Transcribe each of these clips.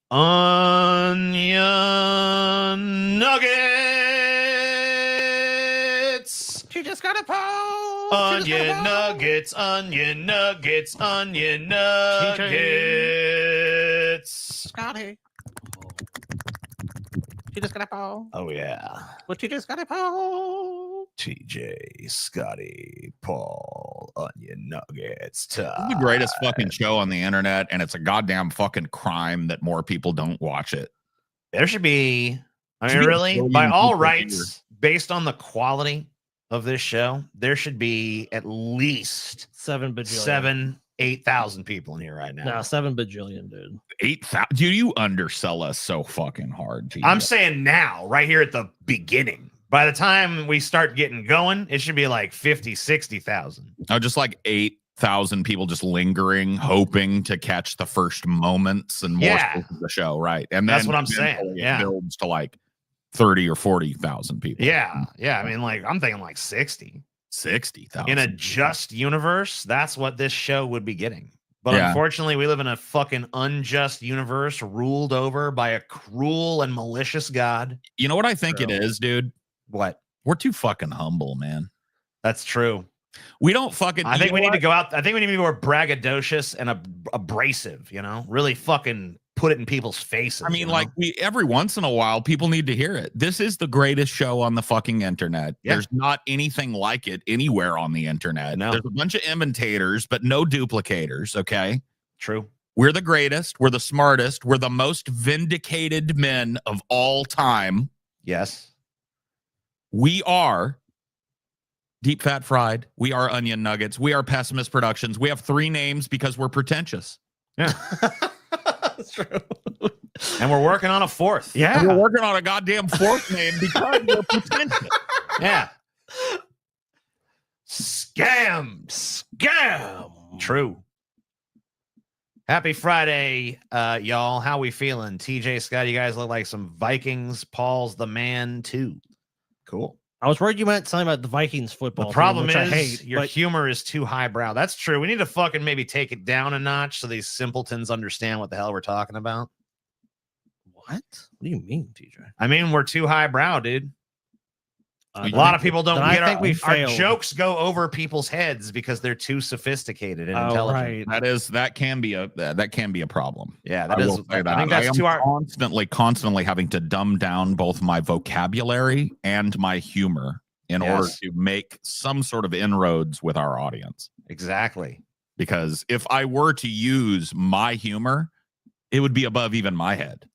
Onion nuggets. She just got a pole. Onion nuggets. Onion nuggets. Onion nuggets. Scotty. She just got a pole. Oh yeah. But she just got a pole. TJ, Scotty, Paul, Onion Nuggets. It's the greatest fucking show on the internet, and it's a goddamn fucking crime that more people don't watch it. There should be, I mean, really, by all rights, based on the quality of this show, there should be at least 7 bajillion. 8,000 people in here right now. No, 7 bajillion, dude. 8,000? Do you undersell us so fucking hard, TJ? I'm saying now, right here at the beginning. By the time we start getting going, it should be like 50, 60,000. Oh, just like 8,000 people just lingering, hoping to catch the first moments and more of the show, right? And that's then what I'm saying. It builds to like 30 or 40,000 people. Yeah. I mean, like, I'm thinking like 60,000 in a just universe. That's what this show would be getting. But unfortunately, we live in a fucking unjust universe ruled over by a cruel and malicious God. You know what I think it is, dude? What? We're too fucking humble, man. That's true. We don't fucking. I think we need to go out. I think we need to be more braggadocious and abrasive. You know, really fucking put it in people's faces. I mean, like every once in a while, people need to hear it. This is the greatest show on the fucking internet. Yeah. There's not anything like it anywhere on the internet. No. There's a bunch of imitators, but no duplicators. Okay. True. We're the greatest. We're the smartest. We're the most vindicated men of all time. Yes. We are Deep Fat Fried. We are Onion Nuggets. We are Pessimist Productions. We have 3 names because we're pretentious. Yeah. That's true. And we're working on a 4th. Yeah. And we're working on a goddamn 4th name because we're pretentious. Yeah. Scam. True. Happy Friday, y'all. How we feeling? TJ, Scott, you guys look like some Vikings. Paul's the man, too. Cool. I was worried you meant something about the Vikings football. The problem team, is I hate, your humor is too highbrow. That's true. We need to fucking maybe take it down a notch so these simpletons understand what the hell we're talking about. What? What do you mean, TJ? I mean, we're too highbrow, dude. A lot of people don't get our jokes go over people's heads because they're too sophisticated and intelligent. Right. That can be a problem. Yeah, that is. I think that's constantly having to dumb down both my vocabulary and my humor in order to make some sort of inroads with our audience. Exactly. Because if I were to use my humor, it would be above even my head.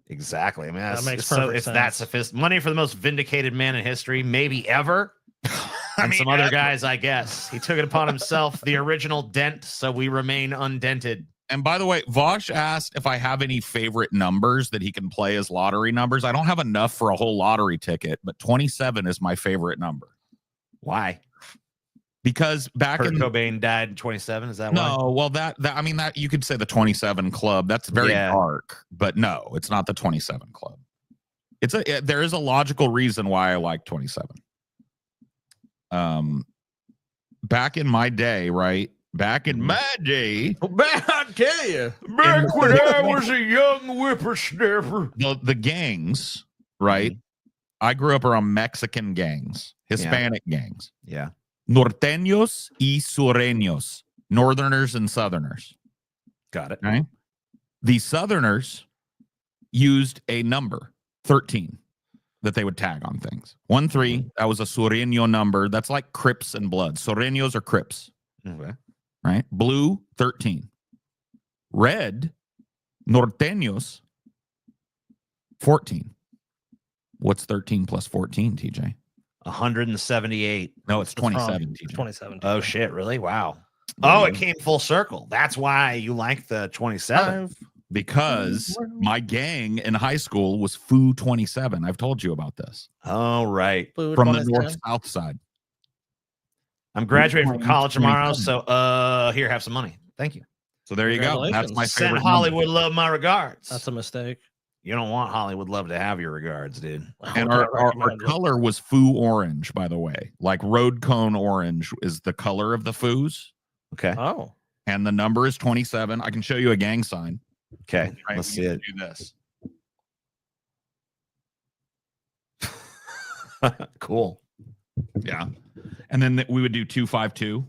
Exactly. I mean, that makes perfect sense. That's sophisticated. Money for the most vindicated man in history, maybe ever. And some other guys, I guess. He took it upon himself, the original dent, so we remain undented. And by the way, Vosh asked if I have any favorite numbers that he can play as lottery numbers. I don't have enough for a whole lottery ticket, but 27 is my favorite number. Why? Because Kurt Cobain died in 27. Is that why? No, well, that you could say the 27 Club. That's very dark, but no, it's not the 27 Club. There is a logical reason why I like 27. Back in my day, right? Back in my day, I tell you, back when I was a young whippersnapper, the gangs, right? Mm-hmm. I grew up around Mexican gangs, Hispanic gangs. Yeah. Norteños y sureños, Northerners and Southerners. Got it. Right? The Southerners used a number, 13, that they would tag on things. 13, that was a sureño number. That's like Crips and Bloods. Sureños are Crips. Okay. Right? Blue, 13. Red, Norteños, 14. What's 13 plus 14, TJ? 178. No, it's 27. 27. Oh shit! Really? Wow. Oh, it came full circle. That's why you like the 27. Because my gang in high school was Foo 27. I've told you about this. Oh, right. From the north-south side. I'm graduating from college tomorrow, so here, have some money. Thank you. So there you go. That's my favorite. Send Hollywood love my regards. That's a mistake. You don't want Hollywood love to have your regards, dude. And our color was Foo orange, by the way. Like road cone orange is the color of the Foos. Okay. Oh. And the number is 27. I can show you a gang sign. Okay, let's see it. Do this. Cool. Yeah. And then we would do 252.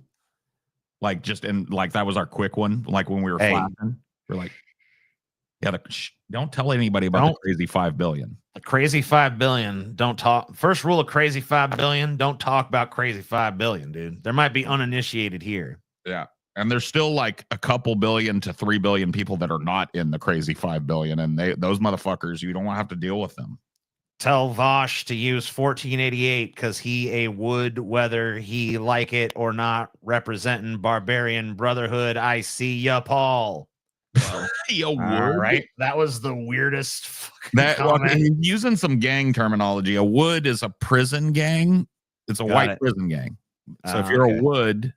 Like just in like that was our quick one. Like when we were flashing, we're like, yeah, don't tell anybody about the crazy 5 billion. The crazy 5 billion. Don't talk. First rule of crazy 5 billion. Don't talk about crazy 5 billion, dude. There might be uninitiated here. Yeah. And there's still like a couple billion to 3 billion people that are not in the crazy 5 billion. And those motherfuckers, you don't have to deal with them. Tell Vosh to use 1488 because he a would, whether he like it or not, representing Barbarian Brotherhood. I see ya, Paul. All right. That was the weirdest fucking comment. He's using some gang terminology. A wood is a prison gang. It's a white prison gang. So if you're a wood,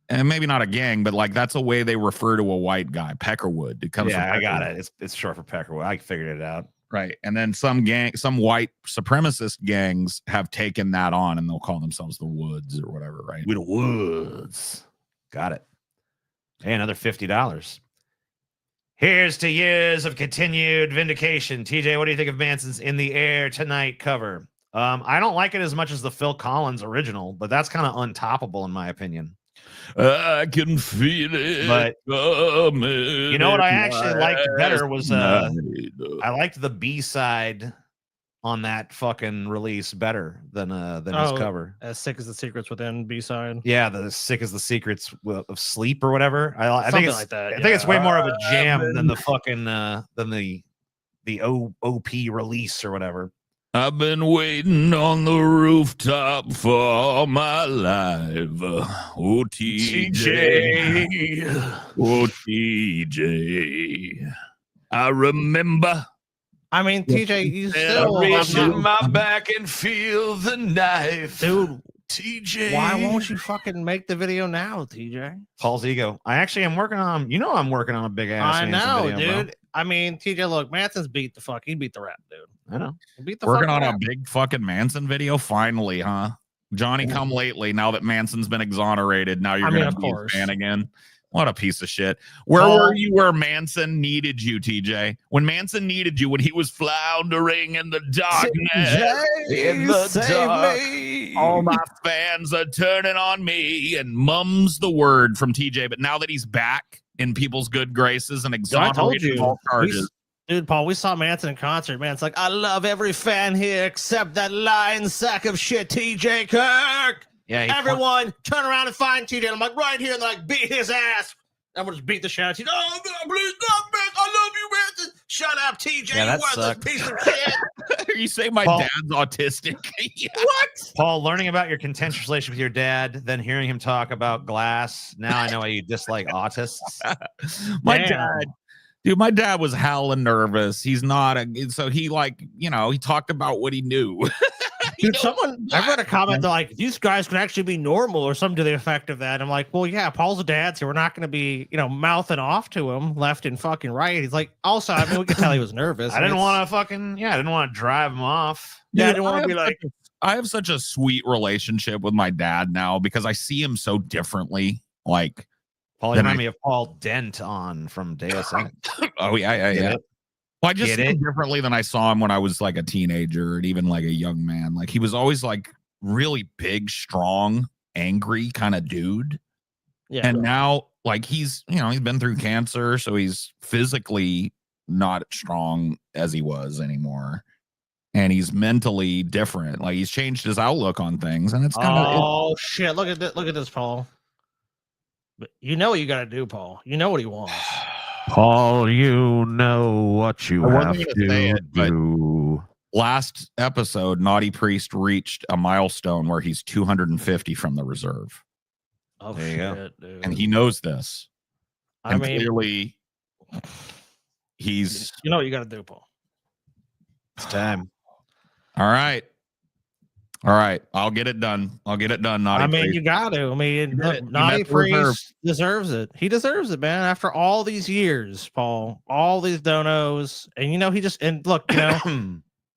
and maybe not a gang, but like that's a way they refer to a white guy. Peckerwood. It comes from I got it. It's short for Peckerwood. I figured it out. Right. And then some white supremacist gangs have taken that on and they'll call themselves the Woods or whatever, right? We the Woods. Got it. Hey, another $50. Here's to years of continued vindication. TJ, what do you think of Manson's In the Air Tonight cover? I don't like it as much as the Phil Collins original, but that's kind of untoppable in my opinion. I can feel it. But you know what I actually liked better was I liked the B-side on that fucking release better than his cover. As Sick as the Secrets Within B-side. Yeah, the Sick as the Secrets of Sleep or whatever. I think it's like that. I think it's way more of a jam than the fucking than the OP release or whatever. I've been waiting on the rooftop for all my life. Oh, TJ. Oh, TJ. I remember. I mean, TJ, you still reach in my back and feel the knife. Dude, TJ. Why won't you fucking make the video now, TJ? Paul's ego. I actually am working on, I'm working on a big ass. I know, video, dude. Bro. I mean, TJ, look, Manson's beat the fuck. He beat the rap, dude. I know. Working on a big fucking Manson video, finally, huh? Johnny come lately. Now that Manson's been exonerated, now you're gonna be a fan again. What a piece of shit. Where were you where Manson needed you, TJ? When Manson needed you, when he was floundering in the darkness, in the dark, all my fans are turning on me, and mum's the word from TJ. But now that he's back in people's good graces and exonerated all charges. Dude, Paul, we saw Manson in concert, man. It's like, I love every fan here except that lying sack of shit, TJ Kirk. Yeah, everyone turn around and find TJ. I'm like, right here, and like, beat his ass. I'm gonna just beat the shit out of TJ. Oh, no, please stop, man. I love you, Manson. Shut up, TJ. Yeah, you worthless piece of shit. You say my dad's autistic? Yeah. What? Paul, learning about your contentious relationship with your dad, then hearing him talk about glass. Now I know why you dislike autists. My dad was howling nervous. He's not so he he talked about what he knew. Dude, I read a comment like these guys can actually be normal or something to the effect of that. I'm like, well, yeah, Paul's dad, so we're not going to be, mouthing off to him left and fucking right. He's like, also, I mean, we could tell he was nervous. I didn't want to drive him off. Yeah, I didn't want to be like. I have such a sweet relationship with my dad now because I see him so differently. Like, Paul, remind me of Paul Dent from Deus Ex. Oh, yeah. Well, I just see him differently than I saw him when I was like a teenager and even like a young man. Like he was always like really big, strong, angry kind of dude. Yeah. And now like he's been through cancer, so he's physically not strong as he was anymore. And he's mentally different. Like he's changed his outlook on things. And it's kind of shit. Look at this, Paul. But you know what you gotta do, Paul. You know what he wants. Paul, you know what you have to do. Last episode, Naughty Priest reached a milestone where he's 250 from the reserve. Oh, there you go. Dude. And he knows this. Clearly, he's... You know what you got to do, Paul. It's time. All right. I'll get it done. Naughty Priest. You got to. I mean, Naughty Priest deserves it. He deserves it, man. After all these years, Paul, all these donos, and look,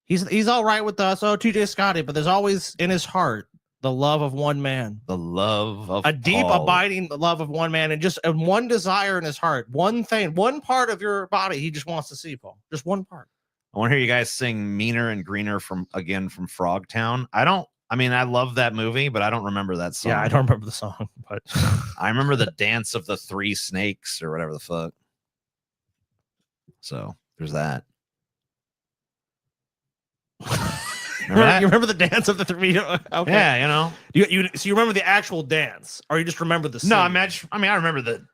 he's all right with us. Oh, TJ Scotty, but there's always in his heart The love of one man. The love of a deep, abiding love of one man, and just one desire in his heart, one thing, one part of your body he just wants to see, Paul. Just one part. I want to hear you guys sing "Meaner and Greener" from Frogtown. I mean, I love that movie, but I don't remember that song. Yeah, I don't remember the song, but I remember the dance of the 3 snakes or whatever the fuck. So there's that. Remember you remember the dance of the 3? Okay. Yeah, you know. So you remember the actual dance, or you just remember the scene? No, I remember the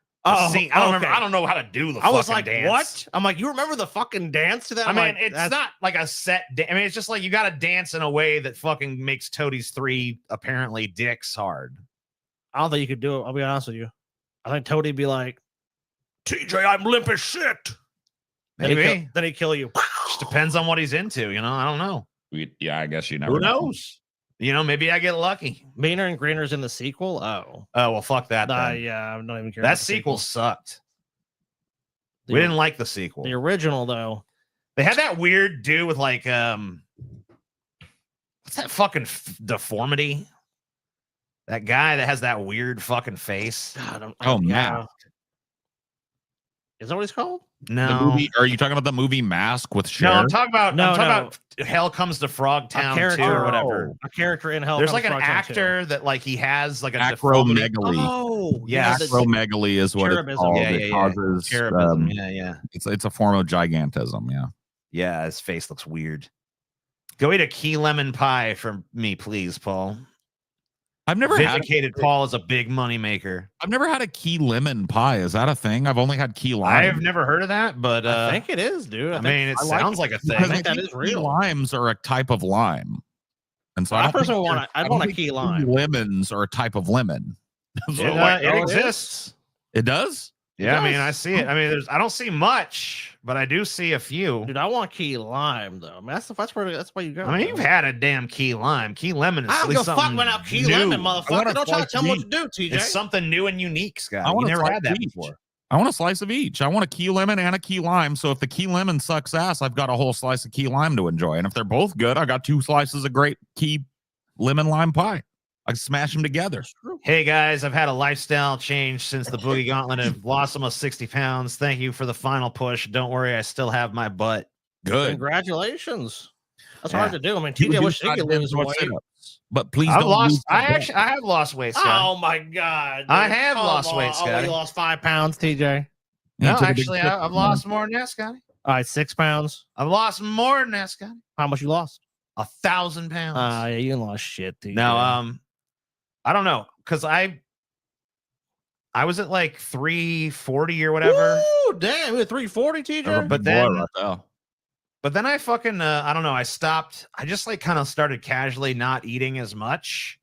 scene. I don't know how to do the I was fucking like, dance. What? I'm like, you remember the fucking dance to that? I mean, it's not like a set. I mean, it's just like you got to dance in a way that fucking makes Toadie's 3 apparently dicks hard. I don't think you could do it. I'll be honest with you. I think Toadie'd be like, TJ, I'm limp as shit. Maybe. Then he'd kill you. Just depends on what he's into, you know? I don't know. Yeah, I guess you never Who knows? You know, maybe I get lucky. Meaner and Greener's in the sequel? Oh, well, fuck that. Yeah, I'm not even caring. That sequel sucked. We didn't like the sequel. The original, though. They had that weird dude with like, what's that fucking deformity? That guy that has that weird fucking face. Man. Is that what he's called? No. Are you talking about the movie Mask with Cher? No, I'm talking about Hell Comes to Frogtown 2 or whatever. A character in Hell There's Comes like an Frogtown actor 2. That like he has like a acromegaly. Oh, yeah. Acromegaly is what it's called. It causes cherubism. It's a form of gigantism. Yeah. Yeah, his face looks weird. Go eat a key lemon pie for me, please, Paul. I've never Vindicated Paul is a big money maker. I've never had a key lemon pie. Is that a thing? I've only had key lime. I've never heard of that, but I think it is, dude. I mean, it sounds like a thing. I think that is real. Limes are a type of lime, and so I personally want a key lime. Lemons are a type of lemon. So it exists. It does. Yeah, I mean, I see it. I mean, I don't see much, but I do see a few. Dude, I want key lime though. I mean, that's why you go. I mean, you've had a damn key lime. Key lemon is I don't give a fuck about key lemon, motherfucker. Don't try to tell me what to do, TJ. It's something new and unique, Scott. You never had that before. I want a slice of each. I want a key lemon and a key lime. So if the key lemon sucks ass, I've got a whole slice of key lime to enjoy. And if they're both good, I got 2 slices of great key lemon lime pie. I smash them together. Hey guys, I've had a lifestyle change since the Boogie Gauntlet. I've lost almost 60 pounds. Thank you for the final push. Don't worry, I still have my butt. Good. Congratulations. That's hard to do. I mean, TJ wish he could lose weight. But please I have lost weight, Scott. Oh my God. Dude. I have lost weight, Scott. Oh, you lost 5 pounds, TJ. No, actually, I've lost more than that, Scotty. All right, 6 pounds. I've lost more than that, Scotty. How much you lost? 1,000 pounds. Yeah, you lost shit, TJ. No, I don't know, because I was at like 340 or whatever. Ooh, damn, you're 340, TJ. But then I fucking I don't know. I stopped. I just like kind of started casually not eating as much.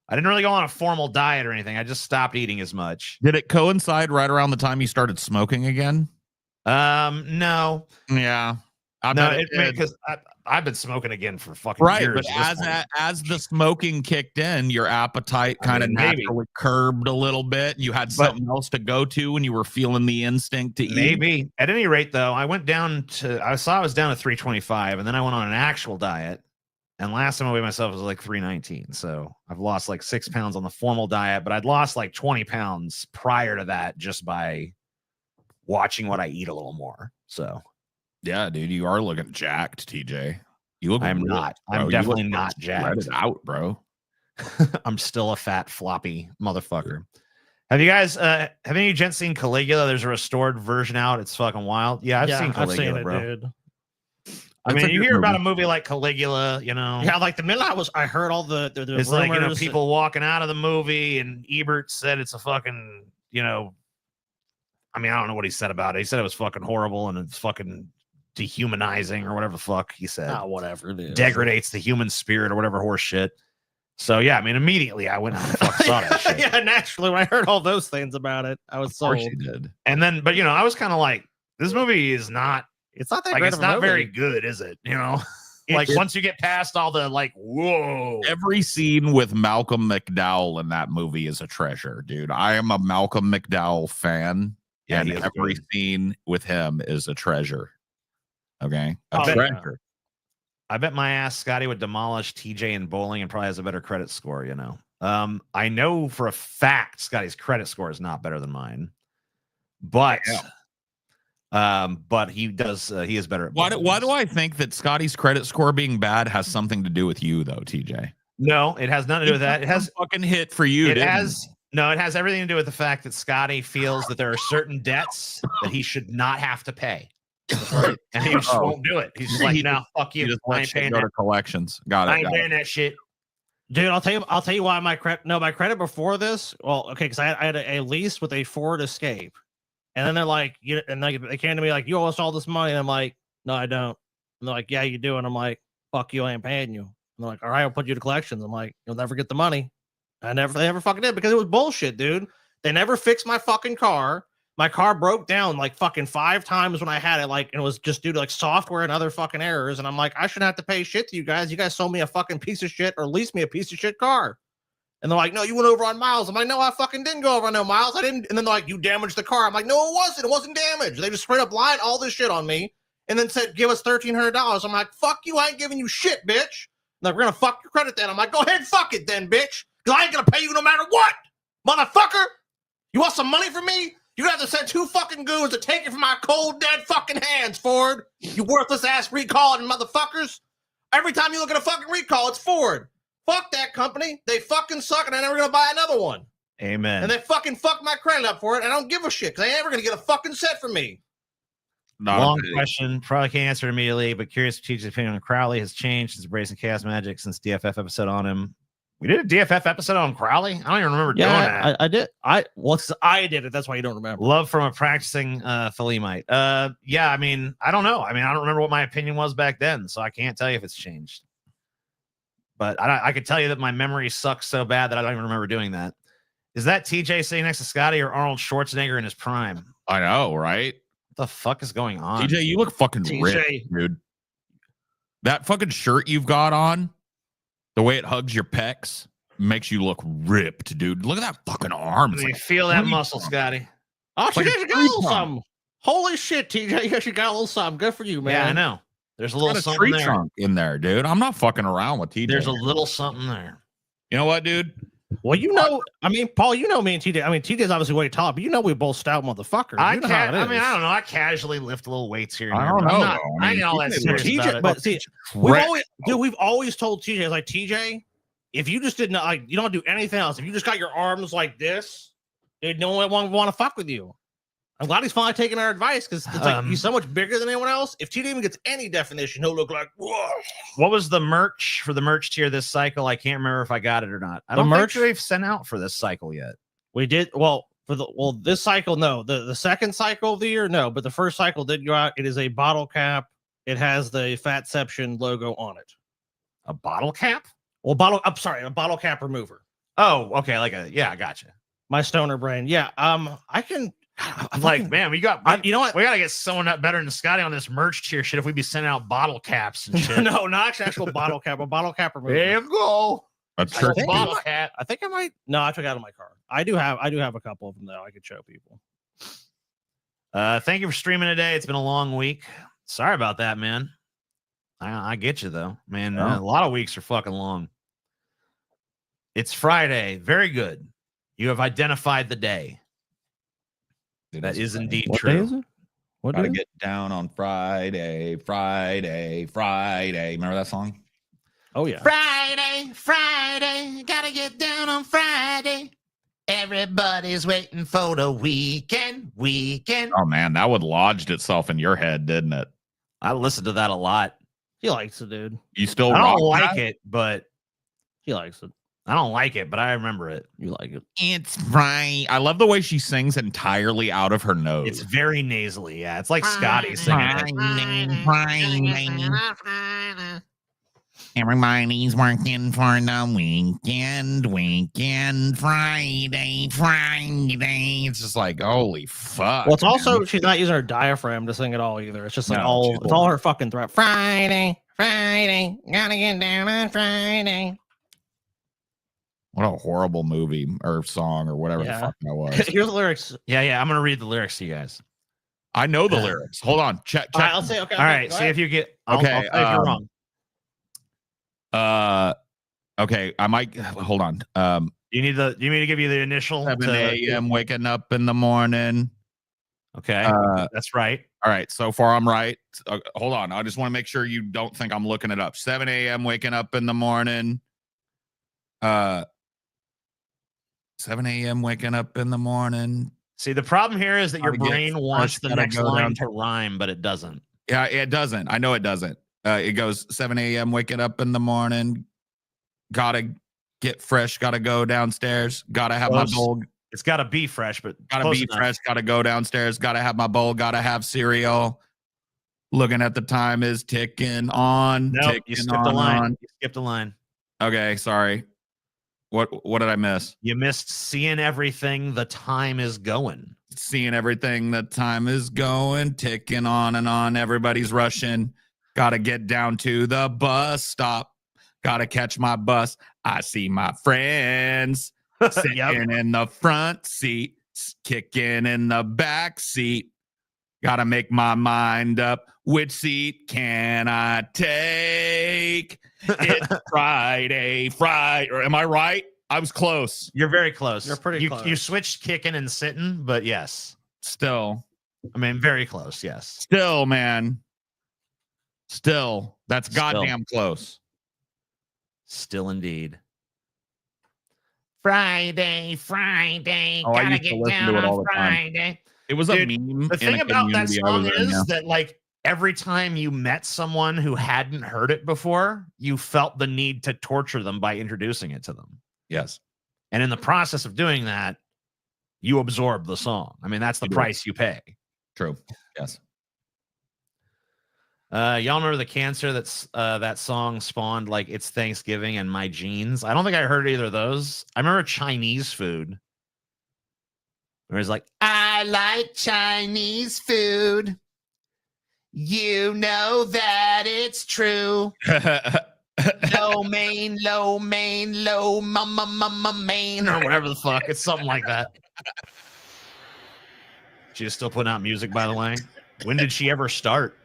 I didn't really go on a formal diet or anything. I just stopped eating as much. Did it coincide right around the time you started smoking again? No. Yeah. Because I've been smoking again for fucking years. But as the smoking kicked in, your appetite kind of naturally curbed a little bit. You had something else to go to, and you were feeling the instinct to eat. Maybe. At any rate, though, I went down to. I was down to 325, and then I went on an actual diet. And last time I weighed myself was like 319. So I've lost like 6 pounds on the formal diet, but I'd lost like 20 pounds prior to that just by watching what I eat a little more. So. Yeah, dude, you are looking jacked, TJ. You look. I'm not. I'm definitely not jacked. Let it out, bro. I'm still a fat, floppy motherfucker. Have you guys? Have any of you gents seen Caligula? There's a restored version out. It's fucking wild. Yeah, I've seen Caligula, bro. Dude. I mean, you hear about a movie like Caligula, you know? Yeah, like the minute I heard all the it's rumors, like, you know, people walking out of the movie, and Ebert said it's a fucking, you know, I mean, I don't know what he said about it. He said it was fucking horrible and it's fucking dehumanizing or whatever the fuck he said. Whatever it is. Degradates the human spirit or whatever horse shit. So yeah, I mean, immediately I went out and fucking saw that shit. Yeah, naturally, when I heard all those things about it, I was sold. Of course you did. And then, but you know, I was kind of like, this movie is not. It's not that like, great. It's not very good, is it? You know, like once you get past all the like, whoa. Every scene with Malcolm McDowell in that movie is a treasure, dude. I am a Malcolm McDowell fan. Yeah, and every scene with him is a treasure. Okay, a treasure. I bet my ass Scotty would demolish TJ in bowling and probably has a better credit score, you know. I know for a fact Scotty's credit score is not better than mine. But he does he is better at bowling. Why do I think that Scotty's credit score being bad has something to do with you though, TJ? No, it has nothing to do with that. It has fucking hit for you. It has everything to do with the fact that Scotty feels that there are certain debts that he should not have to pay. And he just won't do it. He's just like, no, fuck you. I ain't paying that. Collections. Got it. I ain't paying that shit. Dude, I'll tell you why my credit before this. Well, okay, because I had a lease with a Ford Escape, and then they're like, they came to me like, you owe us all this money, and I'm like, no, I don't. And they're like, yeah, you do, and I'm like, fuck you, I ain't paying you. And they're like, all right, I'll put you to collections. I'm like, you'll never get the money. They never fucking did because it was bullshit, dude. They never fixed my fucking car. My car broke down like fucking 5 times when I had it, and it was just due to like software and other fucking errors. And I'm like, I shouldn't have to pay shit to you guys. You guys sold me a fucking piece of shit or leased me a piece of shit car. And they're like, no, you went over on miles. I'm like, no, I fucking didn't go over on no miles. I didn't. And then they're like, you damaged the car. I'm like, no, it wasn't. It wasn't damaged. They just straight up lied all this shit on me and then said, give us $1,300. I'm like, fuck you. I ain't giving you shit, bitch. Like, we're going to fuck your credit then. I'm like, go ahead, fuck it then, bitch. Because I ain't going to pay you no matter what, motherfucker. You want some money from me? You have to send 2 fucking goons to take it from my cold, dead fucking hands, Ford. You worthless ass recalling motherfuckers. Every time you look at a fucking recall, it's Ford. Fuck that company. They fucking suck, and I'm never going to buy another one. Amen. And they fucking fucked my credit up for it, and I don't give a shit, because they ain't ever going to get a fucking set from me. Long question. Probably can't answer immediately, but curious if TJ's opinion on Crowley has changed since Embracing Chaos Magic since DFF episode on him. We did a DFF episode on Crowley. I don't even remember doing that. I did. I did it. That's why you don't remember. Love from a practicing Philemite. Yeah, I mean, I don't know. I mean, I don't remember what my opinion was back then, so I can't tell you if it's changed. But I could tell you that my memory sucks so bad that I don't even remember doing that. Is that TJ sitting next to Scotty or Arnold Schwarzenegger in his prime? I know, right? What the fuck is going on? TJ, you look fucking ripped, dude. That fucking shirt you've got on, the way it hugs your pecs, makes you look ripped, dude. Look at that fucking arm. You feel that muscle, Scotty. Oh, you guys got a little something. Holy shit, TJ, you guys got a little something. Good for you, man. Yeah, I know. There's a little something there. Trunk in there, dude. I'm not fucking around with TJ. There's a little something there. You know what, dude? Well, you know, I mean, Paul, you know me and TJ. I mean, TJ's obviously way tall, but you know we both stout motherfuckers. I mean, I don't know. I casually lift little weights here. I don't know. I ain't all that serious about it. But see, we've always told TJ, like, TJ, if you just didn't like, you don't do anything else. If you just got your arms like this, dude, no one would want to fuck with you. I'm glad he's finally taking our advice because it's like he's so much bigger than anyone else. If TJ even gets any definition, he'll look like, whoa. What was the merch for the merch tier this cycle? I can't remember if I got it or not. I don't think they've sent out for this cycle yet. We did this cycle, no. The second cycle of the year, no, but the first cycle did go out. It is a bottle cap. It has the Fatception logo on it. A bottle cap? Well, a bottle cap remover. Oh, okay. I gotcha. My stoner brain. Yeah. I can. I'm like, man, you know what? We gotta get someone better than Scotty on this merch tier shit if we be sending out bottle caps and shit. No, not actual bottle cap, a bottle cap remover. There you go. That's true. Bottle cap. I think I might. No, I took it out of my car. I do have a couple of them though. I could show people. Thank you for streaming today. It's been a long week. Sorry about that, man. I get you though, man. A lot of weeks are fucking long. It's Friday. Very good. You have identified the day. That is indeed true. What day is it? What Gotta get down on Friday. Remember that song? Oh, yeah. Friday. Gotta get down on Friday. Everybody's waiting for the weekend. Oh, man. That would lodged itself in your head, didn't it? I listened to that a lot. He likes it, dude. You still I don't like it, but he likes it. I don't like it, but I remember it. You like it. It's right. I love the way she sings entirely out of her nose. It's very nasally. Yeah, it's like Scotty singing it. Everybody's working for the weekend, Friday. It's just like, holy fuck. Well, it's also, she's not using her diaphragm to sing at all either. It's just like it's all her fucking throat. Friday, gotta get down on Friday. What a horrible movie or song or whatever the fuck that was. Here's the lyrics. Yeah. I'm going to read the lyrics to you guys. I know the lyrics. Hold on. Check. All right, I'll say, okay. All right. See if you get, I'll say if you're wrong. Okay, I might hold on. You need me to give you the initial 7 a.m. waking up in the morning. Okay, that's right. All right, so far I'm right. Hold on, I just want to make sure you don't think I'm looking it up. 7 a.m. waking up in the morning. 7 a.m. waking up in the morning. See, the problem here is that your brain wants the next line to rhyme, but it doesn't. Yeah, it doesn't. I know it doesn't. It goes 7 a.m. waking up in the morning. Gotta get fresh. Gotta go downstairs. Gotta have my bowl. It's gotta be fresh, but gotta be fresh. Gotta go downstairs. Gotta have my bowl. Gotta have cereal. Looking at the time is ticking on. No, you skipped a line. You skipped a line. Okay, sorry. What did I miss? You missed seeing everything. The time is going. Seeing everything. The time is going. Ticking on and on. Everybody's rushing. Gotta get down to the bus stop. Gotta catch my bus. I see my friends sitting in the front seat, kicking in the back seat. Gotta make my mind up. Which seat can I take? It's Friday. Or am I right? I was close. You're very close. You're pretty close. You switched kicking and sitting, but yes. Still. I mean, very close, yes. Still, man. Still. That's goddamn close. Still indeed. Friday. Oh, Gotta get down on Friday. It was a meme. The thing about that song is that, like, every time you met someone who hadn't heard it before, you felt the need to torture them by introducing it to them. Yes. And in the process of doing that, you absorb the song. I mean, that's the price you pay. True. Yes. Y'all remember the cancer that's that song spawned, like It's Thanksgiving and My Jeans? I don't think I heard either of those. I remember Chinese food. Where it's like, I like Chinese food. You know that it's true. Low main, mama, main, or whatever the fuck. It's something like that. She's still putting out music, by the way. When did she ever start?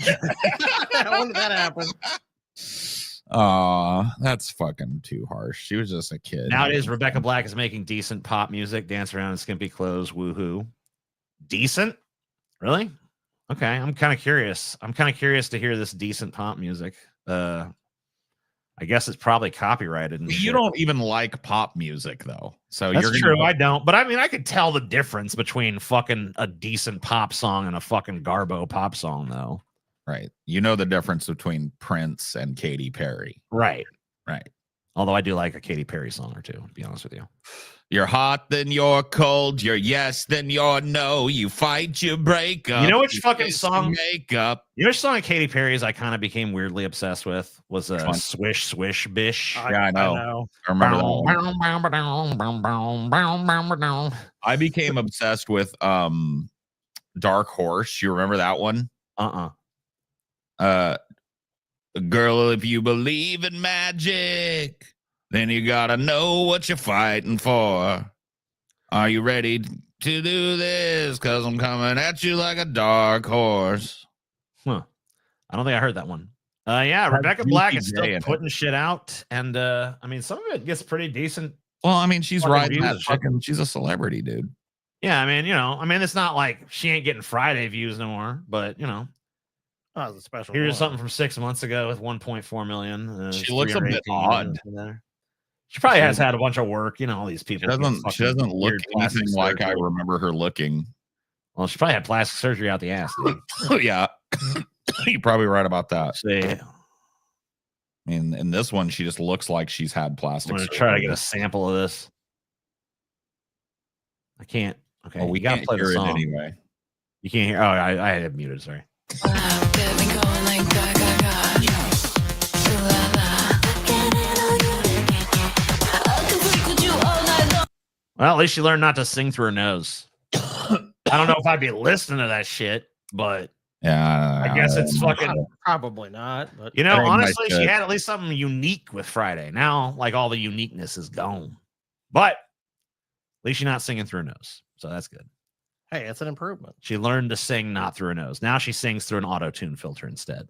When did that happen? That's fucking too harsh. She was just a kid. Nowadays, Rebecca Black is making decent pop music, dance around in skimpy clothes, woohoo. Decent? Really? Okay, I'm kind of curious. I'm kind of curious to hear this decent pop music. I guess it's probably copyrighted. And you don't even like pop music, though. So that's true. I don't. But I mean, I could tell the difference between fucking a decent pop song and a fucking Garbo pop song, though. Right. You know the difference between Prince and Katy Perry. Right. Right. Although I do like a Katy Perry song or two, to be honest with you. You're hot, then you're cold. You're yes, then you're no. You fight, you break up. You know which fucking song? Makeup. You know which song of Katy Perry's I kind of became weirdly obsessed with? Was Swish Swish Bish. Yeah, I know. I remember that. I became obsessed with Dark Horse. You remember that one? Girl, if you believe in magic, then you gotta know what you're fighting for. Are you ready to do this? Because I'm coming at you like a dark horse. Huh. I don't think I heard that one. Yeah, Rebecca Black is still putting shit out. And I mean, some of it gets pretty decent. Well, I mean, she's riding that fucking, she's a celebrity, dude. Yeah, I mean, it's not like she ain't getting Friday views no more, but Oh, it's a special. Here's something from 6 months ago with 1.4 million. She looks a bit odd. She probably has had a bunch of work. All these people. She doesn't look anything like I remember her looking. Well, she probably had plastic surgery out the ass. Oh, yeah. You're probably right about that. See, I mean, in this one, she just looks like she's had plastic surgery. I'm going to try to get a sample of this. I can't. Okay, well, we got to play the song anyway. You can't hear. Oh, I had it muted. Sorry. Well, at least she learned not to sing through her nose. I don't know if I'd be listening to that shit, but yeah, I guess it's fucking probably not. But honestly, she had at least something unique with Friday. Now, like all the uniqueness is gone, but at least she's not singing through her nose, so that's good. Hey, it's an improvement. She learned to sing not through her nose. Now she sings through an auto-tune filter instead.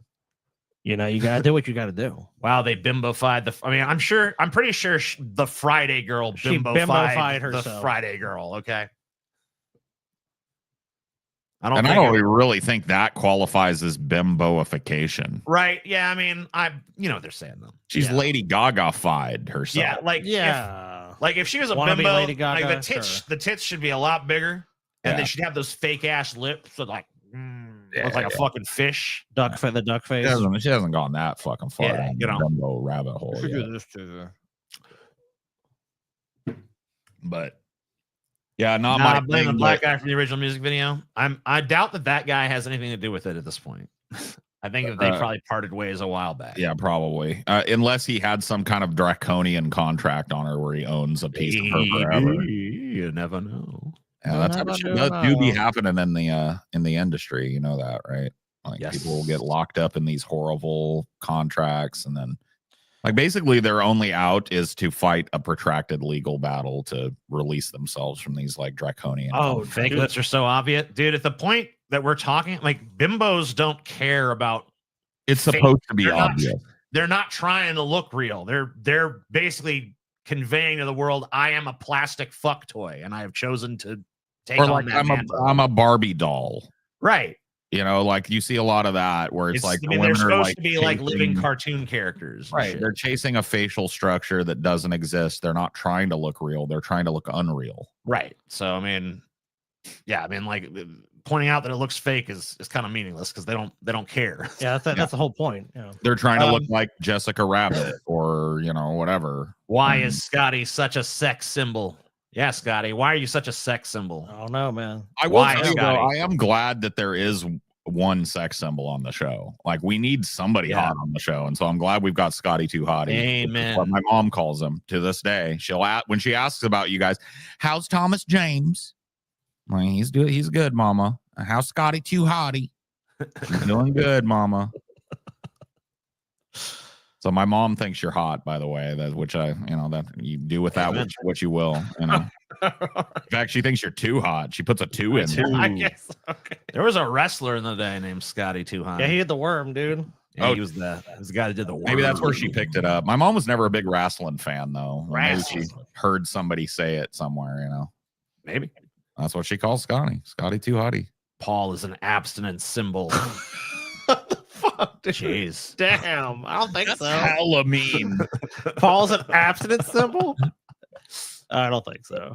You know, you gotta do what you gotta do. Wow, they bimbofied the. I mean, I'm pretty sure the Friday girl bimbofied herself. The Friday girl. Okay. I don't really think that qualifies as bimboification. Right. Yeah. I mean, you know what they're saying though. She's Lady Gaga-fied herself. Yeah. If she was a bimbo, Lady Gaga, the tits should be a lot bigger, and they should have those fake ass lips that look like a fucking fish. The duck face. She hasn't gone that fucking far down the bimbo rabbit hole yet. But not my blame the black guy from the original music video. I doubt that guy has anything to do with it at this point. I think that they probably parted ways a while back. Yeah, probably. Unless he had some kind of draconian contract on her where he owns a piece of her forever. You never know. Yeah, that's how shit do be happening in the industry. You know that, right? People will get locked up in these horrible contracts, and then basically their only out is to fight a protracted legal battle to release themselves from these draconian. Oh, fake lips are so obvious, dude. At the point that we're talking, bimbos don't care about. It's supposed to be obvious. They're not trying to look real. They're basically conveying to the world, I am a plastic fuck toy, and I have chosen to take on that. I'm a Barbie doll, right? You know, you see a lot of that where it's they're supposed to be living cartoon characters. Right. They're chasing a facial structure that doesn't exist. They're not trying to look real. They're trying to look unreal. Right. So, pointing out that it looks fake is kind of meaningless because they don't care. Yeah, that's the whole point. Yeah. They're trying to look like Jessica Rabbit or, whatever. Why is Scotty such a sex symbol? Yeah, Scotty, why are you such a sex symbol? I don't know, man. I am glad that there is one sex symbol on the show. We need somebody hot on the show, and so I'm glad we've got Scotty Too Hotty. Amen. What my mom calls him to this day. When she asks about you guys, how's Thomas James? He's good, Mama. How's Scotty Too Hotty? He's doing good, Mama. So my mom thinks you're hot, by the way, that you do with that what you will. In fact, she thinks you're too hot. She puts a 2 in there. I guess. Okay. There was a wrestler in the day named Scotty Too Hot. Yeah, he did the worm, dude. Yeah, he was the guy that did the worm. Maybe that's where she picked it up. My mom was never a big wrestling fan, though. Maybe she heard somebody say it somewhere, Maybe. That's what she calls Scotty. Scotty Too Hotty. Paul is an abstinence symbol. What the fuck, dude? Jeez. Damn. I don't think That's so. hella mean. Paul's an abstinence symbol? I don't think so.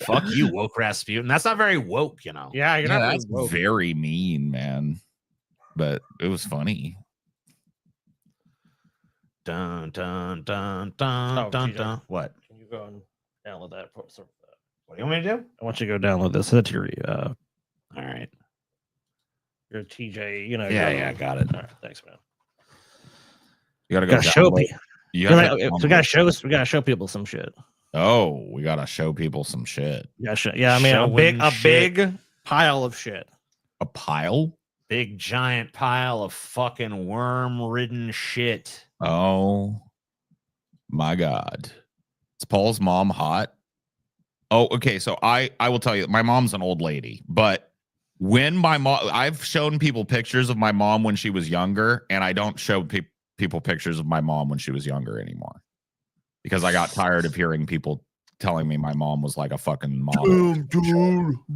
Fuck you, woke Rasputin. That's not very woke, Yeah, you're not. That's very mean, man. But it was funny. Dun dun dun dun dun dun. What? Can you go and download that? What do you want me to do? I want you to go download this. Send it to your all right. Your TJ, Yeah, got it. All right, thanks, man. You gotta show people. We gotta show people some shit. Oh, we gotta show people some shit. Yeah, I mean a big pile of shit. A pile? Big giant pile of fucking worm-ridden shit. Oh my God. Is Paul's mom hot? Oh, okay. So I will tell you, my mom's an old lady, but when my mom, I've shown people pictures of my mom when she was younger, and I don't show people pictures of my mom when she was younger anymore because I got tired of hearing people telling me my mom was like a fucking model.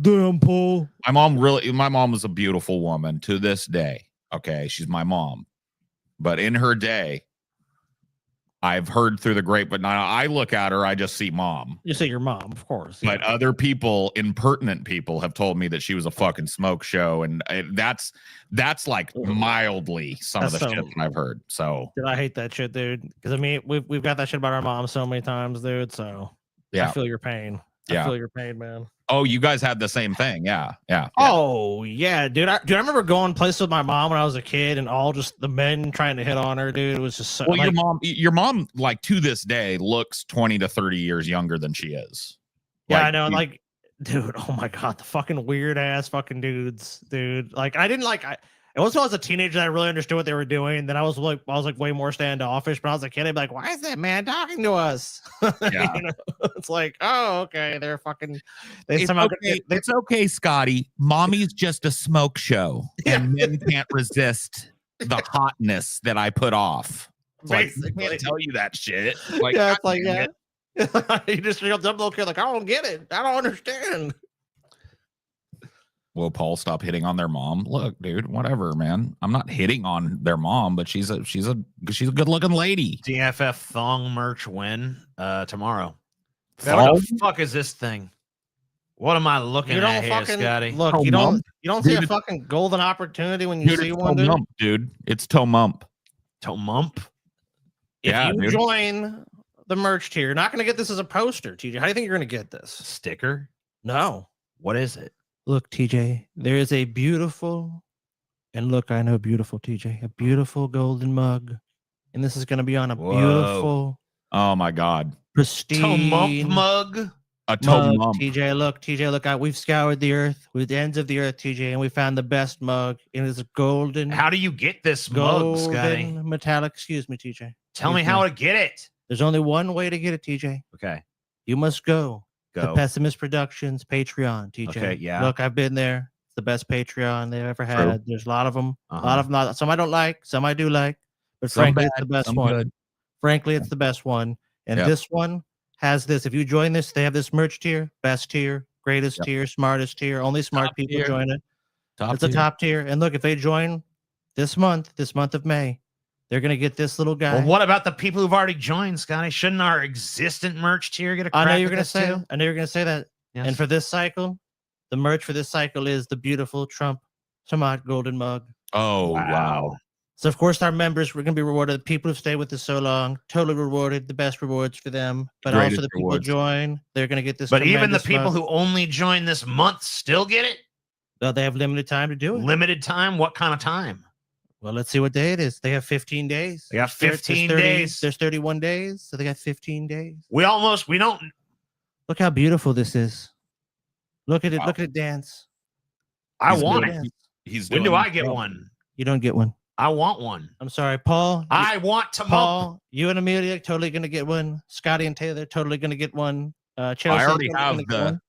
Damn, Paul. My mom was a beautiful woman to this day. Okay. She's my mom, but in her day, I've heard through the grapevine. Now I look at her, I just see mom. You see your mom, of course. But other people, impertinent people, have told me that she was a fucking smoke show, and that's mildly some of the shit that I've heard. So, dude, I hate that shit, dude. Because we've got that shit about our mom so many times, dude. So yeah, I feel your pain. I feel your pain, man. Oh, you guys had the same thing, yeah. Oh yeah, dude. I remember going places with my mom when I was a kid, and all just the men trying to hit on her, dude. It was just so. Well, your mom, to this day, looks 20 to 30 years younger than she is. Yeah, I know. Dude, oh my God, the fucking weird ass fucking dudes, dude. I didn't it wasn't until I was a teenager that I really understood what they were doing. Then I was way more standoffish. But I was a kid, I'd be like, "Why is that man talking to us?" Yeah, it's like, oh, okay, they're fucking. It's okay, Scotty. Mommy's just a smoke show, and men can't resist. the hotness that I put off. It's like, Basically. I can't tell you that shit. Like, Yeah, God it's like, damn yeah. it. You just jump up here like, I don't get it. I don't understand. Will Paul stop hitting on their mom? Look, dude, whatever, man. I'm not hitting on their mom, but she's a good looking lady. DFF thong merch win tomorrow. Thong? What the fuck is this thing? What am I looking at here, Scotty? Look, Toe you mump? don't see Dude, a fucking golden opportunity when you Dude, see it's one, toe dude. mump, dude. It's toe mump. Toe mump? If Yeah, you dude. join the merch tier, you're not going to get this as a poster, TJ. How do you think you're going to get this? Sticker? No. What is it? Look, TJ, there is a beautiful, and look, I know beautiful, TJ, a beautiful golden mug. And this is going to be on a beautiful, Oh my God. pristine Toe mump mug? A toe mug, mump. TJ, look, we've scoured the earth with the ends of the earth, TJ, and we found the best mug. It is a golden. How do you get this mug, Scotty? Golden metallic. Excuse me, TJ. Tell me how to get it. There's only one way to get it, TJ. Okay. You must go to Go. Pessimist Productions Patreon, TJ. Okay, yeah. Look, I've been there. It's the best Patreon they've ever had. True. There's a lot of them. A Uh-huh. lot of them. Not, some I don't like. Some I do like. But Some frankly, bad, it's the best some one. good. Frankly, it's the best one. And Yep. this one has this. If you join this, they have this merch tier, best tier, greatest Yep. tier, smartest tier. Only smart Top people tier. join it. Top It's a tier. top tier. And look, if they join this month of May, they're gonna get this little guy. Well, what about the people who've already joined, Scotty? Shouldn't our existent merch tier get a crack I know you're at gonna this say. too? I know you're gonna say that. Yes. And for this cycle, the merch for this cycle is the beautiful Trump Tomat golden mug. Oh wow. So of course our members we're gonna be rewarded. The people who stay with us so long, totally rewarded. The best rewards for them. But Greatest also the people rewards. who join, they're gonna get this. But even the tremendous people mug. who only join this month still get it? They have limited time to do it. Limited time? What kind of time? Well, let's see what day it is. They have 15 days. They got There's 15 30 days. There's 31 days, so they got 15 days. We don't. Look how beautiful this is. Look at it. Wow. Look at it dance. I He's want doing- it. He's When doing do I his get job. one? You don't get one. I want one. I'm sorry, Paul. I want to mump. Paul, you and Amelia totally gonna get one. Scotty and Taylor totally gonna get one. Chelsea, I already gonna have get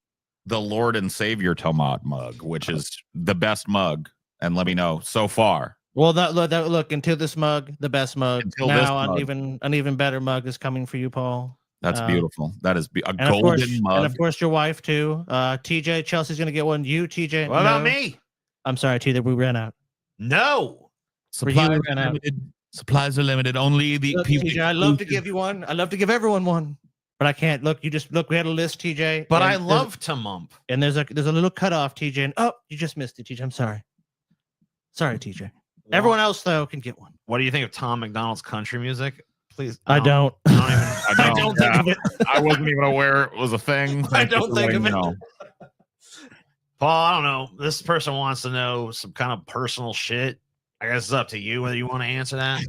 the one. Lord and Savior Tomat mug, which is the best mug. And let me know so far. Well, look until this mug, the best mug. Until this now mug. an even better mug is coming for you, Paul. That's beautiful. That is a And golden mug. and of course your wife too. TJ, Chelsea's gonna get one. You, TJ. What about no. me? I'm sorry, TJ. We ran out. No. Supplies you, are ran out. limited. Supplies are limited. Only the Look, people. TJ, I love to give you one. I love to give everyone one, but I can't. Look, we had a list, TJ. But and I there's- love to mump. And there's a little cutoff, TJ. And you just missed it, TJ. I'm sorry. Sorry, TJ. Everyone else though can get one. What do you think of Tom McDonald's country music? Please. I don't. I don't even. I don't think of it. I wasn't even aware it was a thing. I don't think of it. Paul, I don't know. This person wants to know some kind of personal shit. I guess it's up to you whether you want to answer that.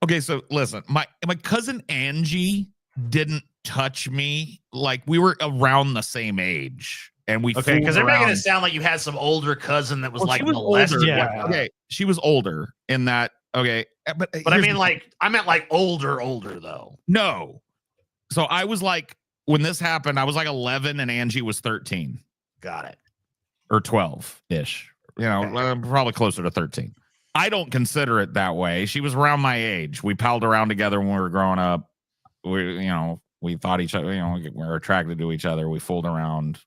Okay, so listen, my cousin Angie didn't touch me. Like we were around the same age, and we Okay, because they're making around. it sound like you had some older cousin that was Well, like she was molested. older. Yeah. Okay, she was older in that. Okay, but But I here's mean, the- like, I meant like older though. no. So I was like, when this happened, I was like 11, and Angie was 13 Got it. or 12 ish. You know, probably closer to 13. I don't consider it that way. She was around my age. We palled around together when we were growing up. We thought each other, we were attracted to each other. We fooled around.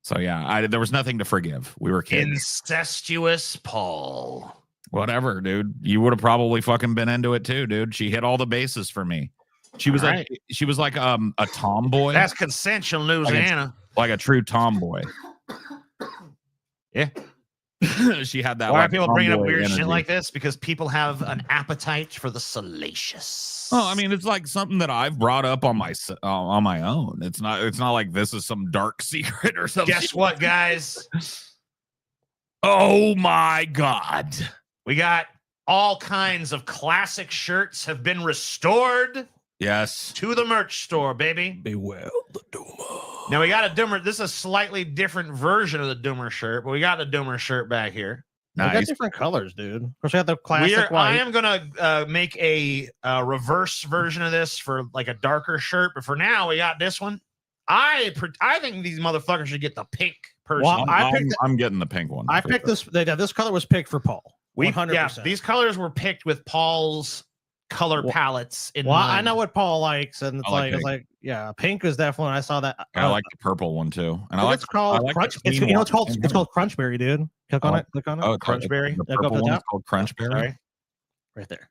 So yeah, there was nothing to forgive. We were kids. Incestuous Paul. Whatever, dude. You would have probably fucking been into it too, dude. She hit all the bases for me. She was All she was like a tomboy. That's consensual, Louisiana. Like a true tomboy. Yeah. She had that. Why like, are people bringing up tomboy weird shit energy. like this? Because people have an appetite for the salacious. Oh, I mean, it's like something that I've brought up on my own. It's not like this is some dark secret or something. Guess what, guys? Oh my God. We got all kinds of classic shirts have been restored Yes. to the merch store, baby. Beware the Doomer. Now we got a Doomer. This is a slightly different version of the Doomer shirt, but we got the Doomer shirt back here. They got Nice. different colors, dude. Of course, we have the classic white. I am gonna make a reverse version of this for like a darker shirt, but for now we got this one. I think these motherfuckers should get the pink person. Well, I'm getting the pink one. I for picked sure. this. This color was picked for Paul. These colors were picked with Paul's color palettes in mind. I know what Paul likes, and pink is definitely. I saw that. I like the purple one too, and I like it's called crunch. It's called Crunchberry, dude. Click on it. Oh, Crunchberry. The purple one is called Crunchberry. Sorry. Right there.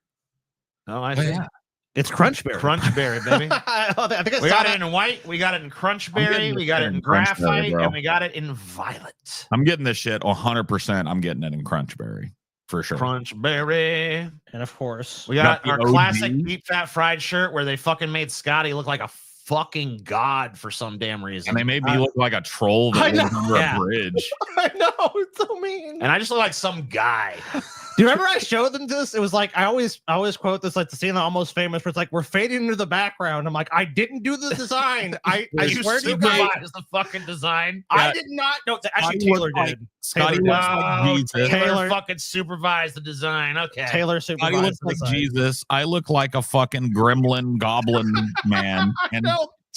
Oh, I see. Yeah. It's Crunchberry. Crunchberry, baby. I think we got it in white. We got it in Crunchberry. We got it in graphite, and we got it in violet. I'm getting this shit 100%. I'm getting it in Crunchberry for sure. Crunchberry, and of course we got our classic deep fat fried shirt where they fucking made Scotty look like a fucking god for some damn reason, and they made me look like a troll that lives under a bridge. I know, it's so mean. And I just look like some guy. Do you remember I showed them this? It was like I always quote this, like the scene that Almost Famous, where it's like we're fading into the background. I'm like, I didn't do the design. I swear to God, the fucking design. I did not. No, actually Taylor did. Scotty looks like Jesus. Taylor fucking supervised the design. Okay, Taylor supervised. Scotty looks like Jesus. I look like a fucking gremlin goblin man, and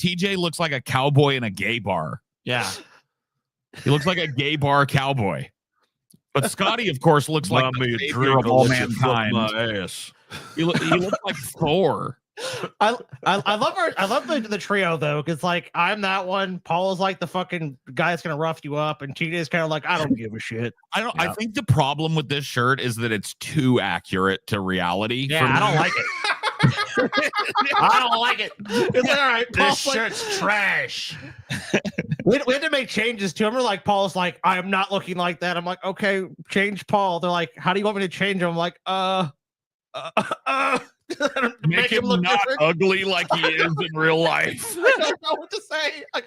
TJ looks like a cowboy in a gay bar. Yeah, he looks like a gay bar cowboy. But Scotty, of course, looks like the savior of all mankind. He looks like Thor. I love the trio though, because like I'm that one. Paul is like the fucking guy that's gonna rough you up, and TJ is kind of like, I don't give a shit. I think the problem with this shirt is that it's too accurate to reality. Yeah, I don't like it. I don't like it. It's like, all right, this shirt's trash. We had to make changes to him. We're like, Paul's like, I am not looking like that. I'm like, okay, change Paul. They're like, how do you want me to change him? I'm like, make him look not different. Ugly like he is in real life. I don't know what to say. Like,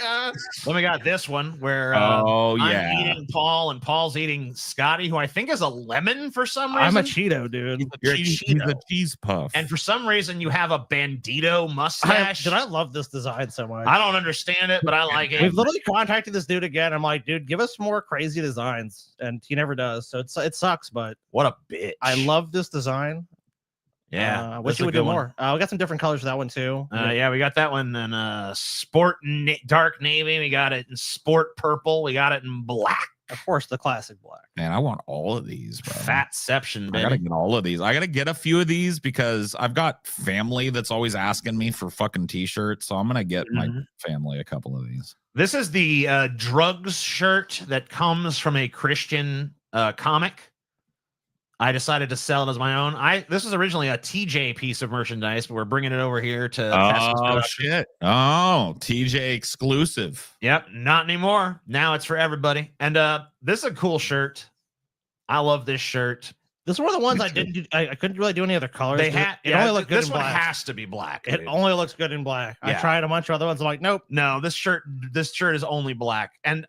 Then we got this one where I'm eating Paul and Paul's eating Scotty, who I think is a lemon for some reason. I'm a Cheeto, dude. He's a cheese puff. And for some reason, you have a Bandito mustache. I love this design so much. I don't understand it, but I like it. We've literally contacted this dude again. I'm like, dude, give us more crazy designs, and he never does. So it sucks, but what a bitch. I love this design. Yeah, wish you would do more. We got some different colors for that one too. Yeah, we got that one in sport dark navy. We got it in sport purple. We got it in black. Of course, the classic black. Man, I want all of these, bro. Fatception, baby. I gotta get all of these. I gotta get a few of these because I've got family that's always asking me for fucking t-shirts. So I'm gonna get my family a couple of these. This is the drugs shirt that comes from a Christian comic. I decided to sell it as my own. This was originally a TJ piece of merchandise, but we're bringing it over here to. Oh shit! Oh, TJ exclusive. Yep, not anymore. Now it's for everybody. And this is a cool shirt. I love this shirt. This is one of the ones I didn't do. I couldn't really do any other colors. It only looked good in black. This one has to be black. It only looks good in black. Yeah. I tried a bunch of other ones. I'm like, nope. No, this shirt is only black. And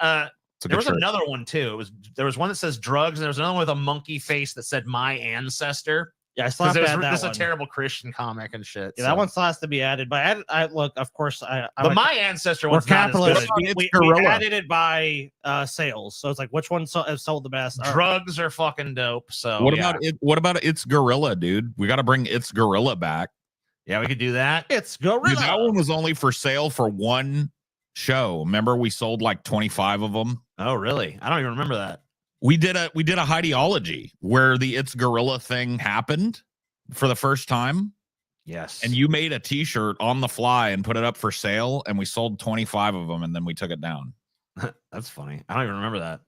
there was another one too. There was one that says drugs, and there was another one with a monkey face that said my ancestor. Yeah, I still have to add that. This is a terrible Christian comic and shit. Yeah, that one still has to be added. But I look, of course, my ancestor one's capitalist. We added it by sales, so it's like which one sold the best. Drugs are fucking dope. So what about it? What about It's Gorilla, dude? We got to bring It's Gorilla back. Yeah, we could do that. It's Gorilla. Dude, that one was only for sale for one show. Remember, we sold like 25 of them. Oh, really? I don't even remember that. We did a ideology where the It's Gorilla thing happened for the first time. Yes. And you made a t-shirt on the fly and put it up for sale, and we sold 25 of them, and then we took it down. That's funny. I don't even remember that.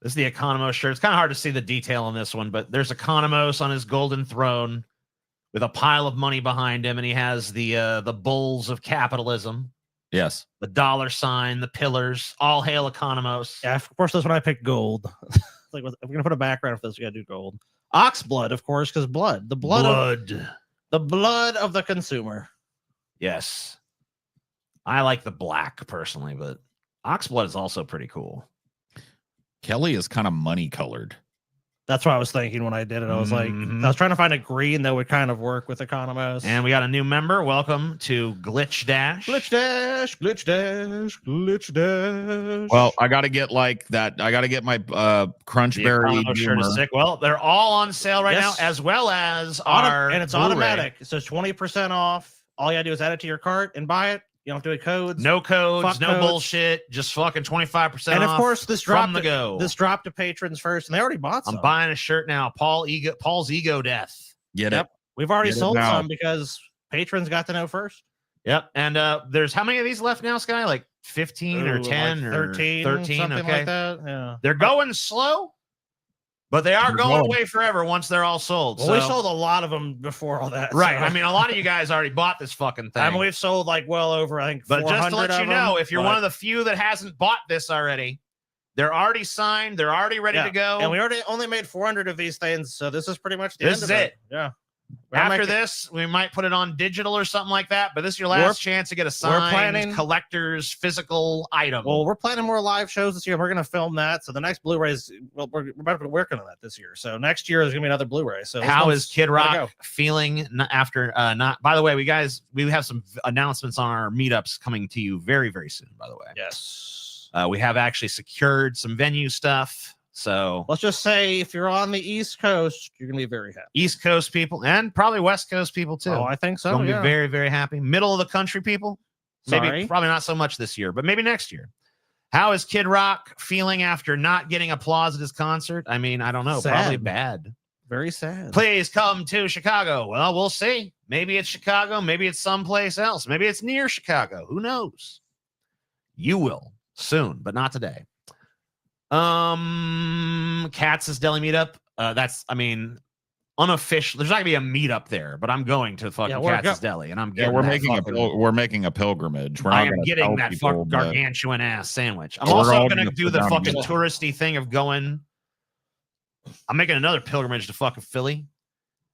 This is the Economos shirt. It's kind of hard to see the detail on this one, but there's Economos on his golden throne with a pile of money behind him, and he has the bulls of capitalism. Yes. The dollar sign, the pillars, all hail Economos. Yeah, of course, that's when I picked gold. Like, if we're going to put a background for this, we got to do gold. Ox blood, of course, because blood. The blood of the consumer. Yes. I like the black, personally, but ox blood is also pretty cool. Kelly is kind of money colored. That's what I was thinking when I did it. I was like, I was trying to find a green that would kind of work with Economos. And we got a new member. Welcome to Glitch Dash. Glitch Dash, Glitch Dash, Glitch Dash. Well, I got to get like that. I got to get my Crunchberry shirt is sick. Well, they're all on sale right now, as well as our and it's Blu-ray. automatic. So it's 20% off. All you got to do is add it to your cart and buy it. You don't have to do codes. No codes, no codes. Bullshit. Just fucking 25% and off. Of course, this dropped the go. This dropped to patrons first, and they already bought some. I'm buying a shirt now. Paul's ego death. Get it. We've already sold some because patrons got to know first. Yep. And there's how many of these left now, Sky? Like 15 or 10 like 13, or 13. something Okay. like that. Yeah. They're going slow, but they are going away forever once they're all sold. Well, we sold a lot of them before all that. Right. So. I mean, a lot of you guys already bought this fucking thing. I mean, we've sold like well over, I think, but just to let you know, if you're one of the few that hasn't bought this already, they're already signed. They're already ready to go. And we already only made 400 of these things. So this is pretty much the end of it. Yeah. After this, we might put it on digital or something like that. But this is your last chance to get a signed collector's physical item. Well, we're planning more live shows this year. We're going to film that. So the next Blu-rays, well, we're about to be working on that this year. So next year is going to be another Blu-ray. So how is Kid Rock feeling after not? By the way, we have some announcements on our meetups coming to you very, very soon. By the way, yes, we have actually secured some venue stuff. So let's just say if you're on the East Coast, you're gonna be very happy. East Coast people and probably West Coast people too. Oh, I think so. Gonna be very, very happy. Middle of the country people, maybe probably not so much this year, but maybe next year. How is Kid Rock feeling after not getting applause at his concert? I mean, I don't know. Sad. Probably bad. Very sad. Please come to Chicago. Well, we'll see. Maybe it's Chicago. Maybe it's someplace else. Maybe it's near Chicago. Who knows? You will soon, but not today. Katz's Deli meetup. That's, I mean, unofficial. There's not gonna be a meetup there, but I'm going to fucking Katz's Deli, and I'm getting. We're making a pilgrimage. I am getting that fucking gargantuan ass sandwich. I'm also gonna do the fucking touristy thing of going. I'm making another pilgrimage to fucking Philly,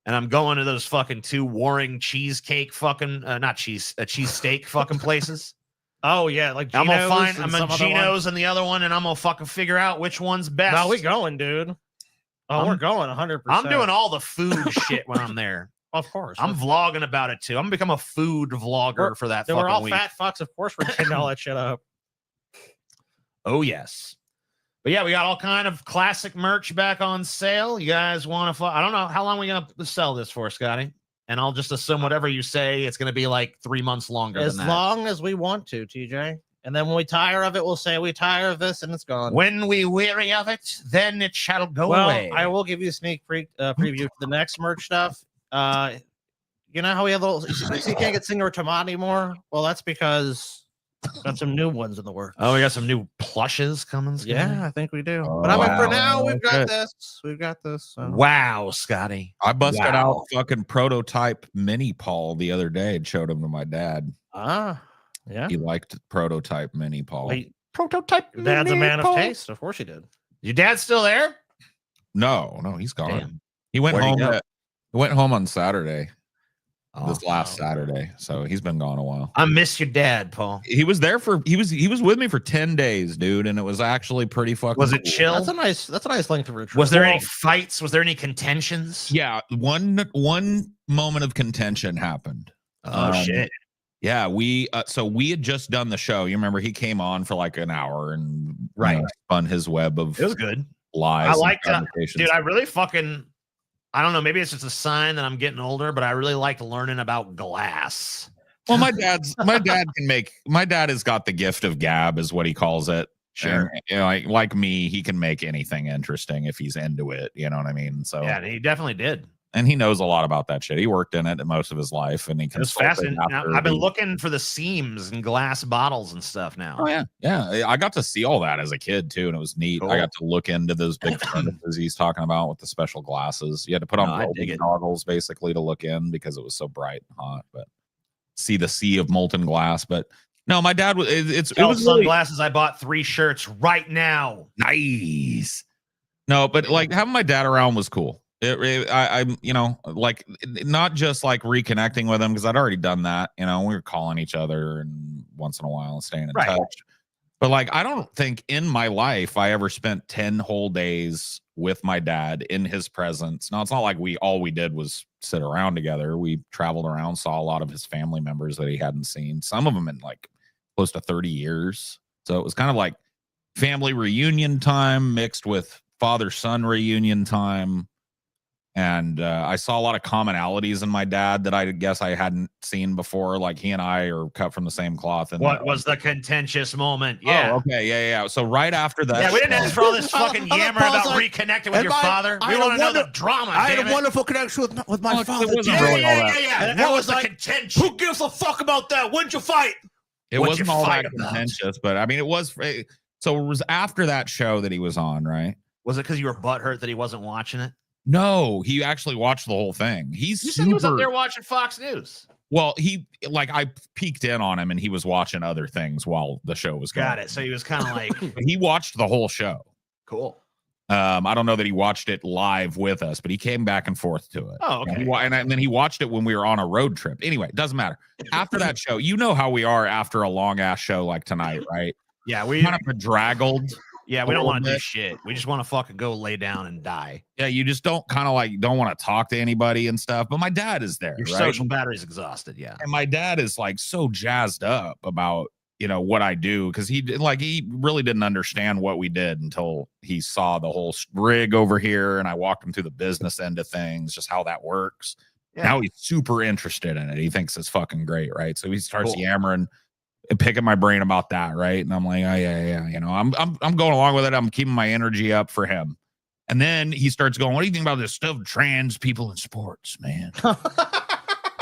and I'm going to those fucking two warring cheesecake fucking cheesesteak fucking places. Oh yeah, like Gino's I'm at Gino's and the other one, and I'm gonna fucking figure out which one's best. No, we going, dude. Oh, we're going 100%. I'm doing all the food shit when I'm there. Of course, I'm vlogging about it too. I'm gonna become a food vlogger for that. We're all fat fucks. Of course, we're getting all that shit up. Oh yes, but yeah, we got all kind of classic merch back on sale. You guys want to? I don't know how long we're gonna sell this for, Scotty. And I'll just assume whatever you say, it's going to be like 3 months longer. As long as we want to, TJ. And then when we tire of it, we'll say we tire of this and it's gone. When we weary of it, then it shall go away. I will give you a sneak preview for the next merch stuff. You know how we have little, you can't get Singer Tomat anymore? Well, that's because got some new ones in the works. Oh, we got some new plushes coming. Yeah, I think we do. But I mean, for now, we've got this. We've got this. So. Wow, Scotty. I busted out fucking prototype mini Paul the other day and showed him to my dad. Yeah. He liked prototype mini Paul. Wait, prototype. Dad's a man of taste. Of course he did. Your dad's still there? No, he's gone. Damn. He went home. He went home on Saturday. This last Saturday, so he's been gone a while. I miss your dad, Paul. He was there he was with me for 10 days, dude, and it was actually pretty fucking. Was it chill? That's a nice length of retreat. Was there any fights? Was there any contentions? Yeah, one moment of contention happened. Oh shit! Yeah, we had just done the show. You remember he came on for like an hour and spun his web of. It was good. Lies. I liked that, dude. I really fucking. I don't know. Maybe it's just a sign that I'm getting older, but I really liked learning about glass. Well, my dad has got the gift of gab, is what he calls it. Sure. And, you know, like me, he can make anything interesting if he's into it. You know what I mean? So yeah, he definitely did. And he knows a lot about that shit. He worked in it most of his life, and he can. It's fascinating. I've been looking for the seams and glass bottles and stuff now. Oh yeah. I got to see all that as a kid too, and it was neat. Cool. I got to look into those big furnaces he's talking about with the special glasses. You had to put on goggles basically to look in because it was so bright and hot. But see the sea of molten glass. But no, my dad was. It was sunglasses. I bought 3 shirts right now. Nice. No, but like having my dad around was cool. I'm, you know, like not just like reconnecting with him because I'd already done that. You know, we were calling each other and once in a while and staying in touch. But like, I don't think in my life I ever spent 10 whole days with my dad in his presence. Now, it's not like all we did was sit around together. We traveled around, saw a lot of his family members that he hadn't seen, some of them in like close to 30 years. So it was kind of like family reunion time mixed with father-son reunion time. And I saw a lot of commonalities in my dad that I guess I hadn't seen before. Like he and I are cut from the same cloth. And what was the contentious moment? Yeah. Oh, okay. Yeah. So right after that. Yeah, we didn't ask for all this fucking yammer about reconnecting with your father. We want to know the drama. I had a wonderful connection with my father. It wasn't really all that. Yeah. What was the contention? Who gives a fuck about that? When'd you fight? It wasn't all that contentious, but I mean, it was. So it was after that show that he was on, right? Was it because you were butthurt that he wasn't watching it? No, he actually watched the whole thing. You said he was up there watching Fox News. Well, I peeked in on him and he was watching other things while the show was going. Got it. So he was kind of like he watched the whole show. Cool. I don't know that he watched it live with us, but he came back and forth to it. Oh, okay. And then he watched it when we were on a road trip. Anyway, it doesn't matter. After that show, you know how we are after a long ass show like tonight, right? Yeah, we kind of bedraggled. Yeah, we don't want to do shit. We just want to fucking go lay down and die. Yeah, you just don't don't want to talk to anybody and stuff. But my dad is there. Your right? social battery's exhausted. Yeah. And my dad is like so jazzed up about, what I do. Cause he really didn't understand what we did until he saw the whole rig over here. And I walked him through the business end of things, just how that works. Yeah. Now he's super interested in it. He thinks it's fucking great. Right. So he starts yammering and picking my brain about that, right? And I'm like, oh yeah. I'm going along with it. I'm keeping my energy up for him. And then he starts going, what do you think about this stuff, trans people in sports, man?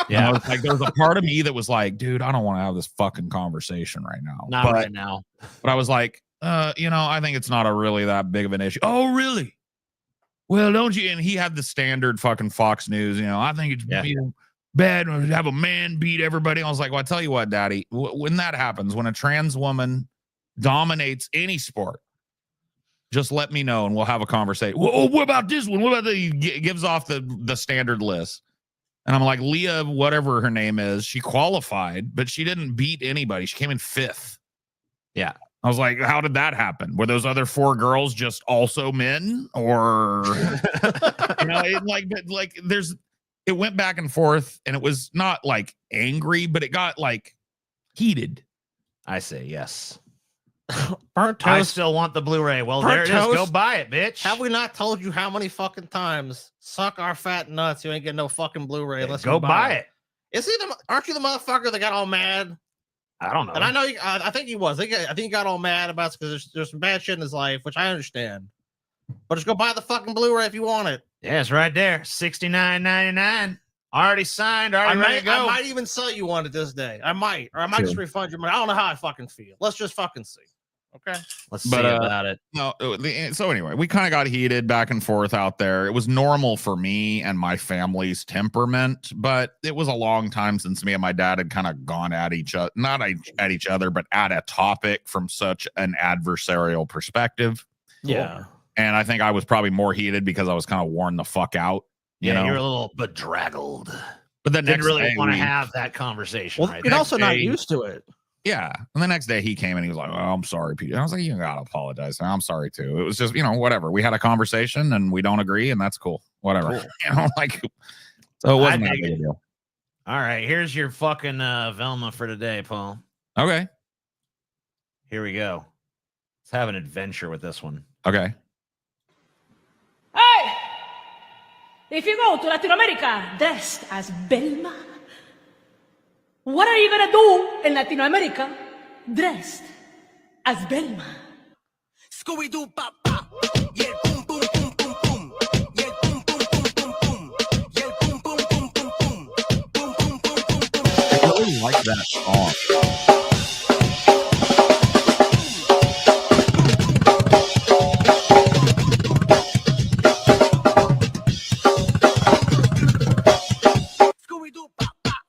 Yeah, it's like there's a part of me that was like, dude, I don't want to have this fucking conversation right now. Not right now. But I was like, I think it's not really that big of an issue. Oh, really? Well, don't you? And he had the standard fucking Fox News, I think it's bad to have a man beat everybody. I was like, well, I tell you what, Daddy, when that happens, when a trans woman dominates any sport, just let me know and we'll have a conversation. Well, what about this one? What about he gives off the standard list? And I'm like, Leah, whatever her name is, she qualified, but she didn't beat anybody. She came in 5th. Yeah. I was like, how did that happen? Were those other 4 girls just also men? Or, it went back and forth and it was not like angry, but it got like heated. I say yes. Burnt toast. I still want the Blu-ray. Well, there it is. Go buy it, bitch. Have we not told you how many fucking times? Suck our fat nuts. You ain't getting no fucking Blu-ray. Let's go buy it. Aren't you the motherfucker that got all mad? I don't know. And I know. I think he was. I think he got all mad about it because there's some bad shit in his life, which I understand. But just go buy the fucking Blu-ray if you want it. Yeah, it's right there. $69.99. Already signed. Already ready to go. I might even sell you one to this day. I might just refund your money. I don't know how I fucking feel. Let's just fucking see. Okay. Let's see about it. No. So anyway, we kind of got heated back and forth out there. It was normal for me and my family's temperament, but it was a long time since me and my dad had kind of gone at each other, not at each other, but at a topic from such an adversarial perspective. Yeah. And I think I was probably more heated because I was kind of worn the fuck out. You know? You're a little bedraggled. But the didn't really want to have that conversation. Well, you're also not used to it. Yeah. And the next day he came and he was like, oh, I'm sorry, Peter. And I was like, you gotta apologize. And I'm sorry too. It was just, whatever. We had a conversation and we don't agree and that's cool. Whatever. Cool. So it wasn't that big a deal. All right. Here's your fucking Velma for today, Paul. Okay. Here we go. Let's have an adventure with this one. Okay. Hey! If you go to Latin America dressed as Velma, what are you gonna do in Latin America dressed as Velma? Scooby-Doo pop pop, yeah, boom boom boom boom boom, yeah, boom boom boom boom boom, yeah, boom boom boom boom boom, boom boom boom boom boom. I really like that song. Scooby-Doo pop pop,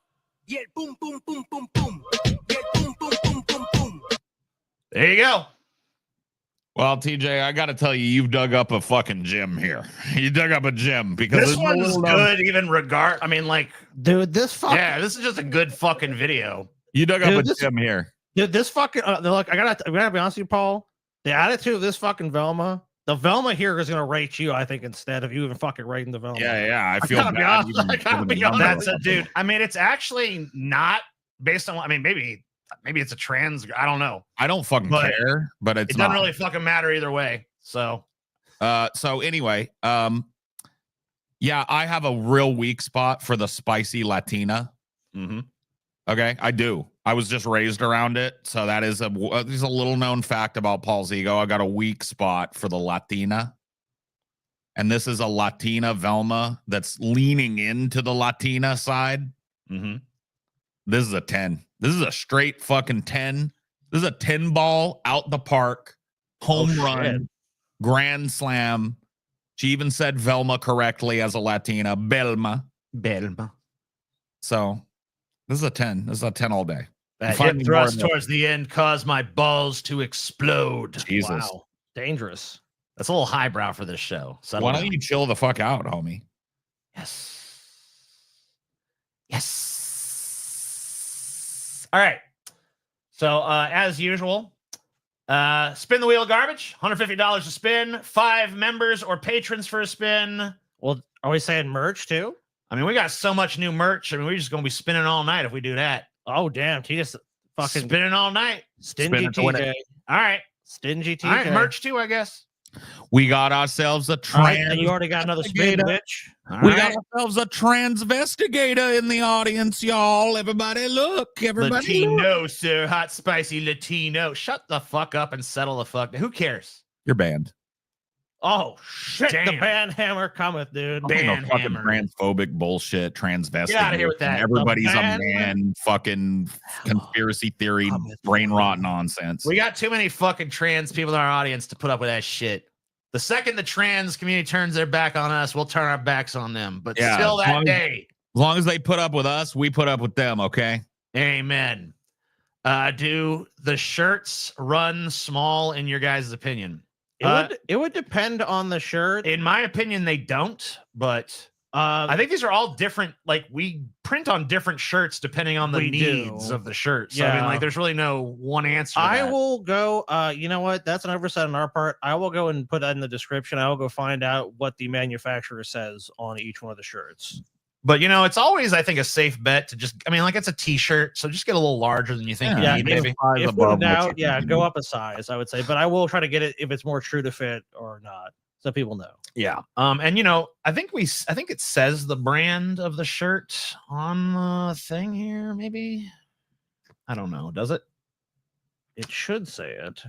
yeah, boom boom boom boom boom, yeah, boom boom boom boom boom. There you go. Well, TJ, I got to tell you, you've dug up a fucking gem here. You dug up a gem because this one's good, even regard. I mean, like, dude, this is just a good fucking video. You dug up a gem here. Dude, this fucking look. I gotta be honest with you, Paul. The attitude of this fucking Velma, the Velma here is gonna rate you, I think, instead of you even fucking rating the Velma. Yeah. I feel bad. I gotta be honest. That's a dude. I mean, it's actually not based on. I mean, maybe it's a trans. I don't know. I don't fucking care, but it doesn't really fucking matter either way. So, so anyway, Yeah, I have a real weak spot for the spicy Latina. Mm-hmm. Okay, I do. I was just raised around it, so that is a little known fact about Paul's ego. I got a weak spot for the Latina, and this is a Latina Velma that's leaning into the Latina side. Mm-hmm. This is a 10. This is a straight fucking 10. This is a 10 ball out the park, home run, grand slam. She even said Velma correctly as a Latina, Belma. So this is a 10. This is a 10 all day. That hip thrust towards the end caused my balls to explode. Jesus. Wow. Dangerous. That's a little highbrow for this show. Why don't you chill the fuck out, homie? Yes. All right. So as usual, spin the wheel of garbage. $150 a spin. 5 members or patrons for a spin. Well, are we saying merch too? I mean, we got so much new merch. I mean, we're just gonna be spinning all night if we do that. Oh damn, he just fucking spinning all night. Stingy TJ. All right. Stingy TJ. All right, merch too, I guess. We got ourselves a trans. And you already got another spin, bitch. We got ourselves a transvestigator in the audience, y'all. Everybody look. Everybody Latino, look. sir. Hot, spicy Latino. Shut the fuck up and settle the fuck down. Who cares? You're banned. Oh, shit. Damn. The ban hammer cometh, dude. No fucking transphobic bullshit, transvestite. Get out of here with that. Everybody's a man, fucking conspiracy theory, brain rot nonsense. We got too many fucking trans people in our audience to put up with that shit. The second the trans community turns their back on us, we'll turn our backs on them. But still that day. As long as they put up with us, we put up with them, okay? Amen. Do the shirts run small in your guys' opinion? It would depend on the shirt. In my opinion, they don't, but I think these are all different. Like, we print on different shirts depending on the needs of the shirt. So I mean, like, there's really no one answer. I will go. You know what? That's an oversight on our part. I will go and put that in the description. I will go find out what the manufacturer says on each one of the shirts. But you know, it's always, I think, a safe bet to just. I mean, like, it's a T-shirt, so just get a little larger than you think. Yeah, you need, maybe. If in doubt, go up a size. I would say, but I will try to get it if it's more true to fit or not, so people know. Yeah. And you know, I think it says the brand of the shirt on the thing here. Maybe. I don't know. Does it? It should say it.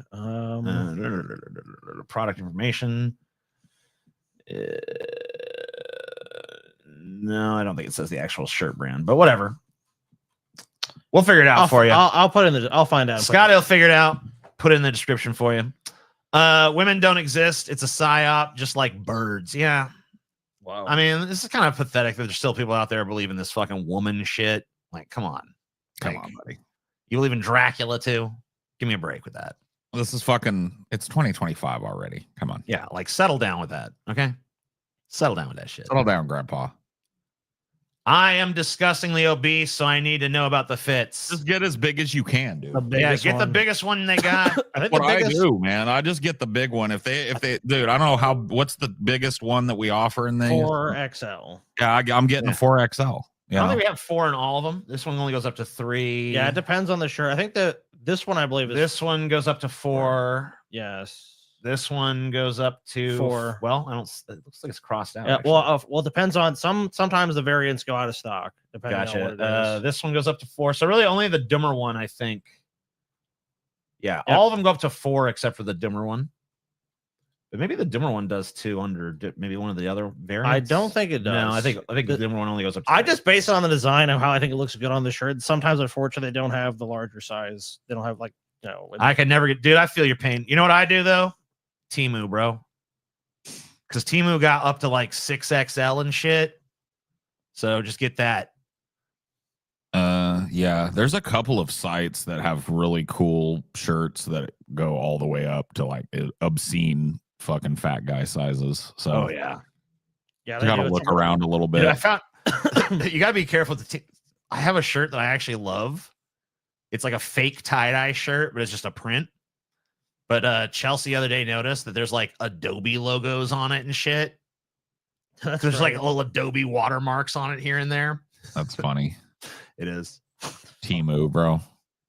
Product information. No, I don't think it says the actual shirt brand, but whatever. We'll figure it out for you. I'll put in the. I'll find out. Scotty will figure it out. Put it in the description for you. Women don't exist. It's a psyop, just like birds. Yeah. Wow. I mean, this is kind of pathetic that there's still people out there believing this fucking woman shit. Like, come on, buddy. You believe in Dracula too? Give me a break with that. This is fucking. It's 2025 already. Come on. Yeah, like settle down with that. Okay, settle down with that shit. Settle down, Grandpa. I am disgustingly obese, so I need to know about the fits. Just get as big as you can, dude. Yeah, get the biggest one they got. I think I do, man. I just get the big one. If they, dude, I don't know what's the biggest one that we offer in the 4XL. Yeah, I'm getting a 4XL. Yeah. I don't think we have 4 in all of them. This one only goes up to 3. Yeah, it depends on the shirt. I think that this one, I believe, is this one goes up to 4. Yes. This one goes up to 4. Well, it looks like it's crossed out. Yeah, well, it depends on sometimes the variants go out of stock. Depending on what it is. This one goes up to 4. So really only the dimmer one, I think. Yeah, all of them go up to 4 except for the dimmer one. But maybe the dimmer one does too under maybe one of the other variants. I don't think it does. No, I think the dimmer one only goes up to 4. I just base it on the design of how I think it looks good on the shirt. Sometimes, unfortunately, they don't have the larger size. They don't have I can never get. Dude, I feel your pain. You know what I do though? Temu, bro. Because Temu got up to like 6XL and shit. So just get that. Yeah, there's a couple of sites that have really cool shirts that go all the way up to like obscene fucking fat guy sizes. So you gotta look around a little bit. Dude, I found you gotta be careful. I have a shirt that I actually love. It's like a fake tie-dye shirt, but it's just a print. But Chelsea the other day noticed that there's like Adobe logos on it and shit. There's like little Adobe watermarks on it here and there. That's funny. It is. Temu, bro.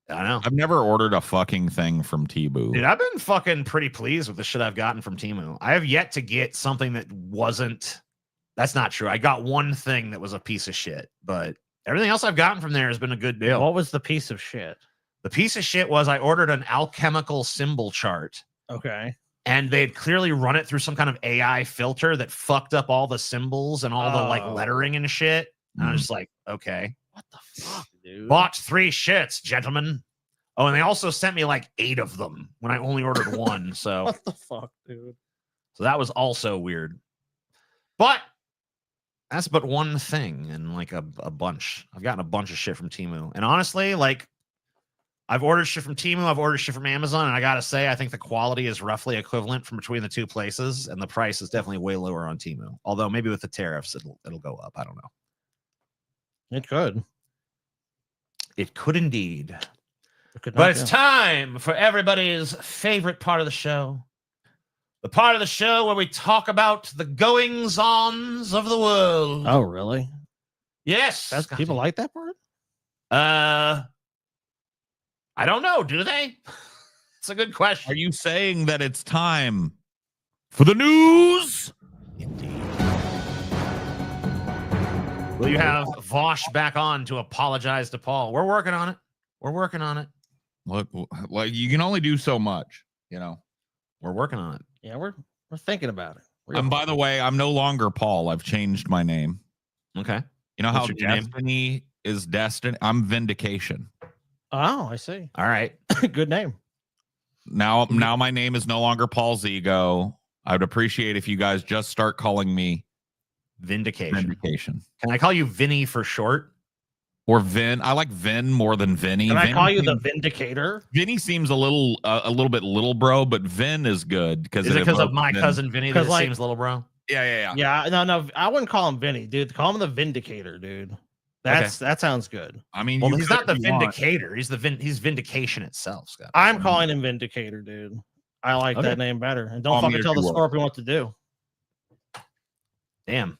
I know. I've never ordered a fucking thing from Temu. Dude, I've been fucking pretty pleased with the shit I've gotten from Temu. I have yet to get something that wasn't That's not true. I got one thing that was a piece of shit, but everything else I've gotten from there has been a good deal. What was the piece of shit? The piece of shit was I ordered an alchemical symbol chart. Okay. And they had clearly run it through some kind of AI filter that fucked up all the symbols and all the like lettering and shit. And I was just like, okay. What the fuck, dude? Bought 3 shits, gentlemen. Oh, and they also sent me like 8 of them when I only ordered 1. So what the fuck, dude? So that was also weird. But that's but one thing and like a bunch. I've gotten a bunch of shit from Temu. And honestly, like I've ordered shit from Temu, I've ordered shit from Amazon, and I gotta say, I think the quality is roughly equivalent from between the two places, and the price is definitely way lower on Temu. Although maybe with the tariffs, it'll go up. I don't know. It could. It could indeed. But it's time for everybody's favorite part of the show. The part of the show where we talk about the goings-ons of the world. Oh, really? Yes. People like that part? I don't know. Do they? It's a good question. Are you saying that it's time for the news? Indeed. Will you have Vosh back on to apologize to Paul? We're working on it. We're working on it. Look, like you can only do so much, you know. We're working on it. Yeah, we're thinking about it. And by the way, I'm no longer Paul. I've changed my name. Okay. You know What's how your name? destiny is destiny? I'm Vindication. Oh, I see. All right. Good name. Now my name is no longer Paul Zigo. I would appreciate if you guys just start calling me Vindication. Can I call you Vinny for short? Or Vin. I like Vin more than Vinny. Can I Vinny call you the Vindicator? Vinny seems a little bit little bro, but Vin is good because Is it because of my cousin Vinny that it like, seems little bro? Yeah. Yeah, no, I wouldn't call him Vinny, dude. Call him the Vindicator, dude. That sounds good. I mean, well, he's not the Vindicator. He's he's Vindication itself, Scott. I'm calling him Vindicator, dude. I like that name better. And don't fucking tell the Scorpion what to do. Damn.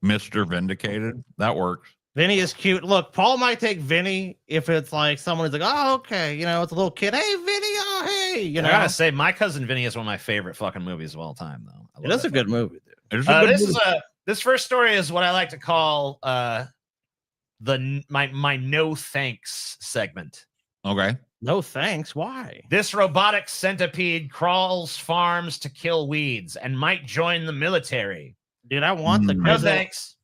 Mr. Vindicated. That works. Vinny is cute. Look, Paul might take Vinny if it's like someone who's like, oh, okay, you know, it's a little kid. Hey, Vinny, oh, hey, you know. I gotta say, My Cousin Vinny is one of my favorite fucking movies of all time, though. It is a good movie, dude. This first story is what I like to call my no thanks segment. Okay. No thanks. Why? This robotic centipede crawls farms to kill weeds and might join the military. Dude, I want the no thanks.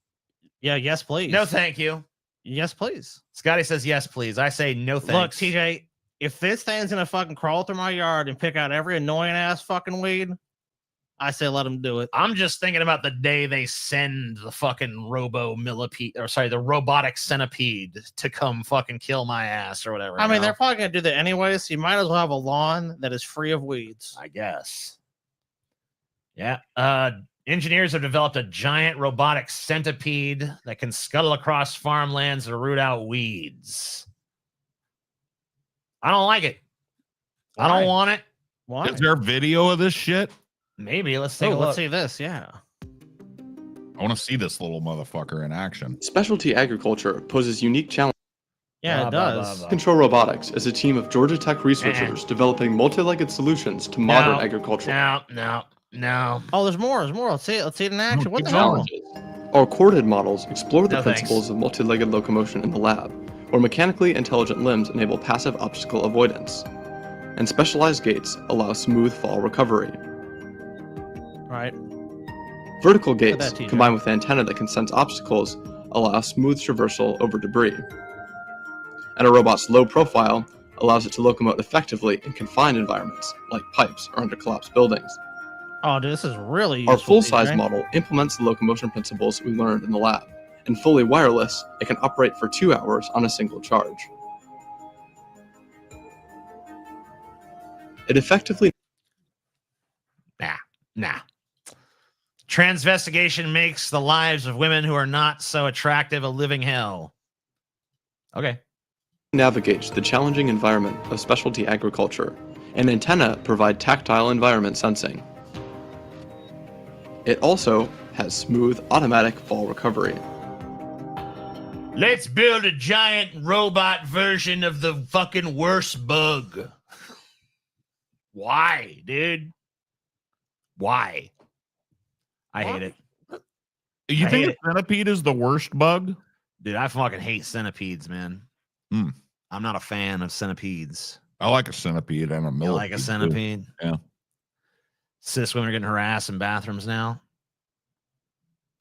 Yeah, yes, please. No, thank you. Yes, please. Scotty says yes, please. I say no thanks. Look, TJ, if this thing's gonna fucking crawl through my yard and pick out every annoying ass fucking weed, I say let him do it. I'm just thinking about the day they send the fucking the robotic centipede to come fucking kill my ass or whatever. I mean, they're probably gonna do that anyway, so you might as well have a lawn that is free of weeds. I guess. Yeah. Engineers have developed a giant robotic centipede that can scuttle across farmlands to root out weeds. I don't like it. Why? I don't want it. Why? Is there a video of this shit? Maybe. Let's take a look. Let's see this. Yeah. I want to see this little motherfucker in action. Specialty agriculture poses unique challenges. Yeah, it does. Control Robotics is a team of Georgia Tech researchers developing multi-legged solutions to modern agriculture. No. Oh, there's more. Let's see it in action. What the hell? Our corded models explore the principles thanks. of multi-legged locomotion in the lab, where mechanically intelligent limbs enable passive obstacle avoidance, and specialized gates allow smooth fall recovery. Right. Vertical gates, combined with antenna that can sense obstacles, allow smooth traversal over debris. And a robot's low profile allows it to locomote effectively in confined environments, like pipes or under collapsed buildings. Oh, dude, this is really useful. Our full-size model implements the locomotion principles we learned in the lab. And fully wireless, it can operate for 2 hours on a single charge. It effectively... Nah. Transvestigation makes the lives of women who are not so attractive a living hell. Okay. Navigates the challenging environment of specialty agriculture, and antenna provide tactile environment sensing. It also has smooth automatic fall recovery. Let's build a giant robot version of the fucking worst bug. Why, dude? Why? I hate it. You think a centipede is the worst bug? Dude, I fucking hate centipedes, man. Mm. I'm not a fan of centipedes. I like a centipede and a millipede. You like a centipede? Too. Yeah. Cis women are getting harassed in bathrooms now.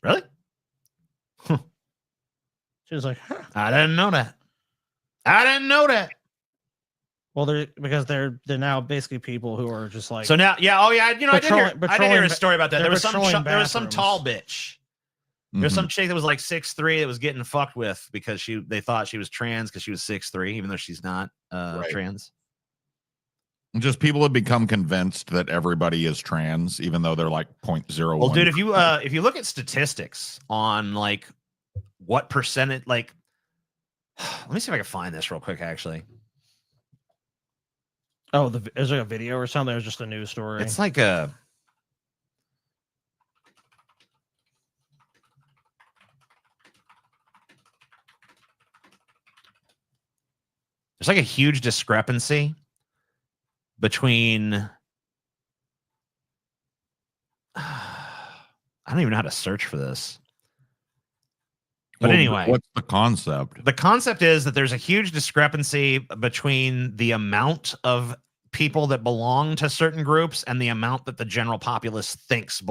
Really? She was like, huh. I didn't know that. I didn't know that. Well, they're now basically people who are just like. So now, yeah, oh yeah, you know, I did hear a story about that. There was some tall bitch. There's some chick that was like 6'3" that was getting fucked with because they thought she was trans because she was 6'3", even though she's not trans. Just people have become convinced that everybody is trans, even though they're like 0.01. Well, dude, if you look at statistics on like what percentage, like, let me see if I can find this real quick, actually. Oh, is there a video or something? Or just a news story? It's like a. There's like a huge discrepancy between. I don't even know how to search for this. But anyway, what's the concept? The concept is that there's a huge discrepancy between the amount of people that belong to certain groups and the amount that the general populace thinks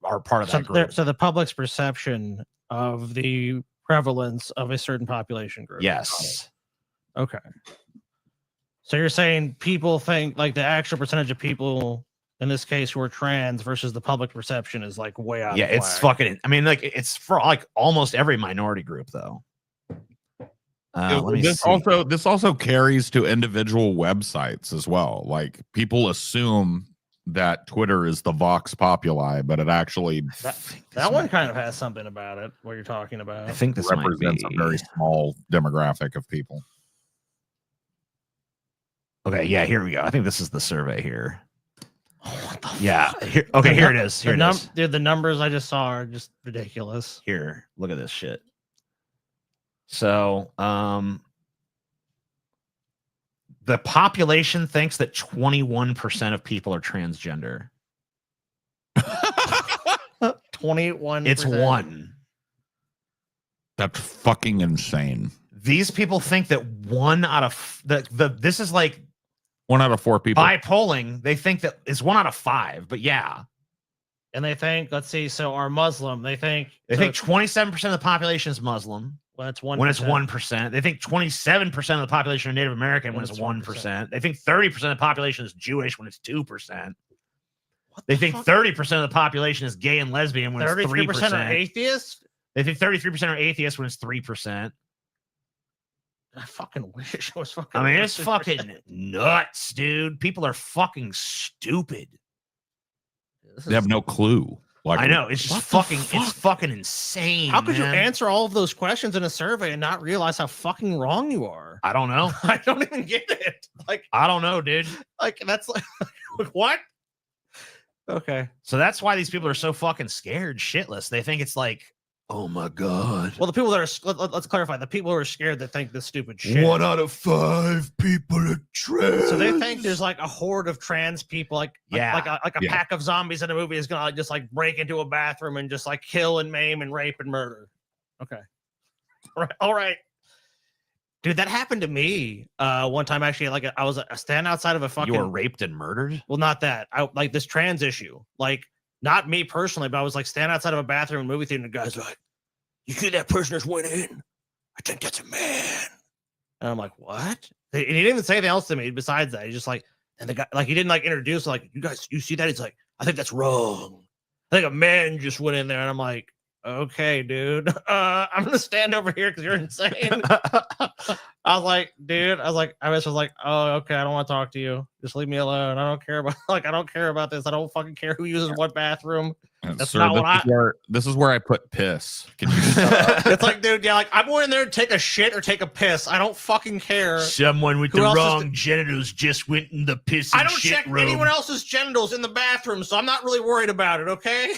are part of that group. So the public's perception of the prevalence of a certain population group. Yes. Okay. So you're saying people think like the actual percentage of people in this case who are trans versus the public perception is like way out. Yeah, it's fucking. I mean, like it's for like almost every minority group, though. This also carries to individual websites as well. Like people assume that Twitter is the Vox Populi, but it actually that one kind of has something about it. What you're talking about, I think this represents a very small demographic of people. Okay, yeah, here we go. I think this is the survey here. Yeah. Here, okay, here it is. Here it is. Dude, the numbers I just saw are just ridiculous. Here, look at this shit. So, the population thinks that 21% of people are transgender. 21%. It's 1. That's fucking insane. These people think that 1 out of this is like 1 out of 4 people. By polling, they think that it's 1 out of 5, but yeah. And they think, let's see, so our Muslim, they think 27% of the population is Muslim. Well, that's 1%. When it's 1%. They think 27% of the population are Native American when it's 1%. They think 30% of the population is Jewish when it's 2%. They think 30% of the population is gay and lesbian when it's 3%. 33% are atheists? They think 33% are atheists when it's 3%. I fucking wish I was fucking. I mean, it's fucking nuts, dude. People are fucking stupid. They have no clue. Like, I know, it's just fucking, it's fucking insane. How could you answer all of those questions in a survey and not realize how fucking wrong you are? I don't know. I don't even get it. Like, I don't know, dude. Like, that's like, what? Okay. So that's why these people are so fucking scared shitless. They think it's like, oh my God. Well, the people that are, let's clarify, the people who are scared that think this stupid shit. 1 out of 5 people are trans. So they think there's like a horde of trans people, like a pack of zombies in a movie is gonna just like break into a bathroom and just like kill and maim and rape and murder. Okay. All right. Dude, that happened to me one time actually. Like I was standing outside of a fucking. You were raped and murdered? Well, not that. I like this trans issue. Like, not me personally, but I was like standing outside of a bathroom in a movie theater, and the guy's like, "You see that person just went in? I think that's a man." And I'm like, "What?" And he didn't even say anything else to me besides that. He's just like, and the guy, like, he didn't like introduce, like, "You guys, you see that?" He's like, "I think that's wrong. I think a man just went in there." And I'm like, "Okay, dude, I'm gonna stand over here because you're insane." I was like, dude, I was like, "Oh, okay, I don't want to talk to you. Just leave me alone. I don't care about I don't care about this. I don't fucking care who uses what bathroom." That's sir, not what this is where I put piss. Can you It's like, dude, yeah, like I'm going in there to take a shit or take a piss. I don't fucking care. Someone with the wrong genitals just went in the piss and I don't shit check room. anyone else's genitals in the bathroom, so I'm not really worried about it, okay?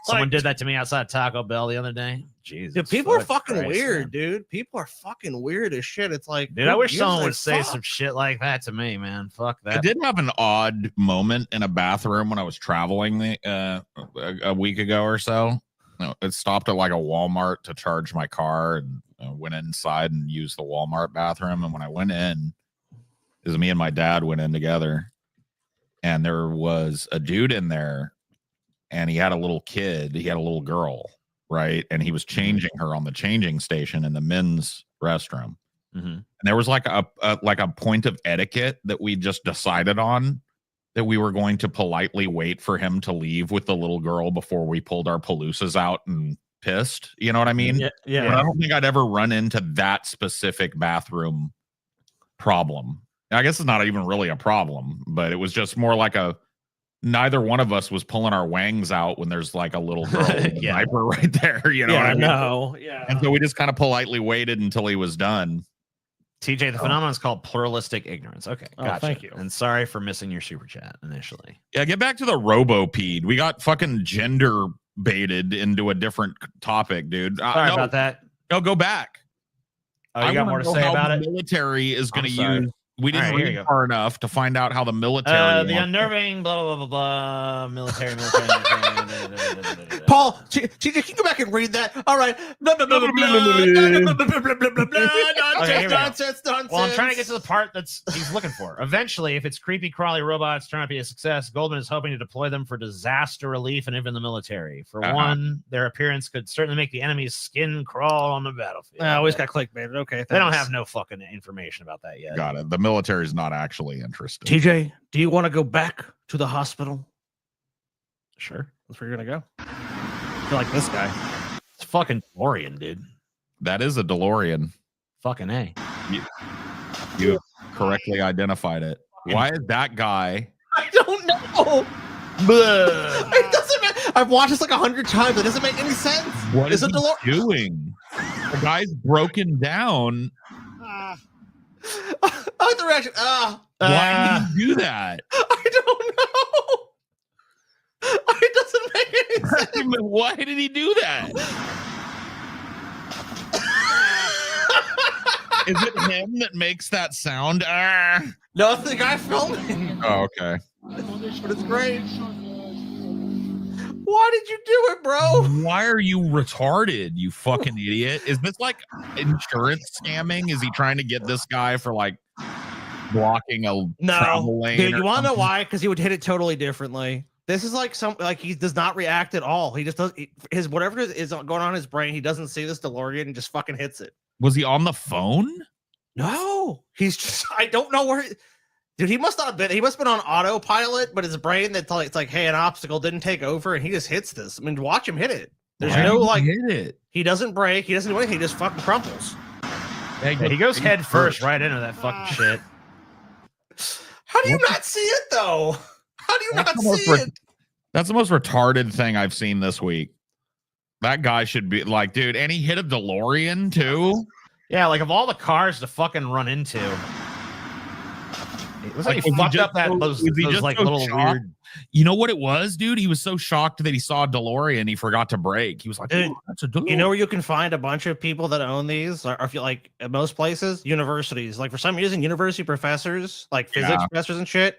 Someone did that to me outside Taco Bell the other day. Jesus. Dude, people are fucking Christ, weird, man. Dude. People are fucking weird as shit. It's like, dude, I wish someone would say some shit like that to me, man. Fuck that. I did have an odd moment in a bathroom when I was traveling a week ago or so. it stopped at like a Walmart to charge my car, and went inside and used the Walmart bathroom. And when I went in, because me and my dad went in together, and there was a dude in there, and he had a little kid. He had a little girl, right? And he was changing her on the changing station in the men's restroom. And there was like a point of etiquette that we just decided on, that we were going to politely wait for him to leave with the little girl before we pulled our Palousas out and pissed. You know what I mean? Yeah. But I don't think I'd ever run into that specific bathroom problem. I guess it's not even really a problem, but it was just more like neither one of us was pulling our wangs out when there's like a little girl with a diaper right there. You know what I mean? No. Yeah. And so we just kind of politely waited until he was done. TJ, the phenomenon is called pluralistic ignorance. Okay, gotcha. Thank you. And sorry for missing your super chat initially. Yeah, get back to the RoboPede. We got fucking gender baited into a different topic, dude. Sorry about that. No, go back. Oh, you got more to say about it? The military is going to use. We didn't Right, read far enough to find out how the military. The unnerving blah blah blah blah military. Paul, TJ, can you go back and read that? All right. Nonsense. Well, I'm trying to get to the part he's looking for. Eventually, if its creepy, crawly robots turn out to be a success, Goldman is hoping to deploy them for disaster relief and even the military. For one, their appearance could certainly make the enemy's skin crawl on the battlefield. I always got clickbaited. Okay, thanks. They don't have no fucking information about that yet. Got it. The military is not actually interested. TJ, do you want to go back to the hospital? Sure. That's where you're going to go. I feel like this guy. It's fucking DeLorean, dude. That is a DeLorean. Fucking A. You correctly identified it. Why is that guy? I don't know. It doesn't make, I've watched this like 100 times. It doesn't make any sense. What is he doing? The guy's broken down. I like the reaction. Why did you do that? I don't know. It doesn't make any sense. Why did he do that? Is it him that makes that sound? No, it's the guy filming. Oh, okay. But it's great. Why did you do it, bro? Why are you retarded, you fucking idiot? Is this like insurance scamming? Is he trying to get this guy for like blocking a travel lane? Dude, you want to know why? Because he would hit it totally differently. This is like he does not react at all. He just does his whatever is going on in his brain. He doesn't see this DeLorean and just fucking hits it. Was he on the phone? No, he's just. I don't know where. Dude, he must not have been. He must have been on autopilot, but his brain it's like, hey, an obstacle didn't take over, and he just hits this. I mean, watch him hit it. There's no like. Hit it. He doesn't break. He doesn't do anything. He just fucking crumples. Yeah, he goes head first right into that fucking shit. How do you not see it though? How do you not see it? That's the most retarded thing I've seen this week. That guy should be like, dude, and he hit a DeLorean too. Yeah, like of all the cars to fucking run into, it was like he fucked up those like little weird. You know what it was, dude? He was so shocked that he saw a DeLorean, he forgot to brake. He was like, dude, that's a DeLorean. You know where you can find a bunch of people that own these? Or if you like at most places, universities. Like for some reason, university professors, like physics professors and shit.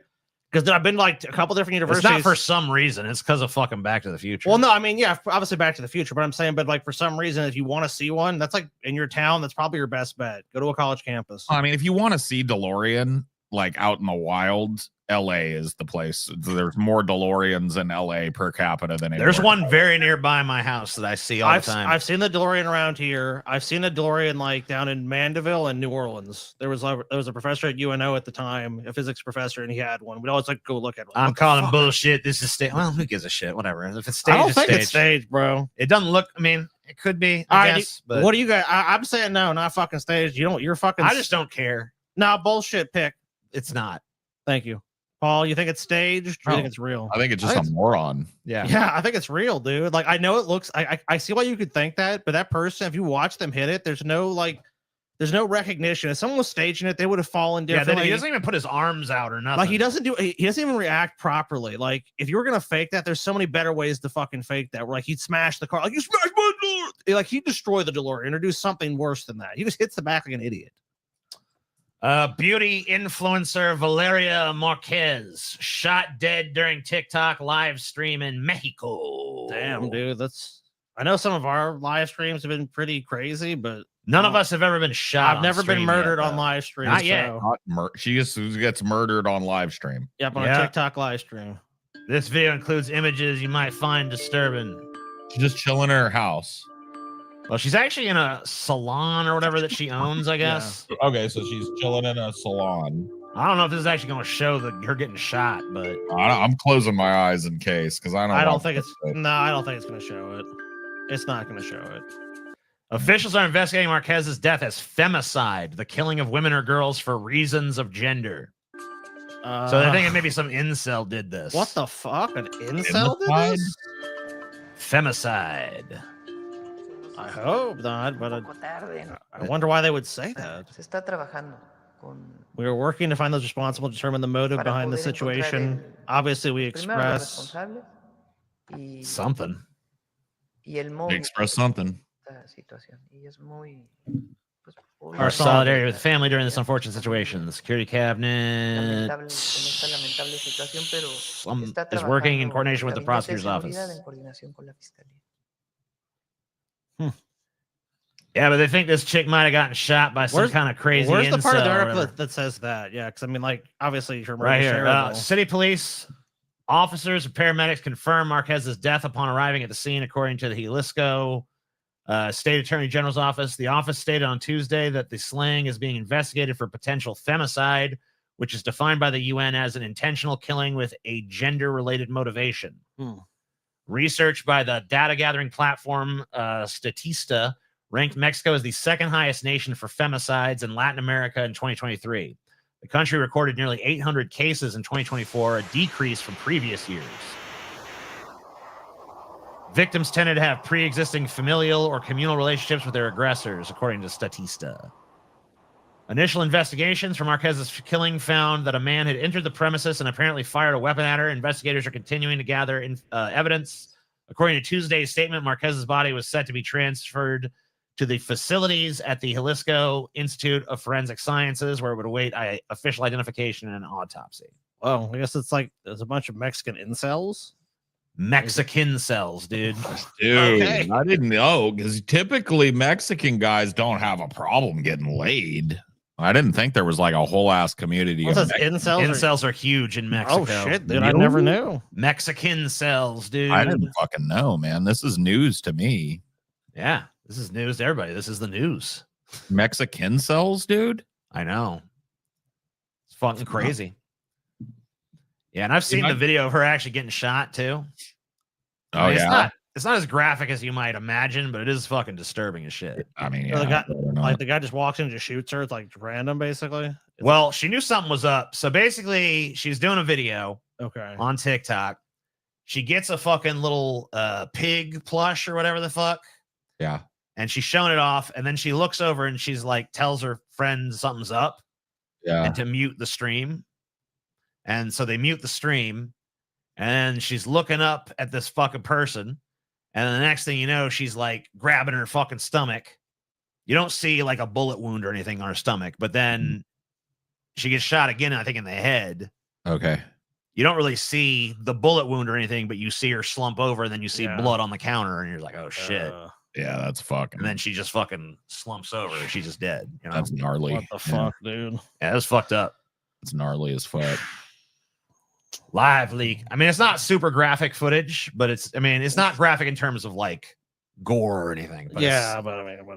Because I've been like a couple different universities. It's not for some reason. It's because of fucking Back to the Future. Well, no, I mean, yeah, obviously Back to the Future. But I'm saying, but like for some reason, if you want to see one, that's like in your town, that's probably your best bet. Go to a college campus. I mean, if you want to see DeLorean like out in the wild, LA is the place. There's more DeLoreans in LA per capita than there's one very nearby my house that I see all the time. I've seen the DeLorean around here. I've seen a DeLorean like down in Mandeville and New Orleans. There was a professor at UNO at the time, a physics professor, and he had one. We'd always like go look at it. I'm calling bullshit. This is stage. Well, who gives a shit? Whatever. If it's stage, I don't think it's staged, bro. It doesn't look. I mean, it could be. I guess. But what do you guys? I'm saying no, not fucking staged. You don't. You're fucking. I just don't care. Nah, bullshit. Pick. It's not. Thank you. Paul, you think it's staged? Or you think it's real? I think it's just a moron. Yeah, I think it's real, dude. Like I know it looks. I see why you could think that, but that person, if you watch them hit it, there's no recognition. If someone was staging it, they would have fallen differently. Yeah, he doesn't even put his arms out or nothing. Like he doesn't even react properly. Like if you were gonna fake that, there's so many better ways to fucking fake that. Where like he'd smash the car, like you smashed my door. Like he'd destroy the DeLorean or do something worse than that. He just hits the back like an idiot. Beauty influencer Valeria Marquez shot dead during TikTok live stream in Mexico. Damn, dude, that's I know some of our live streams have been pretty crazy, but none of us have ever been shot. I've never been murdered on live stream. Not yet. She just gets murdered on live stream. Yep, on a TikTok live stream. This video includes images you might find disturbing. She's just chilling in her house. Well, she's actually in a salon or whatever that she owns, I guess. Yeah. Okay, so she's chilling in a salon. I don't know if this is actually going to show her getting shot, but I'm closing my eyes in case because I don't think it's no, I don't think it's going to show it. It's not going to show it. Officials are investigating Marquez's death as femicide, the killing of women or girls for reasons of gender. So they think maybe some incel did this. What the fuck? An incel did this? Femicide. I hope not, but I wonder why they would say that. We are working to find those responsible, determine the motive behind the situation. Obviously, we express something. We express something. Our solidarity with the family during this unfortunate situation. The security cabinet is working in coordination with the prosecutor's office. Yeah, but they think this chick might have gotten shot by some kind of crazy. Where's the part of the article that says that? Yeah, because I mean, like, obviously, you're right here. City police officers and paramedics confirm Marquez's death upon arriving at the scene, according to the Jalisco State Attorney General's office. The office stated on Tuesday that the slaying is being investigated for potential femicide, which is defined by the UN as an intentional killing with a gender-related motivation. Research by the data gathering platform Statista ranked Mexico as the second highest nation for femicides in Latin America in 2023. The country recorded nearly 800 cases in 2024, a decrease from previous years. Victims tended to have pre-existing familial or communal relationships with their aggressors, according to Statista. Initial investigations for Marquez's killing found that a man had entered the premises and apparently fired a weapon at her. Investigators are continuing to gather evidence. According to Tuesday's statement, Marquez's body was set to be transferred to the facilities at the Jalisco Institute of Forensic Sciences, where it would await official identification and an autopsy. Well, I guess it's like there's a bunch of Mexican incels. Mexican cells, dude. Dude, okay. I didn't know, because typically Mexican guys don't have a problem getting laid. I didn't think there was like a whole ass community of incels. Incels are huge in Mexico. Oh shit, dude! I never knew. Mexican cells, dude. I didn't fucking know, man. This is news to me. Yeah, this is news to everybody. This is the news. Mexican cells, dude. I know. It's fucking crazy. Yeah, and I've seen the video of her actually getting shot too. Oh, yeah. It's not as graphic as you might imagine, but it is fucking disturbing as shit. I mean, yeah, the guy just walks in and just shoots her. It's like random, basically. Well, she knew something was up. So basically, she's doing a video on TikTok. She gets a fucking little pig plush or whatever the fuck. Yeah. And she's showing it off. And then she looks over and she's like, tells her friend something's up. Yeah. And to mute the stream. And so they mute the stream. And she's looking up at this fucking person. And the next thing you know, she's like grabbing her fucking stomach. You don't see like a bullet wound or anything on her stomach, but then she gets shot again, I think, in the head. Okay. You don't really see the bullet wound or anything, but you see her slump over, and then you see blood on the counter, and you're like, oh shit. Yeah, that's fucking. And then she just fucking slumps over. She's just dead. You know? That's gnarly. What the fuck, dude? Yeah, it was fucked up. It's gnarly as fuck. Live leak. I mean, it's not super graphic footage, but it's not graphic in terms of like gore or anything. But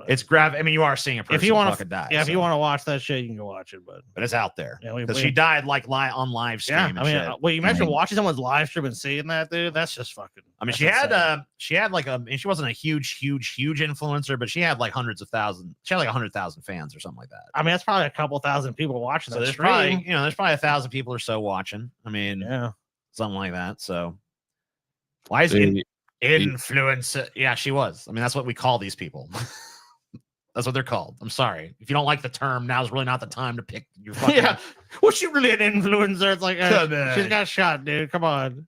it's graphic. I mean, you are seeing a person if you want fucking die. Yeah, if you want to watch that shit, you can go watch it. But it's out there. Because she died like on live stream. Yeah, I mean, well, you mentioned watching someone's live stream and seeing that, dude. That's just fucking. I mean, she had like she wasn't a huge influencer, but she had like hundreds of thousands. She had like 100,000 fans or something like that. I mean, that's probably a couple thousand people watching. So there's probably 1,000 people or so watching. I mean, something like that. So why is influencer? Yeah, she was. I mean, that's what we call these people. That's what they're called. I'm sorry. If you don't like the term, now's really not the time to pick your fucking... Yeah. Was she really an influencer? It's like, she's got shot, dude. Come on.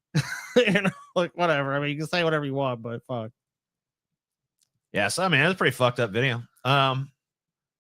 Like, whatever. I mean, you can say whatever you want, but fuck. Yeah, so, I mean, it's a pretty fucked up video.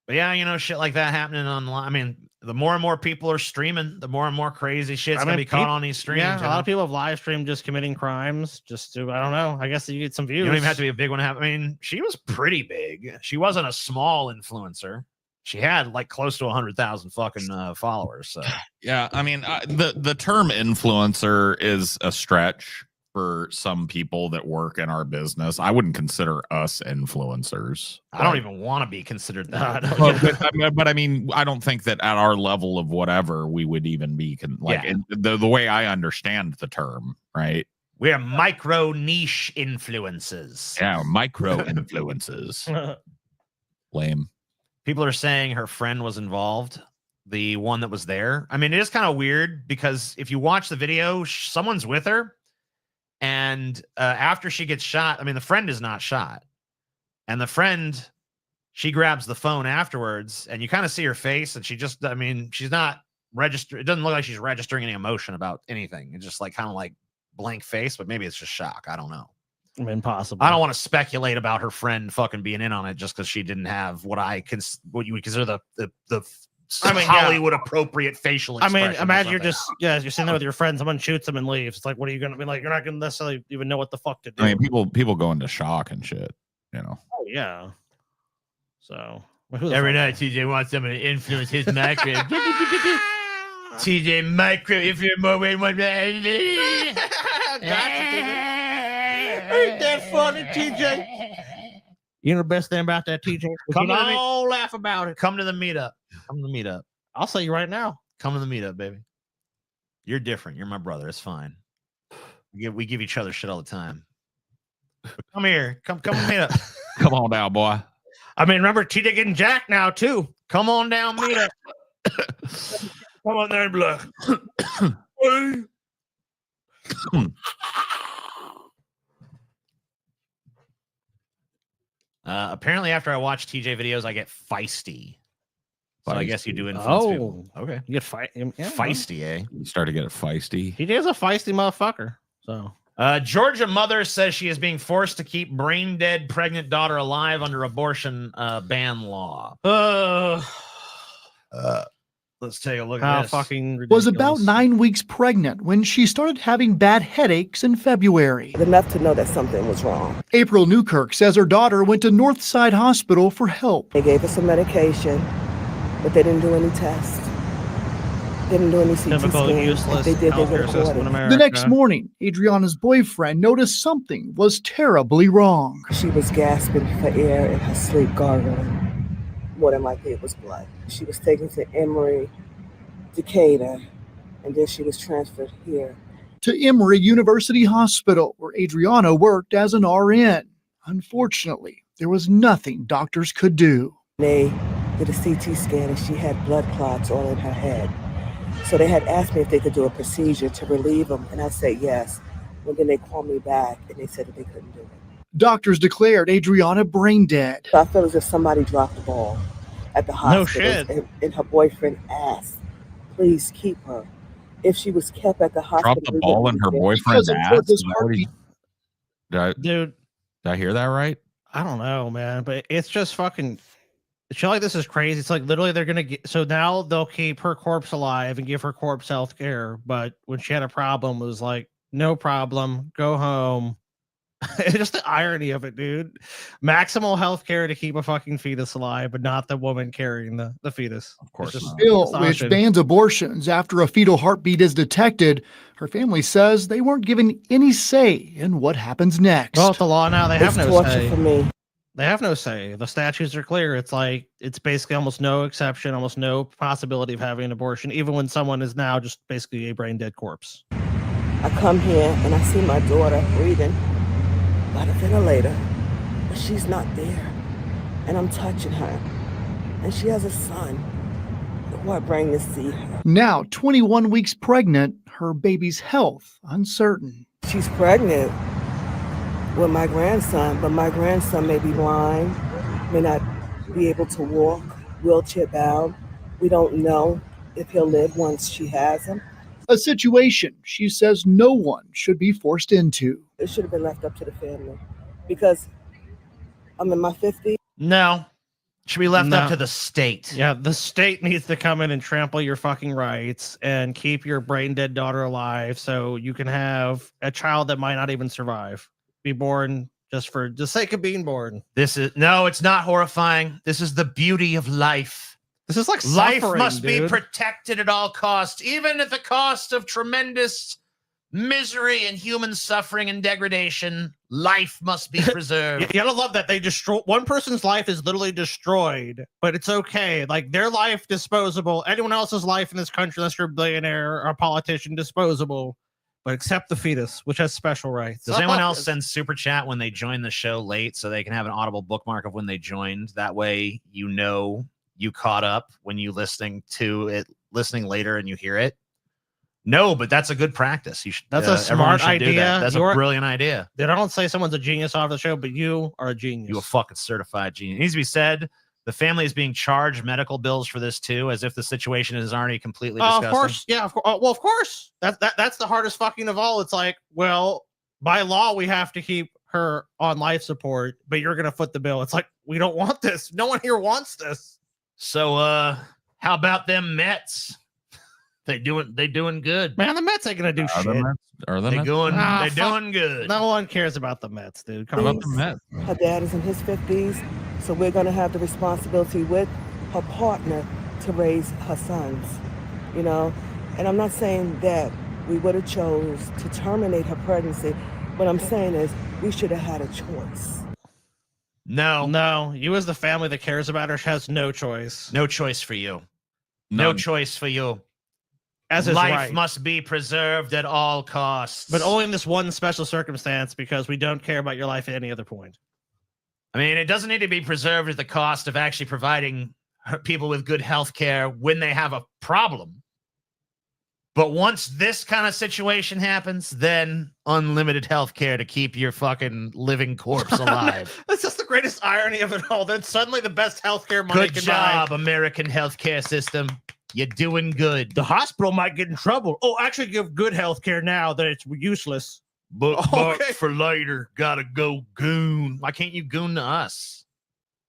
But yeah, shit like that happening online. I mean, the more and more people are streaming, the more and more crazy shit's gonna be caught on these streams. Yeah, a lot of people have live streamed just committing crimes, just to, I don't know. I guess you get some views. You don't even have to be a big one to have. I mean, she was pretty big. She wasn't a small influencer. She had like close to 100,000 fucking followers. So yeah, I mean, the term influencer is a stretch for some people that work in our business. I wouldn't consider us influencers. I don't even want to be considered that. But I mean, I don't think that at our level of whatever we would even be the way I understand the term, right? We're micro niche influences. Yeah, micro influences. Lame. People are saying her friend was involved, the one that was there. I mean, it is kind of weird because if you watch the video, someone's with her. And after she gets shot, I mean, the friend is not shot. And the friend, she grabs the phone afterwards, and you kind of see her face, and she's not registered. It doesn't look like she's registering any emotion about anything. It's just like kind of like blank face, but maybe it's just shock. I don't know. I mean, possible. I don't want to speculate about her friend fucking being in on it just because she didn't have what you would consider the Hollywood appropriate facial expression. I mean, imagine you're sitting there with your friend, someone shoots them and leaves. It's like, what are you gonna be like? You're not gonna necessarily even know what the fuck to do. I mean, people go into shock and shit, Oh yeah. So every night TJ wants someone to influence his micro. TJ micro if you're more way one. Ain't that funny, TJ? You know the best thing about that, TJ? Come on, laugh about it. Come to the meetup. Come to the meetup. I'll say you right now. Come to the meetup, baby. You're different. You're my brother. It's fine. We give each other shit all the time. But come here. Come meet up. Come on down, boy. I mean, remember TJ getting jacked now too. Come on down, meet up. Come on there, blood. Apparently, after I watch TJ videos, I get feisty. So I guess you do influence people. Okay. You get feisty, eh? You start to get it feisty. TJ's a feisty motherfucker. So Georgia mother says she is being forced to keep brain dead pregnant daughter alive under abortion ban law. Let's take a look at this. Fucking ridiculous. Was about 9 weeks pregnant when she started having bad headaches in February. Enough to know that something was wrong. April Newkirk says her daughter went to Northside Hospital for help. They gave her some medication, but they didn't do any tests. They didn't do any CT scans. Useless They did, healthcare system in America. The next morning, Adriana's boyfriend noticed something was terribly wrong. She was gasping for air in her sleep, gargling. More than likely it was blood. She was taken to Emory, Decatur, and then she was transferred here. To Emory University Hospital, where Adriana worked as an RN. Unfortunately, there was nothing doctors could do. They did a CT scan and she had blood clots all in her head. So they had asked me if they could do a procedure to relieve them, and I said yes. And then they called me back and they said that they couldn't do it. Doctors declared Adriana brain dead. So I feel as if somebody dropped the ball at the hospital. No shit. And her boyfriend asked, please keep her. If she was kept at the hospital. Drop the ball in her boyfriend's ass? Did I hear that right? I don't know, man, but it's just fucking shit like this is crazy. It's like literally they're gonna get, so now they'll keep her corpse alive and give her corpse health care, but when she had a problem, it was like, no problem, go home. It's just the irony of it, dude. Maximal health care to keep a fucking fetus alive, but not the woman carrying the fetus. Of course. A bill which bans abortions after a fetal heartbeat is detected. Her family says they weren't given any say in what happens next. Well, it's the law now. They have no torture say. for me. They have no say. The statutes are clear. It's like, it's basically almost no exception, almost no possibility of having an abortion, even when someone is now just basically a brain dead corpse. I come here and I see my daughter breathing by the ventilator, but she's not there. And I'm touching her. And she has a son who I bring to see her. Now, 21 weeks pregnant, her baby's health uncertain. She's pregnant with my grandson, but my grandson may be blind, may not be able to walk, wheelchair bound. We don't know if he'll live once she has him. A situation she says no one should be forced into. It should have been left up to the family because I'm in my 50s. No. Should be left up to the state. Yeah, the state needs to come in and trample your fucking rights and keep your brain dead daughter alive so you can have a child that might not even survive. Be born just for the sake of being born. It's not horrifying. This is the beauty of life. This is like life must be protected at all costs, even at the cost of tremendous misery and human suffering and degradation. Life must be preserved. You gotta love that they destroy one person's life is literally destroyed, but it's okay. Like their life disposable. Anyone else's life in this country, unless you're a billionaire or a politician, disposable. But except the fetus, which has special rights. Does anyone else send super chat when they join the show late so they can have an audible bookmark of when they joined? That way, you know you caught up when you listening later and you hear it. No, but that's a good practice. You should. That's a smart idea. That's a brilliant idea. I don't say someone's a genius off the show, but you are a genius. You a fucking certified genius. It needs to be said. The family is being charged medical bills for this too, as if the situation is already completely disgusting. Of course, yeah. Well, of course. That's the hardest fucking of all. It's like, well, by law, we have to keep her on life support, but you're gonna foot the bill. It's like, we don't want this. No one here wants this. So, how about them Mets? They doing good. Man, the Mets ain't gonna do shit. They're doing good. No one cares about the Mets, dude. Come on. The Mets. Her dad is in his 50s, so we're gonna have the responsibility with her partner to raise her sons. You know, and I'm not saying that we would have chose to terminate her pregnancy. What I'm saying is we should have had a choice. No. You as the family that cares about her has no choice. No choice for you. No choice for you. As life must be preserved at all costs. But only in this one special circumstance, because we don't care about your life at any other point. I mean, it doesn't need to be preserved at the cost of actually providing people with good health care when they have a problem. But once this kind of situation happens, then unlimited health care to keep your fucking living corpse alive. That's just the greatest irony of it all. Then suddenly the best healthcare money Good job, American healthcare system. You're doing good. The hospital might get in trouble. Oh, actually give good health care now that it's useless. Bookmark for later. Gotta go goon. Why can't you goon to us?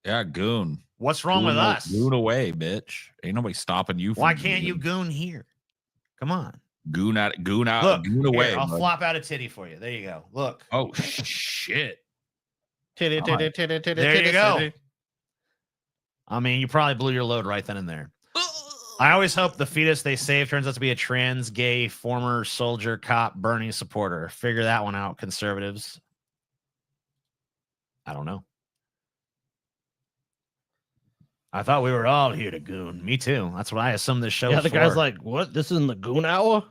Yeah, goon. What's wrong with us? Goon away, bitch. Ain't nobody stopping you. Why can't you goon here? Come on. Goon out, Look, goon away. I'll flop out a titty for you. There you go. Look. Oh, shit. Titty. There you go. I mean, you probably blew your load right then and there. I always hope the fetus they save turns out to be a trans, gay, former soldier, cop, Bernie supporter. Figure that one out, conservatives. I don't know. I thought we were all here to goon. Me too. That's what I assumed this show was the guy's like, what? This isn't the goon hour?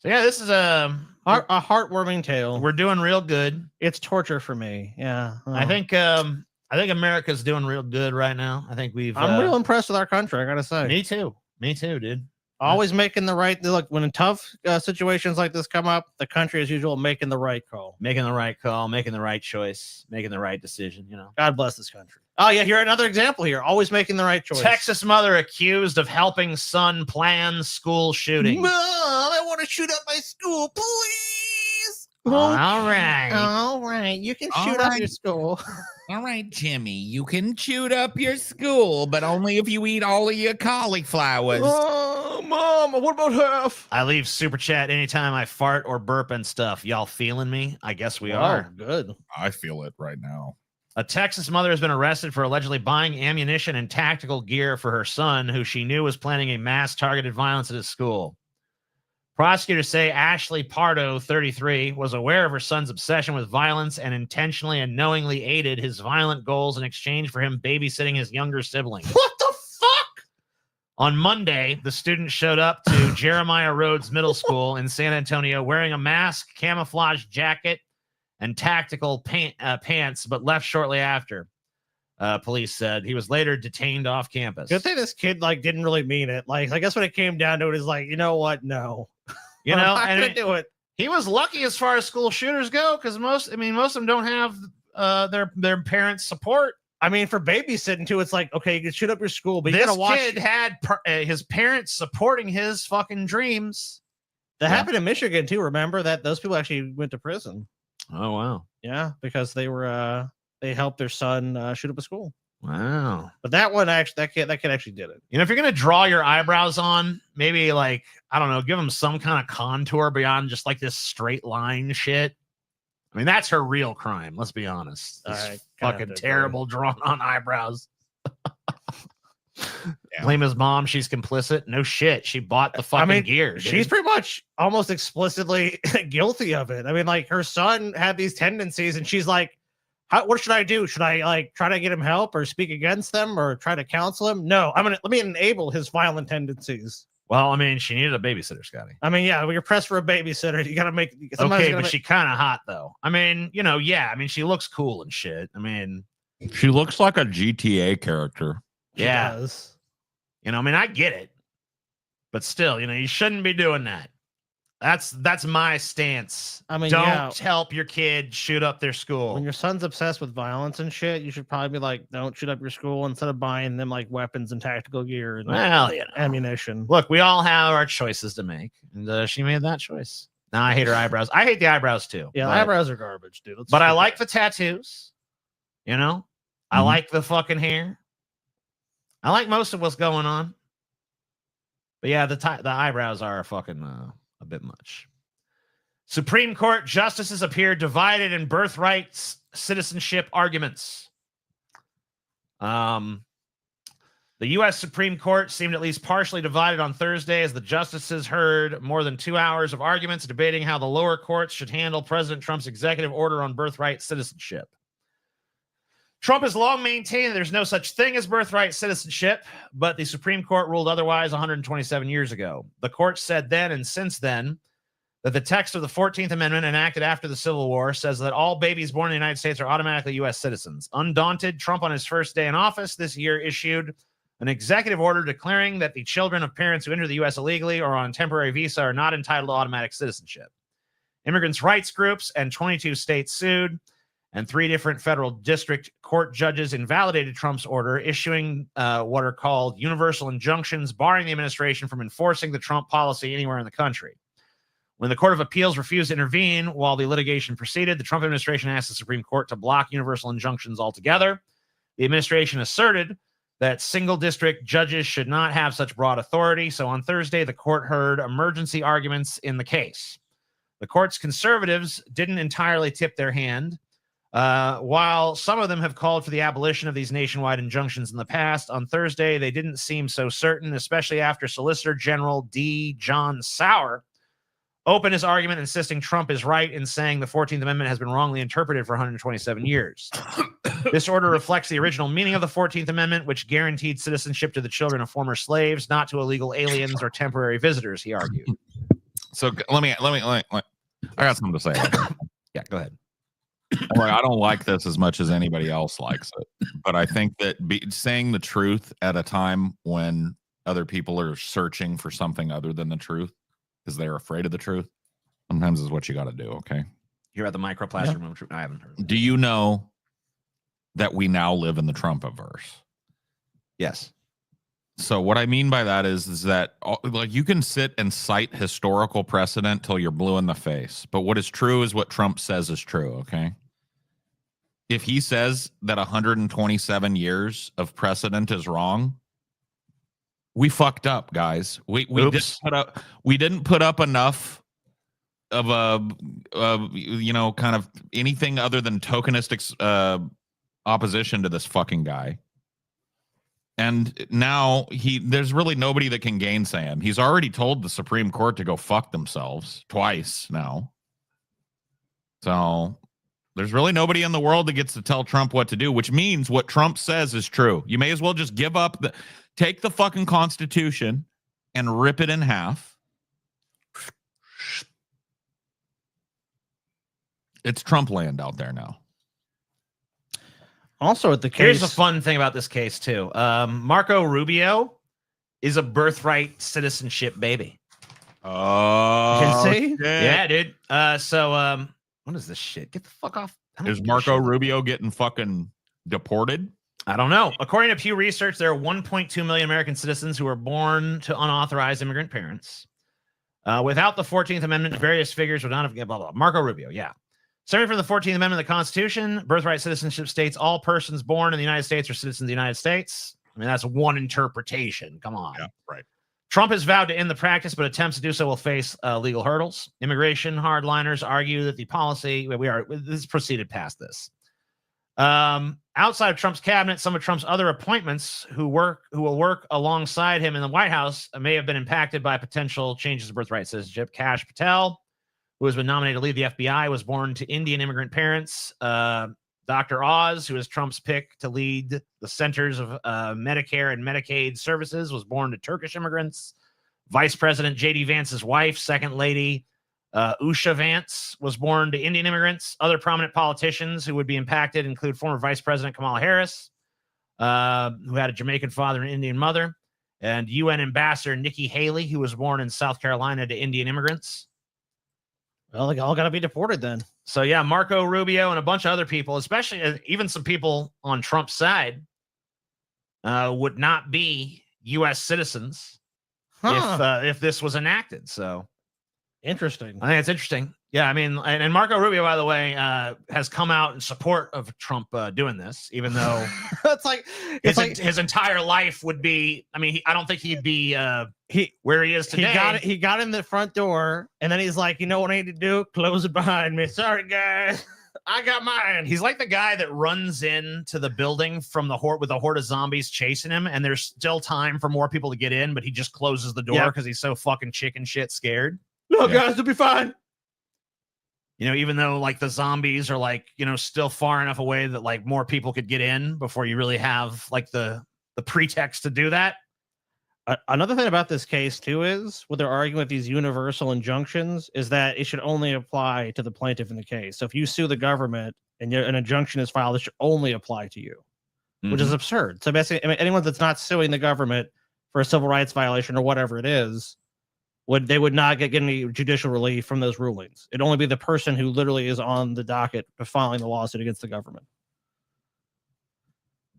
So yeah, this is a heartwarming tale. We're doing real good. It's torture for me. Yeah. I think America's doing real good right now. I think I'm real impressed with our country, I gotta say. Me too, dude. Always making the right look. When tough situations like this come up, the country, as usual, making the right call, making the right choice, making the right decision. You know, God bless this country. Oh yeah, here's another example here. Always making the right choice. Texas mother accused of helping son plan school shooting. Mom, I want to shoot up my school, please. All right. All right. You can shoot up your school. All right, Jimmy, you can shoot up your school, but only if you eat all of your cauliflowers. Oh, Mom, what about half? I leave super chat anytime I fart or burp and stuff. Y'all feeling me? I guess we are. Good. I feel it right now. A Texas mother has been arrested for allegedly buying ammunition and tactical gear for her son, who she knew was planning a mass targeted violence at his school. Prosecutors say Ashley Pardo, 33, was aware of her son's obsession with violence and intentionally and knowingly aided his violent goals in exchange for him babysitting his younger sibling. What the fuck? On Monday, the student showed up to Jeremiah Rhodes Middle School in San Antonio wearing a mask, camouflage jacket, and tactical pants, but left shortly after. Police said he was later detained off campus. Good thing this kid didn't really mean it. I guess when it came down to it, is you know what? No. You know, I'm not gonna do it. He was lucky as far as school shooters go, because most of them don't have their parents' support. I mean, for babysitting too, it's okay, you can shoot up your school, but you gotta watch. This kid had his parents supporting his fucking dreams. That happened in Michigan too. Remember that those people actually went to prison. Oh wow. Yeah, because they were they helped their son shoot up a school. Wow. But that one actually, that kid actually did it. You know, if you're gonna draw your eyebrows on, maybe like I don't know, give them some kind of contour beyond just like this straight line shit. I mean, that's her real crime. Let's be honest. This fucking terrible drawn on eyebrows. Blame his mom. She's complicit. No shit. She bought the fucking gear. Dude. She's pretty much almost explicitly guilty of it. I mean, like her son had these tendencies, and she's like, what should I do? Should I like try to get him help or speak against them or try to counsel him? No, let me enable his violent tendencies. Well, I mean, she needed a babysitter, Scotty. I mean, yeah, when you're pressed for a babysitter, you got to make. Okay, but she kind of hot though. I mean, you know, yeah. I mean, she looks cool and shit. I mean, she looks like a GTA character. Yeah. Does. You know, I mean, I get it, but still, you know, you shouldn't be doing that. That's my stance. I mean, don't help your kid shoot up their school. When your son's obsessed with violence and shit, you should probably be like, don't shoot up your school instead of buying them like weapons and tactical gear and ammunition. Look, we all have our choices to make, and she made that choice. Now I hate her eyebrows. I hate the eyebrows too. Yeah, the eyebrows are garbage, dude. But I like the tattoos. You know, I like the fucking hair. I like most of what's going on. But yeah, the eyebrows are fucking a bit much. Supreme Court justices appear divided in birthright citizenship arguments. The U.S. Supreme Court seemed at least partially divided on Thursday as the justices heard more than 2 hours of arguments debating how the lower courts should handle President Trump's executive order on birthright citizenship. Trump has long maintained there's no such thing as birthright citizenship, but the Supreme Court ruled otherwise 127 years ago. The court said then and since then that the text of the 14th Amendment enacted after the Civil War says that all babies born in the United States are automatically U.S. citizens. Undaunted, Trump on his first day in office this year issued an executive order declaring that the children of parents who enter the U.S. illegally or on temporary visa are not entitled to automatic citizenship. Immigrants' rights groups and 22 states sued, and 3 different federal district court judges invalidated Trump's order, issuing what are called universal injunctions, barring the administration from enforcing the Trump policy anywhere in the country. When the Court of Appeals refused to intervene while the litigation proceeded, the Trump administration asked the Supreme Court to block universal injunctions altogether. The administration asserted that single district judges should not have such broad authority, so on Thursday, the court heard emergency arguments in the case. The court's conservatives didn't entirely tip their hand. While some of them have called for the abolition of these nationwide injunctions in the past, on Thursday, they didn't seem so certain, especially after Solicitor General D. John Sauer opened his argument insisting Trump is right in saying the 14th Amendment has been wrongly interpreted for 127 years. This order reflects the original meaning of the 14th Amendment, which guaranteed citizenship to the children of former slaves, not to illegal aliens or temporary visitors, he argued. So let me I got something to say. Yeah, go ahead. I don't like this as much as anybody else likes it, but I think that saying the truth at a time when other people are searching for something other than the truth because they're afraid of the truth sometimes is what you got to do. Okay. You're at the microplastic room. I haven't heard. Do you know that we now live in the Trumpiverse? Yes. So what I mean by that is that like you can sit and cite historical precedent till you're blue in the face, but what is true is what Trump says is true. Okay. If he says that 127 years of precedent is wrong, we fucked up, guys. We didn't put up enough of a you know, kind of anything other than tokenistic opposition to this fucking guy. And now there's really nobody that can gainsay him. He's already told the Supreme Court to go fuck themselves twice now. So there's really nobody in the world that gets to tell Trump what to do, which means what Trump says is true. You may as well just give up, take the fucking Constitution and rip it in half. It's Trump land out there now. Also, at the case, here's the fun thing about this case too. Marco Rubio is a birthright citizenship baby. Oh, is he? Yeah, dude. So what is this shit? Get the fuck off. Is Marco Rubio getting fucking deported? I don't know. According to Pew Research, there are 1.2 million American citizens who were born to unauthorized immigrant parents. Without the 14th Amendment, various figures would not have blah, blah. Marco Rubio, yeah. Stemming from the 14th Amendment of the Constitution, birthright citizenship states all persons born in the United States are citizens of the United States. I mean, that's one interpretation. Come on. Yeah, right. Trump has vowed to end the practice, but attempts to do so will face legal hurdles. Immigration hardliners argue that the policy, this proceeded past this. Outside of Trump's cabinet, some of Trump's other appointments who will work alongside him in the White House may have been impacted by potential changes to birthright citizenship. Kash Patel, who has been nominated to lead the FBI, was born to Indian immigrant parents. Dr. Oz, who is Trump's pick to lead the Centers of Medicare and Medicaid Services, was born to Turkish immigrants. Vice President J.D. Vance's wife, Second Lady Usha Vance, was born to Indian immigrants. Other prominent politicians who would be impacted include former Vice President Kamala Harris, who had a Jamaican father and Indian mother, and UN Ambassador Nikki Haley, who was born in South Carolina to Indian immigrants. Well, they all got to be deported then. So, yeah, Marco Rubio and a bunch of other people, especially even some people on Trump's side, would not be U.S. citizens if this was enacted. So, interesting. I think it's interesting. Yeah, I mean, and Marco Rubio, by the way, has come out in support of Trump doing this, even though his entire life would be. I mean, I don't think he'd be where he is today. He got in the front door, and then he's like, you know what I need to do? Close it behind me. Sorry, guys. I got mine. He's like the guy that runs into the building from the horde with a horde of zombies chasing him, and there's still time for more people to get in, but he just closes the door because he's so fucking chicken shit scared. No, guys, it'll be fine. You know, even though like the zombies are like, you know, still far enough away that like more people could get in before you really have like the pretext to do that. Another thing about this case too is what they're arguing with these universal injunctions is that it should only apply to the plaintiff in the case. So if you sue the government and an injunction is filed, it should only apply to you, which is absurd. So basically, anyone that's not suing the government for a civil rights violation or whatever it is, they would not get any judicial relief from those rulings. It'd only be the person who literally is on the docket for filing the lawsuit against the government.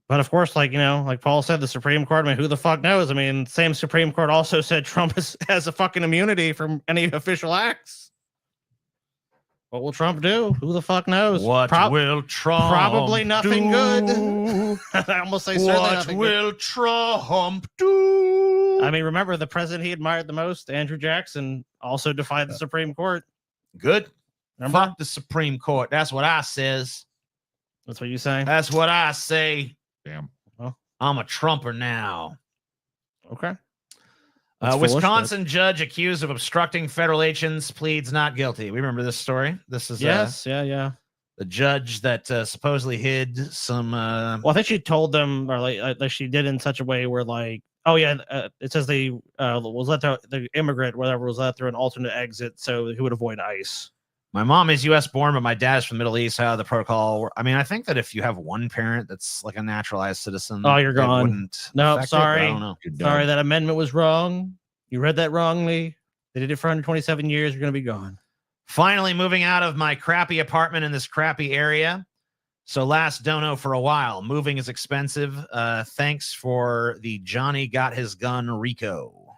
But of course, like, you know, like Paul said, the Supreme Court, I mean, who the fuck knows? I mean, same Supreme Court also said Trump has a fucking immunity from any official acts. What will Trump do? Who the fuck knows? What will Trump Probably nothing do? Good. I almost say certainly what nothing will good. Trump do? I mean, remember the president he admired the most, Andrew Jackson, also defied the Supreme Court. Good. Remember? Fuck the Supreme Court. That's what I says. That's what you say? That's what I say. Damn. Well, I'm a Trumper now. Okay. Wisconsin judge accused of obstructing federal agents pleads not guilty. We remember this story. This is yeah. The judge that supposedly hid some. Well, I think she told them, or like she did in such a way where, like, oh yeah, it says they was let the immigrant, whatever, was let through an alternate exit so he would avoid ICE. My mom is U.S. born, but my dad is from the Middle East. How the protocol? I mean, I think that if you have one parent that's like a naturalized citizen, oh, you're gone. No, sorry, I don't know. Sorry, that amendment was wrong. You read that wrongly. They did it for 127 years. You're gonna be gone. Finally, moving out of my crappy apartment in this crappy area. So last dono for a while. Moving is expensive. Thanks for the Johnny got his gun Rico.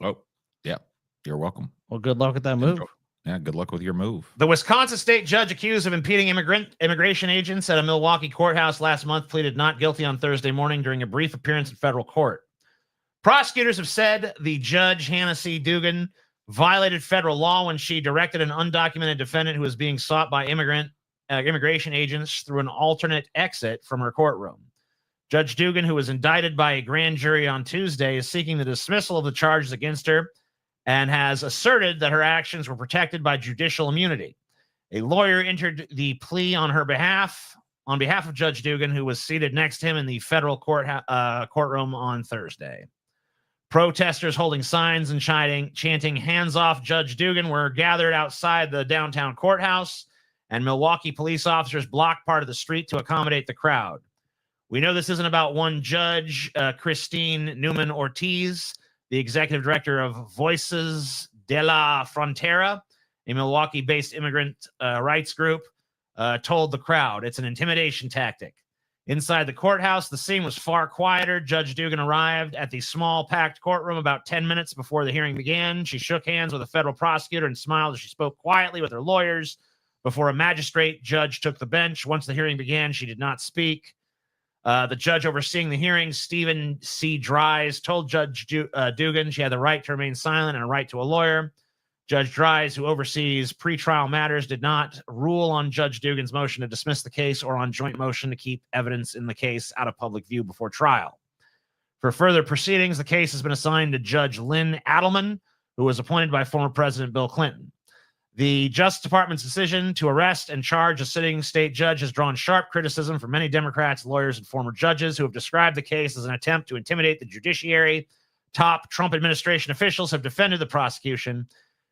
Oh, yeah. You're welcome. Well, good luck with that move. Yeah, good luck with your move. The Wisconsin state judge accused of impeding immigration agents at a Milwaukee courthouse last month pleaded not guilty on Thursday morning during a brief appearance in federal court. Prosecutors have said the judge, Hannah C. Dugan, violated federal law when she directed an undocumented defendant who was being sought by immigration agents through an alternate exit from her courtroom. Judge Dugan, who was indicted by a grand jury on Tuesday, is seeking the dismissal of the charges against her and has asserted that her actions were protected by judicial immunity. A lawyer entered the plea on behalf of Judge Dugan, who was seated next to him in the federal courtroom on Thursday. Protesters holding signs and chanting "Hands off Judge Dugan" were gathered outside the downtown courthouse, and Milwaukee police officers blocked part of the street to accommodate the crowd. We know this isn't about one judge, Christine Newman Ortiz, the executive director of Voices de la Frontera, a Milwaukee-based immigrant rights group, told the crowd it's an intimidation tactic. Inside the courthouse, the scene was far quieter. Judge Dugan arrived at the small, packed courtroom about 10 minutes before the hearing began. She shook hands with a federal prosecutor and smiled as she spoke quietly with her lawyers before a magistrate judge took the bench. Once the hearing began, she did not speak. The judge overseeing the hearing, Stephen C. Dries, told Judge Dugan she had the right to remain silent and a right to a lawyer. Judge Dries, who oversees pretrial matters, did not rule on Judge Dugan's motion to dismiss the case or on joint motion to keep evidence in the case out of public view before trial. For further proceedings, the case has been assigned to Judge Lynn Adelman, who was appointed by former President Bill Clinton. The Justice Department's decision to arrest and charge a sitting state judge has drawn sharp criticism from many Democrats, lawyers, and former judges who have described the case as an attempt to intimidate the judiciary. Top Trump administration officials have defended the prosecution.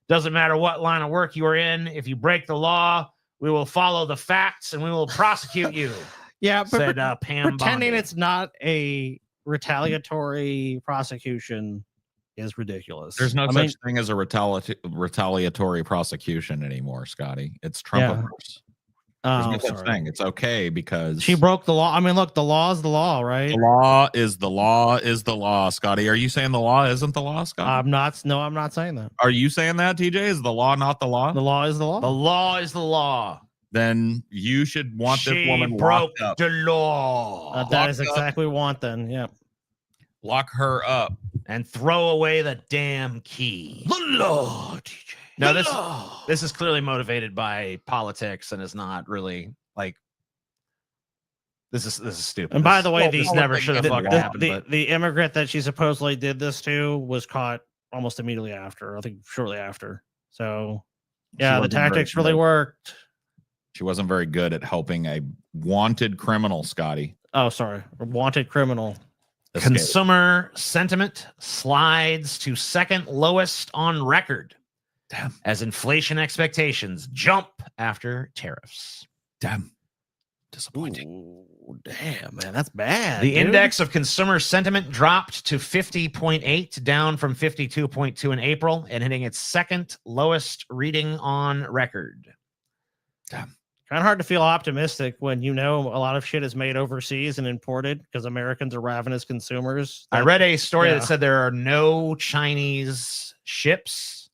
Doesn't matter what line of work you are in. If you break the law, we will follow the facts and we will prosecute you. Yeah, but said Pam pretending Bondi. it's not a retaliatory prosecution is ridiculous. There's no such thing as a retaliatory prosecution anymore, Scotty. It's Trump-averse. There's no such thing. It's okay because she broke the law. I mean, look, the law is the law, right? The law is the law is the law, Scotty. Are you saying the law isn't the law, Scotty? I'm not. No, I'm not saying that. Are you saying that, TJ? Is the law not the law? The law is the law. The law is the law. Then you should want this woman broke locked up. the law. That is exactly what we want then. Yep. Lock her up. And throw away the damn key. The law, TJ. No, this is clearly motivated by politics and is not really like this is stupid. And by the way, this never should have fucking happened. The immigrant that she supposedly did this to was caught almost immediately after. I think shortly after. So yeah, the tactics really worked. She wasn't very good at helping a wanted criminal, Scotty. Oh, sorry. A wanted criminal. Escape. Consumer sentiment slides to second lowest on record. Damn. As inflation expectations jump after tariffs. Damn. Disappointing. Ooh, damn, man. That's bad. The index of consumer sentiment dropped to 50.8, down from 52.2 in April, and hitting its second lowest reading on record. Damn. Kind of hard to feel optimistic when you know a lot of shit is made overseas and imported because Americans are ravenous consumers. I read a story that said there are no Chinese ships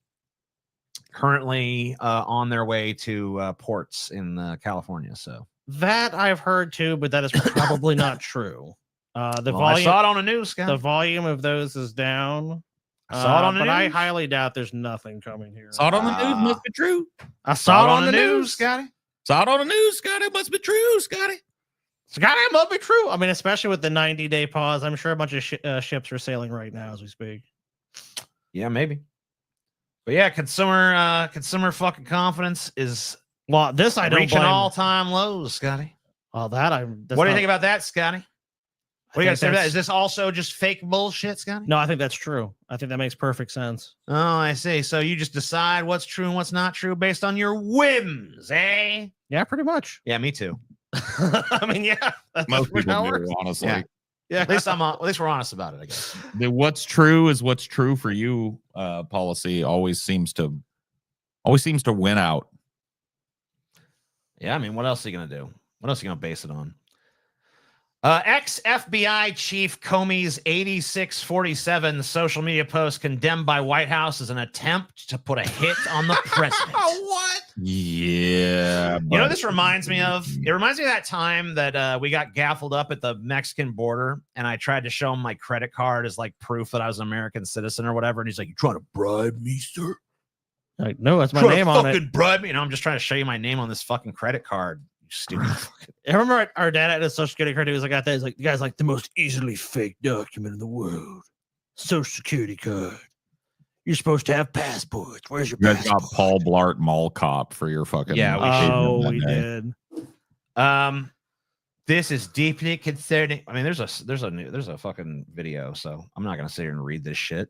currently on their way to ports in California. So that I've heard too, but that is probably not true. The volume, I saw it on the news, Scott. The volume of those is down. I saw it on the but news. I highly doubt there's nothing coming here. Saw it on the news. Must be true. I saw it on the news, Scotty. Saw it on the news, Scotty. It must be true, Scotty. Scotty, it must be true. I mean, especially with the 90-day pause, I'm sure a bunch of ships are sailing right now as we speak. Yeah, maybe. But yeah, consumer fucking confidence is this I don't reaching blame. all-time lows, Scotty. What do you think about that, Scotty? What do you got to say about that? Is this also just fake bullshit, Scotty? No, I think that's true. I think that makes perfect sense. Oh, I see. So you just decide what's true and what's not true based on your whims, eh? Yeah, pretty much. Yeah, me too. I mean, yeah. Most people do, honestly. Yeah. At least we're honest about it, I guess. The what's true is what's true for you policy always seems to win out. Yeah, I mean, what else are you gonna do? What else are you gonna base it on? Ex-FBI Chief Comey's 8647 social media post condemned by White House as an attempt to put a hit on the president. What? Yeah. You know what this reminds me of? It reminds me of that time that we got gaffled up at the Mexican border and I tried to show him my credit card as like proof that I was an American citizen or whatever. And he's like, "You trying to bribe me, sir?" Like, no, that's my name on it. Fucking bribe me. And I'm just trying to show you my name on this fucking credit card. Stupid. I remember our dad had a social security card. He was like, "I got that." He's like, "You guys like the most easily faked document in the world, social security card. You're supposed to have passports. Where's your passport?" You guys got Paul Blart Mall Cop for your fucking. Yeah, we did. This is deeply concerning. I mean, there's a fucking video, so I'm not gonna sit here and read this shit.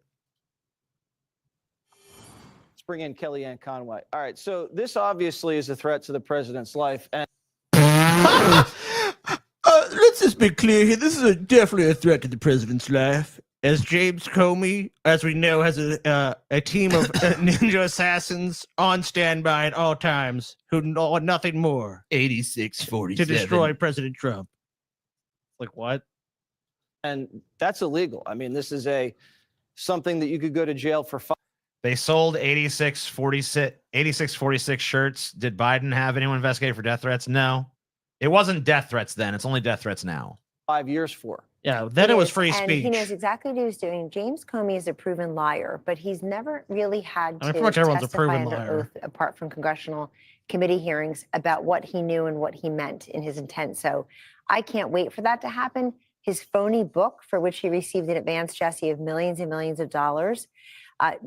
Let's bring in Kellyanne Conway. All right, so this obviously is a threat to the president's life, and let's just be clear here. This is definitely a threat to the president's life. As James Comey, as we know, has a team of ninja assassins on standby at all times who know nothing more 8647 to destroy President Trump. Like what? and that's illegal. I mean, this is something that you could go to jail for. They sold 8646 shirts. Did Biden have anyone investigated for death threats? No. It wasn't death threats then. It's only death threats now. 5 years for. Yeah, then it was free and speech. he knows exactly what he was doing. James Comey is a proven liar, but he's never really had to pretty much everyone's a testify proven under liar. oath, apart from congressional committee hearings, about what he knew and what he meant in his intent. So I can't wait for that to happen. His phony book, for which he received an advance, Jesse, of millions and millions of dollars.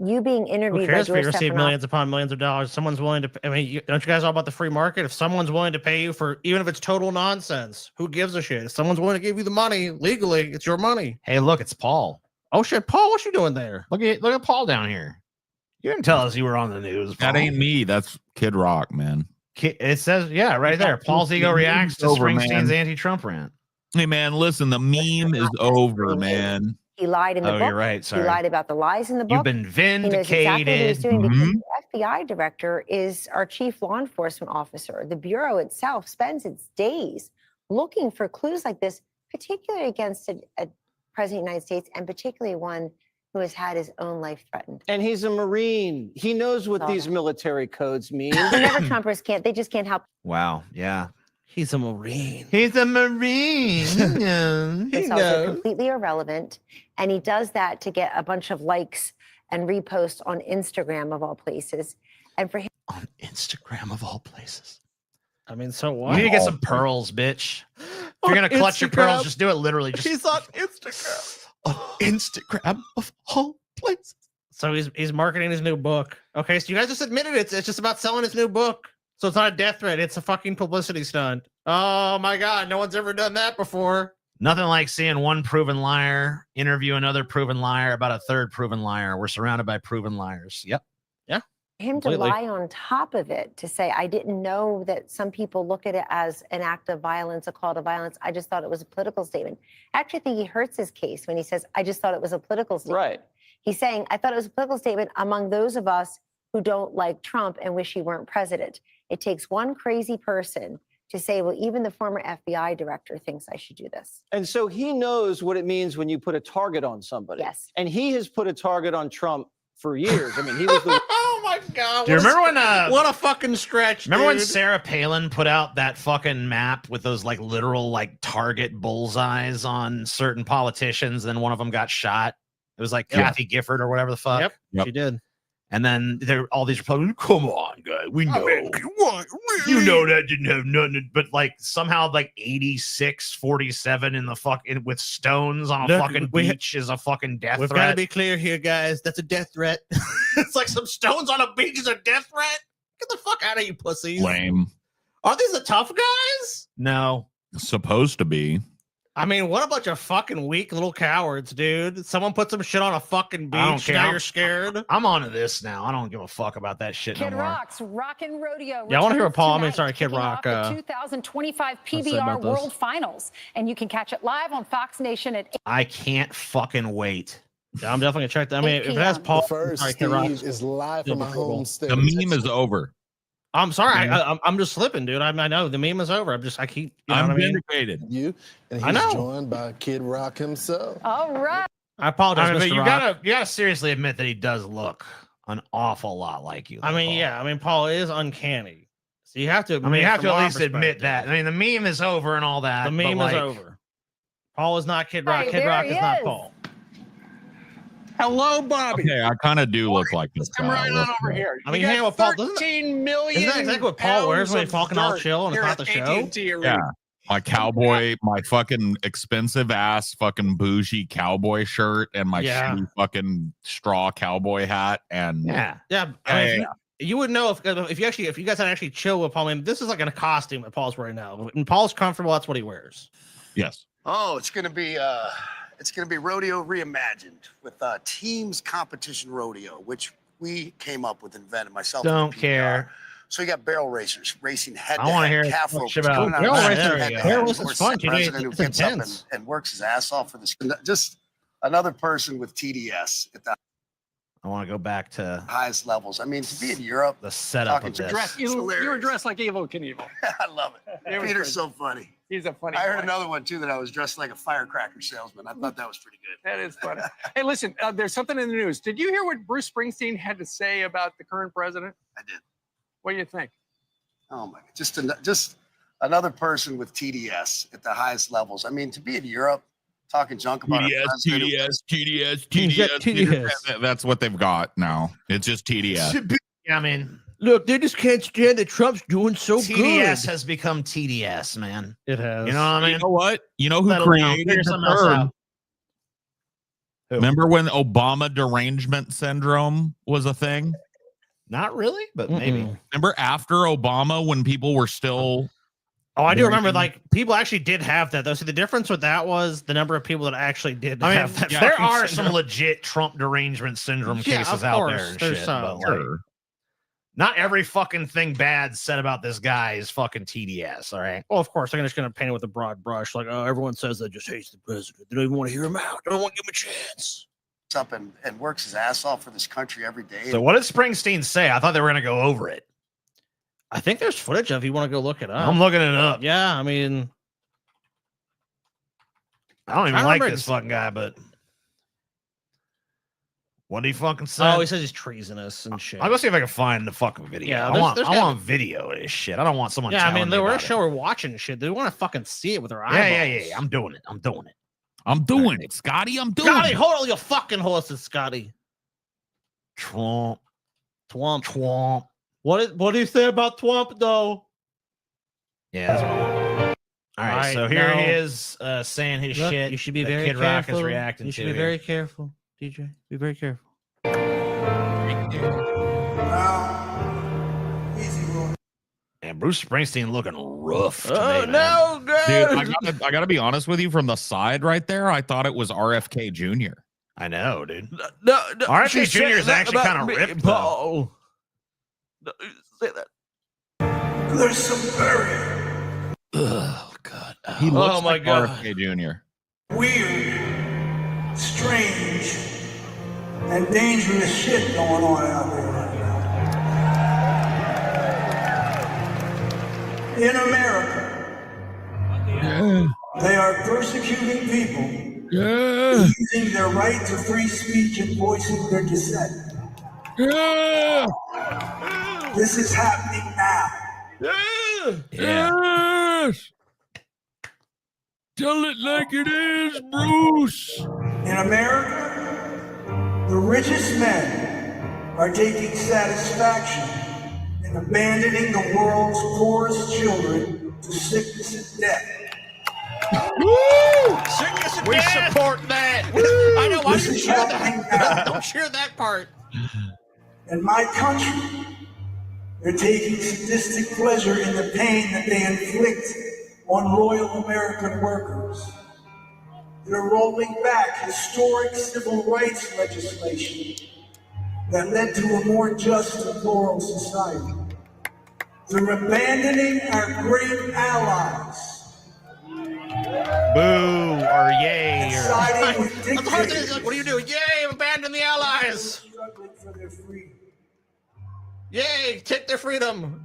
You being interviewed Who by cares if you George receive Stephanopoulos? millions upon millions of dollars? Someone's willing to. I mean, don't you guys all about the free market? If someone's willing to pay you for, even if it's total nonsense, who gives a shit? If someone's willing to give you the money legally, it's your money. Hey, look, it's Paul. Oh shit, Paul, what you doing there? Look at Paul down here. You didn't tell us you were on the news. Paul. That ain't me. That's Kid Rock, man. It says, yeah, right there. Paul's ego reacts to Springsteen's anti-Trump rant. Hey, man, listen, the meme is over, man. He lied in the book. You're right. Sorry. He lied about the lies in the book. You've been vindicated. He knows exactly what he was doing because Mhm. the FBI director is our chief law enforcement officer. The Bureau itself spends its days looking for clues like this, particularly against a president of the United States, and particularly one who has had his own life threatened. And he's a Marine. He knows what Saw these that. military codes mean. Whenever Trumpers they just can't help Wow. Yeah. He's a Marine. He's a Marine. Yeah. themselves. They're completely irrelevant. And he does that to get a bunch of likes and reposts on Instagram, of all places. And for him, On Instagram, of all places. I mean, so You what? need to get some pearls, bitch. If you're going to clutch your pearls, just do it literally. Just He's on Instagram. on Instagram, of all places. So he's marketing his new book. Okay, so you guys just admitted it's just about selling his new book. So it's not a death threat. It's a fucking publicity stunt. Oh my God, no one's ever done that before. Nothing like seeing one proven liar interview another proven liar about a third proven liar. We're surrounded by proven liars. Yep. him to Completely. lie on top of it, to say, I didn't know that some people look at it as an act of violence, a call to violence. I just thought it was a political statement. I actually think he hurts his case when he says, I just thought it was a political statement. Right. He's saying, I thought it was a political statement among those of us who don't like Trump and wish he weren't president. It takes one crazy person to say, well, even the former FBI director thinks I should do this. And so he knows what it means when you put a target on somebody. Yes. And he has put a target on Trump for years. I mean, he was the Oh my God. Do you remember when what a fucking stretch. remember when dude. Sarah Palin put out that fucking map with those like literal like target bullseyes on certain politicians, and then one of them got shot? It was like Yeah. Kathy Gifford or whatever the fuck. Yep, Yep. she did. And then there all these Republicans, come on, guys, we know. What? You know that didn't have nothing, but like somehow like 86-47 in the fucking with stones on a Look, fucking we- beach is a fucking death We've got to threat. be clear here, guys. That's a death threat. It's like some stones on a beach is a death threat. Get the fuck out of you, pussies. Lame. Aren't these the tough guys? No, Supposed to be. I mean, what a bunch of fucking weak little cowards, dude. Someone put some shit on a fucking I don't beach. care. Now you're scared. I'm onto this now. I don't give a fuck about that shit no Kid more. Rock's Rockin' Rodeo. Yeah, I wanna hear what returns Paul- I mean, tonight, sorry, Kid kicking Rock, off the 2025 say PBR about this. World Finals, and you can catch it live on Fox Nation at I can't fucking wait. Yeah, I'm definitely gonna check that. I mean, 8 if it has p.m. Paul, First, sorry, Kid Rock. Steve is live from my Approval. home state. The meme is over. I'm sorry. I'm just slipping, dude. I know the meme is over. I keep. You know I'm what I mean? vindicated. You and I he's know. joined by Kid Rock himself. all right. I apologize, I mean, Mr. but you Rock. gotta seriously admit that he does look an awful lot like you. I though, mean, Paul. yeah. I mean, Paul is uncanny. So you have to. I mean, you have to from at our least admit that. perspective, I mean, the meme is over and all that. the but, meme like, is over. Paul is not Kid Rock. Hey, Kid there Rock he is not is. Paul. Hello, Bobby. Okay, I kind of do look like this guy. I mean, hang on with Paul. Isn't that exactly what Paul wears when he's talking all chill and it's not the show? Yeah. My cowboy, my fucking expensive ass fucking bougie cowboy shirt and my Yeah. shitty fucking straw cowboy hat. And Yeah. Yeah. I mean, you would know if you guys had actually chill with Paul. I mean, this is like in a costume that Paul's wearing now. When Paul's comfortable, that's what he wears. yes. Oh, it's gonna be rodeo reimagined with teams competition rodeo, which we came up with, invented myself. and the Don't PBR. care. So you got barrel racers racing head I to wanna head, hear calf much ropers about coming out barrel of racing. head to There you head. go. Barrel Of racing's course, fun, the dude. president It's who gets up intense. and works his ass off for this. Just another person with TDS. I want to go back to highest levels. I mean, to be in Europe, the setup of this. You were dressed like Evel Knievel. I love it. Peter's so funny. He's a funny. I heard boy. another one too that I was dressed like a firecracker salesman. I thought that was pretty good. That is funny. Hey, listen, there's something in the news. Did you hear what Bruce Springsteen had to say about the current president? I did. What do you think? Oh my God! Just another person with TDS at the highest levels. I mean, to be in Europe, talking junk about TDS. That's what they've got now. It's just TDS. Yeah, I mean, look, they just can't stand that Trump's doing so good. TDS has become TDS, man. It has. You know what I mean? You know what? You know who Settle down. created Figure the something else term? out. Who? Remember when Obama derangement syndrome was a thing? Not really, but maybe. Remember after Obama when people were still... Oh, I do remember, like, people actually did have that, though. See, the difference with that was the number of people that actually did have that. There are some legit Trump derangement syndrome cases out there and there's shit. some. But, like, not every fucking thing bad said about this guy is fucking TDS, all right? Well, of course, they're just going to paint it with a broad brush. Like, oh, everyone says that just hates the president. They don't even want to hear him out. They don't want to give him a chance. up and works his ass off for this country every day. So what did Springsteen say? I thought they were going to go over it. I think there's footage of it. You want to go look it up? I'm looking it up. Yeah, I mean, I don't even like this fucking guy, but what did he fucking say? Oh, he says he's treasonous and shit. I'll go see if I can find the fucking video. Yeah, I want video of this shit. I don't want someone. Yeah, I mean, telling we're me a about show we're watching shit. They want to fucking see it with their eyeballs. Yeah. I'm doing it. I'm doing it, Scotty. I'm doing Scotty, it. hold on your fucking horses, Scotty. Trump. What do you say about Trump, though? Yeah, that's what I want. All right, so here he is saying his shit. You should be that very Kid careful. Rock is reacting you should to be here. very careful, DJ. Be very careful. And Bruce Springsteen looking rough. Oh, no, Dude, I gotta be honest with you. From the side right there, I thought it was RFK Jr. I know, dude. No, RFK Jr. is actually kind of ripped, though. No, say that. There's some very Oh God. He looks my like God. RFK Jr. weird, strange, and dangerous shit going on out there right now. In America, they are persecuting people using their right to free speech and voicing their dissent. This is happening now. Yes. Tell it like it is, Bruce. In America, the richest men are taking satisfaction in abandoning the world's poorest children to sickness and death. Sickness and We death. support that. I know. Why This do you is cheer happening that? now. Don't cheer that part. In my country, they're taking sadistic pleasure in the pain that they inflict on loyal American workers. They're rolling back historic civil rights legislation that led to a more just and plural society. They're abandoning our great allies. Boo or yay or Siding with That's the hard thing. dictators Is like, what do you do? Yay, abandon the allies. struggling for their freedom. Yay, take their freedom.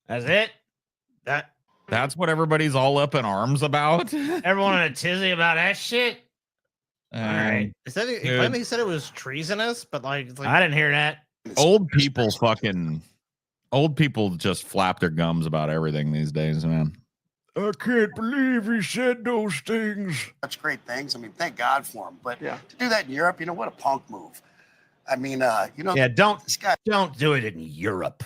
that's it. That's what everybody's all up in arms about. Everyone in a tizzy about that shit. All right. He said he claimed he said it was treasonous, but like, it's like I didn't hear that. Old people just flap their gums about everything these days, man. I can't believe he said those things. Such great things. I mean, thank God for him. But Yeah. to do that in Europe, you know, what a punk move. I mean, you know, Yeah, this guy. don't do it in Europe.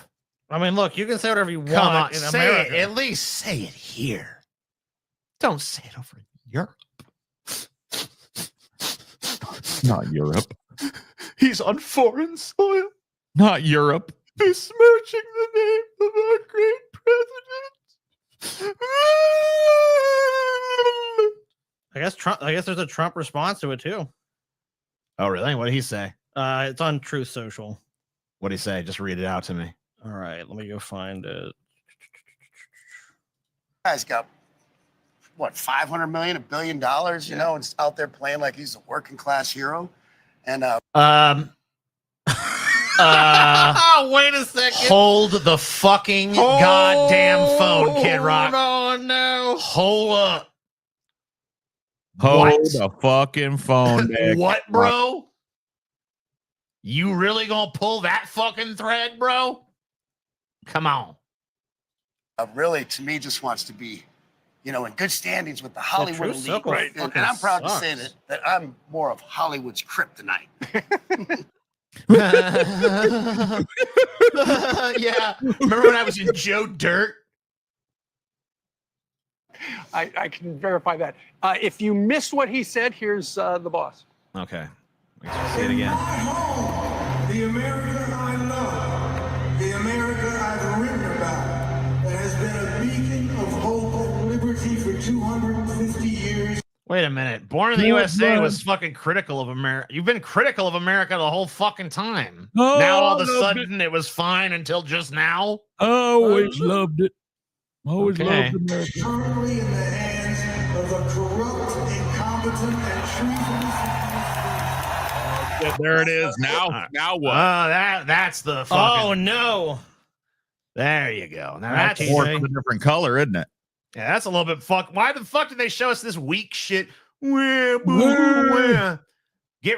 I mean, look, you can say whatever you want Come on, in say America. it. At least say it here. Don't say it over in Europe. Not Europe. He's on foreign soil. Not Europe. Besmirching the name of our great president. I guess there's a Trump response to it too. Oh, really? What did he say? It's on Truth Social. What did he say? Just read it out to me. All right, let me go find it. Guy's got what, 500 million, $1 billion, you know, and out there playing like he's a working class hero. And wait a second. Hold the fucking goddamn phone, Kid Rock. Oh no. Hold up. Hold What? the fucking phone, Nick. What, bro? You really gonna pull that fucking thread, bro? Come on. really, to me, just wants to be, in good standings with the Hollywood elite. Circle Right? And I'm proud to say that I'm more of Hollywood's kryptonite. Yeah. Remember when I was in Joe Dirt? I can verify that. If you missed what he said, here's the boss. Okay. Say it again. The America I love, the America I've written about, that has been a beacon of hope and liberty for 250 years. Wait a minute. Born in the USA was fucking critical of America. You've been critical of America the whole fucking time. Oh, now all of a sudden it was fine until just now. I always loved it. Always Okay. loved America. Currently in the hands of a corrupt, incompetent, and treasonous. There it is. Now what? That's the fucking. Oh no. There you go. Now That's that's a different color, isn't it? Yeah, that's a little bit fuck. Why the fuck did they show us this weak shit? Get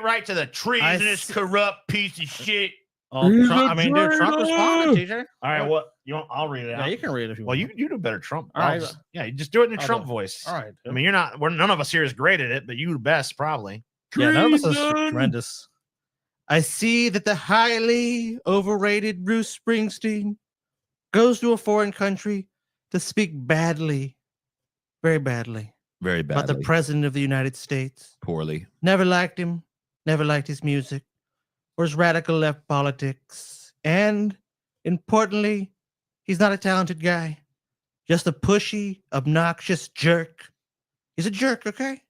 right to the treasonous, corrupt piece of shit. Oh, Trump, I mean, dude, Trump responded, TJ. All right, what you want? I'll read it out. Yeah, you can read it if you Well, want. you do better Trump. All right. Yeah, you just do it in a I'll Trump do it. voice. All right. I mean, none of us here is great at it, but you the best probably. Yeah, none of us is tremendous. I see that the highly overrated Bruce Springsteen goes to a foreign country to speak badly, very badly, Very about the badly. president of the United States. Poorly. Never liked him, never liked his music or his radical left politics. And importantly, he's not a talented guy, just a pushy, obnoxious jerk. He's a jerk, okay?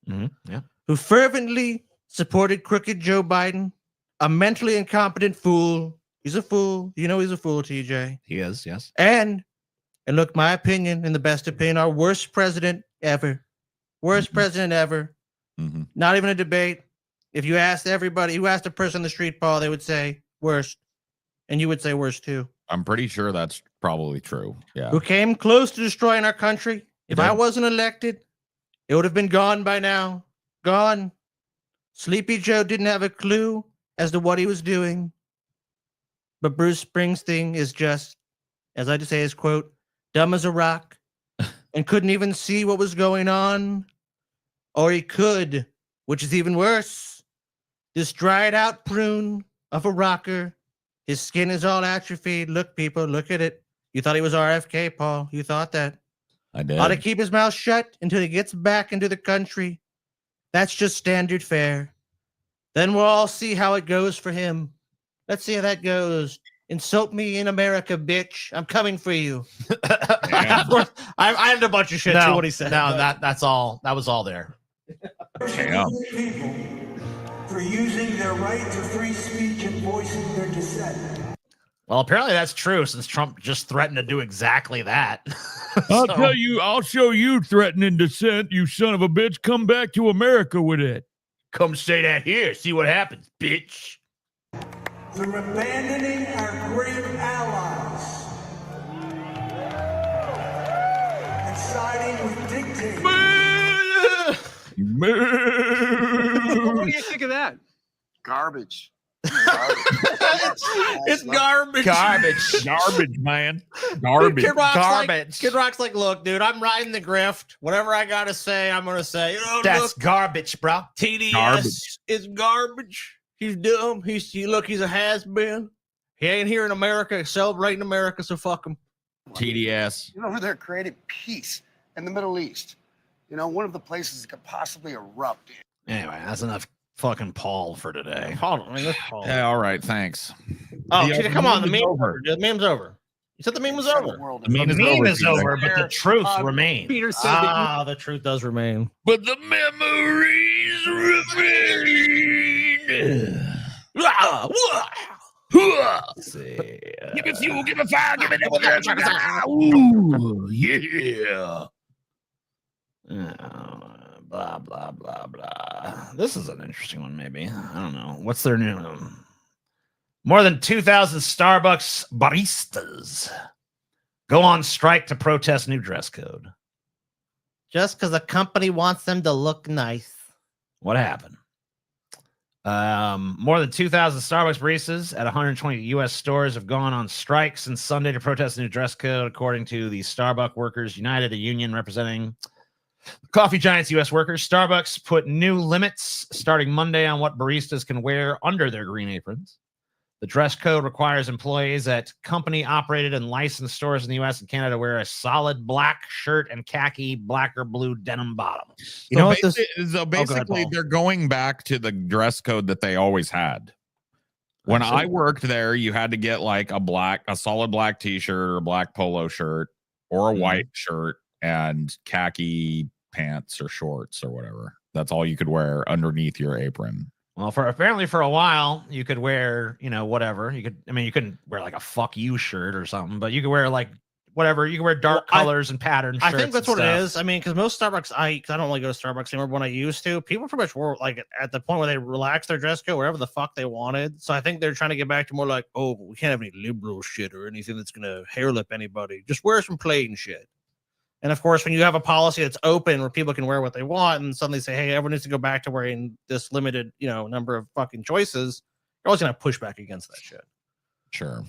Yeah. Who fervently supported crooked Joe Biden, a mentally incompetent fool. He's a fool. You know he's a fool, TJ. He is, yes. And look, my opinion, and the best opinion, our worst president ever. Worst president ever. Mm-hmm. Not even a debate. If you asked everybody, you asked a person on the street, Paul, they would say worst. And you would say worst too. I'm pretty sure that's probably true. Yeah. Who came close to destroying our country. If He I did. wasn't elected, it would have been gone by now. Gone. Sleepy Joe didn't have a clue as to what he was doing. But Bruce Springsteen is just, as I just say his quote, dumb as a rock and couldn't even see what was going on. Or he could, which is even worse. This dried out prune of a rocker. His skin is all atrophied. Look, people, look at it. You thought he was RFK, Paul. You thought that. I did. Ought to keep his mouth shut until he gets back into the country. That's just standard fare. Then we'll all see how it goes for him. Let's see how that goes. Insult me in America, bitch. I'm coming for you. I had a bunch of shit too. What he said. No, that's all. That was all there. Yeah. People for using their right to free speech and voicing their dissent. Well, apparently that's true since Trump just threatened to do exactly that. I'll tell you, I'll show you threatening dissent, you son of a bitch. Come back to America with it. Come say that here. See what happens, bitch. Through abandoning our great allies and siding with dictators. What do you think of that? Garbage. It's garbage. Garbage, man. Garbage. Kid Rock's Garbage. Kid Rock's like, look, dude, I'm riding the grift. Whatever I gotta say, I'm gonna say. You know, That's look, garbage, bro. TDS Garbage. is garbage. He's dumb. He's a has-been. He ain't here in America celebrating America, so fuck him. TDS. Over there created peace in the Middle East. One of the places that could possibly erupt. Anyway, that's enough fucking Paul for today. Hold on, that's Paul. Yeah, all right, thanks. Oh, The- TJ, come on, the meme's meme's over. over. The meme's over. You said the meme was over. The meme is over, but the truth remains. Peter said that The truth does remain. But the memories remain. Give me fuel, give me fire, give me Ooh, yeah. blah, blah, blah, blah. This is an interesting one, maybe. I don't know. What's their new? More than 2,000 Starbucks baristas go on strike to protest new dress code. Just because a company wants them to look nice. What happened? More than 2,000 Starbucks baristas at 120 U.S. stores have gone on strike since Sunday to protest the new dress code, according to the Starbucks Workers United, a union representing coffee giants U.S. workers. Starbucks put new limits starting Monday on what baristas can wear under their green aprons. The dress code requires employees at company-operated and licensed stores in the U.S. and Canada to wear a solid black shirt and khaki black or blue denim bottoms. You know what this? So basically, they're going back to the dress code that they always had. When I worked there, you had to get like a solid black T-shirt or a black polo shirt or a white shirt and khaki pants or shorts or whatever. That's all you could wear underneath your apron. Well, apparently for a while you could wear, whatever. You couldn't wear like a fuck you shirt or something, but you could wear like whatever. You could wear dark colors and patterns. I think that's what it is. I mean, because most Starbucks, I don't really go to Starbucks anymore. But when I used to, people pretty much were like at the point where they relaxed their dress code, wherever the fuck they wanted. So I think they're trying to get back to more like, oh, we can't have any liberal shit or anything that's gonna hair lip anybody. Just wear some plain shit. And of course, when you have a policy that's open where people can wear what they want and suddenly say, hey, everyone needs to go back to wearing this limited, number of fucking choices, you're always going to push back against that shit. Sure.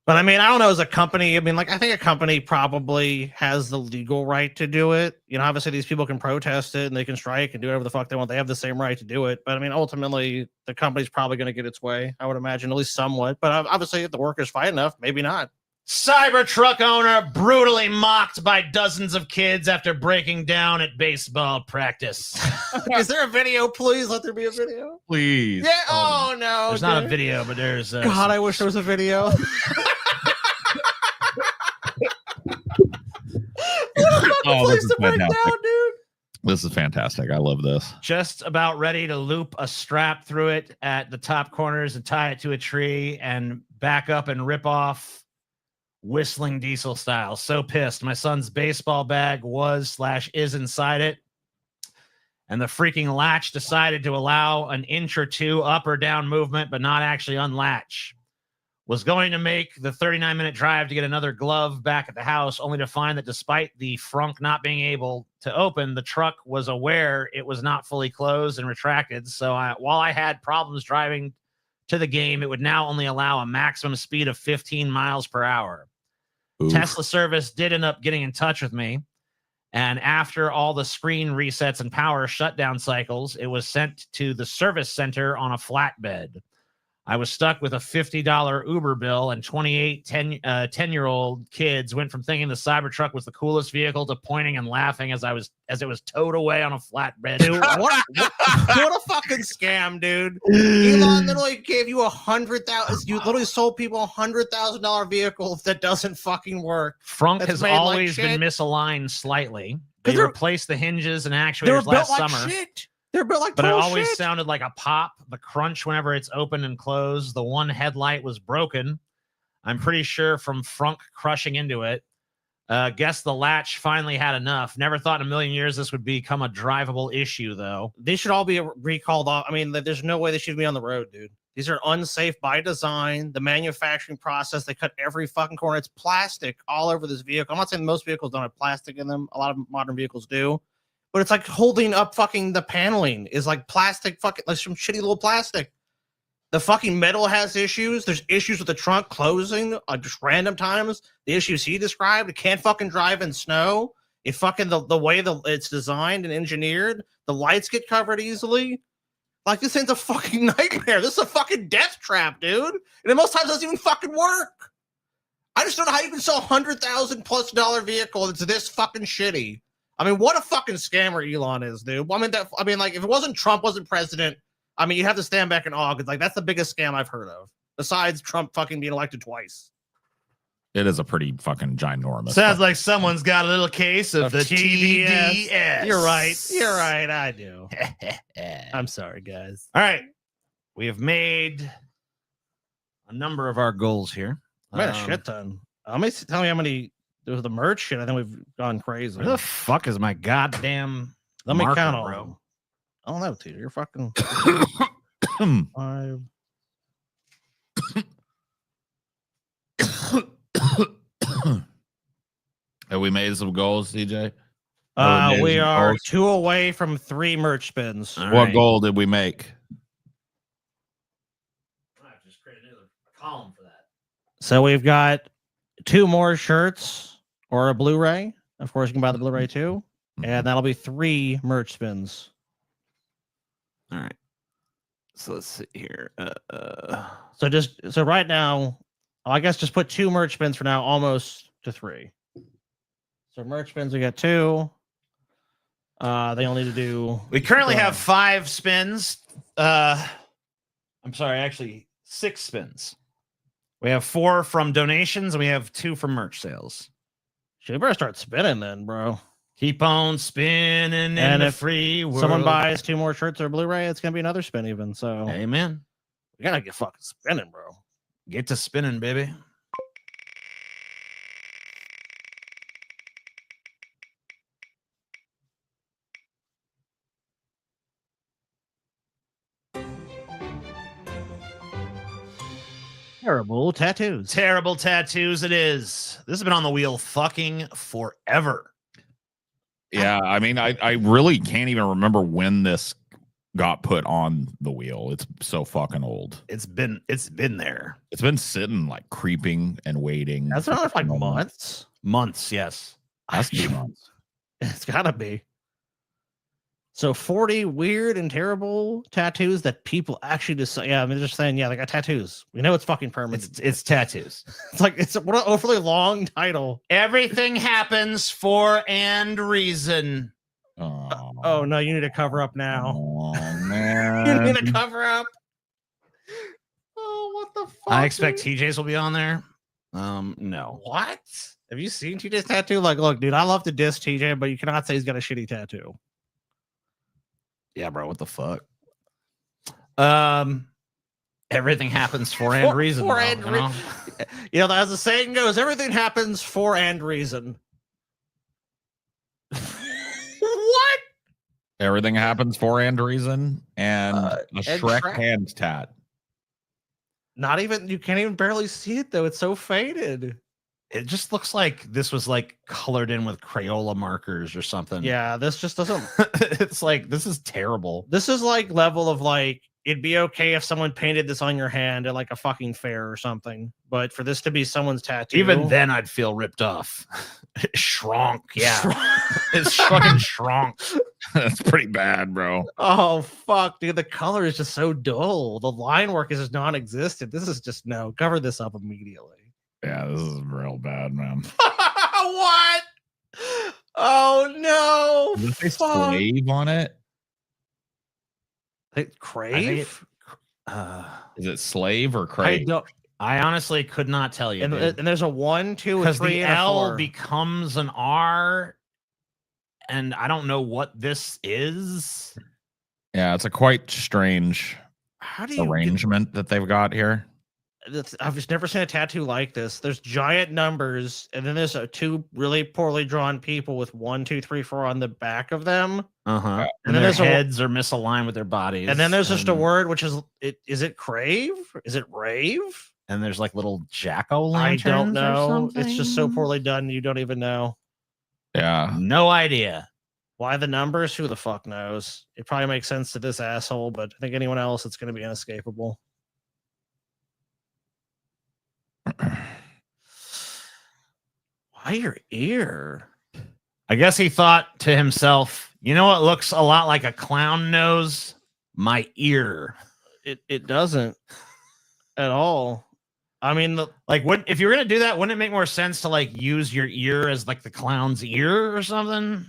But I mean, I don't know, as a company, I think a company probably has the legal right to do it. Obviously these people can protest it and they can strike and do whatever the fuck they want. They have the same right to do it. But I mean, ultimately, the company's probably going to get its way, I would imagine, at least somewhat. But obviously, if the workers fight enough, maybe not. Cybertruck owner brutally mocked by dozens of kids after breaking down at baseball practice. Is there a video? Please let there be a video. Please. Yeah. Oh no. There's not a video, but there's. God, I wish there was a video. This is fantastic. This is fantastic. I love this. Just about ready to loop a strap through it at the top corners and tie it to a tree and back up and rip off. Whistling Diesel style. So pissed. My son's baseball bag was/is inside it. And the freaking latch decided to allow an inch or two up or down movement, but not actually unlatch. Was going to make the 39-minute drive to get another glove back at the house, only to find that despite the frunk not being able to open, the truck was aware it was not fully closed and retracted. So while I had problems driving to the game, it would now only allow a maximum speed of 15 miles per hour. Oof. Tesla service did end up getting in touch with me. And after all the screen resets and power shutdown cycles, it was sent to the service center on a flatbed. I was stuck with a $50 Uber bill, and 28 10-year-old kids went from thinking the Cybertruck was the coolest vehicle to pointing and laughing as it was towed away on a flatbed. Dude, what a fucking scam, dude. Elon literally gave you $100,000. You literally sold people $100,000 vehicle that doesn't fucking work. Frunk has always been misaligned slightly. They replaced the hinges and actuators last summer. Shit. They're built like but it always sounded like a pop, the crunch whenever it's open and closed. The one headlight was broken. I'm pretty sure from Frunk crushing into it. Guess the latch finally had enough. Never thought in a million years this would become a drivable issue, though. They should all be recalled off. I mean, there's no way they should be on the road, dude. These are unsafe by design. The manufacturing process, they cut every fucking corner. It's plastic all over this vehicle. I'm not saying most vehicles don't have plastic in them. A lot of modern vehicles do. But it's like holding up fucking the paneling is like plastic, fucking like some shitty little plastic. The fucking metal has issues. There's issues with the trunk closing just random times. The issues he described, it can't fucking drive in snow. It fucking the way it's designed and engineered, the lights get covered easily. Like this ain't a fucking nightmare. This is a fucking death trap, dude. And most times it doesn't even fucking work. I just don't know how you can sell $100,000+ vehicle that's this fucking shitty. I mean, what a fucking scammer Elon is, dude. I mean, like, if it wasn't Trump wasn't president, I mean, you have to stand back in awe. Like, that's the biggest scam I've heard of, besides Trump fucking being elected twice. It is a pretty fucking ginormous. Sounds like someone's got a little case of the TDS. You're right. I do. I'm sorry, guys. All right. We have made a number of our goals here. I made a shit ton. Tell me how many. There was the merch shit. I think we've gone crazy. Where the fuck is my goddamn Let me marker, count all bro. of them. I don't know, dude. You're fucking 5. Have we made some goals, CJ? We are 2 away from 3 merch spins. What goal did we make? I have to just create another column for that. So we've got 2 more shirts or a Blu-ray. Of course, you can buy the Blu-ray too, and that'll be 3 merch spins. All right. So let's see here. So right now, I guess just put 2 merch spins for now, almost to 3. So merch spins, we got 2. They only need to do. We currently have 5 spins. I'm sorry, actually 6 spins. We have 4 from donations, and we have 2 from merch sales. Should we better start spinning then, bro? Keep on spinning in the free world. Someone buys 2 more shirts or Blu-ray, it's gonna be another spin even. So amen. We gotta get fucking spinning, bro. Get to spinning, baby. Terrible tattoos. Terrible tattoos it is. This has been on the wheel fucking forever. Yeah, I mean, I really can't even remember when this got put on the wheel. It's so fucking old. It's been there. It's been sitting like creeping and waiting. That's not like months. Months, yes. Has to be months. It's gotta be. So 40 weird and terrible tattoos that people actually just yeah, I mean they're just saying, yeah, they got tattoos. We know it's fucking permanent. It's tattoos. It's like it's what an overly long title. Everything happens for and reason. Oh no, you need to cover up now. Oh man. You need to cover up. Oh, what the fuck? I expect TJ's will be on there. No. What? Have you seen TJ's tattoo? Like, look, dude, I love to diss TJ, but you cannot say he's got a shitty tattoo. Yeah, bro, what the fuck? Everything happens for and reason. For bro, and you know? You know, as the saying goes, everything happens for and reason. What? Everything happens for and reason, and a Shrek hand tat. Not even you can't even barely see it though. It's so faded. It just looks like this was like colored in with Crayola markers or something. Yeah, this just doesn't. It's like this is terrible. This is like level of like it'd be okay if someone painted this on your hand at like a fucking fair or something, but for this to be someone's tattoo, even then I'd feel ripped off. Shrunk, yeah, it's fucking shrunk. That's pretty bad, bro. Oh fuck, dude, the color is just so dull. The line work is just non-existent. This is just no. Cover this up immediately. Yeah, this is real bad, man. What? Oh no! Does it say slave on it? Crave? Is it slave or crave? I honestly could not tell you. And there's a 1, 2, and 3, the and L 4. becomes an R, and I don't know what this is. Yeah, it's a quite strange arrangement that they've got here. I've just never seen a tattoo like this. There's giant numbers, and then there's 2 really poorly drawn people with 1, 2, 3, 4 on the back of them. And then their there's heads are misaligned with their bodies. And then there's just a word, which is is it crave? Is it rave? And there's like little jack-o' I lanterns. don't know. It's just so poorly done. You don't even know. Yeah. No idea. Why the numbers? Who the fuck knows? It probably makes sense to this asshole, but I think anyone else, it's going to be inescapable. Why your ear? I guess he thought to himself, you know what looks a lot like a clown nose? My ear. It doesn't at all. I mean, if you were gonna do that, wouldn't it make more sense to like use your ear as like the clown's ear or something?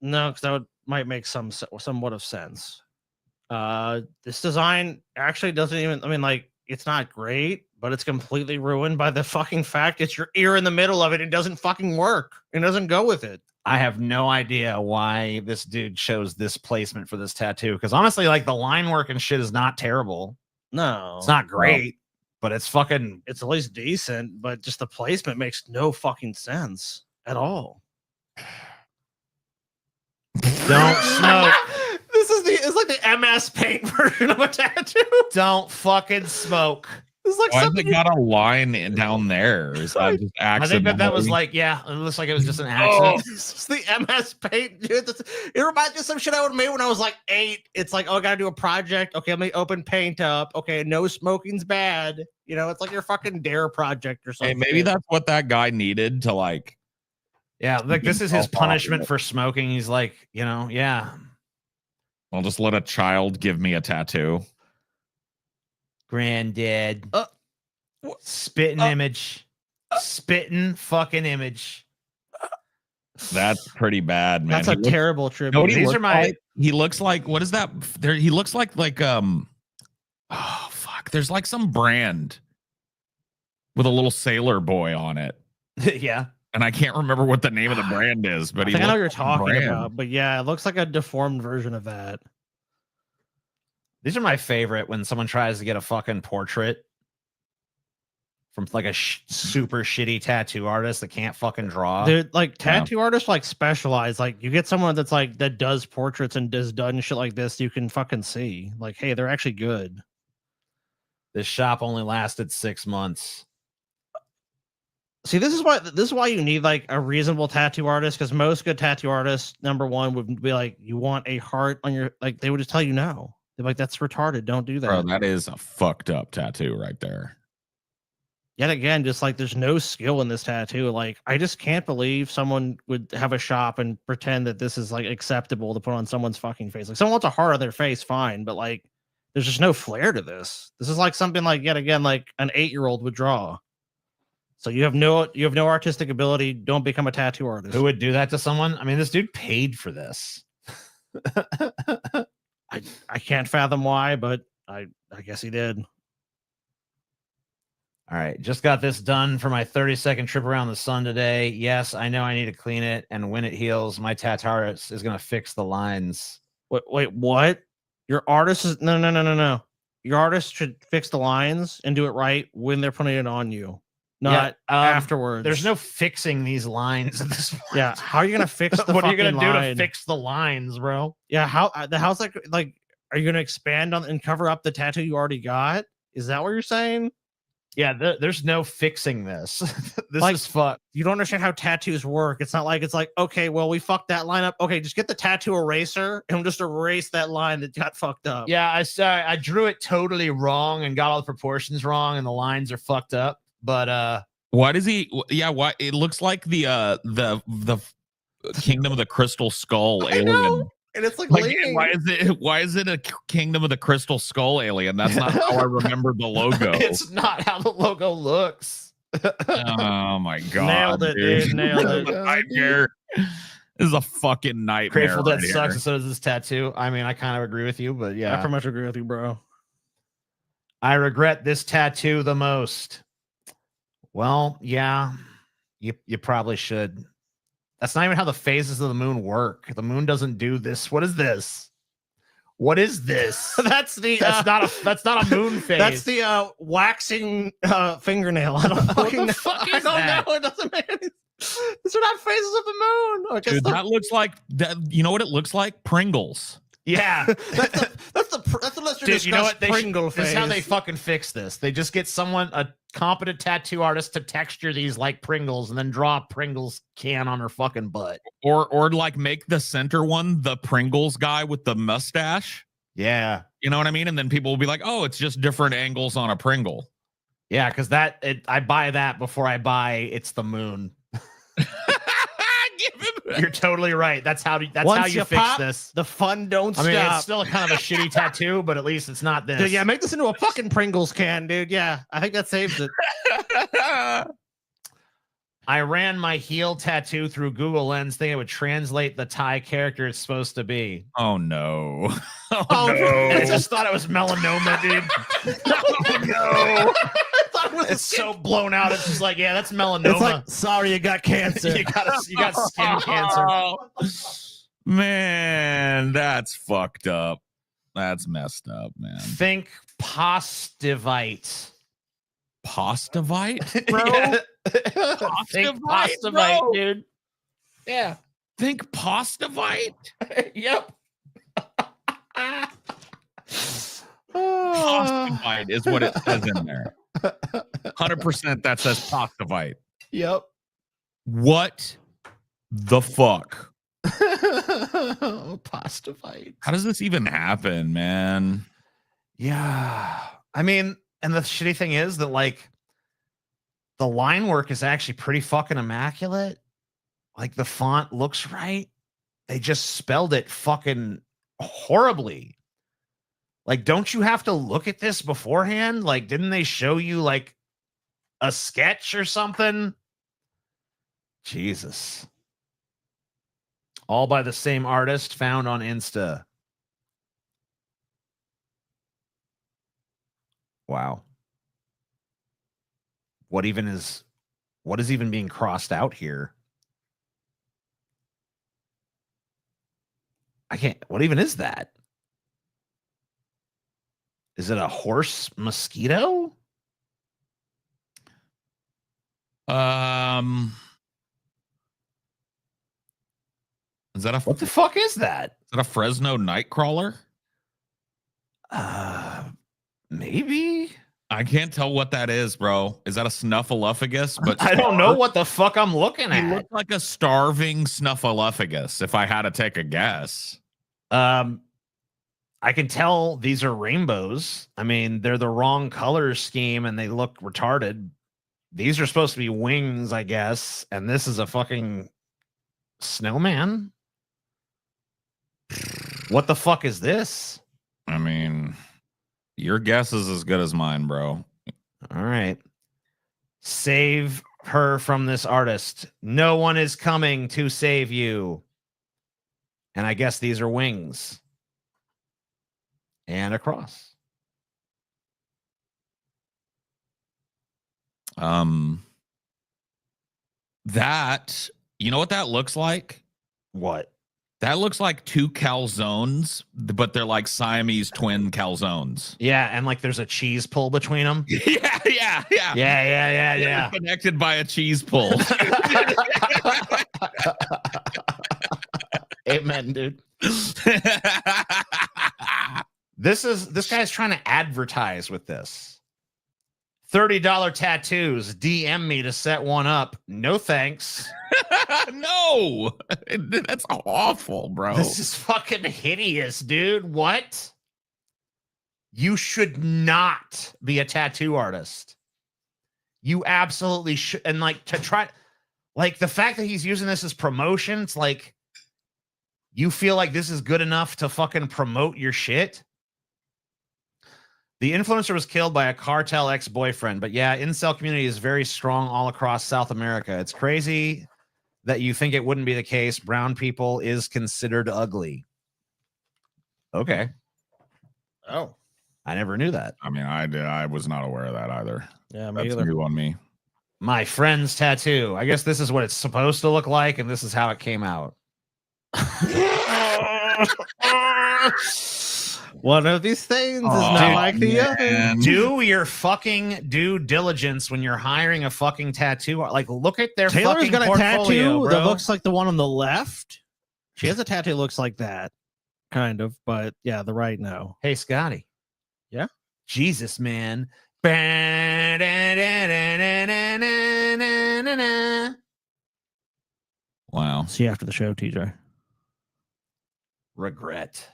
No, because that might make somewhat of sense. This design actually doesn't even. I mean, like it's not great, but it's completely ruined by the fucking fact it's your ear in the middle of it. It doesn't fucking work. It doesn't go with it. I have no idea why this dude chose this placement for this tattoo. Because honestly, like the line work and shit is not terrible. No, it's not great, but it's fucking. It's at least decent, but just the placement makes no fucking sense at all. Don't smoke. It's like the MS Paint version of a tattoo. Don't fucking smoke. It's like Why has something it got a line down there? Is that just I think accidentally? that was like, yeah, it looks like it was just an accident. It's the MS Paint, dude. It reminds me of some shit I would have made when I was like 8. It's like, oh, I gotta do a project. Okay, let me open Paint up. Okay, no smoking's bad. You know, it's like your fucking Dare project or Hey, something. maybe that's what that guy needed to like. Yeah, like this is his punishment for smoking. He's like, yeah. I'll just let a child give me a tattoo. Granddad. Spitting image. Spitting fucking image. That's pretty bad, man. That's a terrible tribute. You know what These are my. He looks like, what is that? There, he looks like oh fuck. There's like some brand with a little sailor boy on it. Yeah. And I can't remember what the name of the brand is, but I know what you're talking about, but yeah, it looks like a deformed version of that. These are my favorite when someone tries to get a fucking portrait from like a super shitty tattoo artist that can't fucking draw. They're like tattoo artists like specialize. Like you get someone that's like that does portraits and does done shit like this, you can fucking see. Like, hey, they're actually good. This shop only lasted 6 months. See, this is why you need like a reasonable tattoo artist, because most good tattoo artists, number one, would be like, you want a heart on your, like they would just tell you no. They're like, that's retarded. Don't do that. Bro, that is a fucked up tattoo right there. Yet again, just like there's no skill in this tattoo. Like, I just can't believe someone would have a shop and pretend that this is like acceptable to put on someone's fucking face. Like, someone wants a heart on their face, fine, but like, there's just no flair to this. This is like something like, yet again, like an 8-year-old would draw. So you have no artistic ability. Don't become a tattoo artist. Who would do that to someone? I mean, this dude paid for this. I can't fathom why, but I guess he did. All right, just got this done for my 30-second trip around the sun today. Yes, I know I need to clean it, and when it heals, my tattoo artist is gonna fix the lines. Wait, what? Your artist is no. Your artist should fix the lines and do it right when they're putting it on you, not afterwards. There's no fixing these lines at this point. Yeah, how are you gonna fix the what are you gonna fucking do line? to fix the lines, bro? Yeah, how's like are you gonna expand on and cover up the tattoo you already got? Is that what you're saying? Yeah, there's no fixing this. This Like, is fucked. You don't understand how tattoos work. It's not like it's like, okay, well, we fucked that line up. Okay, just get the tattoo eraser and just erase that line that got fucked up. Yeah, I drew it totally wrong and got all the proportions wrong, and the lines are fucked up. But why does he? Yeah, why it looks like the Kingdom of the Crystal Skull alien. And it's like why is it a Kingdom of the Crystal Skull alien? That's not how I remember the logo. It's not how the logo looks. Oh my god. Nailed it, dude. Nailed it. Nightmare. This is a fucking nightmare. Grateful Dead right sucks, here. and so does this tattoo. I mean, I kind of agree with you, but yeah. I pretty much agree with you, bro. I regret this tattoo the most. Well, yeah, you probably should. That's not even how the phases of the moon work. The moon doesn't do this. What is this? What is this? That's not a moon phase. That's the waxing fingernail. I don't fucking know. fuck I is don't that? know. It doesn't make any. These are not phases of the moon. I guess Dude, that looks like that. You know what it looks like? Pringles. Yeah. that's the let's Dude, you know what? Pringle This is how they phase. fucking fix this. They just get a competent tattoo artist to texture these like Pringles and then draw a Pringles can on her fucking butt. Or like make the center one the Pringles guy with the mustache. Yeah. You know what I mean? And then people will be like, oh, it's just different angles on a Pringle. Yeah, because I buy that before I buy it's the moon. You're totally right. That's how Once you fix pop, this. The fun don't I mean, stop. it's still kind of a shitty tattoo, but at least it's not this. Dude, yeah, make this into a fucking Pringles can, dude. Yeah, I think that saves it. I ran my heel tattoo through Google Lens thinking it would translate the Thai character it's supposed to be. Oh no. Oh no. And I just thought it was melanoma, dude. Oh no. It's so blown out. It's just like, yeah, that's melanoma. It's like, sorry, you got cancer. you got skin cancer. Man, that's fucked up. That's messed up, man. Think postivite. Postivite, bro? Think postivite, dude. Yeah. think Postavite? Yep. Postavite is what it says in there. 100% that says Postavite. Yep. What the fuck? Postavite. How does this even happen, man? Yeah. I mean, and the shitty thing is that like the line work is actually pretty fucking immaculate. Like the font looks right. They just spelled it fucking horribly. Like, don't you have to look at this beforehand? Like, didn't they show you like a sketch or something? Jesus. All by the same artist found on Insta. Wow. What is even being crossed out here? I can't. What even is that? Is it a horse mosquito? Is that what the fuck is that? Is that a Fresno Nightcrawler? Maybe. I can't tell what that is, bro. Is that a snuffleupagus? But I don't know what the fuck I'm looking He at. looked like a starving snuffleupagus, if I had to take a guess. I can tell these are rainbows. I mean, they're the wrong color scheme and they look retarded. These are supposed to be wings, I guess. And this is a fucking snowman. What the fuck is this? I mean, your guess is as good as mine, bro. All right. Save her from this artist. No one is coming to save you. And I guess these are wings. And a cross. That, you know what that looks like? What? That looks like two calzones, but they're like Siamese twin calzones. Yeah, and like there's a cheese pull between them. Yeah. Connected by a cheese pull. Amen, dude. This guy's trying to advertise with this. $30 tattoos. DM me to set one up. No thanks. No, that's awful, bro. This is fucking hideous, dude. What? You should not be a tattoo artist. You absolutely should. And like to try, like the fact that he's using this as promotion, it's like you feel like this is good enough to fucking promote your shit. The influencer was killed by a cartel ex-boyfriend, but yeah, incel community is very strong all across South America. It's crazy that you think it wouldn't be the case. Brown people is considered ugly. Okay. Oh, I never knew that. I mean, I was not aware of that either. Yeah, me That's either. new on me. My friend's tattoo. I guess this is what it's supposed to look like, and this is how it came out. One of these things is not like the other. Do your fucking due diligence when you're hiring a fucking tattoo. Like, look at their Taylor's fucking got a portfolio, tattoo bro. that looks like the one on the left. She has a tattoo that looks like that, kind of, but yeah, the right no. Hey, Scotty. Yeah? Jesus, man. Wow. See you after the show, TJ. Regret.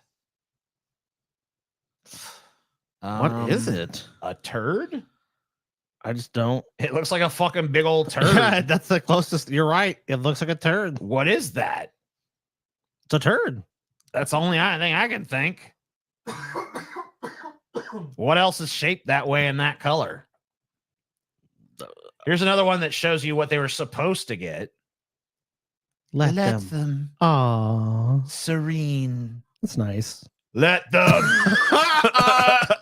What is it? A turd? I just don't. It looks like a fucking big old turd. That's the closest. You're right. It looks like a turd. What is that? It's a turd. That's the only thing I can think. What else is shaped that way in that color? Here's another one that shows you what they were supposed to get. Let them. Aww. Serene. That's nice. Let them.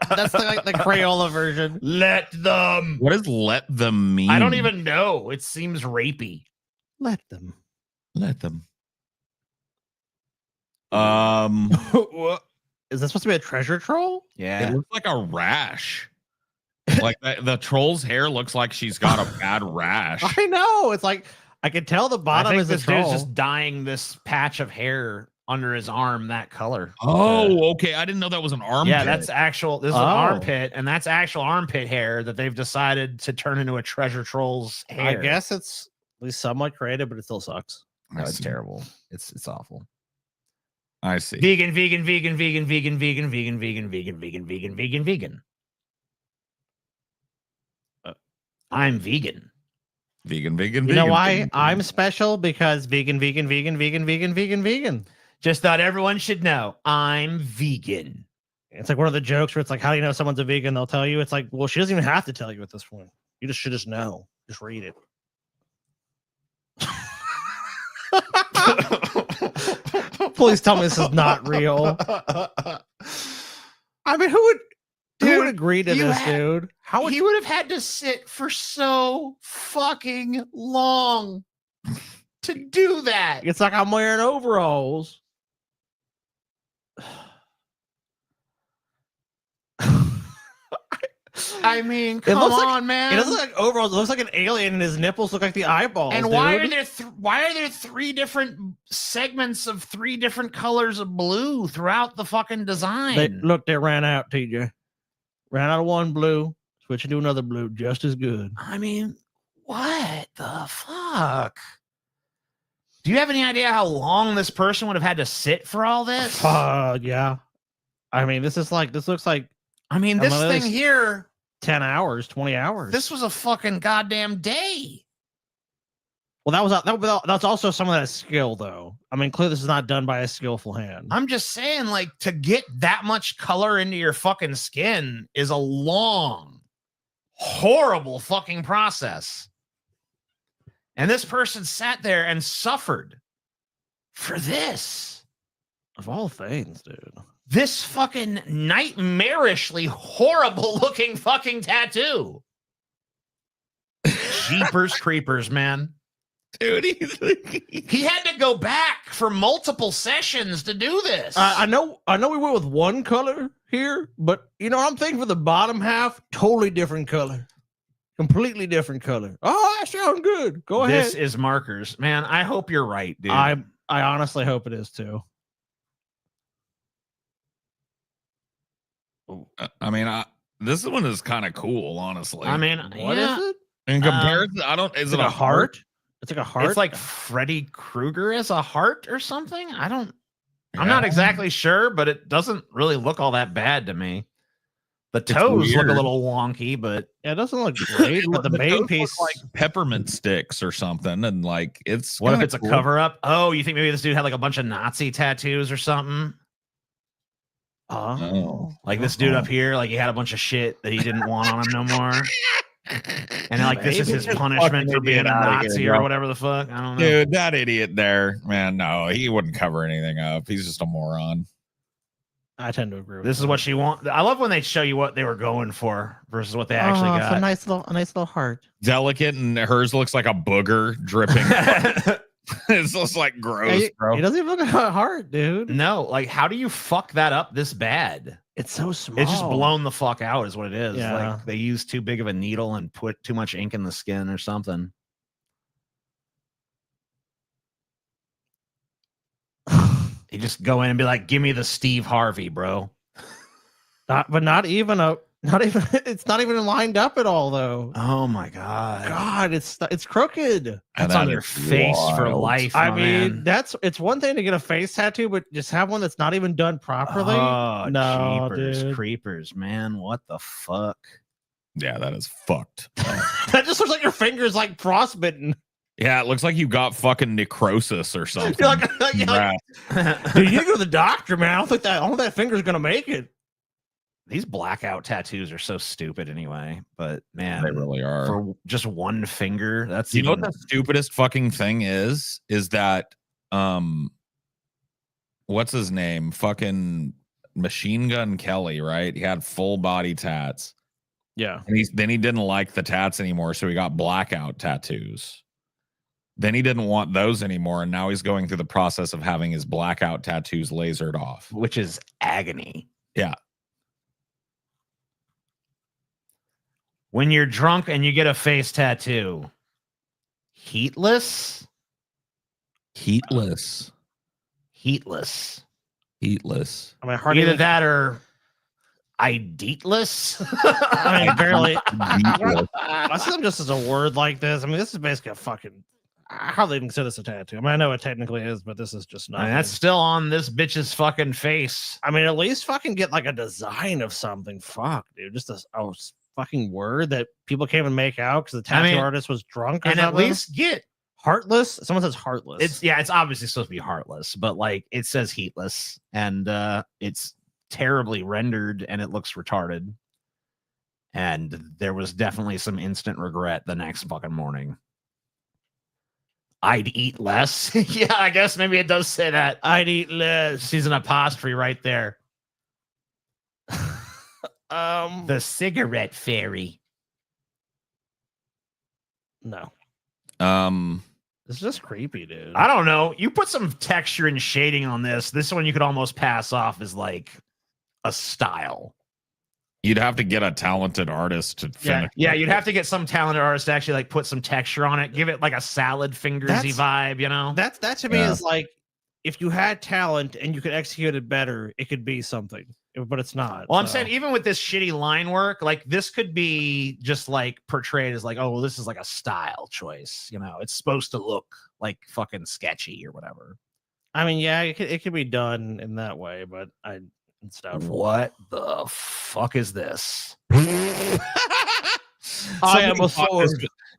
That's like the Crayola version. Let them. What does let them mean? I don't even know. It seems rapey. Let them. Let them. What? Is that supposed to be a treasure troll? Yeah. It looks like a rash. Like the troll's hair looks like she's got a bad rash. I know. It's like I can tell the I bottom think is a this dude's troll. just dyeing this patch of hair under his arm that color. Oh, okay. I didn't know that was an armpit. Yeah, that's actual. This is an armpit, and that's actual armpit hair that they've decided to turn into a treasure troll's hair. I guess it's at least somewhat creative, but it still sucks. No, it's terrible. It's awful. I see. Vegan. I'm vegan. Vegan. You know why I'm special? Because vegan. Just thought everyone should know I'm vegan. It's like one of the jokes where it's like, how do you know someone's a vegan? They'll tell you. It's like, well, she doesn't even have to tell you at this point. You should just know. Just read it. Please tell me this is not real. I mean, who would agree to this, dude? How he would have had to sit for so fucking long to do that. It's like I'm wearing overalls. I mean, come on, man. It doesn't look like overalls. It looks like an alien, and his nipples look like the eyeballs. And why are there three different segments of three different colors of blue throughout the fucking design? They ran out, TJ. Ran out of one blue, switching to another blue, just as good. I mean, what the fuck? Do you have any idea how long this person would have had to sit for all this? Yeah. I mean, this looks like. I mean, this thing here. 10 hours, 20 hours. This was a fucking goddamn day. Well, that's also some of that skill, though. I mean, clearly this is not done by a skillful hand. I'm just saying, like, to get that much color into your fucking skin is a long, horrible fucking process. And this person sat there and suffered for this. Of all things, dude. This fucking nightmarishly horrible looking fucking tattoo. Jeepers creepers, man. Dude, he had to go back for multiple sessions to do this. I know we went with one color here, but you know, I'm thinking for the bottom half, totally different color. Completely different color. Oh, that sounds good. Go ahead. This is markers. Man, I hope you're right, dude. I honestly hope it is too. I mean, this one is kind of cool, honestly. I mean, what is it? In comparison, is it a heart? It's like a heart. It's like Freddy Krueger as a heart or something. I'm not exactly sure, but it doesn't really look all that bad to me. The toes look a little wonky, but it doesn't look great. But the main piece, like peppermint sticks or something, and like it's. What if it's cool. A cover up? Oh, you think maybe this dude had like a bunch of Nazi tattoos or something? Oh, like this dude up here, like he had a bunch of shit that he didn't want on him no more. And like this is his punishment for being a Nazi or whatever the fuck. I don't know. Dude, that idiot there, man, no, he wouldn't cover anything up. He's just a moron. I tend to agree with this. Is what she wants. I love when they show you what they were going for versus what they actually got. It's a nice little heart. Delicate, and hers looks like a booger dripping. It's just like gross, bro. It doesn't even look like a heart, dude. No, like how do you fuck that up this bad? It's so small. It's just blown the fuck out, is what it is. Yeah. Like they used too big of a needle and put too much ink in the skin or something. You just go in and be like, "Give me the Steve Harvey, bro." Not even. It's not even lined up at all, though. Oh my god! God, it's crooked. That's on your face for life. I mean, it's one thing to get a face tattoo, but just have one that's not even done properly. Oh, no, jeepers, dude. Creepers, man! What the fuck? Yeah, that is fucked. That just looks like your fingers like frostbitten. Yeah, it looks like you got fucking necrosis or something. Dude, you go to the doctor, man. I don't think that finger's gonna make it. These blackout tattoos are so stupid anyway, but man, they really are. For just one finger, that's know what the stupidest fucking thing is that what's his name? Fucking Machine Gun Kelly, right? He had full body tats. Yeah. And then he didn't like the tats anymore, so he got blackout tattoos. Then he didn't want those anymore, and now he's going through the process of having his blackout tattoos lasered off, which is agony. Yeah. When you're drunk and you get a face tattoo, Heatless. Heatless. Heatless. Heatless. I mean, hard Either even, that or ideatless. I mean, barely. Heatless. I see them just as a word like this. I mean, this is basically a fucking. I hardly even consider this a tattoo. I mean, I know it technically is, but this is just I nothing. mean, that's still on this bitch's fucking face. I mean, at least fucking get like a design of something. Fuck, dude. Just a fucking word that people can't even make out because the tattoo artist was drunk or and something. at least get heartless. Someone says heartless. It's obviously supposed to be heartless, but like it says heatless, and it's terribly rendered and it looks retarded. And there was definitely some instant regret the next fucking morning. I'd eat less. Yeah, I guess maybe it does say that. I'd eat less. She's an apostrophe right there. The cigarette fairy. No. It's just creepy, dude. I don't know. You put some texture and shading on this. This one you could almost pass off as like a style. You'd have to get a talented artist to finish. Yeah, you'd have to get some talented artist to actually like put some texture on it, give it like a salad fingersy vibe, you know? That to me is like if you had talent and you could execute it better, it could be something. But it's not. Well, I'm saying even with this shitty line work, like this could be just like portrayed as like, oh, well, this is like a style choice, you know? It's supposed to look like fucking sketchy or whatever. I mean, yeah, it could be done in that way, but it's doubtful. What the fuck is this? I am a sword.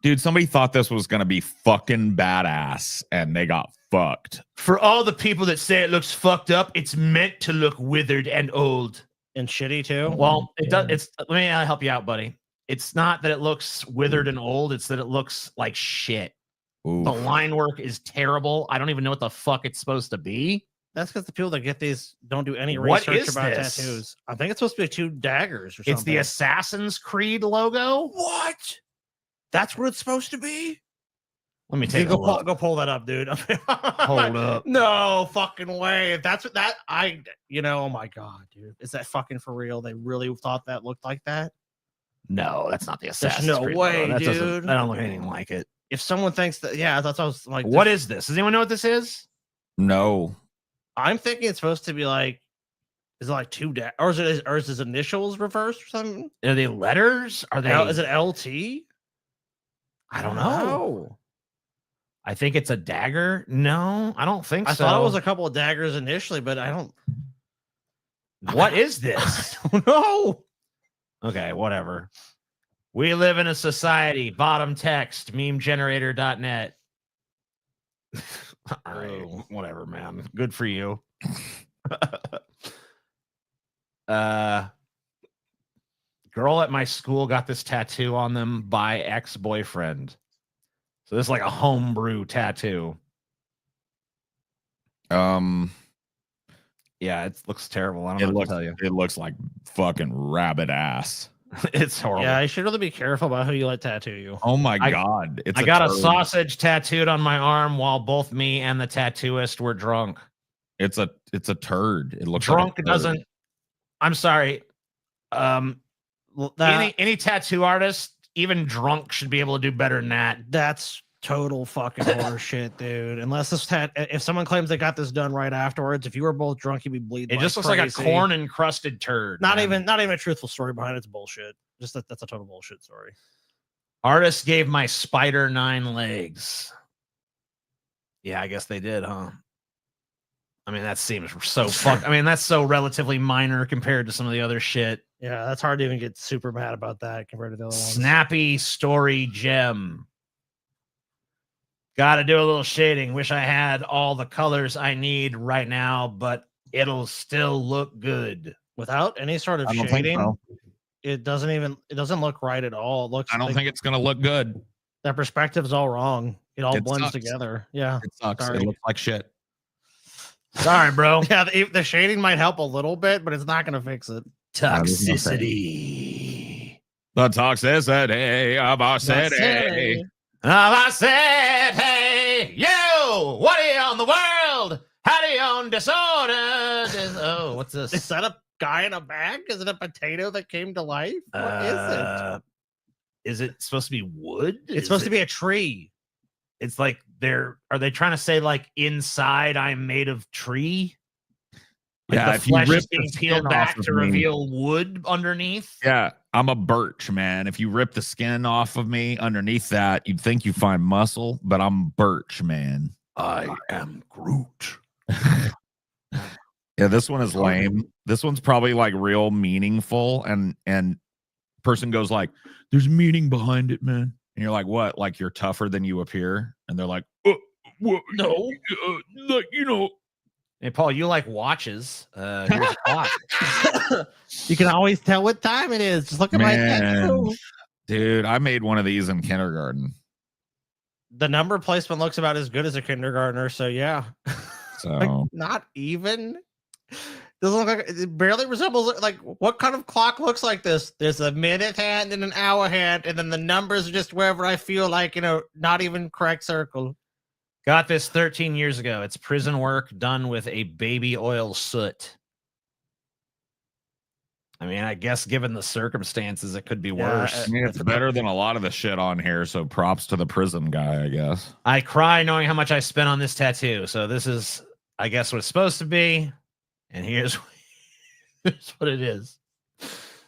Dude, somebody thought this was going to be fucking badass and they got fucked. For all the people that say it looks fucked up, it's meant to look withered and old. And shitty too? Well, it does. It's let me help you out, buddy. It's not that it looks withered and old, it's that it looks like shit. Oof. The line work is terrible. I don't even know what the fuck it's supposed to be. That's because the people that get these don't do any What research is about this? tattoos. I think it's supposed to be 2 daggers or something. It's the Assassin's Creed logo. What? That's what it's supposed to be? Let me take a look. Go pull that up, dude. Hold up. No fucking way. If that's what oh my God, dude. Is that fucking for real? They really thought that looked like that? No, that's not the Assassin's There's no Creed way, logo. dude. That don't look anything like it. If someone thinks that, yeah, that's what I was like. What is this? Does anyone know what this is? No. I'm thinking it's supposed to be like, is it like 2 or is his initials reversed or something? Are they letters? Are they? Is it LT? I don't know. I think it's a dagger. No, I don't think so. I thought it was a couple of daggers initially, but I don't. What is this? I don't know. Okay, whatever. We live in a society. Bottom text, memegenerator.net. All right, whatever, man. Good for you. Girl at my school got this tattoo on them by ex-boyfriend. So this is like a homebrew tattoo. Yeah, it looks terrible. I don't know what to tell you. It looks like fucking rabbit ass. It's horrible. Yeah, you should really be careful about who you let tattoo you. Oh my God. I got a sausage tattooed on my arm while both me and the tattooist were drunk. It's a turd. It looks drunk like doesn't. I'm sorry. Any tattoo artist, even drunk, should be able to do better than that. That's total fucking horseshit, dude. Unless if someone claims they got this done right afterwards, if you were both drunk, you'd be bleeding. It just looks like a corn encrusted turd. Not even a truthful story behind it. It's bullshit. Just that's a total bullshit story. Artist gave my spider 9 legs. Yeah, I guess they did, huh? I mean, that seems so I mean, that's so relatively minor compared to some of the other shit. Yeah, that's hard to even get super mad about that compared to the other ones. Snappy story gem. Got to do a little shading. Wish I had all the colors I need right now, but it'll still look good without any sort of shading. It doesn't look right at all. It looks. I don't think it's gonna look good. That perspective's all wrong. It all blends together. Yeah, it sucks. Sorry. It looks like shit. Sorry, bro. Yeah, the shading might help a little bit, but it's not gonna fix it. Toxicity. The toxicity of our city. I said, hey, yo, what are you on the world? How do you on disorder? Oh, what's this? Is that a guy in a bag? Is it a potato that came to life? What is it? Is it supposed to be wood? It's supposed to be a tree. it's like are they trying to say like inside I'm made of tree? Like Yeah, the if you flesh rip is being the peeled skin back off of to me- reveal wood underneath. Yeah, I'm a birch, man. If you rip the skin off of me underneath that, you'd think you find muscle, but I'm birch, man. I am Groot. Yeah, this one is lame. This one's probably like real meaningful, and person goes like, "There's meaning behind it, man." And you're like, "What? Like you're tougher than you appear?" And they're like, well, No. like you know." Hey, Paul, you like watches. Here's a clock. You can always tell what time it is. Just look at my tattoo. Dude, I made one of these in kindergarten. The number placement looks about as good as a kindergartner, so yeah. So Like, not even. Doesn't look like it barely resembles like what kind of clock looks like this? There's a minute hand and an hour hand, and then the numbers are just wherever I feel like, not even correct circle. Got this 13 years ago. It's prison work done with a baby oil soot. I mean, I guess given the circumstances, it could be worse. I mean, it's better than a lot of the shit on here, so props to the prison guy, I guess. I cry knowing how much I spent on this tattoo. So this is, I guess, what it's supposed to be. And here's what it is.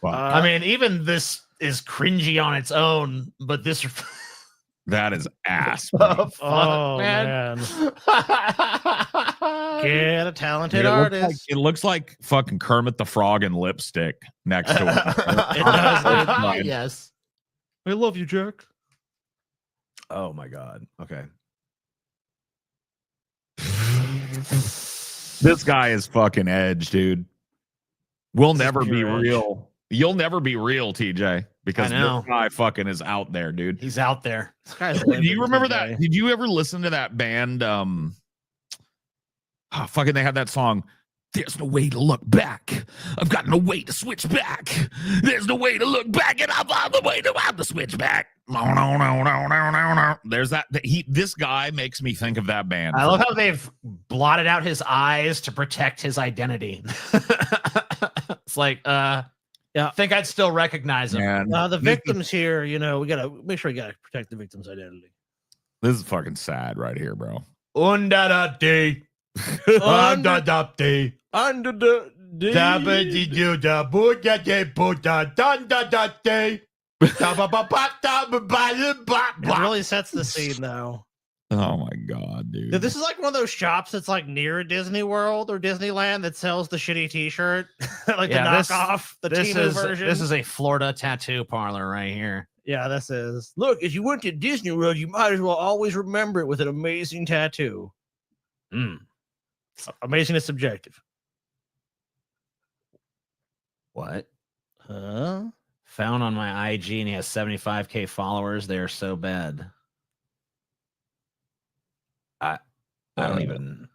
Wow. I mean, even this is cringy on its own, but this... That is ass. Oh, man. Get a talented artist. It looks like fucking Kermit the Frog and lipstick next to him. It does. Yes. I love you, Jack. Oh my God. Okay. This guy is fucking edge, dude. We'll never be pure edge. real. You'll never be real, TJ, because I know. this guy fucking is out there, dude. He's out there. This guy's Do you remember that? Did you ever listen to that band? Fucking, they had that song. There's no way to look back. I've got no way to switch back. There's no way to look back, and I've got the way to have to switch back. No. There's that. This guy makes me think of that band. I love how they've blotted out his eyes to protect his identity. It's like, yeah, I think I'd still recognize him. Man, The victims here, we gotta make sure we gotta protect the victim's identity. this is fucking sad right here, bro. Under the day. Under the day. Under the day. It really sets the scene, though. Oh my God, dude. This is like one of those shops that's like near Disney World or Disneyland that sells the shitty T-shirt, like the knockoff, the Timu version. This is a Florida tattoo parlor right here. Yeah, this is. Look, if you went to Disney World, you might as well always remember it with an amazing tattoo. Amazing is subjective. What? Huh? Found on my IG and he has 75K followers. They are so bad. I don't even.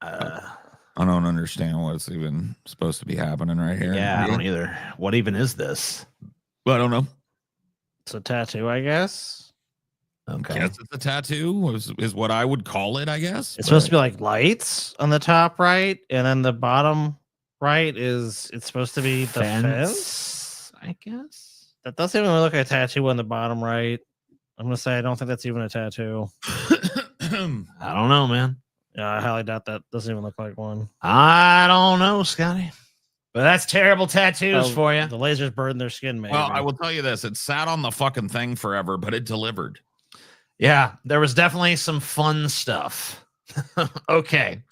I don't understand what's even supposed to be happening right here. Yeah, I don't either. What even is this? I don't know. It's a tattoo, I guess. Okay. Guess it's a tattoo is what I would call it, I guess. It's supposed to be like lights on the top right, and then the bottom right it's supposed to be the fence, I guess. That doesn't even look like a tattoo on the bottom right. I'm gonna say I don't think that's even a tattoo. I don't know, man. Yeah, I highly doubt that. Doesn't even look like one. I don't know, Scotty. But that's terrible tattoos for you. The lasers burn their skin, maybe. Well, I will tell you this. It sat on the fucking thing forever, but it delivered. Yeah, there was definitely some fun stuff. Okay.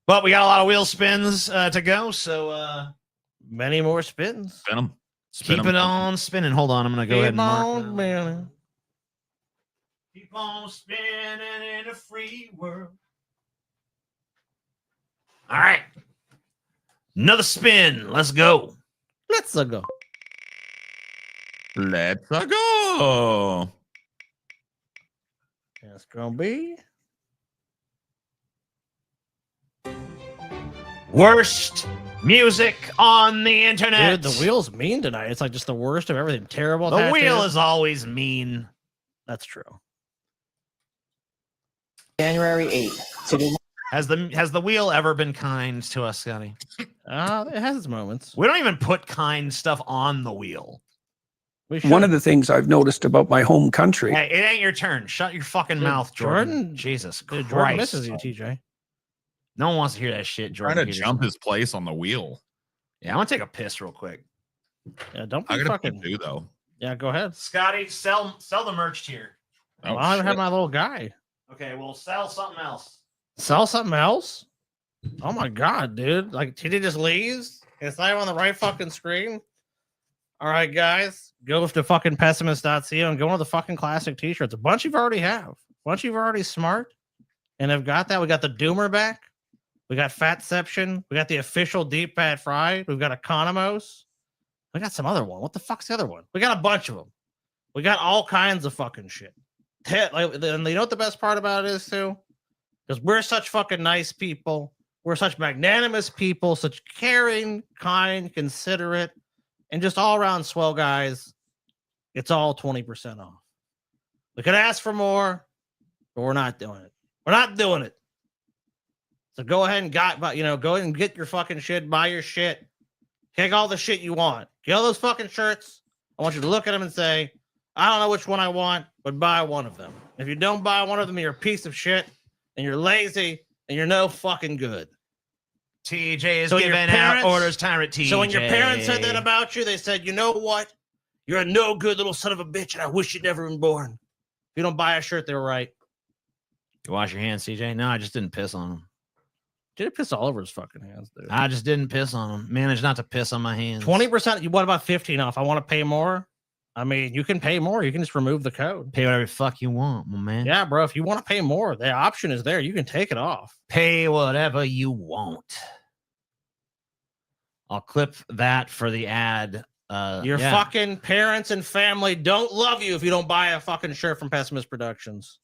But we got a lot of wheel spins to go, so many more spins. Spin them. Keep it on spinning. Hold on, I'm going to go ahead and mark spinning. Keep on spinning in a free world. All right. Another spin. Let's go. Let's go. Let's go. It's gonna be worst music on the internet. Dude, the wheel's mean tonight. It's like just the worst of everything. Terrible. The wheel is always mean. That's true. January 8th. Has the wheel ever been kind to us, Scotty? It has its moments. We don't even put kind stuff on the wheel. one of the things I've noticed about my home country. Hey, it ain't your turn. Shut your fucking mouth, Jordan. Jesus Christ. Jordan misses you, TJ. No one wants to hear that shit, Jordan. Trying to jump his place on the wheel. Yeah, I want to take a piss real quick. Yeah, don't I be gotta fucking. do though. Yeah, go ahead. Scotty, sell the merch tier. Oh, I don't have my little guy. Okay, well, sell something else. Sell something else? Oh my god, dude! Like TJ just leaves. It's not even on the right fucking screen. All right, guys, go to fucking pessimist.co and go into the fucking classic t-shirts. A bunch you've already have. A bunch you've already smart and have got that. We got the Doomer back. We got Fatception. We got the official Deep Fat Fried. We've got Economos. We got some other one. What the fuck's the other one? We got a bunch of them. We got all kinds of fucking shit. And you know what the best part about it is too? Because we're such fucking nice people. We're such magnanimous people, such caring, kind, considerate, and just all around swell guys. It's all 20% off. We could ask for more, but we're not doing it. We're not doing it. So go ahead and go ahead and get your fucking shit, buy your shit, take all the shit you want. Get all those fucking shirts. I want you to look at them and say, I don't know which one I want, but buy one of them. If you don't buy one of them, you're a piece of shit, and you're lazy, and you're no fucking good. TJ is giving out orders, Tyrant TJ. So when your parents said that about you, they said, you know what? You're a no good little son of a bitch, and I wish you'd never been born. If you don't buy a shirt, they were right. You wash your hands, TJ? No, I just didn't piss on him. Did piss all over his fucking hands, dude. I just didn't piss on him. Managed not to piss on my hands. 20%. What about 15 off? I want to pay more. I mean, you can pay more. You can just remove the code. Pay whatever the fuck you want, my man. Yeah, bro. If you want to pay more, the option is there. You can take it off. Pay whatever you want. I'll clip that for the ad. Your fucking parents and family don't love you if you don't buy a fucking shirt from Pessimist Productions.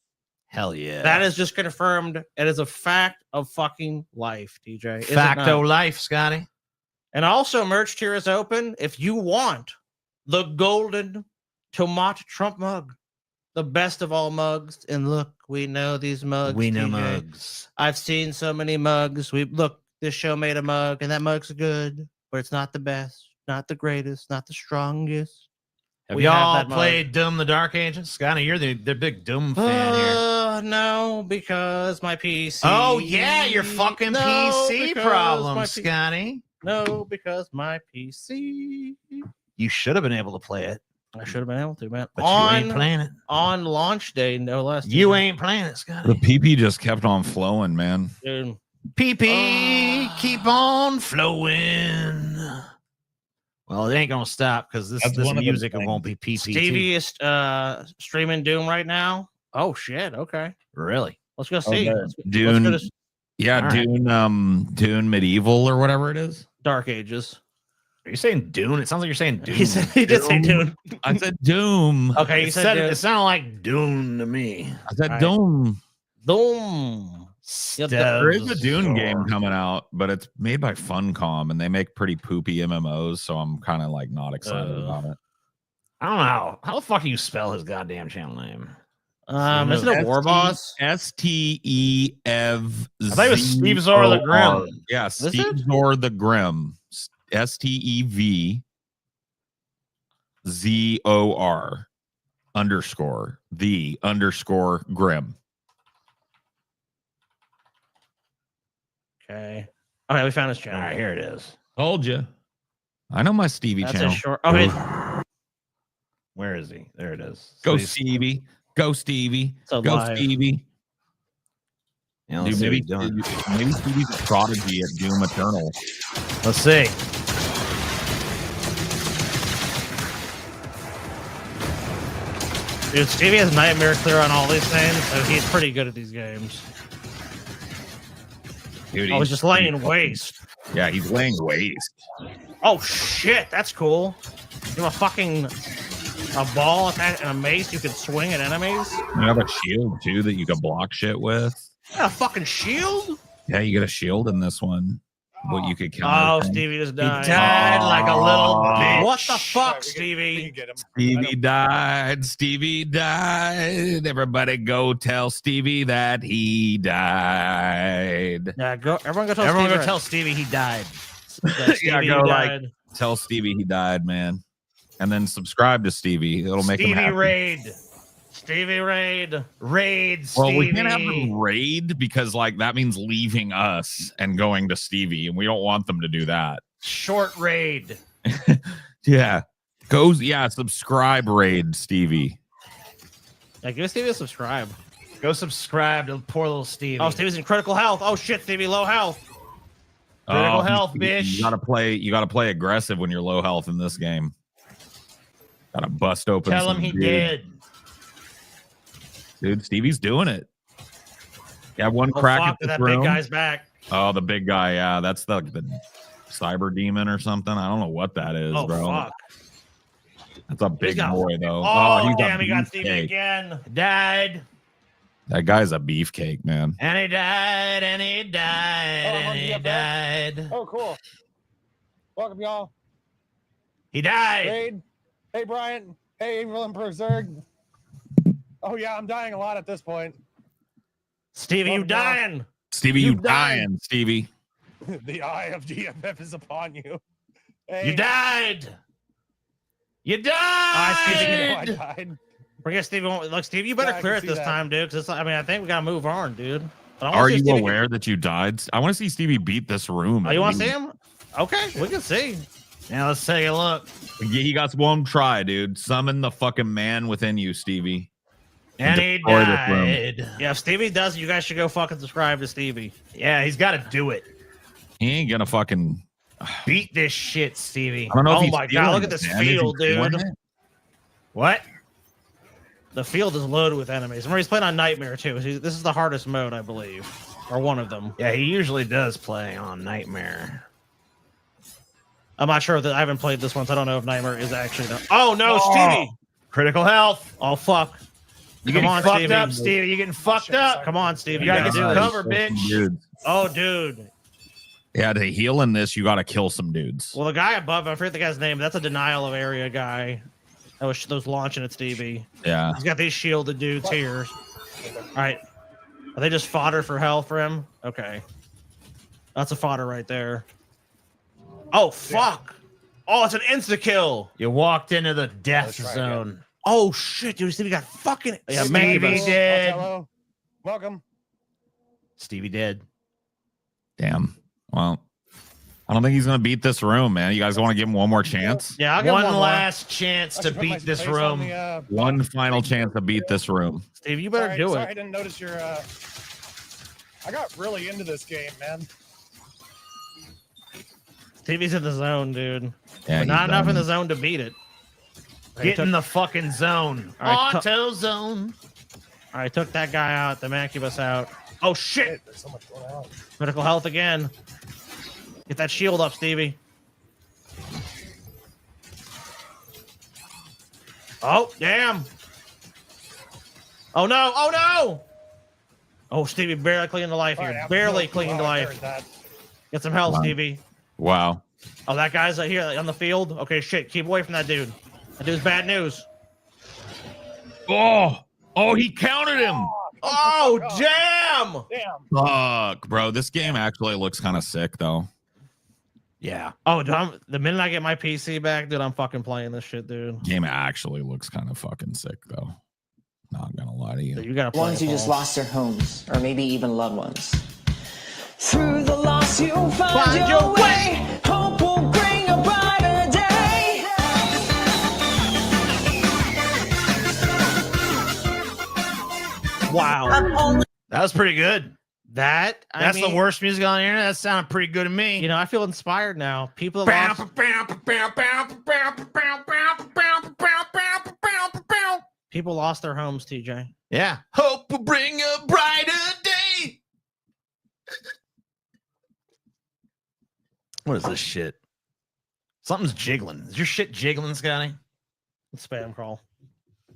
Hell yeah. That is just confirmed. It is a fact of fucking life, TJ. Facto life, Scotty. And also, merch tier is open. If you want the golden tomato Trump mug, the best of all mugs. And look, we know these mugs. We know TJ. mugs. I've seen so many mugs. This show made a mug, and that mug's good, but it's not the best, not the greatest, not the strongest. Have y'all played Doom the Dark Ages? Scotty, you're the big Doom fan here. No, because my PC. Oh, yeah, your fucking PC problem, Scotty. No, because my PC. You should have been able to play it. I should have been able to, man. But you ain't playing it. On launch day, no less. You ain't playing it, Scotty. The PP just kept on flowing, man. Dude. PP, keep on flowing. Well, it ain't gonna stop because this music won't be PP. Stevie is streaming Doom right now. Oh shit! Okay, really? Let's go see. Dune. Let's Yeah, Dune. Dune Medieval or whatever it is. Dark Ages. Are you saying Dune? It sounds like you're saying Doom. He did say Dune. I said Doom. Okay, you said it sounded like Dune to me. I said Doom. Doom. There is a Dune game coming out, but it's made by Funcom, and they make pretty poopy MMOs, so I'm kind of like not excited about it. I don't know how the fuck do you spell his goddamn channel name? Isn't it War Boss? STEV. I thought it was Steve Zor the Grim. Yeah, Steve Zor the Grim. STEV ZOR underscore the underscore Grim. Okay, we found his channel. All right, here it is. Told you. I know my Stevie That's channel. a short. Okay. Where is he? There it is. Go Stevie. Go Stevie. Go Stevie. Yeah, let's see what he's doing. Maybe Stevie's a prodigy at Doom Eternal. Let's see. Dude, Stevie has Nightmare Clear on all these things, so he's pretty good at these games. Dude, I was just laying waste. Yeah, he's laying waste. Oh shit, that's cool. You have a ball and a mace you can swing at enemies. You have a shield too that you can block shit with. You got a fucking shield? Yeah, you get a shield in this one. What you could count. Oh, Stevie just died. He died like a little bitch. What the fuck, Stevie? Stevie died. Stevie died. Everybody go tell Stevie that he died. Yeah, go. Everyone go tell Everyone Stevie. Go tell Stevie he died. Yeah, go like tell Stevie he died, man. and then subscribe to Stevie. It'll make him happy. Raid. Stevie Raid. Raid Well, Stevie. we can't have them raid because like that means leaving us and going to Stevie, and we don't want them to do that. Short raid. Yeah. Subscribe raid Stevie. Yeah, give Stevie a subscribe. Go subscribe to poor little Stevie. Oh, Stevie's in critical health. Oh shit, Stevie, low health. Critical health, bitch. You gotta play aggressive when you're low health in this game. Gotta bust open. Tell him he did. Dude, Stevie's doing it. Yeah, one crack at that room. big guy's back. Oh, the big guy. Yeah, that's the cyber demon or something. I don't know what that is, bro. Fuck. That's a big boy, though. Oh, damn, he got Stevie again. Died. That guy's a beefcake, man. And he died, and he died, and he died. Oh, cool. Welcome, y'all. He died. Raid. Hey, Brian. Hey, Evelyn Berserg. Oh, yeah, I'm dying a lot at this point. Stevie, you dying. Stevie, you dying, Stevie. The eye of DFF is upon you. Hey. You died. You died. I died. Forget Stevie. Look, Stevie, you better clear it this time, dude. Because I think we gotta move on, dude. Are you aware that you died? I want to see Stevie beat this room. Oh, you want to see him? Okay, we can see. Now let's take a look. He got one try, dude. Summon the fucking man within you, Stevie. And he died. Yeah, if Stevie does, you guys should go fucking subscribe to Stevie. Yeah, he's got to do it. He ain't gonna fucking beat this shit, Stevie. I don't know. Oh my god, look at this field, dude. What? The field is loaded with enemies. Remember, he's playing on Nightmare too. This is the hardest mode, I believe, or one of them. Yeah, he usually does play on Nightmare. I'm not sure that I haven't played this one, so I don't know if Nightmare is actually the. Oh no, Stevie! Critical health. Oh fuck! You getting fucked up, Stevie? You getting fucked up? Come on, Stevie. You gotta get cover, bitch. Dude. Oh, dude. Yeah, to heal in this, you gotta kill some dudes. Well, the guy above, I forget the guy's name. That's a denial of area guy. That was launching at Stevie. Yeah. He's got these shielded dudes here. All right. Are they just fodder for hell for him? Okay. That's a fodder right there. Oh, fuck. Oh, it's an insta-kill. You walked into the death zone. Again. Oh, shit, dude. Stevie got fucking... Yeah, Stevie dead. Hello. Welcome. Stevie dead. Damn. Well, I don't think he's gonna beat this room, man. You guys want to give him one more chance? Yeah, I'll give one him last chance to beat this room. One final chance to beat this room. Steve, you better do it. Sorry, I didn't notice your. I got really into this game, man. Stevie's in the zone, dude. Yeah, but not enough in the zone to beat it. Get in the fucking zone. Right, Auto zone. All right, took that guy out. The Macubus out. Oh shit! There's so much going on. Critical health again. Get that shield up, Stevie. Oh, damn. Oh, no. Oh, no. Oh, Stevie barely clinging to life here. Right, barely clinging to life. Get some health, Stevie. Wow. Oh, that guy's right here on the field. Okay, shit. Keep away from that dude. That dude's bad news. Oh, he counted him. Oh, damn. Damn. Fuck, bro. This game actually looks kind of sick, though. Yeah. Oh, dude, the minute I get my PC back, dude, I'm fucking playing this shit, dude. Game actually looks kind of fucking sick, though. Not gonna lie to you. So you gotta play ones who just lost their homes, or maybe even loved ones. Through the loss, you'll find your way. Hope will bring a brighter day. Wow. That was pretty good. That's the worst music on the internet. That sounded pretty good to me. You know, I feel inspired now. People that people lost their homes, TJ. Yeah. Hope will bring a brighter day. What is this shit? Something's jiggling. Is your shit jiggling, Scotty? Spam call.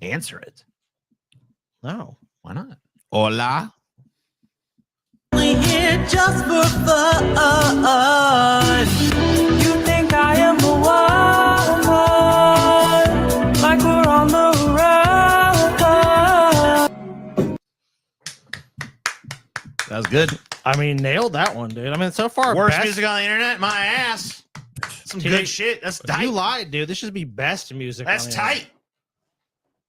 Answer it. No. Why not? Hola. Here just for fun. You think I am the one, like we're on the road. That was good. I mean, nailed that one, dude. I mean, so far, Worst music on the internet, my ass. some good shit. That's tight. You lied, dude. This should be best music. That's tight.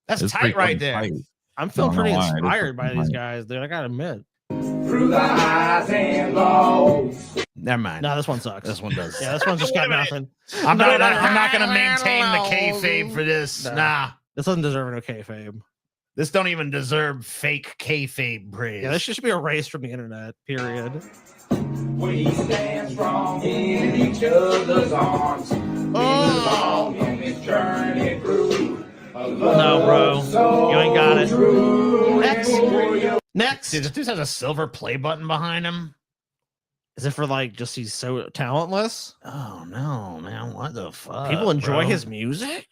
That's It's tight right pretty there. tight. I'm feeling I don't pretty know why. It is inspired by pretty these tight. guys, dude. I gotta admit. Through the highs and lows. Never mind. No, this one sucks. This one does. Yeah, this one's just got nothing. I'm not gonna maintain the kayfabe for this. No. Nah. This doesn't deserve no kayfabe. This don't even deserve fake kayfabe praise. Yeah, this should be erased from the internet. Period. We stand strong in each other's arms. We move on in this journey through. No, bro. You ain't got it. Next. Dude, this dude has a silver play button behind him. Is it for like just he's so talentless? Oh no, man. What the fuck? People enjoy bro? his music?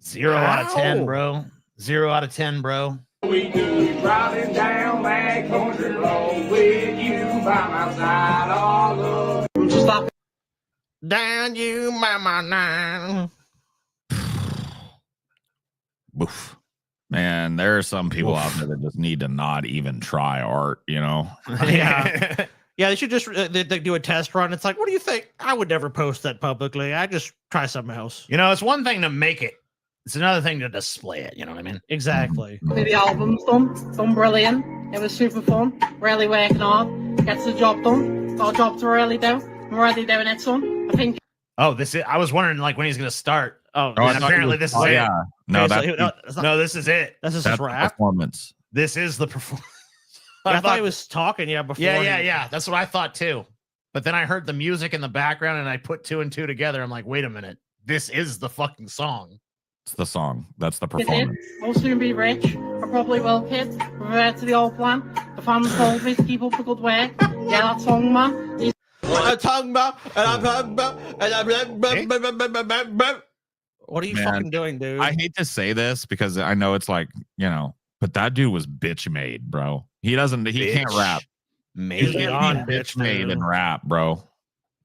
0 out of 10, How? bro. 0 out of 10, bro. We do driving down that country road with you by my side all over. Stop. Down you, mama, nine. Oof. Man, there are some people out there that just need to not even try art, you know? Yeah. Yeah, they should just they do a test run. It's like, what do you think? I would never post that publicly. I just try something else. You know, it's one thing to make it. It's another thing to display it. You know what I mean? Exactly. The album's done brilliant. It was super fun. Really working hard. Gets the job done. Got a job to really do. I'm already doing it, son. I think. Oh, this is. I was wondering like when he's gonna start. Oh, I and thought apparently you- this is oh, it. yeah. No, Okay, that's, No, this is it. This is that's his the rap. performance. This is the performance. I thought he was talking. Yeah, before. Yeah. That's what I thought too. But then I heard the music in the background and I put 2 and 2 together. I'm like, wait a minute. This is the fucking song. It's the song. That's the It did. performance. I'll soon be rich. I probably will, kids. Revert to the old plan. The fans told me to keep up the good work. Yeah, that song, man. He's I'm talking about, and I'm talking about, and I'm. What are you Man, fucking doing, dude? I hate to say this because I know it's like, you know, but that dude was bitch made, bro. He can't rap. Made. He can't be bitch made and rap, bro.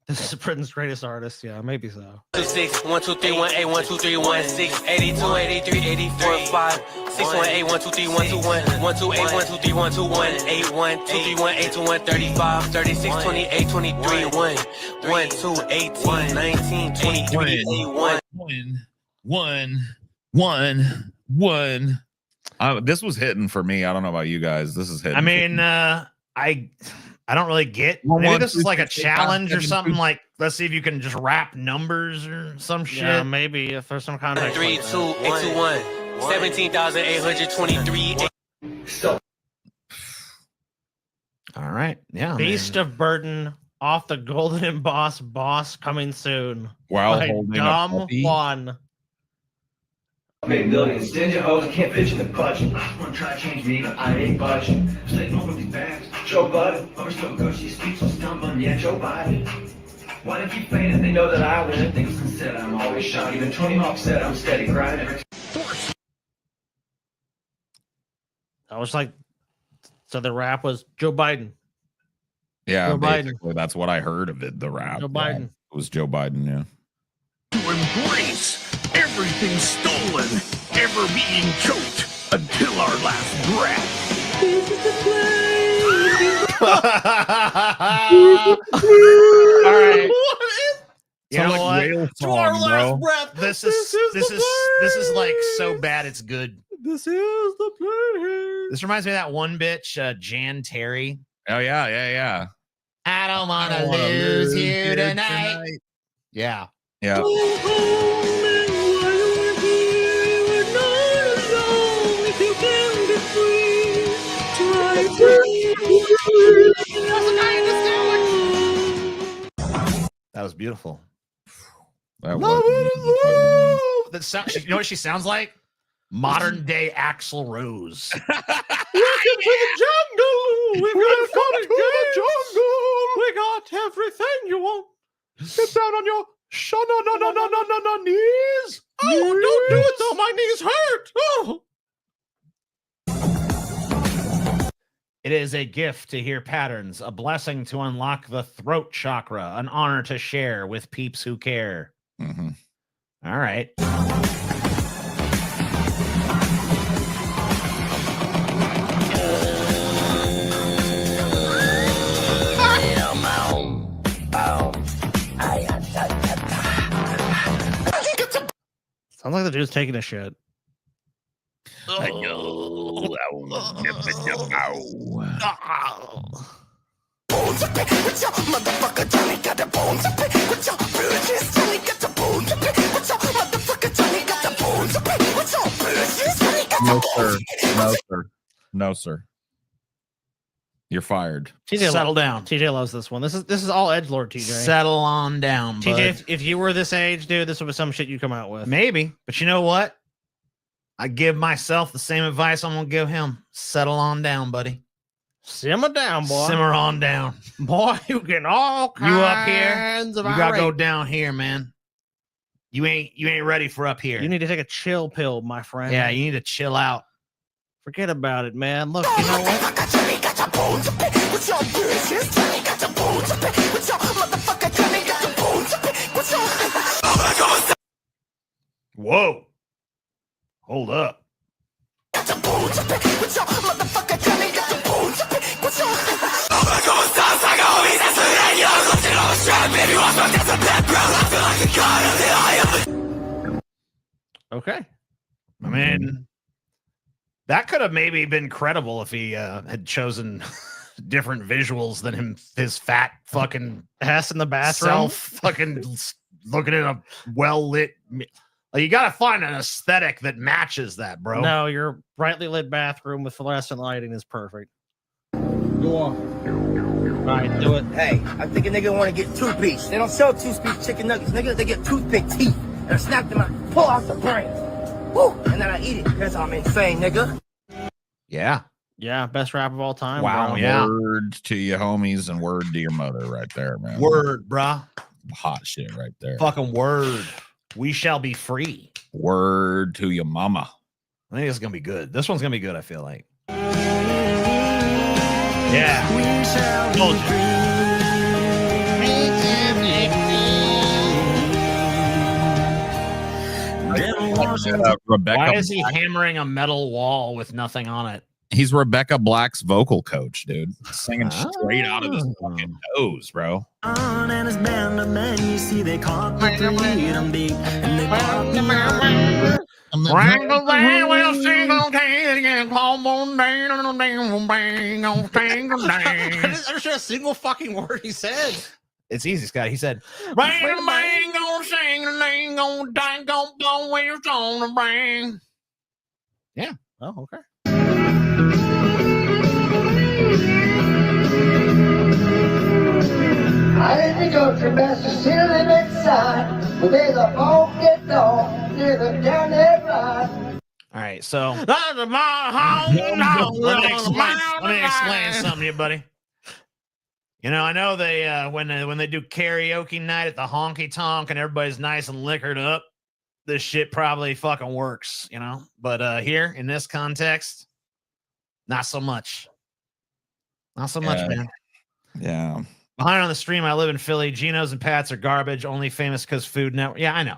This is Britain's greatest artist. Yeah, maybe so. 6 1 2 3 1 8 1 2 3 1 6 82 83 84 5 6 1 8 1 2 3 1 2 1 1 2 8 1 2 3 1 2 1 8 1 2 3 1 8 2 1 35 36 28 23 1 1 2 18 19 23 1 1. This was hitting for me. I don't know about you guys. This is hitting. I mean, I don't really get. Maybe this is like a challenge or something. Like, let's see if you can just rap numbers or some shit. Yeah, maybe if there's some kind of 3 2 8 2 1 17,823 All right. Yeah. Beast of Burden off the Golden Emboss boss coming soon. While By holding a Dumb puppy. One. Made millions, stingy hoes, I can't fit in the budget. Wanna try to change me, but I ain't budging. Staying over these bags, Joe Budden. Over so good, she speaks so stumbling, yeah, Joe Biden. Why they keep playing if they know that I win? Things considered, I'm always shot. Even 20 Hawk said I'm steady grinding. I was like, so the rap was Joe Biden. Yeah, Joe Biden. basically, that's what I heard of it. The rap. Joe Biden. It was Joe Biden. Yeah. To embrace everything stolen, ever being choked until our last breath. This is the place. All right. You Sound know like what? whale To our song, last bro. breath. This is like so bad it's good. This is the place. This reminds me of that one bitch, Jan Terry. Oh yeah. I don't want to lose you tonight. Yeah. Yeah. That was beautiful. That Love was- it is love. That sound, you know what she sounds like? Modern day Axl Rose. Welcome to the jungle. We've got to the jungle. We got everything you want. Get down on your knees. Oh, don't do it though. My knees hurt. Oh. It is a gift to hear patterns, a blessing to unlock the throat chakra, an honor to share with peeps who care. Mm-hmm. All right. Sounds like the dude's taking a shit. No, sir. No, sir. No, sir. You're fired. TJ, Settle down. TJ loves this one. This is all edgelord, TJ. Settle on down, bud. TJ, if you were this age, dude, this would be some shit you come out with. Maybe, but you know what? I give myself the same advice I'm gonna give him. Settle on down, buddy. Simmer down, boy. Simmer on down. Boy, you getting all kinds You up here? of You gotta go irate. down here, man. You ain't ready for up here. You need to take a chill pill, my friend. Yeah, you need to chill out. Forget about it, man. Look, you know what? Whoa. Hold up. Okay. I mean, that could have maybe been credible if he had chosen different visuals than his fat fucking ass in the bathroom. self fucking looking at a well lit. Like, you got to find an aesthetic that matches that, bro. No, your brightly lit bathroom with fluorescent lighting is perfect. Go on. All right, do it. Hey, I think a nigga want to get two-piece. They don't sell two-piece chicken nuggets, nigga. They get toothpick teeth. And I snap them out, pull out the brain. Woo! And then I eat it because I'm insane, nigga. Yeah. Yeah, best rap of all time. Wow. Bro. Yeah. Word to your homies and word to your mother right there, man. Word, bruh. Hot shit right there. Fucking word. We shall be free. Word to your mama. I think it's gonna be good. This one's gonna be good, I feel like. Yeah. Told Rebecca Why is he Black. hammering a metal wall with nothing on it? He's Rebecca Black's vocal coach, dude. Singing straight out of his fucking nose, bro. And his band of men, you see, they caught the freedom beat, and they caught the I didn't understand a single fucking word he said. It's easy, Scott. He said, "Bang, bang, gonna sing, and gonna dang, gonna blow where it's gonna bang." Yeah. Oh, okay. I in the country, master still in inside. But there's a funky dog near the down that ride. All right, so That's my home. let me explain something to you, buddy. You know, I know they when they do karaoke night at the honky tonk and everybody's nice and liquored up, this shit probably fucking works, you know. But here in this context, not so much. Not so much, man. Yeah. Behind on the stream, I live in Philly. Geno's and Pat's are garbage, only famous because Food Network. Yeah, I know.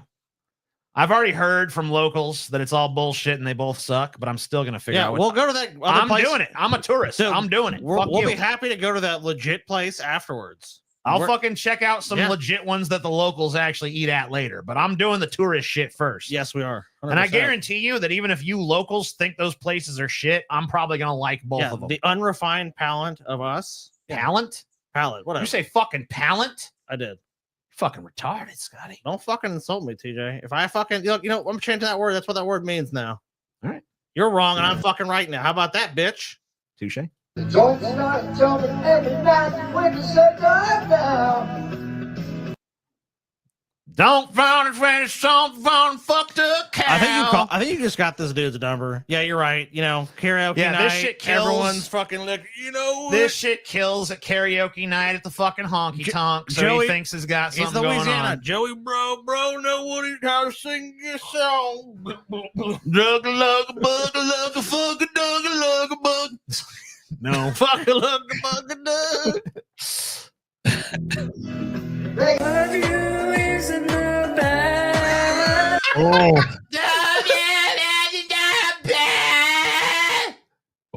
I've already heard from locals that it's all bullshit and they both suck, but I'm still gonna figure out. We'll go to that. I'm place. doing it. I'm a tourist. Dude, I'm doing it. Fuck We'll you. be happy to go to that legit place afterwards. I'll fucking check out some Yeah. legit ones that the locals actually eat at later, but I'm doing the tourist shit first. Yes, we are. 100%. And I guarantee you that even if you locals think those places are shit, I'm probably gonna like both of them. The unrefined palate of us. Palate? Palate. Whatever. You say fucking palate? I did. Fucking retarded, Scotty. Don't fucking insult me, TJ. If I fucking, you know, I'm changing that word. That's what that word means now. All right. You're wrong, and I'm fucking right now. How about that, bitch? Touche. The joint starts jumping every night when the sun goes down. Don't find it when it's something fucked up cow. I think you just got this dude's number. Yeah, you're right. You know, karaoke Yeah, night. this shit kills. Everyone's fucking like, you know, This shit kills at karaoke night at the fucking honky tonk. So Joey- he thinks he's got He's something going Louisiana. on. Joey, bro, know what he how to sing this song. Dugga lugga bugga lugga fugga dugga lugga bug. No. Fuck a look, fuck a dug. Oh.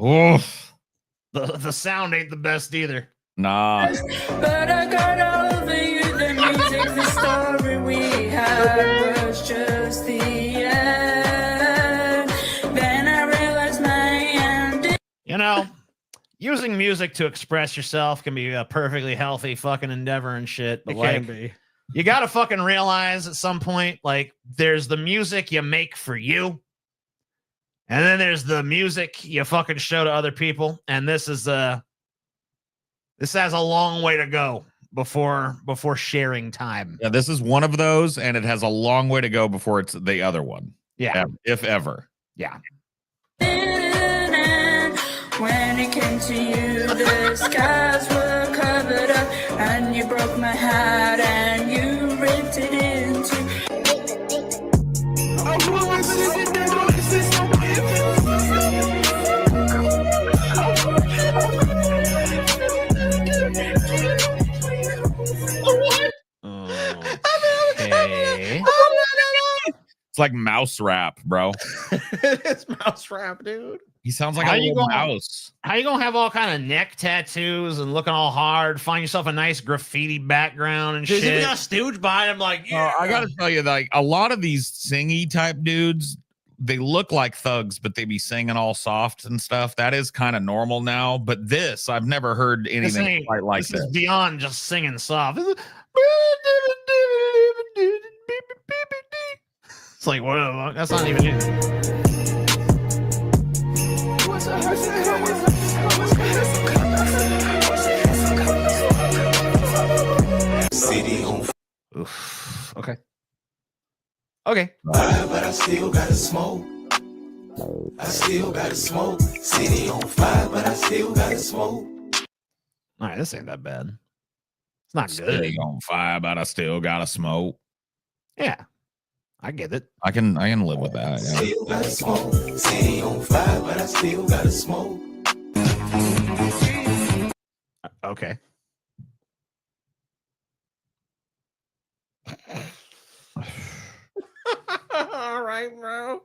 Oof. The sound ain't the best either. Nah. But I got all over you, the music, the story we had was just the end. know, using music to express yourself can be a perfectly healthy fucking endeavor and shit. But It like, can be. you got to fucking realize at some point, like, there's the music you make for you. And then there's the music you fucking show to other people. And this has a long way to go before sharing time. Yeah, this is one of those, and it has a long way to go before it's the other one. Yeah. If ever. Yeah. When it came to you, the skies were covered up, and you broke my heart, and you ripped it into. Okay. It's like mouse rap, bro. It's mouse rap, dude. He sounds like a little mouse. How you gonna have all kind of neck tattoos and looking all hard? Find yourself a nice graffiti background and Dude, shit. he got a stooge behind him, like, yeah. I gotta tell you, like a lot of these singy type dudes, they look like thugs, but they be singing all soft and stuff. That is kind of normal now. But this, I've never heard anything quite like this. this. Is beyond just singing soft. It's like, what? That's not even it. Oof. Okay. Okay. But I still gotta smoke. I still gotta smoke. City on fire, but I still gotta smoke. All right, this ain't that bad. It's not good. City on fire, but I still gotta smoke. Yeah, I get it. I can live with that. Yeah. Still gotta smoke. City on fire, but I still gotta smoke. Okay. All right, bro.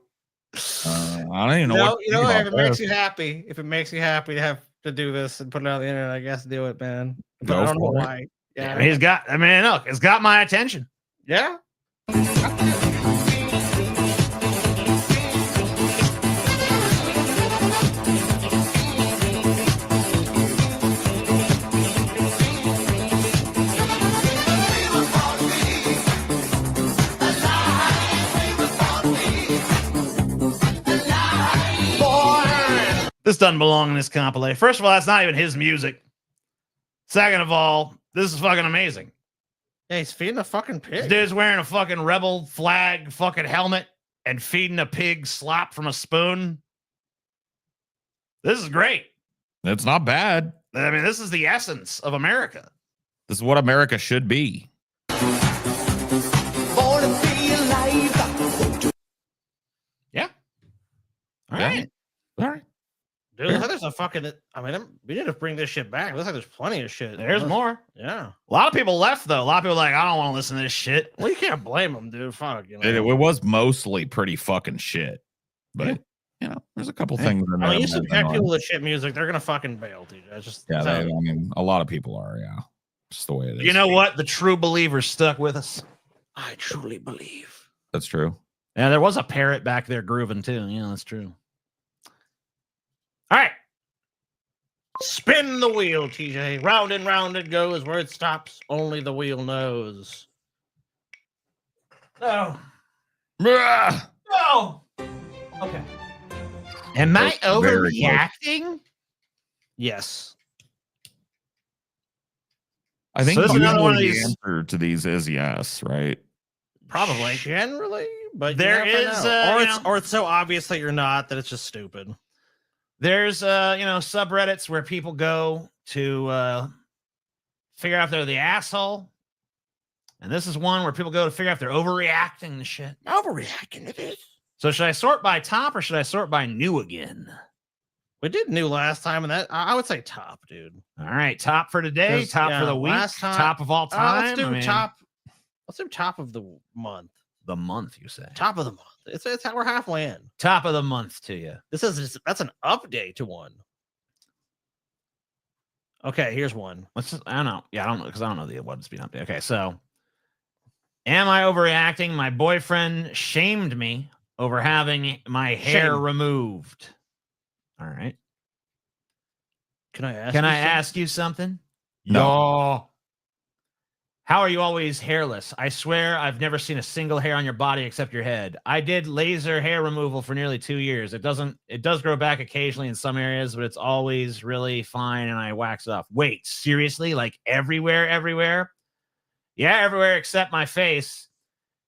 I don't even know what. You know, if it makes you happy, to have to do this and put it on the internet, I guess do it, man. But I don't know why. Yeah, he's got. I mean, look, it's got my attention. Yeah. This doesn't belong in this compilation. First of all, that's not even his music. Second of all, this is fucking amazing. Yeah, he's feeding a fucking pig. This dude's wearing a fucking rebel flag fucking helmet and feeding a pig slop from a spoon. This is great. It's not bad. I mean, this is the essence of America. This is what America should be. Yeah. All right. All right. Dude, looks like there's a fucking. I mean, we need to bring this shit back. It looks like there's plenty of shit. There's more. Yeah. A lot of people left, though. A lot of people are like, I don't want to listen to this shit. Well, you can't blame them, dude. Fuck. You know? It was mostly pretty fucking shit. But, you know, there's a couple things in there. I mean, you subject people to shit music, they're going to fucking bail, dude. It's just. Yeah, I mean, a lot of people are, yeah. Just the way it is. You know what? The true believers stuck with us. I truly believe. That's true. Yeah, there was a parrot back there grooving, too. Yeah, that's true. All right. Spin the wheel, TJ. Round and round it goes. Where it stops, only the wheel knows. No. No. Okay. Am I That's very overreacting? Yes. I think So this is another one of the these- answer to these is yes, right? Probably. Generally. But There you never is, know. you know- Or it's so obvious that you're not that it's just stupid. There's subreddits where people go to figure out if they're the asshole. And this is one where people go to figure out if they're overreacting to shit. Overreacting to this. So should I sort by top or should I sort by new again? We did new last time, and that I would say top, dude. All right, top for today, 'Cause, top for the week, last time- top of all time. Let's do I mean, top. Let's do top of the month. the month, you say. Top of the month. It's we're halfway in. Top of the month to you. That's an update to one. Okay, here's one. I don't know. Yeah, I don't know because I don't know the what's being updated. Okay, so am I overreacting? My boyfriend shamed me over having my hair Shame. removed. All right. Can I ask? Can you I something? ask you something? No. Yo. How are you always hairless? I swear I've never seen a single hair on your body except your head. I did laser hair removal for nearly 2 years. It does grow back occasionally in some areas, but it's always really fine and I wax off. Wait, seriously? Like everywhere? Yeah, everywhere except my face.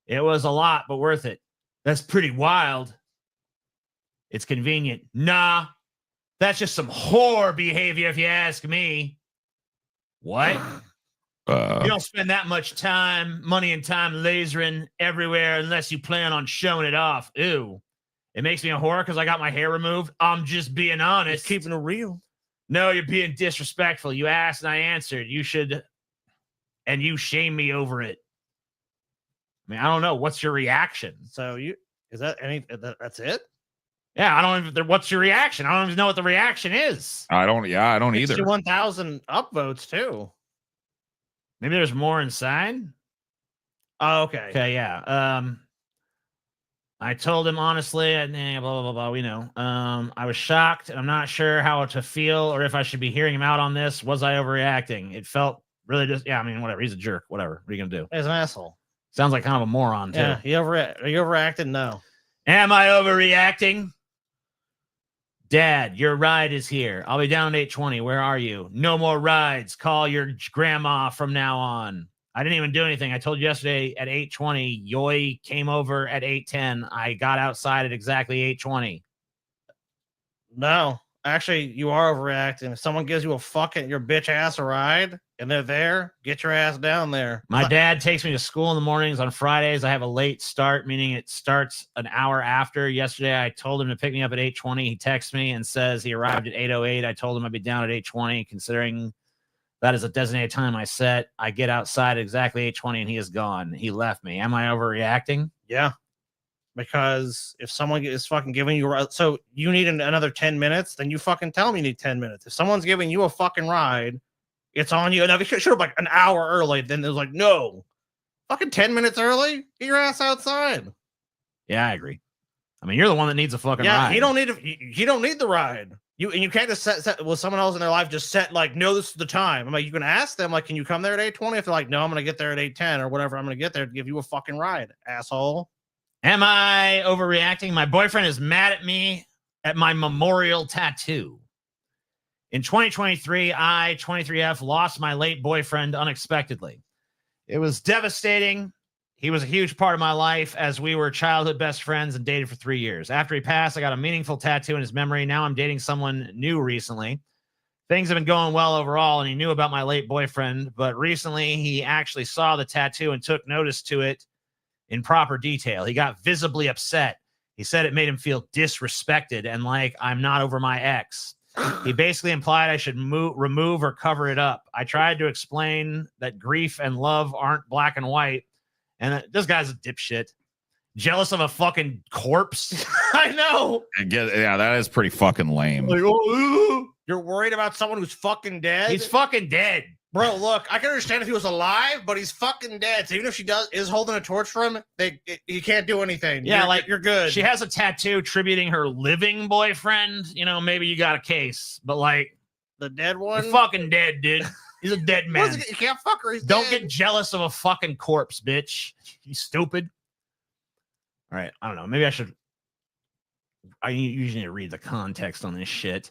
It was a lot, but worth it. That's pretty wild. It's convenient. Nah, that's just some whore behavior if you ask me. What? You don't spend that much money and time lasering everywhere unless you plan on showing it off. Ew. It makes me a whore because I got my hair removed. I'm just being honest. Just keeping it real. No, you're being disrespectful. You asked and I answered. You should, and you shame me over it. I mean, I don't know. What's your reaction? So that's it? Yeah, I don't even, what's your reaction? I don't even know what the reaction is. I don't either. 61,000 upvotes too. Maybe there's more inside. Oh, okay. Okay, yeah. I told him honestly, blah, blah, blah, blah. We know. I was shocked and I'm not sure how to feel or if I should be hearing him out on this. Was I overreacting? It felt really just, yeah, I mean, whatever. He's a jerk. Whatever. What are you going to do? He's an asshole. Sounds like kind of a moron, too. Yeah, are you overacting? No. Am I overreacting? Dad, your ride is here. I'll be down at 8:20. Where are you? No more rides. Call your grandma from now on. I didn't even do anything. I told you yesterday at 8:20. Yoy came over at 8:10. I got outside at exactly 8:20. No, actually, you are overreacting. If someone gives you your bitch ass a ride and they're there, get your ass down there. My dad takes me to school in the mornings. On Fridays, I have a late start, meaning it starts an hour after. Yesterday, I told him to pick me up at 8:20. He texts me and says he arrived at 8:08. I told him I'd be down at 8:20, considering that is a designated time I set. I get outside at exactly 8:20 and he is gone. He left me. Am I overreacting? Yeah. Because if someone is fucking giving you so you need another 10 minutes, then you fucking tell them you need 10 minutes. If someone's giving you a fucking ride, it's on you. And if you should have like an hour early, then there's like, no. Fucking 10 minutes early, get your ass outside. Yeah, I agree. I mean, you're the one that needs a fucking ride. You don't need the ride. You can't just set with someone else in their life, just set like, no, this is the time. I'm like, you can ask them, like, can you come there at 8:20? If they're like, no, I'm gonna get there at 8:10 or whatever, I'm gonna get there to give you a fucking ride, asshole. Am I overreacting? My boyfriend is mad at me at my memorial tattoo. In 2023, I, 23F, lost my late boyfriend unexpectedly. It was devastating. He was a huge part of my life as we were childhood best friends and dated for 3 years. After he passed, I got a meaningful tattoo in his memory. Now I'm dating someone new recently. Things have been going well overall, and he knew about my late boyfriend, but recently he actually saw the tattoo and took notice to it in proper detail. He got visibly upset. He said it made him feel disrespected and like I'm not over my ex. He basically implied I should remove or cover it up. I tried to explain that grief and love aren't black and white, and this guy's a dipshit. Jealous of a fucking corpse? I know. Yeah, that is pretty fucking lame. Like, oh, you're worried about someone who's fucking dead? He's fucking dead. Bro, look, I can understand if he was alive, but he's fucking dead. So even if she is holding a torch for him, he can't do anything. Yeah, you're good. She has a tattoo tributing her living boyfriend. You know, maybe you got a case, but like the dead one, you're fucking dead, dude. He's a dead man. You can't fuck her. Don't get jealous of a fucking corpse, bitch. You stupid. All right, I don't know. Maybe I usually need to read the context on this shit.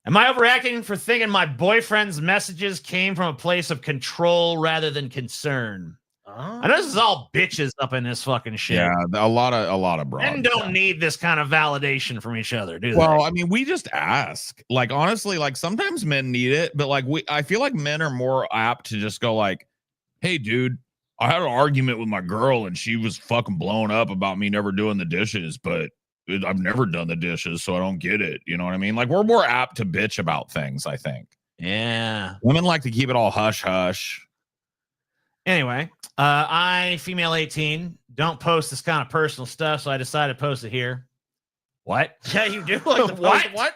Am I overreacting for thinking my boyfriend's messages came from a place of control rather than concern? I know this is all bitches up in this fucking shit. Yeah, a lot of bros. Men don't need this kind of validation from each other, do they? Well, I mean, we just ask. Like, honestly, like sometimes men need it, but like I feel like men are more apt to just go like, hey, dude, I had an argument with my girl and she was fucking blown up about me never doing the dishes, but I've never done the dishes, so I don't get it. You know what I mean? Like, we're more apt to bitch about things, I think. Yeah. Women like to keep it all hush hush. Anyway, I, female 18, don't post this kind of personal stuff, so I decided to post it here. What? Yeah, you do. Like, what?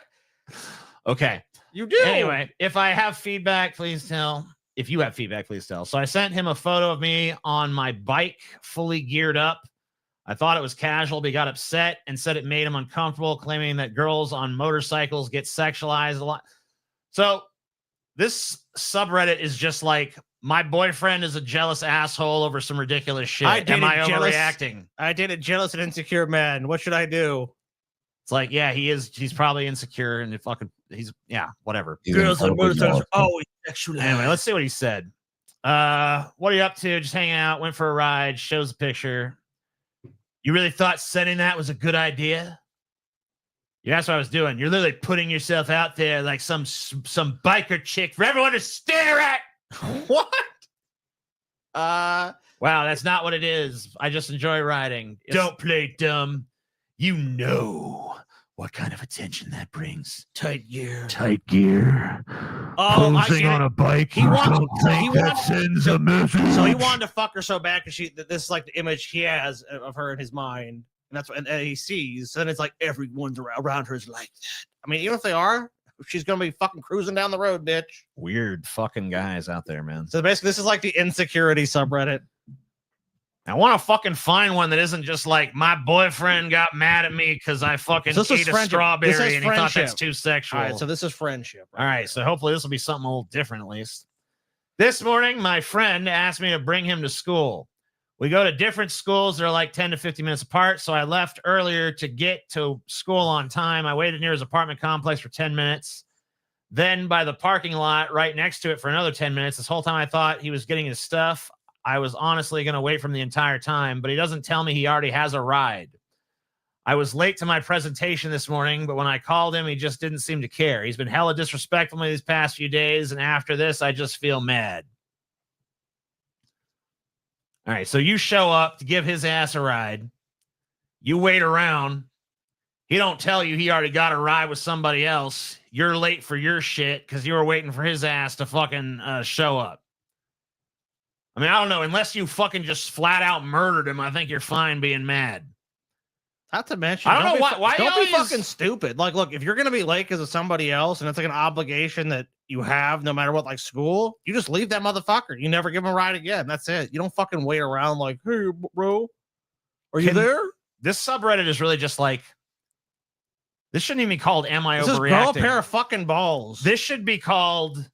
Okay. You do. Anyway, if I have feedback, please tell. If you have feedback, please tell. So I sent him a photo of me on my bike, fully geared up. I thought it was casual, but he got upset and said it made him uncomfortable, claiming that girls on motorcycles get sexualized a lot. So this subreddit is just like, my boyfriend is a jealous asshole over some ridiculous shit. Am I overreacting? I dated jealous and insecure man. What should I do? It's like, yeah, he is. He's probably insecure and whatever. Girls and motorcycles are always sexual. Anyway, let's see what he said. What are you up to? Just hanging out. Went for a ride. Shows a picture. You really thought sending that was a good idea? Yeah, that's what I was doing. You're literally putting yourself out there like some biker chick for everyone to stare at. What? Wow, that's not what it is. I just enjoy riding. Don't play dumb. You know what kind of attention that brings. Tight gear. Tight gear. Oh, Posing on a bike. He You wants- don't think he that wants- sends a message? So he wanted to fuck her so bad because this is like the image he has of her in his mind, and that's what and he sees. And it's like everyone's around her is like that. I mean, even if they are, she's gonna be fucking cruising down the road, bitch. Weird fucking guys out there, man. So basically, this is like the insecurity subreddit. I want to fucking find one that isn't just like, my boyfriend got mad at me because I fucking So this is ate a friendship. strawberry This is and he thought that's friendship. too sexual. All right, so this is friendship. All right, so hopefully this will be something a little different at least. This morning, my friend asked me to bring him to school. We go to different schools that are like 10 to 50 minutes apart, so I left earlier to get to school on time. I waited near his apartment complex for 10 minutes. Then by the parking lot right next to it for another 10 minutes. This whole time I thought he was getting his stuff. I was honestly going to wait for him the entire time, but he doesn't tell me he already has a ride. I was late to my presentation this morning, but when I called him, he just didn't seem to care. He's been hella disrespectful to me these past few days, and after this, I just feel mad. All right, so you show up to give his ass a ride. You wait around. He don't tell you he already got a ride with somebody else. You're late for your shit because you were waiting for his ass to fucking show up. I mean, I don't know. Unless you fucking just flat out murdered him, I think you're fine being mad. Not to mention, I don't know why don't you be always- fucking stupid. Like, look, if you're gonna be late because of somebody else, and it's like an obligation that you have, no matter what, like school, you just leave that motherfucker. You never give him a ride again. That's it. You don't fucking wait around like, hey, bro, are you there? This subreddit is really just like, this shouldn't even be called "Am I Just grow a overreacting?" pair of fucking balls. This should be called,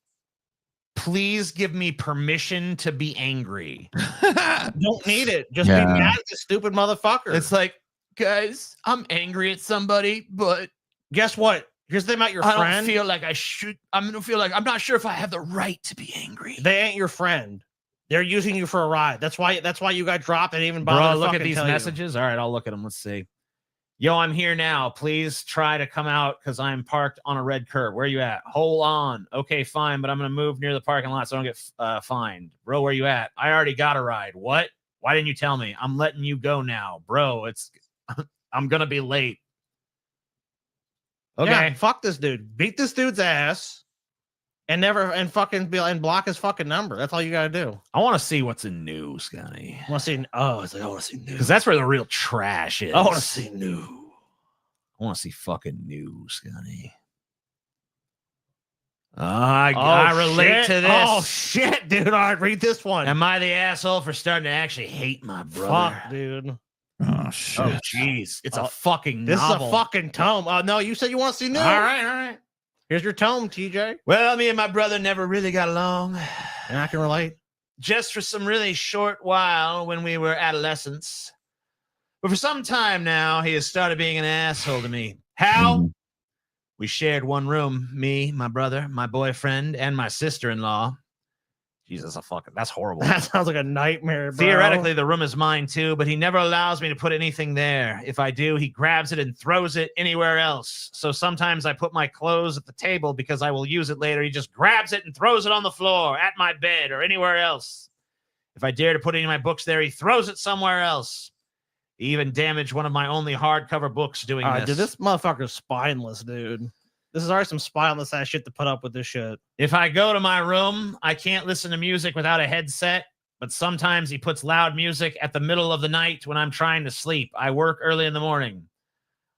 "Please give me permission to be angry." Don't need it. Just Yeah. be mad at the stupid motherfucker. It's like, guys, I'm angry at somebody, but guess what? Here's the thing about your I friend. don't feel like I should. I'm gonna feel like I'm not sure if I have the right to be angry. They ain't your friend. They're using you for a ride. That's why you got dropped and even bother Bro, to look at fucking these tell you. messages. All right, I'll look at them. Let's see. Yo, I'm here now. Please try to come out because I'm parked on a red curb. Where you at? Hold on. Okay, fine, but I'm gonna move near the parking lot so I don't get fined. Bro, where you at? I already got a ride. What? Why didn't you tell me? I'm letting you go now, bro. I'm gonna be late. Okay, Yeah, fuck this dude. Beat this dude's ass and block his fucking number. That's all you gotta do. I want to see what's in news, Scotty. I want to see. Oh, it's like I want to see news Because that's where the real trash is. I want to see news. I want to see fucking news, Scotty. I relate to this. Oh shit, dude! All right, read this one. Am I the asshole for starting to actually hate my brother? Fuck, dude. Oh shit. Oh, jeez. It's a fucking This novel. is a fucking tome. No, you said you want to see news. All right. Here's your tome, TJ. Well, me and my brother never really got along. And I can relate. Just for some really short while when we were adolescents. But for some time now, he has started being an asshole to me. How? We shared one room, me, my brother, my boyfriend, and my sister-in-law. Jesus, that's horrible. That sounds like a nightmare, bro. Theoretically, the room is mine too, but he never allows me to put anything there. If I do, he grabs it and throws it anywhere else. So sometimes I put my clothes at the table because I will use it later. He just grabs it and throws it on the floor, at my bed, or anywhere else. If I dare to put any of my books there, he throws it somewhere else. He even damaged one of my only hardcover books doing this. Dude, this motherfucker's spineless, dude. This is already some spineless ass shit to put up with this shit. If I go to my room, I can't listen to music without a headset, but sometimes he puts loud music at the middle of the night when I'm trying to sleep. I work early in the morning.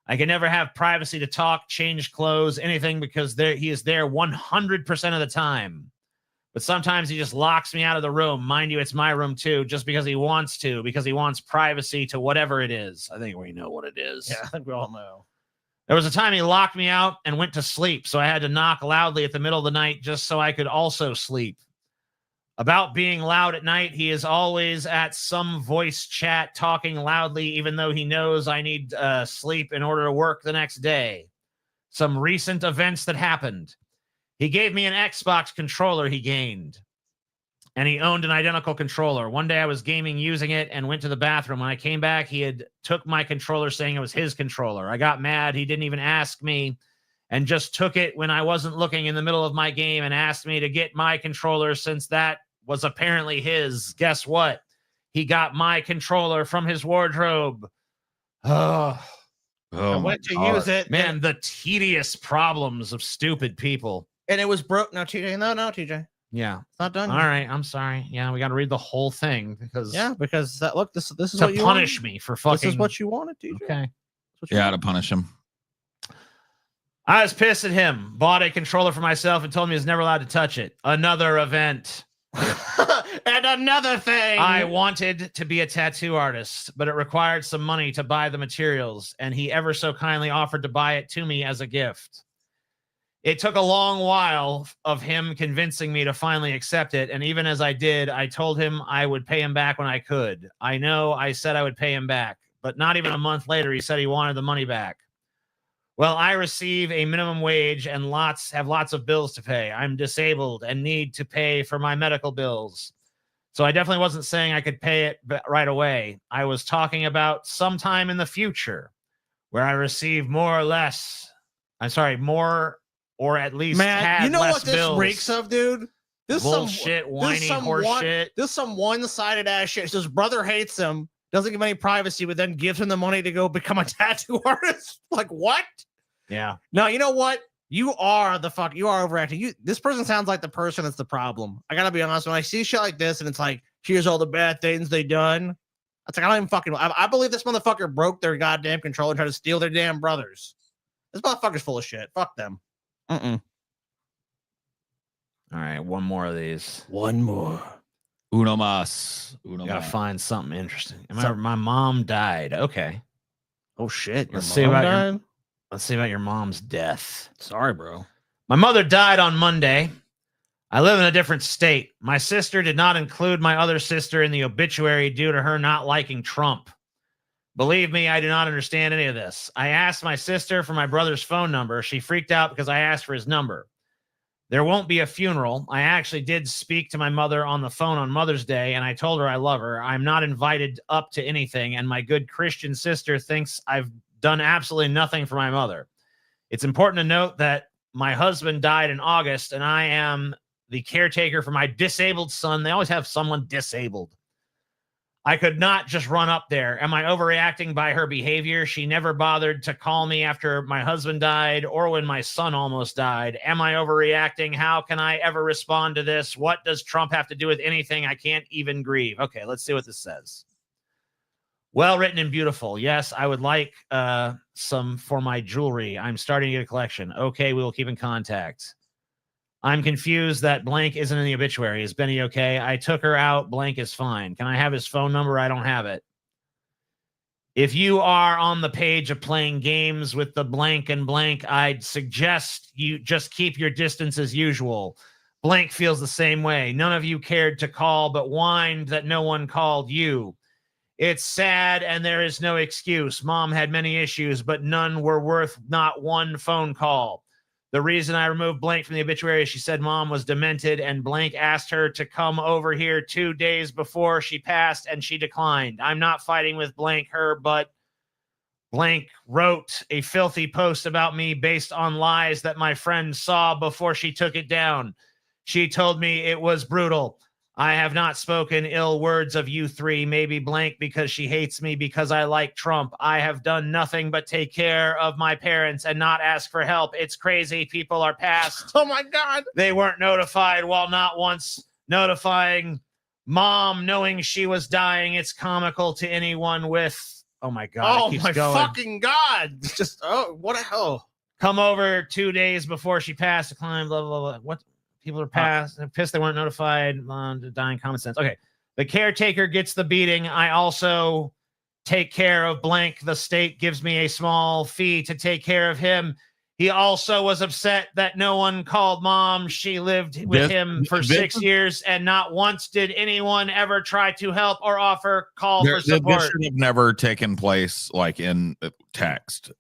I can never have privacy to talk, change clothes, anything because he is there 100% of the time. But sometimes he just locks me out of the room. Mind you, it's my room too, just because he wants to, because he wants privacy to whatever it is. I think we know what it is. Yeah, I think we all know. There was a time he locked me out and went to sleep, so I had to knock loudly at the middle of the night just so I could also sleep. About being loud at night, he is always at some voice chat talking loudly, even though he knows I need sleep in order to work the next day. Some recent events that happened. He gave me an Xbox controller he gained, and he owned an identical controller. One day I was gaming using it and went to the bathroom. When I came back, he had took my controller saying it was his controller. I got mad. He didn't even ask me and just took it when I wasn't looking in the middle of my game and asked me to get my controller since that was apparently his. Guess what? He got my controller from his wardrobe. Oh, I went to use it. Man, the tedious problems of stupid people. And it was broke. No, TJ. No, TJ. Yeah, it's not done. All right, I'm sorry. Yeah, we got to read the whole thing because look, this is to what you punish wanted. me for fucking. This is what you wanted, TJ. Okay. Yeah, to punish him. I was pissed at him. Bought a controller for myself and told me he was never allowed to touch it. Another event. And another thing. I wanted to be a tattoo artist, but it required some money to buy the materials, and he ever so kindly offered to buy it to me as a gift. It took a long while of him convincing me to finally accept it, and even as I did, I told him I would pay him back when I could. I know I said I would pay him back, but not even a month later, he said he wanted the money back. Well, I receive a minimum wage and have lots of bills to pay. I'm disabled and need to pay for my medical bills. So I definitely wasn't saying I could pay it right away. I was talking about sometime in the future where I receive more or at least Man, you know less what this bills. reeks of, dude? This Bullshit, whiny horse shit. This some one-sided ass shit. His brother hates him, doesn't give him any privacy, but then gives him the money to go become a tattoo artist. Like, what? Yeah. No, you know what? You are overacting. This person sounds like the person that's the problem. I gotta be honest. When I see shit like this and it's like, here's all the bad things they done. It's like, I don't even fucking. I believe this motherfucker broke their goddamn controller and tried to steal their damn brothers. This motherfucker's full of shit. Fuck them. All right, one more of these. One more. Uno mas. Gotta find something interesting. My mom died. Okay. Oh shit. Let's see about your mom's death. Sorry, bro. My mother died on Monday. I live in a different state. My sister did not include my other sister in the obituary due to her not liking Trump. Believe me, I do not understand any of this. I asked my sister for my brother's phone number. She freaked out because I asked for his number. There won't be a funeral. I actually did speak to my mother on the phone on Mother's Day, and I told her I love her. I'm not invited up to anything, and my good Christian sister thinks I've done absolutely nothing for my mother. It's important to note that my husband died in August, and I am the caretaker for my disabled son. They always have someone disabled. I could not just run up there. Am I overreacting by her behavior? She never bothered to call me after my husband died or when my son almost died. Am I overreacting? How can I ever respond to this? What does Trump have to do with anything? I can't even grieve. Okay, let's see what this says. Well written and beautiful. Yes, I would like some for my jewelry. I'm starting to get a collection. Okay, we will keep in contact. I'm confused that blank isn't in the obituary. Is Benny okay? I took her out. Blank is fine. Can I have his phone number? I don't have it. If you are on the page of playing games with the blank and blank, I'd suggest you just keep your distance as usual. Blank feels the same way. None of you cared to call, but whined that no one called you. It's sad, and there is no excuse. Mom had many issues, but none were worth not one phone call. The reason I removed blank from the obituary is she said mom was demented, and blank asked her to come over here 2 days before she passed, and she declined. I'm not fighting with blank her, but blank wrote a filthy post about me based on lies that my friend saw before she took it down. She told me it was brutal. I have not spoken ill words of you three, maybe blank because she hates me because I like Trump. I have done nothing but take care of my parents and not ask for help. It's crazy. People are past. Oh my God. They weren't notified while not once notifying mom knowing she was dying. It's comical to anyone with, oh my God. Oh my fucking God. It's just, what a hell. Come over 2 days before she passed, declined, blah, blah, blah. What? People are pissed they weren't notified. Dying common sense. Okay. The caretaker gets the beating. I also take care of blank. The state gives me a small fee to take care of him. He also was upset that no one called mom. She lived with him for 6 years, and not once did anyone ever try to help or offer call for support. This should have never taken place like in text.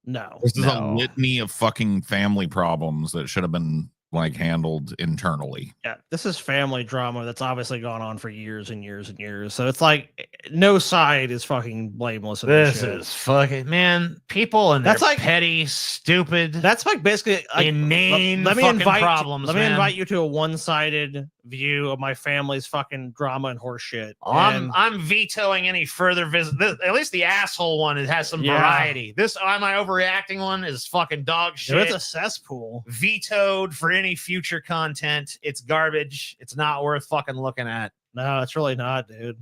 No. This is a litany of fucking family problems that should have been like handled internally. Yeah, this is family drama that's obviously gone on for years and years and years. So it's like no side is fucking blameless. In This is fucking, man. People and that's their like petty, stupid. That's like basically like, inane. Let me fucking invite problems. Let me man. invite you to a one-sided view of my family's fucking drama and horse shit. I'm vetoing any further visit. At least the asshole one, it has some variety. This am I overreacting one is fucking dog shit. It's a cesspool. Vetoed for any future content. It's garbage. It's not worth fucking looking at. No, it's really not, dude.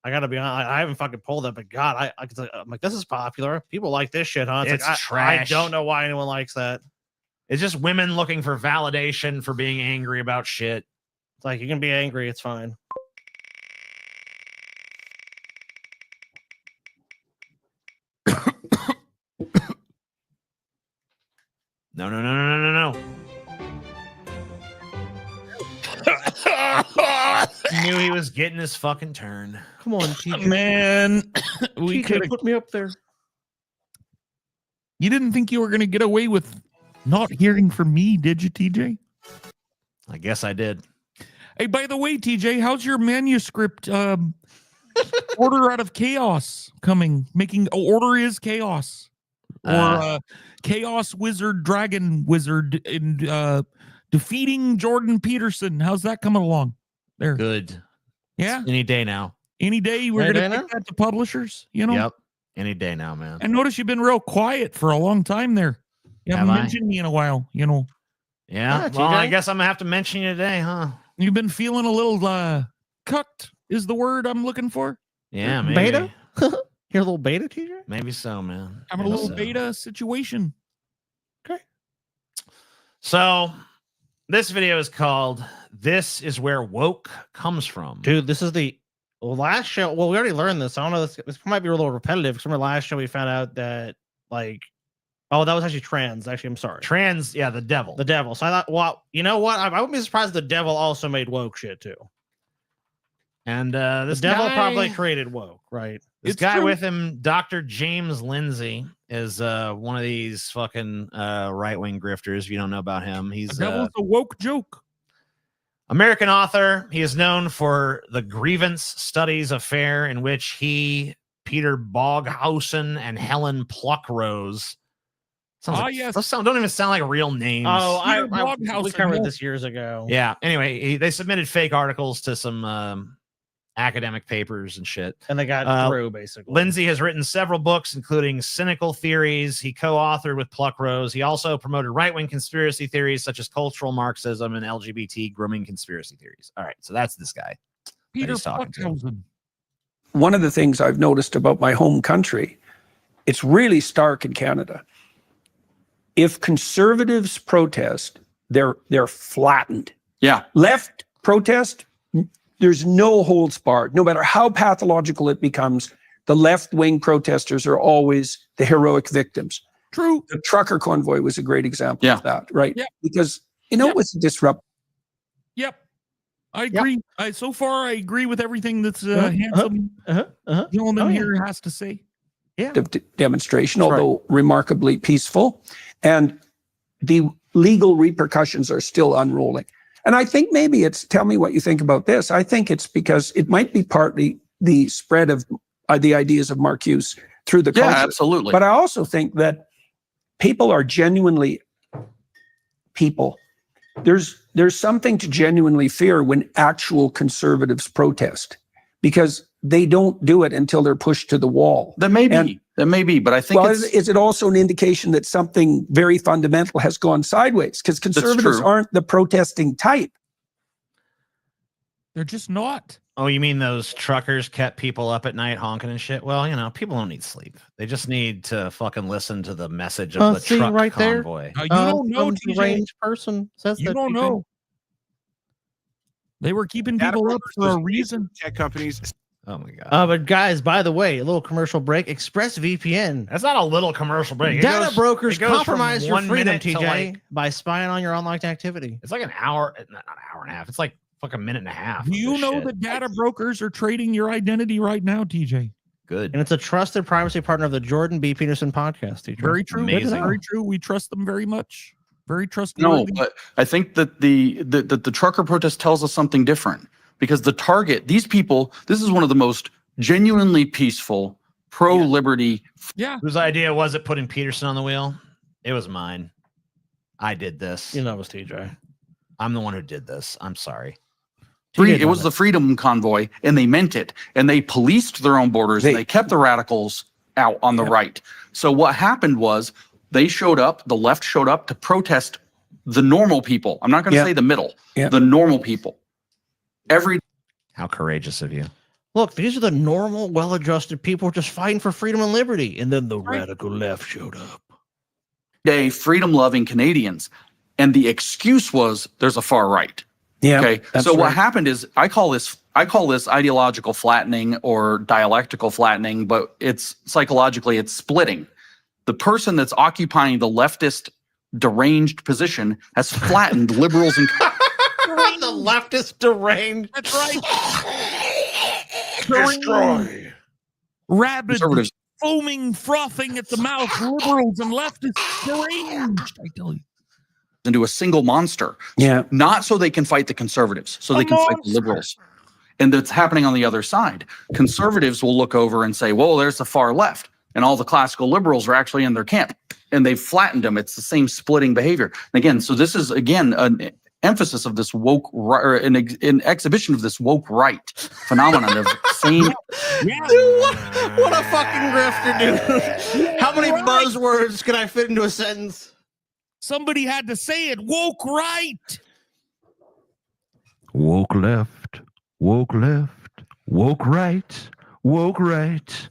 I gotta be honest. I haven't fucking pulled it, but God, I'm like, this is popular. People like this shit, huh? It's like, trash. I don't know why anyone likes that. It's just women looking for validation for being angry about shit. It's like, you can be angry. It's fine. No. Knew he was getting his fucking turn. Come on, TJ. Man, we could put me up there. You didn't think you were going to get away with not hearing from me, did you, TJ? I guess I did. Hey, by the way, TJ, how's your manuscript Order Out of Chaos coming? Order is Chaos. Or Chaos Wizard, Dragon Wizard, and defeating Jordan Peterson. How's that coming along? There. Good. Yeah. It's any day now. Any day we're going to take that to publishers, you know? Yep. Any day now, man. I notice you've been real quiet for a long time there. You haven't mentioned me in a while, you know. Yeah. Well, I guess I'm going to have to mention you today, huh? You've been feeling a little cucked is the word I'm looking for. Yeah, maybe. Beta? You're a little beta, TJ? Maybe so, man. I'm a little beta situation. Okay. So this video is called This Is Where Woke Comes From. Dude, this is the last show. Well, we already learned this. I don't know. This might be a little repetitive because remember last show we found out that that was actually trans. Actually, I'm sorry. Trans, yeah, the devil. The devil. So I thought, well, you know what? I wouldn't be surprised if the devil also made woke shit too. And the devil probably created woke, right? This guy with him, Dr. James Lindsay, is one of these fucking right-wing grifters. If you don't know about him, he's a woke joke. American author. He is known for the Grievance Studies affair, in which he, Peter Boghausen, and Helen Pluckrose. Yes. Those don't even sound like real names. Oh, we covered this years ago. Yeah. Anyway, they submitted fake articles to some academic papers and shit. And they got through, basically. Lindsay has written several books, including Cynical Theories. He co-authored with Pluckrose. He also promoted right-wing conspiracy theories such as cultural Marxism and LGBT grooming conspiracy theories. All right, so that's this guy. Peter Pluckrose. One of the things I've noticed about my home country, it's really stark in Canada. If conservatives protest, they're flattened. Yeah. Left protest, there's no holds barred. No matter how pathological it becomes, the left-wing protesters are always the heroic victims. True. The trucker convoy was a great example of that, right? Yeah. Because, it was disruptive. Yep. I agree. So far, I agree with everything that's handsome gentleman here has to say. Yeah. Demonstration, although remarkably peaceful. And the legal repercussions are still unrolling. And I think maybe tell me what you think about this. I think it's because it might be partly the spread of the ideas of Marcuse through the culture. Yeah, absolutely. But I also think that people are genuinely people. There's something to genuinely fear when actual conservatives protest, because they don't do it until they're pushed to the wall. There may be, but I think is it also an indication that something very fundamental has gone sideways? Because conservatives aren't the protesting type. They're just not. Oh, you mean those truckers kept people up at night honking and shit? Well, people don't need sleep. They just need to fucking listen to the message of the truck right convoy. There. You don't know, range person says you that. Don't know. They were keeping people up for a reason. Tech companies. Oh my god. But guys, by the way, a little commercial break. ExpressVPN. That's not a little commercial break. Data brokers it goes from compromise your 1 freedom, minute to, TJ, like, by spying on your online activity. it's like an hour, not an hour and a half. It's like a minute and a half. Do you know that data brokers are trading your identity right now, TJ? Good. And it's a trusted privacy partner of the Jordan B. Peterson podcast, TJ. Very true. Amazing. Very true. We trust them very much. Very trustworthy. No, but I think that the trucker protest tells us something different, because the target, these people, this is one of the most genuinely peaceful, pro-liberty. Yeah. Whose idea was it putting Peterson on the wheel? It was mine. I did this. You know it was TJ. I'm the one who did this. I'm sorry. It was the Freedom Convoy, and they meant it. And they policed their own borders, and they kept the radicals out on the right. So what happened was they showed up, the left showed up to protest the normal people. I'm not going to say the middle, the normal people. How courageous of you. Look, these are the normal, well-adjusted people just fighting for freedom and liberty. And then the radical left showed up. Freedom-loving Canadians. And the excuse was there's a far right. Yeah. Okay. So what happened is I call this ideological flattening or dialectical flattening, but it's psychologically it's splitting. The person that's occupying the leftist deranged position has flattened liberals and The leftist deranged. That's right. Destroy. Rabid, Conservatives. foaming, frothing at the mouth, liberals and leftists deranged. I tell you. Into a single monster. Yeah. Not so they can fight the conservatives, so they can fight the liberals. And that's happening on the other side. Conservatives will look over and say, well, there's the far left. And all the classical liberals are actually in their camp. And they've flattened them. It's the same splitting behavior. And again, so this is, again, an emphasis of this woke, or an exhibition of this woke right phenomenon of same. Dude, what a fucking grifter, dude. How many buzzwords can I fit into a sentence? Somebody had to say it. Woke right. Woke left, woke left, woke right, woke right.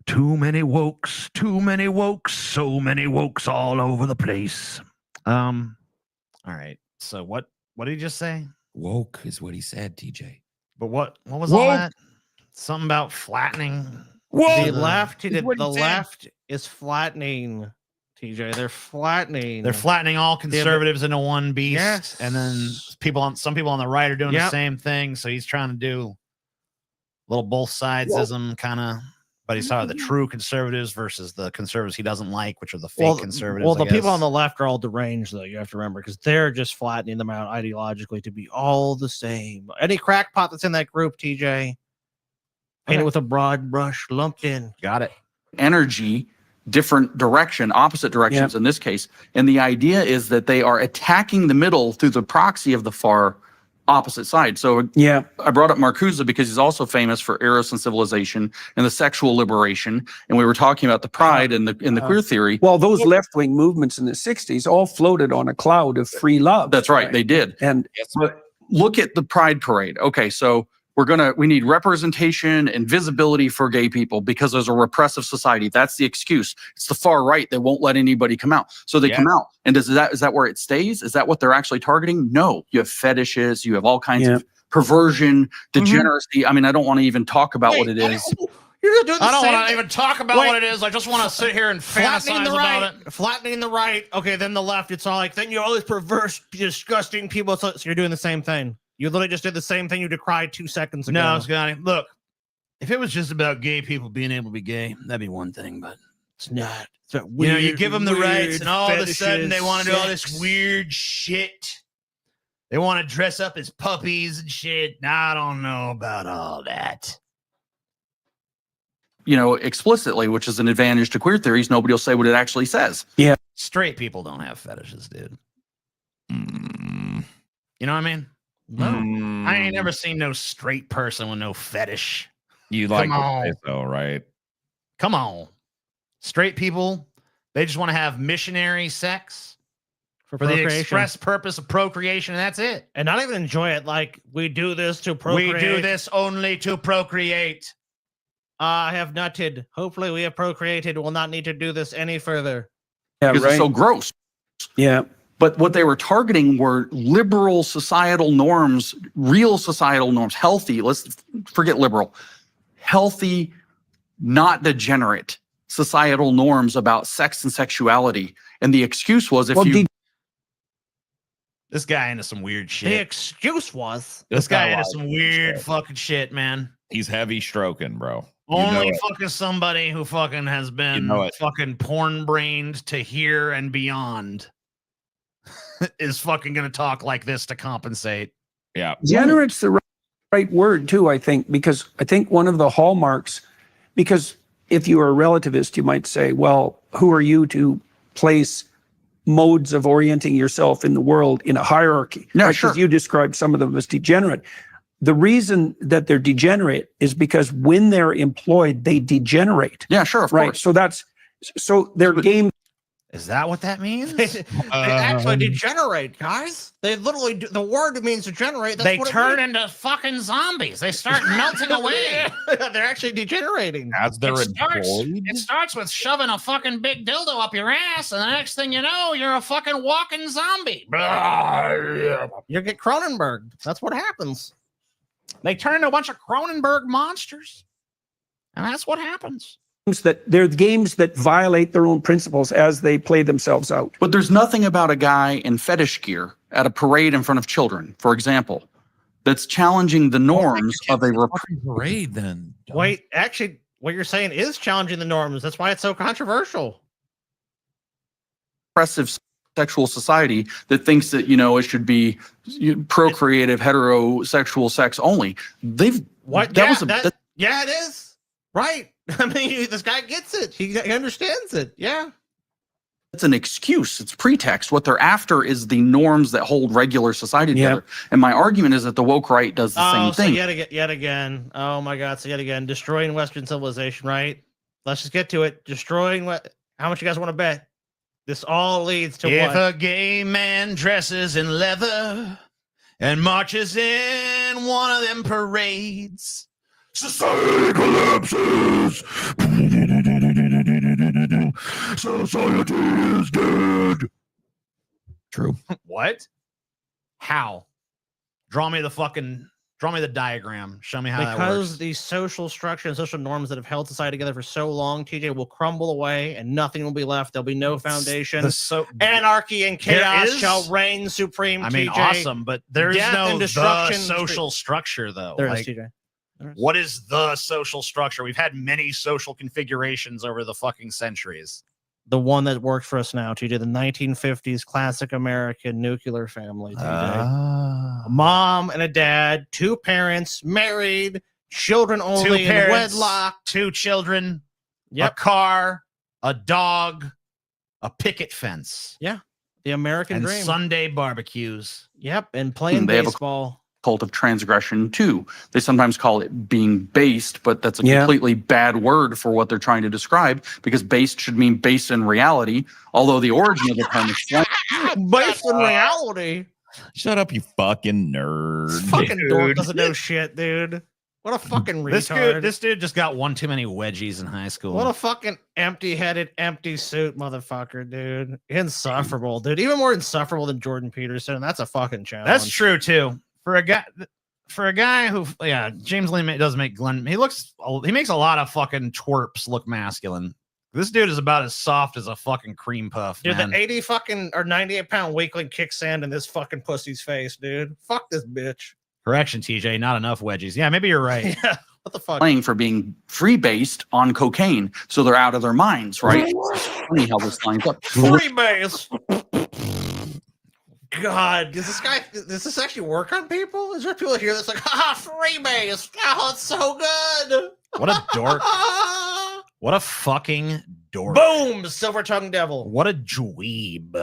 Too many wokes, so many wokes all over the place. All right. So what did he just say? Woke is what he said, TJ. But what was all that? Something about flattening. The left is flattening. TJ, they're flattening. They're flattening all conservatives into one beast. Yes. And then some people on the right are doing the same thing. So he's trying to do a little both sidesism kind of. But he's talking about the true conservatives versus the conservatives he doesn't like, which are the fake conservatives. Well, the people on the left are all deranged, though. You have to remember, because they're just flattening them out ideologically to be all the same. Any crackpot that's in that group, TJ, paint it with a broad brush, lumped in. Got it. Energy, different direction, opposite directions in this case. And the idea is that they are attacking the middle through the proxy of the far opposite side. So I brought up Marcuse because he's also famous for Eros and Civilization and the sexual liberation. And we were talking about the pride and the queer theory. Well, those left-wing movements in the 60s all floated on a cloud of free love. That's right. They did. And but look at the Pride Parade. Okay, so we need representation and visibility for gay people because there's a repressive society. That's the excuse. It's the far right that won't let anybody come out. So they come out. And is that where it stays? Is that what they're actually targeting? No. You have fetishes. You have all kinds of perversion, degeneracy. I mean, I don't want to even talk about what it is. You're doing the I don't same want to thing. even talk about what it is. I just want to sit here and fantasize about it. Flattening the right. Okay, then the left. It's all like, then you're all these perverse, disgusting people. So you're doing the same thing. You literally just did the same thing you decried 2 seconds ago. No, Scotty. Look, if it was just about gay people being able to be gay, that'd be one thing. But it's not. It's weird, you give them the rights, and all fetishes, of a sudden they want to do all this weird shit. They want to dress up as puppies and shit. Now, I don't know about all that. Explicitly, which is an advantage to queer theories. Nobody will say what it actually says. Yeah. Straight people don't have fetishes, dude. You know what I mean? No. I ain't never seen no straight person with no fetish. You like to say so, right? Come on. Straight people, they just want to have missionary sex for the express purpose of procreation, and that's it. And not even enjoy it. Like, we do this to procreate. We do this only to procreate. I have nutted. Hopefully we have procreated. We'll not need to do this any further. Yeah, because it's so gross. Yeah. But what they were targeting were liberal societal norms, real societal norms, healthy. Let's forget liberal. healthy, not degenerate societal norms about sex and sexuality. And the excuse was if this guy into some weird shit. The excuse was this guy into some weird fucking shit, man. He's heavy stroking, bro. Only fucking somebody who fucking has been fucking porn brained to here and beyond is fucking gonna talk like this to compensate. Yeah. Degenerate's the right word too, I think, because I think one of the hallmarks, because if you are a relativist, you might say, well, who are you to place modes of orienting yourself in the world in a hierarchy? No, right? sure. Because you described some of them as degenerate. The reason that they're degenerate is because when they're employed, they degenerate. Yeah, sure, of course. So their game. Is that what that means? They actually degenerate, guys. They literally do, the word means degenerate. That's They what it turn means. into fucking zombies. They start melting away. They're actually degenerating. As they're It starts with shoving a fucking big dildo up your ass, and the next thing you know, you're a fucking walking zombie. You get Cronenberg. That's what happens. They turn into a bunch of Cronenberg monsters, and that's what happens. That they're games that violate their own principles as they play themselves out. But there's nothing about a guy in fetish gear at a parade in front of children, for example, that's challenging the norms of a parade. Then wait, actually, what you're saying is challenging the norms. That's why it's so controversial. repressive sexual society that thinks that it should be procreative heterosexual sex only. Yeah, it is right. I mean, this guy gets it. He understands it. Yeah. It's an excuse. It's pretext. What they're after is the norms that hold regular society together. And my argument is that the woke right does the same thing. Yet again. Oh my God. So yet again, destroying Western civilization, right? Let's just get to it. Destroying what? How much you guys want to bet? This all leads to if what? a gay man dresses in leather and marches in one of them parades, society collapses. Society is dead. True. What? How? Draw me the diagram. Show me how that works. Because the social structure and social norms that have held society together for so long, TJ, will crumble away and nothing will be left. There'll be no foundation. Anarchy and chaos shall reign supreme. I mean, TJ. awesome, but there's Death no and destruction. social structure, though. There is, TJ. What is the social structure? We've had many social configurations over the fucking centuries. The one that works for us now, TJ, the 1950s classic American nuclear family, TJ. A mom and a dad, two parents, married, children only, Two parents, wedlock, two children, a car, a dog, a picket fence. Yeah, the American and dream. Sunday barbecues. Yep, and playing They have a baseball. cult of transgression too. They sometimes call it being based, but that's a completely bad word for what they're trying to describe, because based should mean based in reality, although the origin of the term is based in reality. Shut up, you fucking nerd. This fucking dork doesn't know shit, dude. What a fucking retard. This dude just got one too many wedgies in high school. What a fucking empty-headed, empty suit motherfucker, dude. Insufferable, dude. Even more insufferable than Jordan Peterson. That's a fucking challenge. That's true too. For a guy who, James Lee does make Glenn. He makes a lot of fucking twerps look masculine. This dude is about as soft as a fucking cream puff, dude. Man. The 80 fucking or 98-pound weakling kicks sand in this fucking pussy's face, dude. Fuck this bitch. Correction, TJ. Not enough wedgies. Yeah, maybe you're right. Yeah. What the fuck? playing for being free based on cocaine, so they're out of their minds, right? It's funny how this lines up. Free base. God, does this actually work on people? Is there people that hear this like, freebase? Oh, it's so good. What a dork. What a fucking dork. Boom, silver tongue devil. What a dweeb.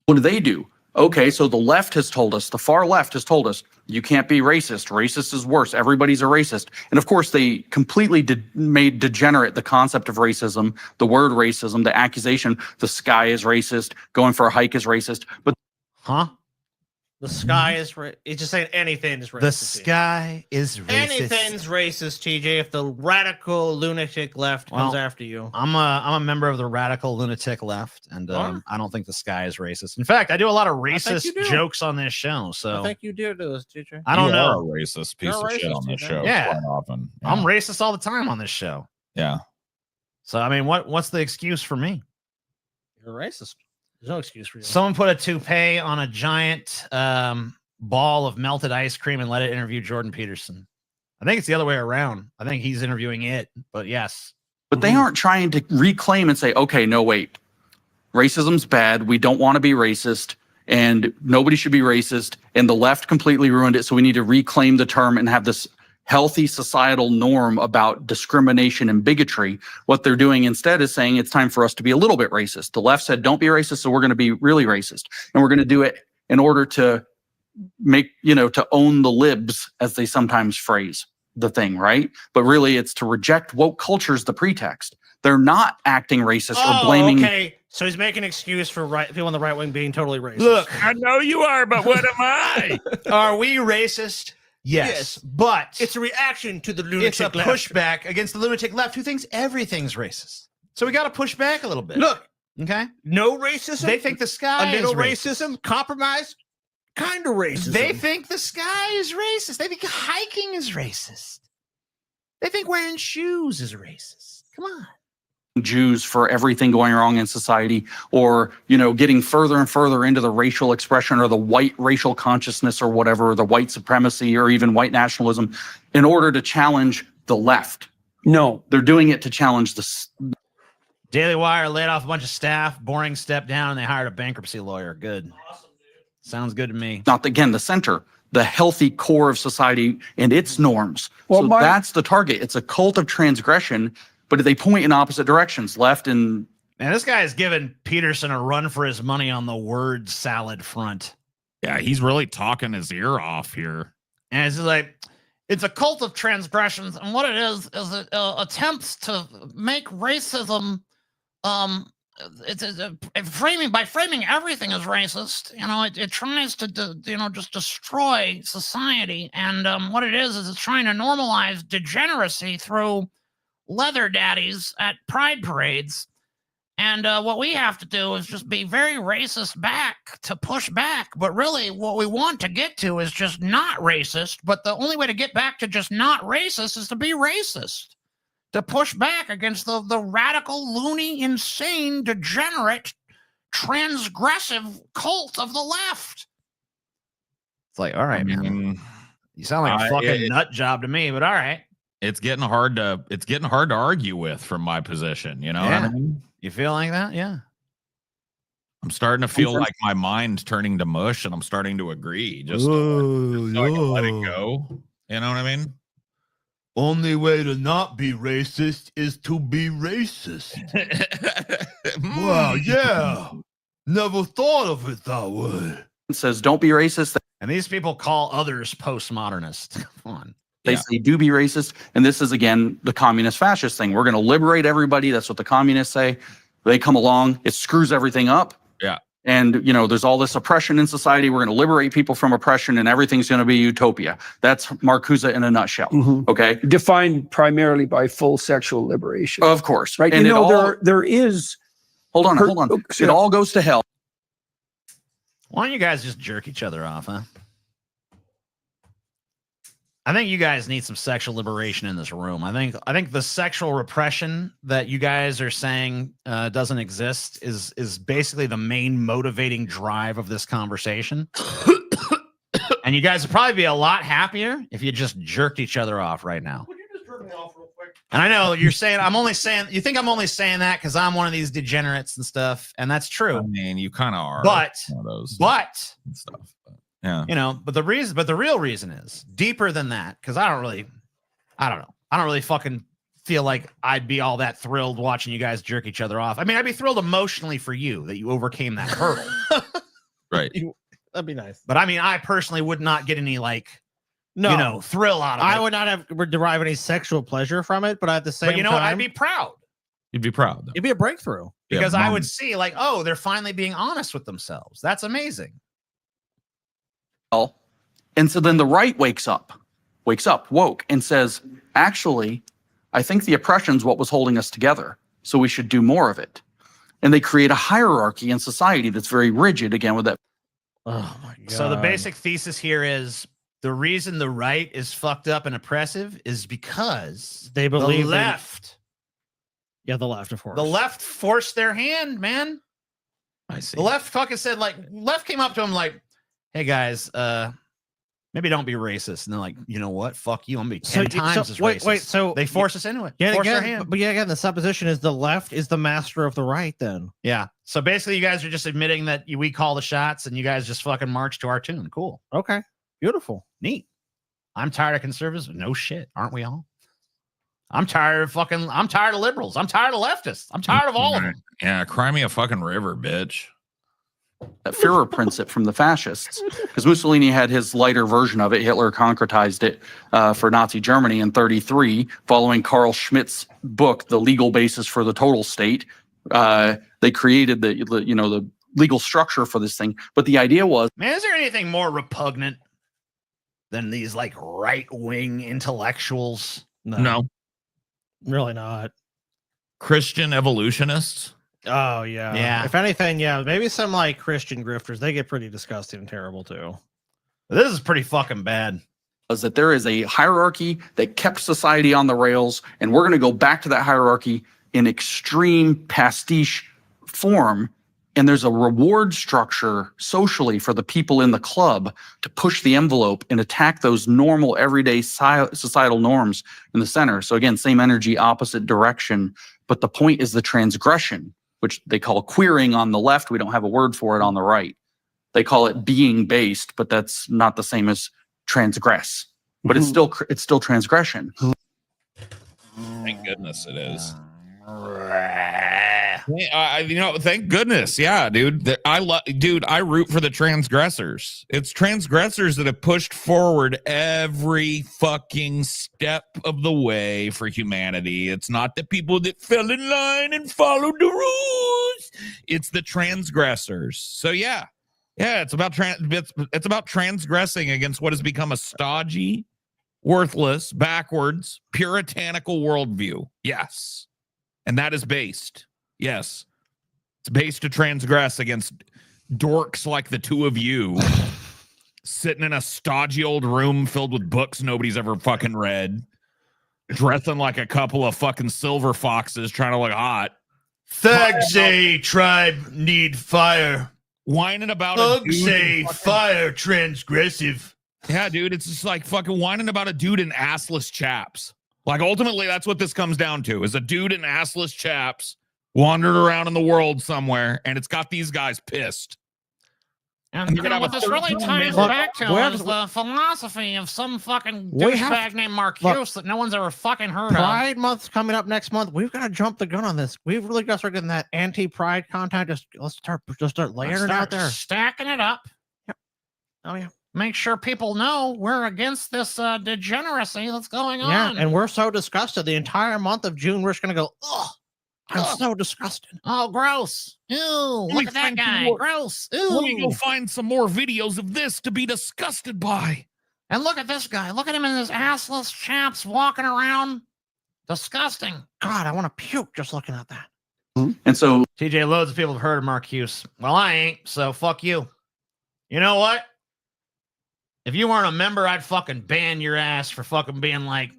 What do they do? Okay, so the left has told us, the far left has told us, you can't be racist. Racist is worse. Everybody's a racist. And of course, they completely made degenerate the concept of racism, the word racism, the accusation, the sky is racist, going for a hike is racist. But The sky is it's just saying anything is racist. The sky is racist. Anything's racist, TJ. If the radical lunatic left comes after you, I'm a member of the radical lunatic left, and I don't think the sky is racist. In fact, I do a lot of racist jokes on this show. So I think you do this, TJ. I don't know. Are a racist piece of shit on this show. Yeah, quite often. Yeah. I'm racist all the time on this show. Yeah. So I mean, what's the excuse for me? You're racist. There's no excuse for you. Someone put a toupee on a giant ball of melted ice cream and let it interview Jordan Peterson. I think it's the other way around. I think he's interviewing it, but yes. But they aren't trying to reclaim and say, okay, no, wait. Racism's bad. We don't want to be racist, and nobody should be racist. And the left completely ruined it. So we need to reclaim the term and have this healthy societal norm about discrimination and bigotry. What they're doing instead is saying it's time for us to be a little bit racist. The left said, don't be racist, so we're going to be really racist. And we're going to do it in order to make, to own the libs, as they sometimes phrase the thing, right? But really it's to reject woke culture is the pretext. They're not acting racist or blaming. Okay, so he's making an excuse for people on the right wing being totally racist. Look, I know you are, but what am I? Are we racist? Yes, but it's a reaction to the lunatic it's a left. pushback against the lunatic left who thinks everything's racist. So we got to push back a little bit. Look, okay, no racism. They think the sky a little is racist. racism, compromise, kind of racism. They think the sky is racist. They think hiking is racist. They think wearing shoes is racist. Come on. Jews for everything going wrong in society, or getting further and further into the racial expression or the white racial consciousness or whatever, the white supremacy or even white nationalism, in order to challenge the left. No, they're doing it to challenge the Daily Wire laid off a bunch of staff, boring step down, and they hired a bankruptcy lawyer. Good. Awesome, dude. Sounds good to me. Not again the center, the healthy core of society and its norms. Well, so that's the target. It's a cult of transgression. But they point in opposite directions, left and... Man, this guy is giving Peterson a run for his money on the word salad front. Yeah, he's really talking his ear off here. And it's like, it's a cult of transgressions. And what it is it attempts to make racism, by framing everything as racist, it tries to, just destroy society. And what it is it's trying to normalize degeneracy through leather daddies at pride parades. And what we have to do is just be very racist back to push back. But really what we want to get to is just not racist. But the only way to get back to just not racist is to be racist, to push back against the radical, loony, insane, degenerate, transgressive cult of the left. It's like, all right, man, you sound like a fucking nut job to me, but all right. It's getting hard to argue with from my position, you know what I mean? You feel like that? Yeah. I'm starting to feel like my mind's turning to mush, and I'm starting to agree. Just so I can let it go. You know what I mean? Only way to not be racist is to be racist. Wow, yeah. Never thought of it that way. It says, don't be racist. And these people call others postmodernists. Come on. They say, do be racist. And this is, again, the communist fascist thing. We're going to liberate everybody. That's what the communists say. They come along. It screws everything up. Yeah. And, there's all this oppression in society. We're going to liberate people from oppression, and everything's going to be utopia. That's Marcuse in a nutshell. Mm-hmm. Okay. Defined primarily by full sexual liberation. Of course. Right. And there is. Hold on. It all goes to hell. Why don't you guys just jerk each other off, huh? I think you guys need some sexual liberation in this room. I think the sexual repression that you guys are saying doesn't exist is basically the main motivating drive of this conversation. And you guys would probably be a lot happier if you just jerked each other off right now. Would you just jerk me off real quick? And I know you're saying you think I'm only saying that because I'm one of these degenerates and stuff, and that's true. I mean, you kind of are. But one of those stuff. Yeah. But the real reason is deeper than that, because I don't really fucking feel like I'd be all that thrilled watching you guys jerk each other off. I mean, I'd be thrilled emotionally for you that you overcame that hurdle. Right. That'd be nice. But I mean, I personally would not get any thrill out of it. I would not derive any sexual pleasure from it, but at the same time, what? I'd be proud. You'd be proud. Though. It'd be a breakthrough. Because I would see they're finally being honest with themselves. That's amazing. And so then the right wakes up, woke, and says, actually, I think the oppression's what was holding us together, so we should do more of it. And they create a hierarchy in society that's very rigid, again, with that. Oh my God. So the basic thesis here is the reason the right is fucked up and oppressive is because they believe the left. Yeah, the left, of course. The left forced their hand, man. I see. The left fucking said, like, left came up to him like, hey guys, maybe don't be racist. And they're like, you know what? Fuck you. I'm gonna be 10 times as racist. Wait, so they force us into it. Yeah, Force their again, hand. but yeah, again, the supposition is the left is the master of the right. Then, yeah. So basically, you guys are just admitting that we call the shots, and you guys just fucking march to our tune. Cool. Okay. Beautiful. Neat. I'm tired of conservatives. No shit, aren't we all? I'm tired of liberals. I'm tired of leftists. I'm tired of all of them. Yeah, cry me a fucking river, bitch. That Führer principle from the fascists, because Mussolini had his lighter version of it. Hitler concretized it for Nazi Germany in 1933, following Carl Schmitt's book, The Legal Basis for the Total State. They created the legal structure for this thing, but the idea was, man, is there anything more repugnant than these like right-wing intellectuals? No. Really not. Christian evolutionists. Oh yeah. Yeah. If anything, yeah, maybe some like Christian grifters. They get pretty disgusting and terrible too. This is pretty fucking bad. is that there is a hierarchy that kept society on the rails, and we're going to go back to that hierarchy in extreme pastiche form. And there's a reward structure socially for the people in the club to push the envelope and attack those normal, everyday societal norms in the center. So again, same energy, opposite direction. But the point is the transgression, which they call queering on the left. We don't have a word for it on the right. They call it being based, but that's not the same as transgress. But it's still transgression. Thank goodness it is. Thank goodness. Yeah, dude. I root for the transgressors. It's transgressors that have pushed forward every fucking step of the way for humanity. It's not the people that fell in line and followed the rules. It's the transgressors. So yeah, it's about transgressing against what has become a stodgy, worthless, backwards, puritanical worldview. Yes. And that is based. Yes. It's based to transgress against dorks like the two of you sitting in a stodgy old room filled with books nobody's ever fucking read, dressing like a couple of fucking silver foxes trying to look hot. Thugs say tribe need fire. Whining about Thugs say fire transgressive. Yeah, dude, it's just like fucking whining about a dude in assless chaps. Like, ultimately, that's what this comes down to, is a dude in assless chaps wandered around in the world somewhere, and it's got these guys pissed. And what this really ties back to is the philosophy of some fucking douchebag named Marcuse that no one's ever fucking heard of. Pride Month's coming up next month. We've got to jump the gun on this. We've really got to start getting that anti-pride content. Let's start layering it out there. Stacking it up. Yep. Oh, yeah. Make sure people know we're against this degeneracy that's going on. Yeah, and we're so disgusted. The entire month of June, we're just going to go, ugh, I'm so disgusted. Oh, gross. Ew, look at that guy. Gross. Ew. Let me go find some more videos of this to be disgusted by. And look at this guy. Look at him in his assless chaps walking around. Disgusting. God, I want to puke just looking at that. And so, TJ, loads of people have heard of Marcuse. Well, I ain't, so fuck you. You know what? If you weren't a member, I'd fucking ban your ass for fucking being like,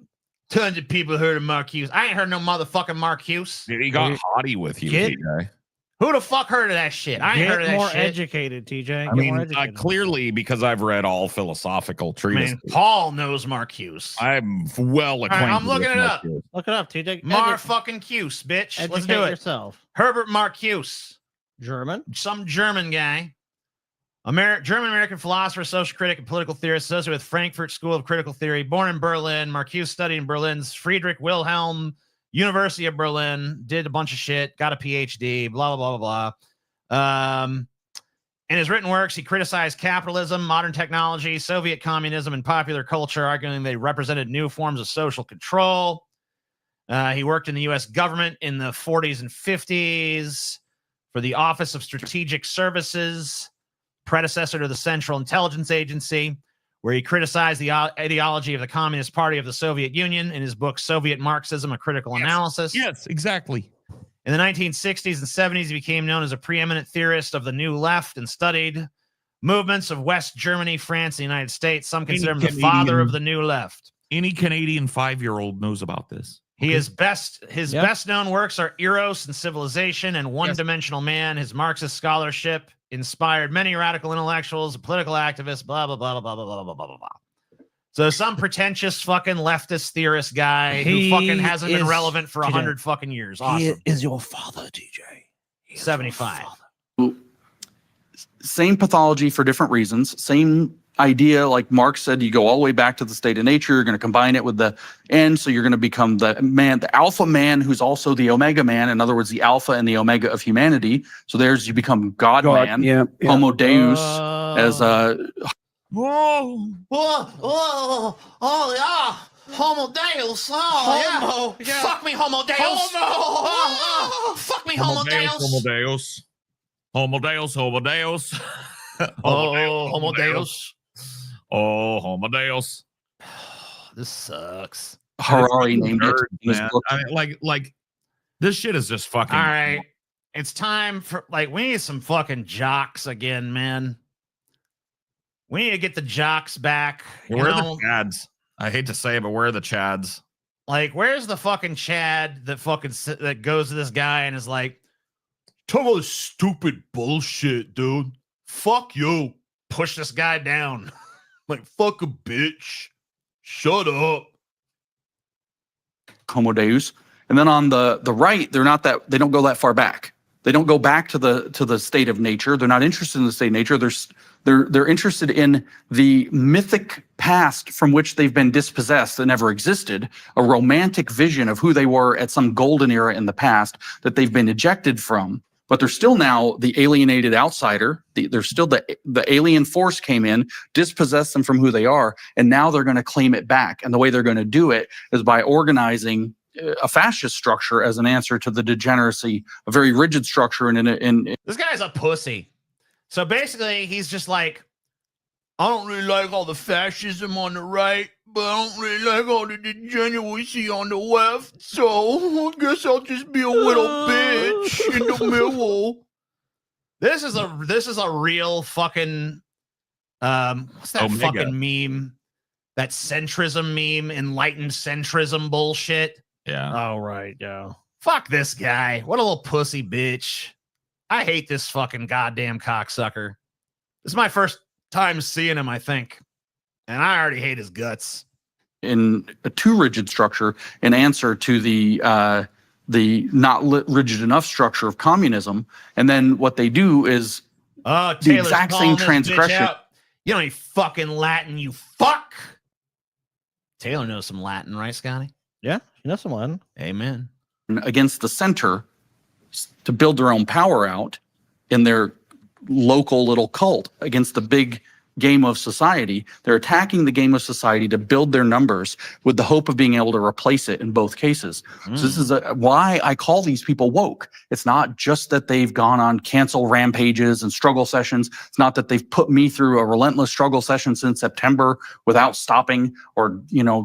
tons of people heard of Marcuse. I ain't heard no motherfucking Marcuse. Dude, he got haughty with you, TJ. Who the fuck heard of that shit? I ain't heard of that more shit. Educated, TJ. I mean, clearly, because I've read all philosophical treatises. Paul knows Marcuse. I'm well acquainted. I'm looking it up. Look it up, TJ. Fucking Cuse, bitch. Educate Let's do it. yourself. Herbert Marcuse. German? Some German guy. German-American philosopher, social critic, and political theorist associated with Frankfurt School of Critical Theory. Born in Berlin, Marcuse studied in Berlin's Friedrich Wilhelm University of Berlin. Did a bunch of shit. Got a PhD. Blah, blah, blah, blah. In his written works, he criticized capitalism, modern technology, Soviet communism, and popular culture, arguing they represented new forms of social control. He worked in the U.S. government in the 40s and 50s for the Office of Strategic Services. predecessor to the Central Intelligence Agency, where he criticized the ideology of the Communist Party of the Soviet Union in his book, Soviet Marxism, A Critical Analysis. Yes, exactly. In the 1960s and 70s, he became known as a preeminent theorist of the New Left and studied movements of West Germany, France, and the United States. Some consider him the father of the New Left. Any Canadian 5-year-old knows about this. His best known works are Eros and Civilization and One Dimensional Man. His Marxist scholarship inspired many radical intellectuals, political activists, blah, blah, blah, blah, blah, blah, blah, blah, blah, blah. So some pretentious fucking leftist theorist guy who fucking hasn't been relevant for 100 fucking years. Awesome. He is your father, DJ. 75. Same pathology for different reasons. Same idea, like Marx said, you go all the way back to the state of nature. You're going to combine it with the end, so you're going to become the man, the alpha man, who's also the omega man. In other words, the alpha and the omega of humanity. So there's you become God man, Homo Deus, as a. Whoa, yeah. Homo Deus. Oh, yeah. Fuck me, Homo Deus. Fuck me, Homo Deus. Homo Deus. Homo Deus. Homo Deus. Homo Deus. Oh, Homo Deus. This sucks. Harari named it in his man. book. I mean, like this shit is just fucking. All right. It's time for, we need some fucking jocks again, man. We need to get the jocks back. Where are the chads? I hate to say it, but where are the chads? Like, where's the fucking Chad that goes to this guy and is like, talk about this stupid bullshit, dude. Fuck you. Push this guy down. Like, fuck a bitch. Shut up. Homo Deus. And then on the right, they don't go that far back. They don't go back to the state of nature. They're not interested in the state of nature. They're interested in the mythic past from which they've been dispossessed that never existed, a romantic vision of who they were at some golden era in the past that they've been ejected from. But they're still now the alienated outsider. They're still the alien force came in, dispossessed them from who they are, and now they're going to claim it back. And the way they're going to do it is by organizing a fascist structure as an answer to the degeneracy, a very rigid structure. And this guy's a pussy. So basically, he's just like, I don't really like all the fascism on the right, but I don't really like all the degeneracy on the left. So I guess I'll just be a little bitch in the middle. This is a real fucking what's that fucking meme? That centrism meme, enlightened centrism bullshit. Yeah. Oh, right. Yeah. Fuck this guy. What a little pussy bitch. I hate this fucking goddamn cocksucker. This is my first time seeing him, I think. And I already hate his guts. In a too rigid structure, in answer to the not rigid enough structure of communism. And then what they do is the exact same transgression. You know any fucking Latin, you fuck. Taylor knows some Latin, right, Scotty? Yeah, he knows some Latin. Amen. Against the center to build their own power out in their local little cult against the big game of society. They're attacking the game of society to build their numbers with the hope of being able to replace it in both cases. So this is why I call these people woke. It's not just that they've gone on cancel rampages and struggle sessions. It's not that they've put me through a relentless struggle session since September without stopping or,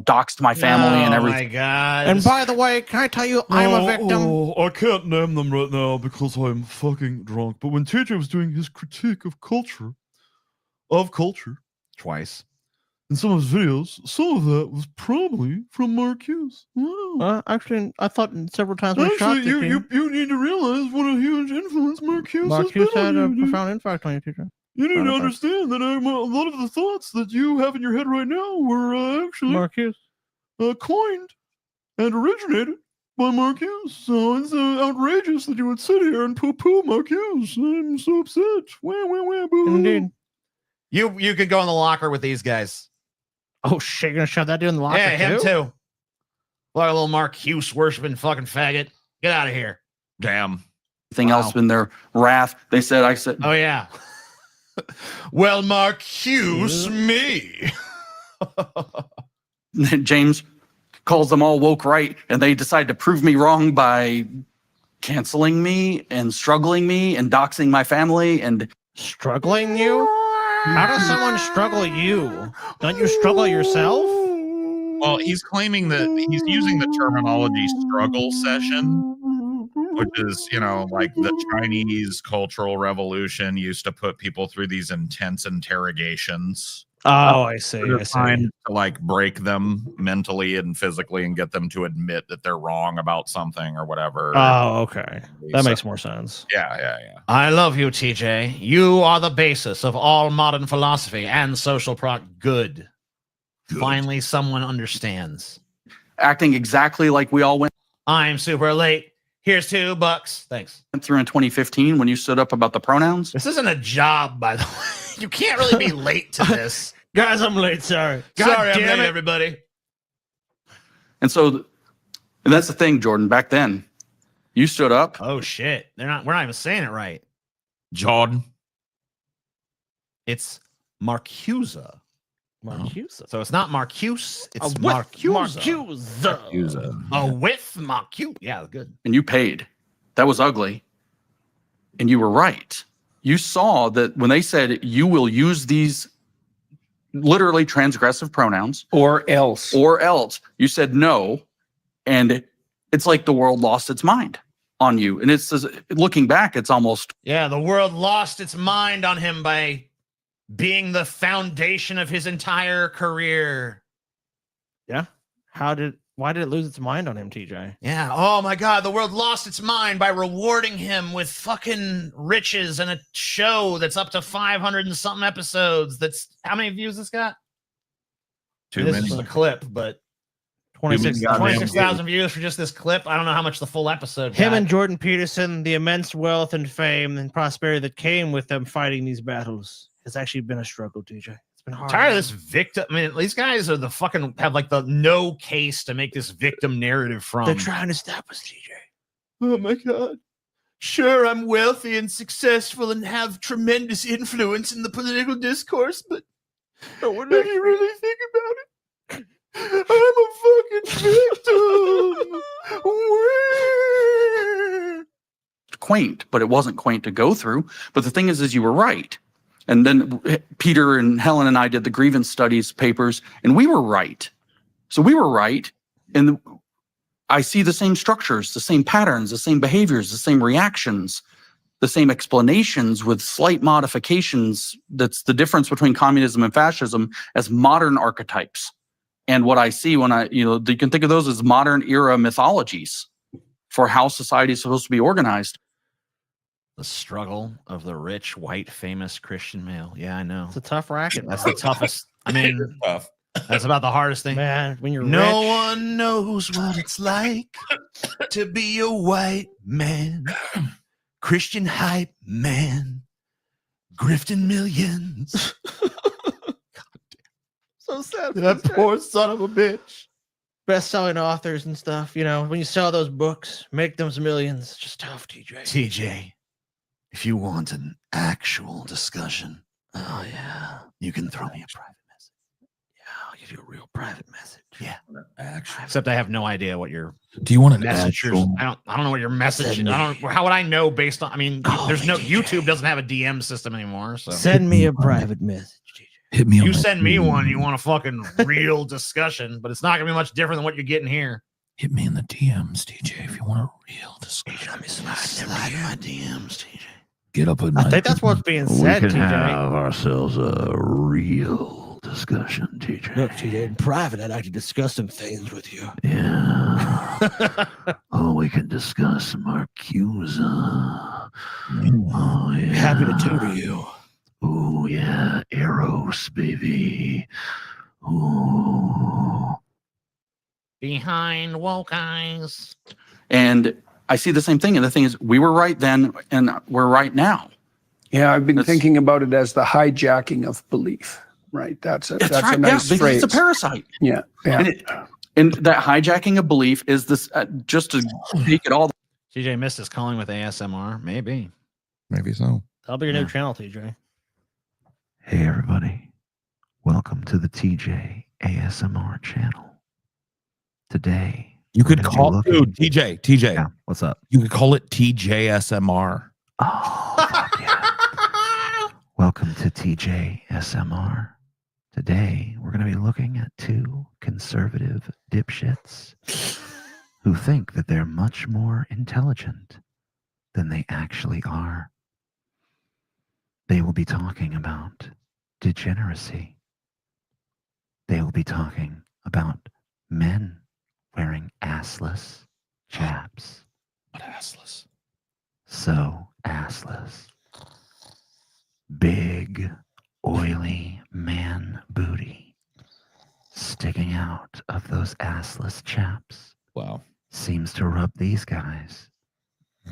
doxed my family and everything. Oh my God. And by the way, can I tell you, I'm a victim. I can't name them right now because I'm fucking drunk. But when TJ was doing his critique of culture, twice in some of his videos, some of that was probably from Marcuse. Wow. Actually, I thought several times we shot you need to realize what a huge influence Marcuse has been had on a you, dude. profound impact on you, teacher. You need to understand that a lot of the thoughts that you have in your head right now were actually Marcuse coined and originated by Marcuse. So it's outrageous that you would sit here and poo-poo Marcuse. I'm so upset. Boo. Indeed. You could go in the locker with these guys. Oh shit, you're gonna shove that dude in the locker? Yeah, him too. Like a little Mark Hughes worshiping fucking faggot. Get out of here. Damn. Everything else been their wrath. I said. Oh yeah. Well, Mark Hughes, me. James calls them all woke right, and they decide to prove me wrong by canceling me and struggling me and doxing my family. And Struggling you? How does someone struggle you? Don't you struggle yourself? Well, he's claiming that he's using the terminology struggle session, which is, like the Chinese Cultural Revolution used to put people through these intense interrogations. Oh, I see. Trying to like break them mentally and physically and get them to admit that they're wrong about something or whatever. Oh, okay. That makes more sense. Yeah. I love you, TJ. You are the basis of all modern philosophy and social Good. Finally, someone understands. Acting exactly like we all went. I'm super late. Here's $2. Thanks. Through in 2015 when you stood up about the pronouns. This isn't a job, by the way. You can't really be late to this. Guys, I'm late. Sorry. Sorry, I'm late, everybody. And so that's the thing, Jordan. Back then, you stood up. Oh shit. We're not even saying it right. Jordan. It's Marcusa. Marcusa. So it's not Marcuse, it's Marcusa. Marcusa. With Marcuse. Yeah, good. And you paid. That was ugly. And you were right. You saw that when they said you will use these literally transgressive pronouns or else, you said no. And it's like the world lost its mind on you. And it's looking back, it's almost. Yeah, the world lost its mind on him by being the foundation of his entire career. Yeah. Why did it lose its mind on him, TJ? Yeah. Oh my God. The world lost its mind by rewarding him with fucking riches and a show that's up to 500 and something episodes. That's how many views this got? This is a clip, but 26,000 views for just this clip. I don't know how much the full episode got. Him and Jordan Peterson, the immense wealth and fame and prosperity that came with them fighting these battles has actually been a struggle, TJ. Been hard. Tired of this victim. I mean, these guys are have like the no case to make this victim narrative from. They're trying to stop us, TJ. Oh my God. Sure, I'm wealthy and successful and have tremendous influence in the political discourse, but when you really think about it, I'm a fucking victim. Quaint, but it wasn't quaint to go through. But the thing is you were right. And then Peter and Helen and I did the grievance studies papers, and we were right. So we were right. And I see the same structures, the same patterns, the same behaviors, the same reactions, the same explanations with slight modifications. That's the difference between communism and fascism as modern archetypes. And what I see when you can think of those as modern era mythologies for how society is supposed to be organized. The struggle of the rich, white, famous Christian male. Yeah, I know. It's a tough racket. That's the toughest. I mean, tough. That's about the hardest thing. Man, when you're no rich. one knows what it's like to be a white man, Christian hype man, grifting millions. God damn. So sad. That poor son of a bitch. Best-selling authors and stuff. When you sell those books, make them millions. It's just tough, TJ. TJ. If you want an actual discussion, oh yeah, you can throw me a private message. Yeah, I'll give you a real private message. Yeah, actually. Except I have no idea what your. Do you want an message? actual? I don't know what your message is. How would I know based on? I mean, there's no YouTube doesn't have a DM system anymore. So send me a private message. Hit me. You send me one. You want a fucking real discussion, but it's not gonna be much different than what you're getting here. Hit me in the DMs, TJ, if you want a real discussion. Let me slide in my DMs, TJ. Get up with I think that's what's being said, We can TJ. have ourselves a real discussion, TJ. Look, TJ, in private, I'd like to discuss some things with you. Yeah. We can discuss some Marcusa. Oh, yeah. Happy to tutor you. Oh, yeah. Eros, baby. Oh. Behind woke eyes. And I see the same thing. And the thing is, we were right then and we're right now. Yeah, I've been thinking about it as the hijacking of belief, right? That's right. a nice because phrase. it's a parasite. Yeah. And that hijacking of belief is this just to take it all. TJ missed his calling with ASMR. Maybe so. That'll be your new channel, TJ. Hey, everybody. Welcome to the TJ ASMR channel. Today, you could call TJ. Yeah, what's up? You could call it TJSMR. Oh, fuck yeah. Welcome to TJSMR. Today, we're going to be looking at two conservative dipshits who think that they're much more intelligent than they actually are. They will be talking about degeneracy. They will be talking about men wearing assless chaps. What assless? So assless. Big, oily man booty sticking out of those assless chaps. Wow. Seems to rub these guys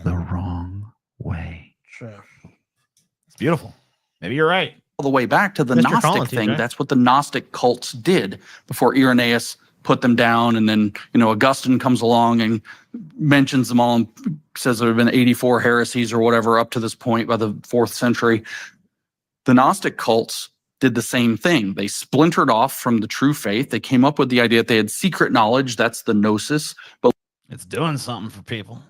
the wrong way. Sure. It's beautiful. Maybe you're right. All the way back to the Mr. Gnostic Collins, thing. TJ. That's what the Gnostic cults did before Irenaeus put them down. And then, Augustine comes along and mentions them all and says there have been 84 heresies or whatever up to this point by the 4th century. The Gnostic cults did the same thing. They splintered off from the true faith. They came up with the idea that they had secret knowledge. That's the gnosis. But it's doing something for people.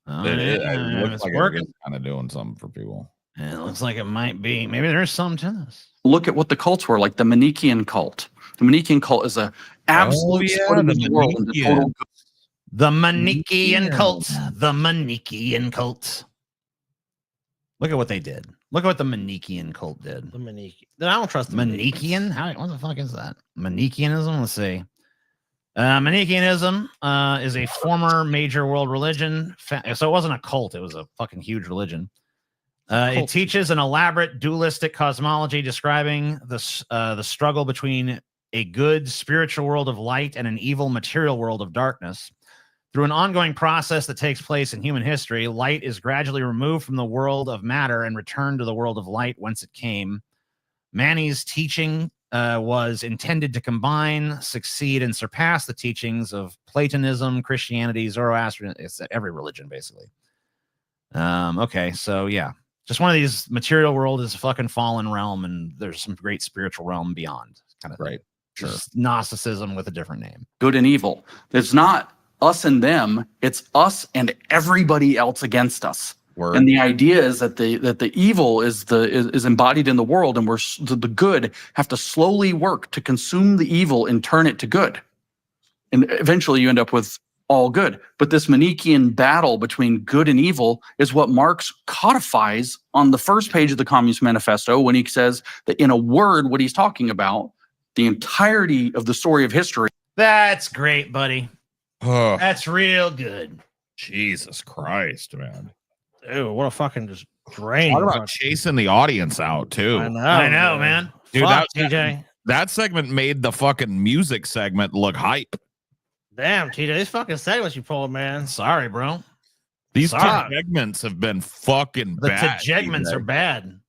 It looks it's like working. it's kind of doing something for people. It looks like it might be. Maybe there's something to this. look at what the cults were, like the Manichaean cult. The Manichaean cult is a absolute splitting of the world into total. The Manichaean cult. The Manichaean cult. Look at what they did. Look at what the Manichaean cult did. The Manichaean. I don't trust the Manichaean. What the fuck is that? Manichaeanism. Let's see. Manichaeanism is a former major world religion. So it wasn't a cult. It was a fucking huge religion. It teaches an elaborate dualistic cosmology describing the struggle between a good spiritual world of light and an evil material world of darkness. Through an ongoing process that takes place in human history, light is gradually removed from the world of matter and returned to the world of light whence it came. Mani's teaching was intended to combine, succeed, and surpass the teachings of Platonism, Christianity, Zoroastrianism. It's every religion, basically. Okay, so yeah. Just one of these material world is a fucking fallen realm, and there's some great spiritual realm beyond. Kind of right. Sure. Just Gnosticism with a different name. Good and evil. It's not us and them, it's us and everybody else against us. Word. And the idea is that the evil is embodied in the world, and the good have to slowly work to consume the evil and turn it to good. And eventually you end up with all good. But this Manichaean battle between good and evil is what Marx codifies on the first page of the Communist Manifesto when he says that in a word, what he's talking about, the entirety of the story of history. That's great, buddy. Oh, that's real good. Jesus Christ, man. Dude, what a fucking just drain. Talk about chasing the audience out, too. I know, man. Dude, Fuck, TJ. That segment made the fucking music segment look hype. Damn, TJ, these fucking segments you pulled, man. Sorry, bro. These two segments have been fucking the bad. The segments are bad.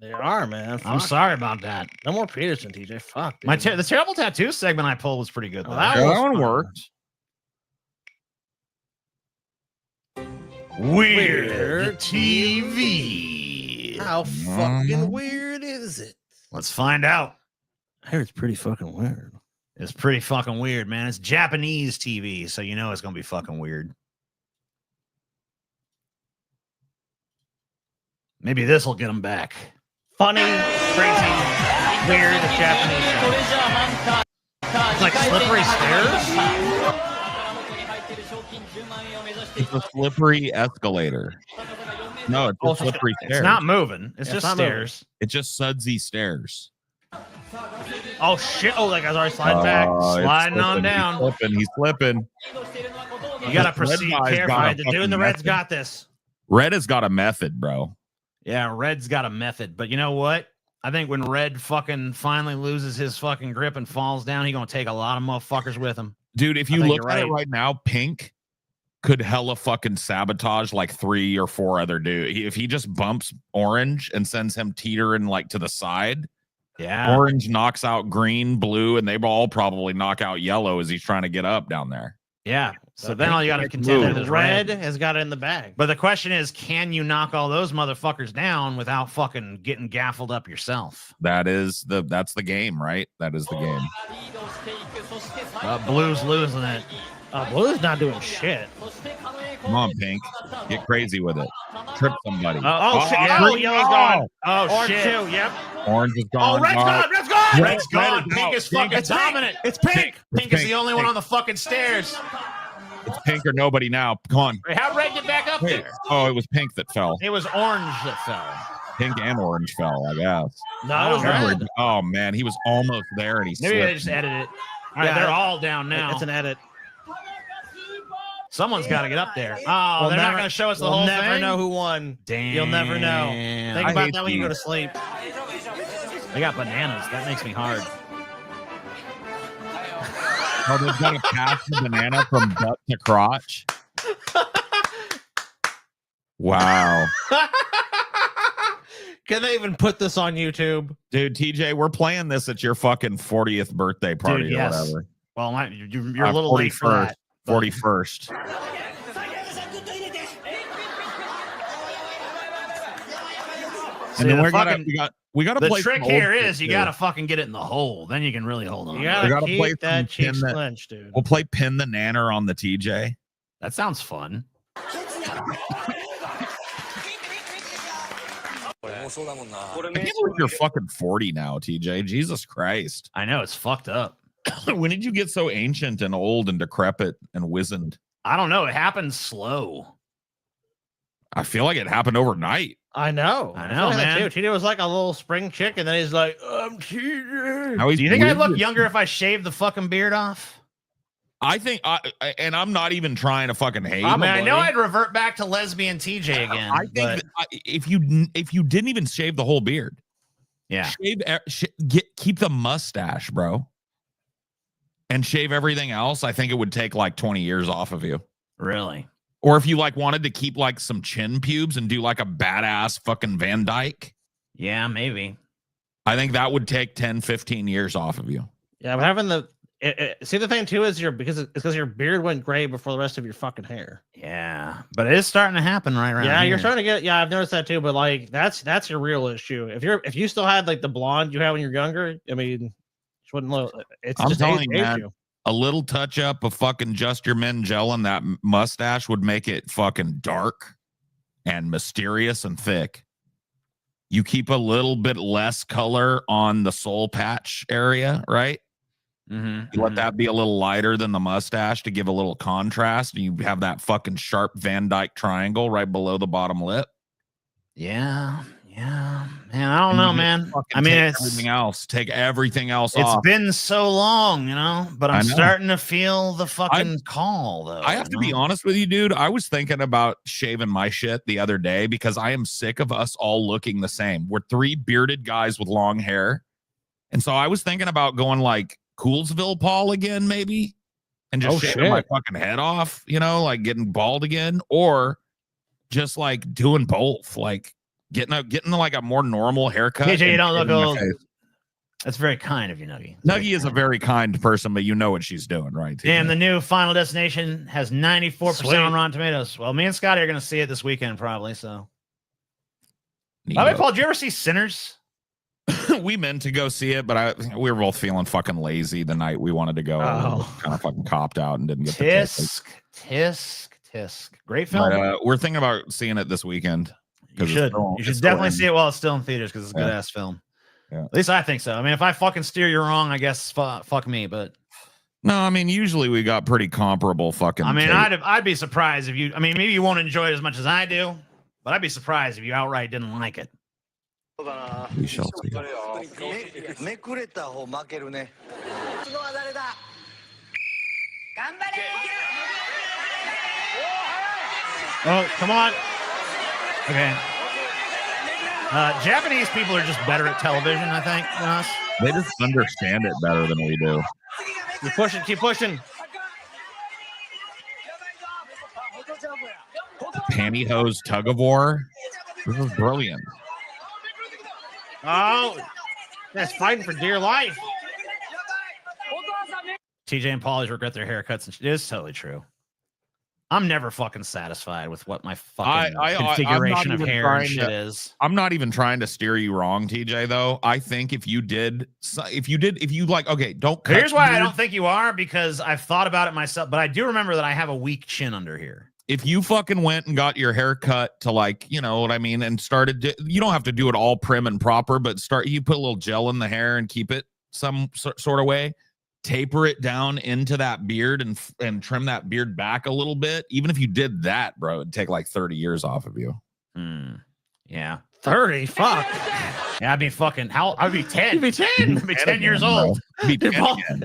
They are, man. I'm sorry about that. No more Peterson, TJ. Fuck. Dude. The terrible tattoo segment I pulled was pretty good. Though. That one worked. Weird TV. How fucking weird is it? Let's find out. I heard it's pretty fucking weird. It's pretty fucking weird, man. It's Japanese TV, so you know it's gonna be fucking weird. Maybe this will get them back. Funny, crazy, weird Japanese show. It's like slippery stairs. It's a slippery escalator. No, it's just slippery stairs. It's not moving. It's just stairs. It's just sudsy stairs. Oh shit! Oh, that guy's already sliding back, sliding on down. He's slipping. You gotta proceed carefully. The dude in the red's got this. Red has got a method, bro. Yeah, Red's got a method. But you know what? I think when Red fucking finally loses his fucking grip and falls down, he's gonna take a lot of motherfuckers with him. Dude, if you look at it right now, Pink could hella fucking sabotage like 3 or 4 other dudes. If he just bumps Orange and sends him teetering like to the side, yeah, Orange knocks out Green, Blue, and they all probably knock out Yellow as he's trying to get up down there. Yeah. So then all you got to contend with is Red has got it in the bag. But the question is, can you knock all those motherfuckers down without fucking getting gaffled up yourself? That's the game, right? That is the game. Blue's losing it. Blue's not doing shit. Come on, Pink. Get crazy with it. Trip somebody. Shit. Yeah. Oh, yellow's gone. Oh, Orange shit. too. Yep. Orange is gone. Oh, red's gone. Red's gone. Red's gone. Red Pink out. is fucking Pink. dominant. It's Pink. Pink is the only one on the fucking stairs. It's Pink or nobody now. Come on. Wait, how'd Red get back up Wait. there? Oh, it was Pink that fell. It was Orange that fell. Pink and Orange fell, I guess. No, it was red. Oh, man. He was almost there and he Maybe slipped. they just edited it. All right, they're all down now. It's an edit. Someone's got to get up there. Oh, they're not going to show us the whole thing? We'll never know who won. Damn. You'll never know. Think I about hate that when you these. go to sleep. They got bananas. That makes me hard. Oh, they've got to pass the banana from butt to crotch. Wow. Can they even put this on YouTube? Dude, TJ, we're playing this at your fucking 40th birthday party Dude, or yes. whatever. Well, you're a little late for that. 41st. See, And then the we got to the play. trick some old here shit, is you too. got to fucking get it in the hole. Then you can really hold on. You We gotta gotta play keep some that cheek pin that- clenched, dude. We'll play pin the nanner on the TJ. That sounds fun. I can't believe you're fucking 40 now, TJ. Jesus Christ. I know, it's fucked up. When did you get so ancient and old and decrepit and wizened? I don't know. It happens slow. I feel like it happened overnight. I know. I feel know, like that man. too. TJ was like a little spring chicken, then he's like, I'm TJ. Now he's Do you think I'd look weird. younger if I shaved the fucking beard off? I think, and I'm not even trying to fucking hate. I mean, I know I'd revert back to lesbian TJ again. I think but that if you didn't even shave the whole beard, yeah, keep the mustache, bro, and shave everything else, I think it would take like 20 years off of you. Really? Or if you like wanted to keep like some chin pubes and do like a badass fucking Van Dyke, Yeah, maybe. I think that would take 10, 15 years off of you. Yeah, but having the see the thing too is because your beard went gray before the rest of your fucking hair. Yeah, but it is starting to happen right around Yeah, here. you're starting to get. Yeah, I've noticed that too. But like that's your real issue. If you still had like the blonde you had when you're younger, I mean, it wouldn't look. It's I'm just telling age you, man, you. a little touch up of fucking Just Your Men gel in that mustache would make it fucking dark and mysterious and thick. You keep a little bit less color on the soul patch area, right? You let that be a little lighter than the mustache to give a little contrast. And you have that fucking sharp Van Dyke triangle right below the bottom lip. Yeah, man. I don't know, man. I mean, take everything else it's off. been so long, but I I'm know. starting to feel the fucking call, though. I have to be honest with you, dude. I was thinking about shaving my shit the other day because I am sick of us all looking the same. We're three bearded guys with long hair. And so I was thinking about going like Coolsville Paul again, maybe, and just shaving my fucking head off, like getting bald again, or just like doing both, like getting like a more normal haircut. KJ, you don't and look shaving my old. face. That's very kind of you, Nuggie. Nuggie is a very kind person, but you know what she's doing, right? Damn, the new Final Destination has 94% Sweet. on Rotten Tomatoes. Well, me and Scotty are going to see it this weekend, probably. So, by the way, Paul, did you ever see Sinners? We meant to go see it, but we were both feeling fucking lazy the night we wanted to go. Kind of fucking copped out and didn't get the Tisk. Great film. But, we're thinking about seeing it this weekend. You should. You should definitely see it while it's still in theaters because it's a good ass film. Yeah. At least I think so. I mean, if I fucking steer you wrong, I guess fuck me. But no, I mean, usually we got pretty comparable fucking. I mean, I'd be surprised if you. I mean, maybe you won't enjoy it as much as I do, but I'd be surprised if you outright didn't like it. We shall see. Oh, come on. Okay. Japanese people are just better at television, I think, than us. They just understand it better than we do. Keep pushing. Keep pushing. Pantyhose tug of war. This is brilliant. Oh, that's fighting for dear life. TJ and Paul always regret their haircuts, and it is totally true. I'm never fucking satisfied with what my fucking configuration of hair and shit is. I'm not even trying to steer you wrong, TJ, though. I think if you like, okay, don't cut. Here's why I don't think you are, because I've thought about it myself, but I do remember that I have a weak chin under here. if you fucking went and got your hair cut to like, you know what I mean, and started, you don't have to do it all prim and proper, but you put a little gel in the hair and keep it some sort of way, taper it down into that beard and trim that beard back a little bit. Even if you did that, bro, it'd take like 30 years off of you. Yeah. 30? Fuck. Yeah, I'd be fucking, I'd be 10. You'd be 10. I'd be 10 years old. Be 10 again.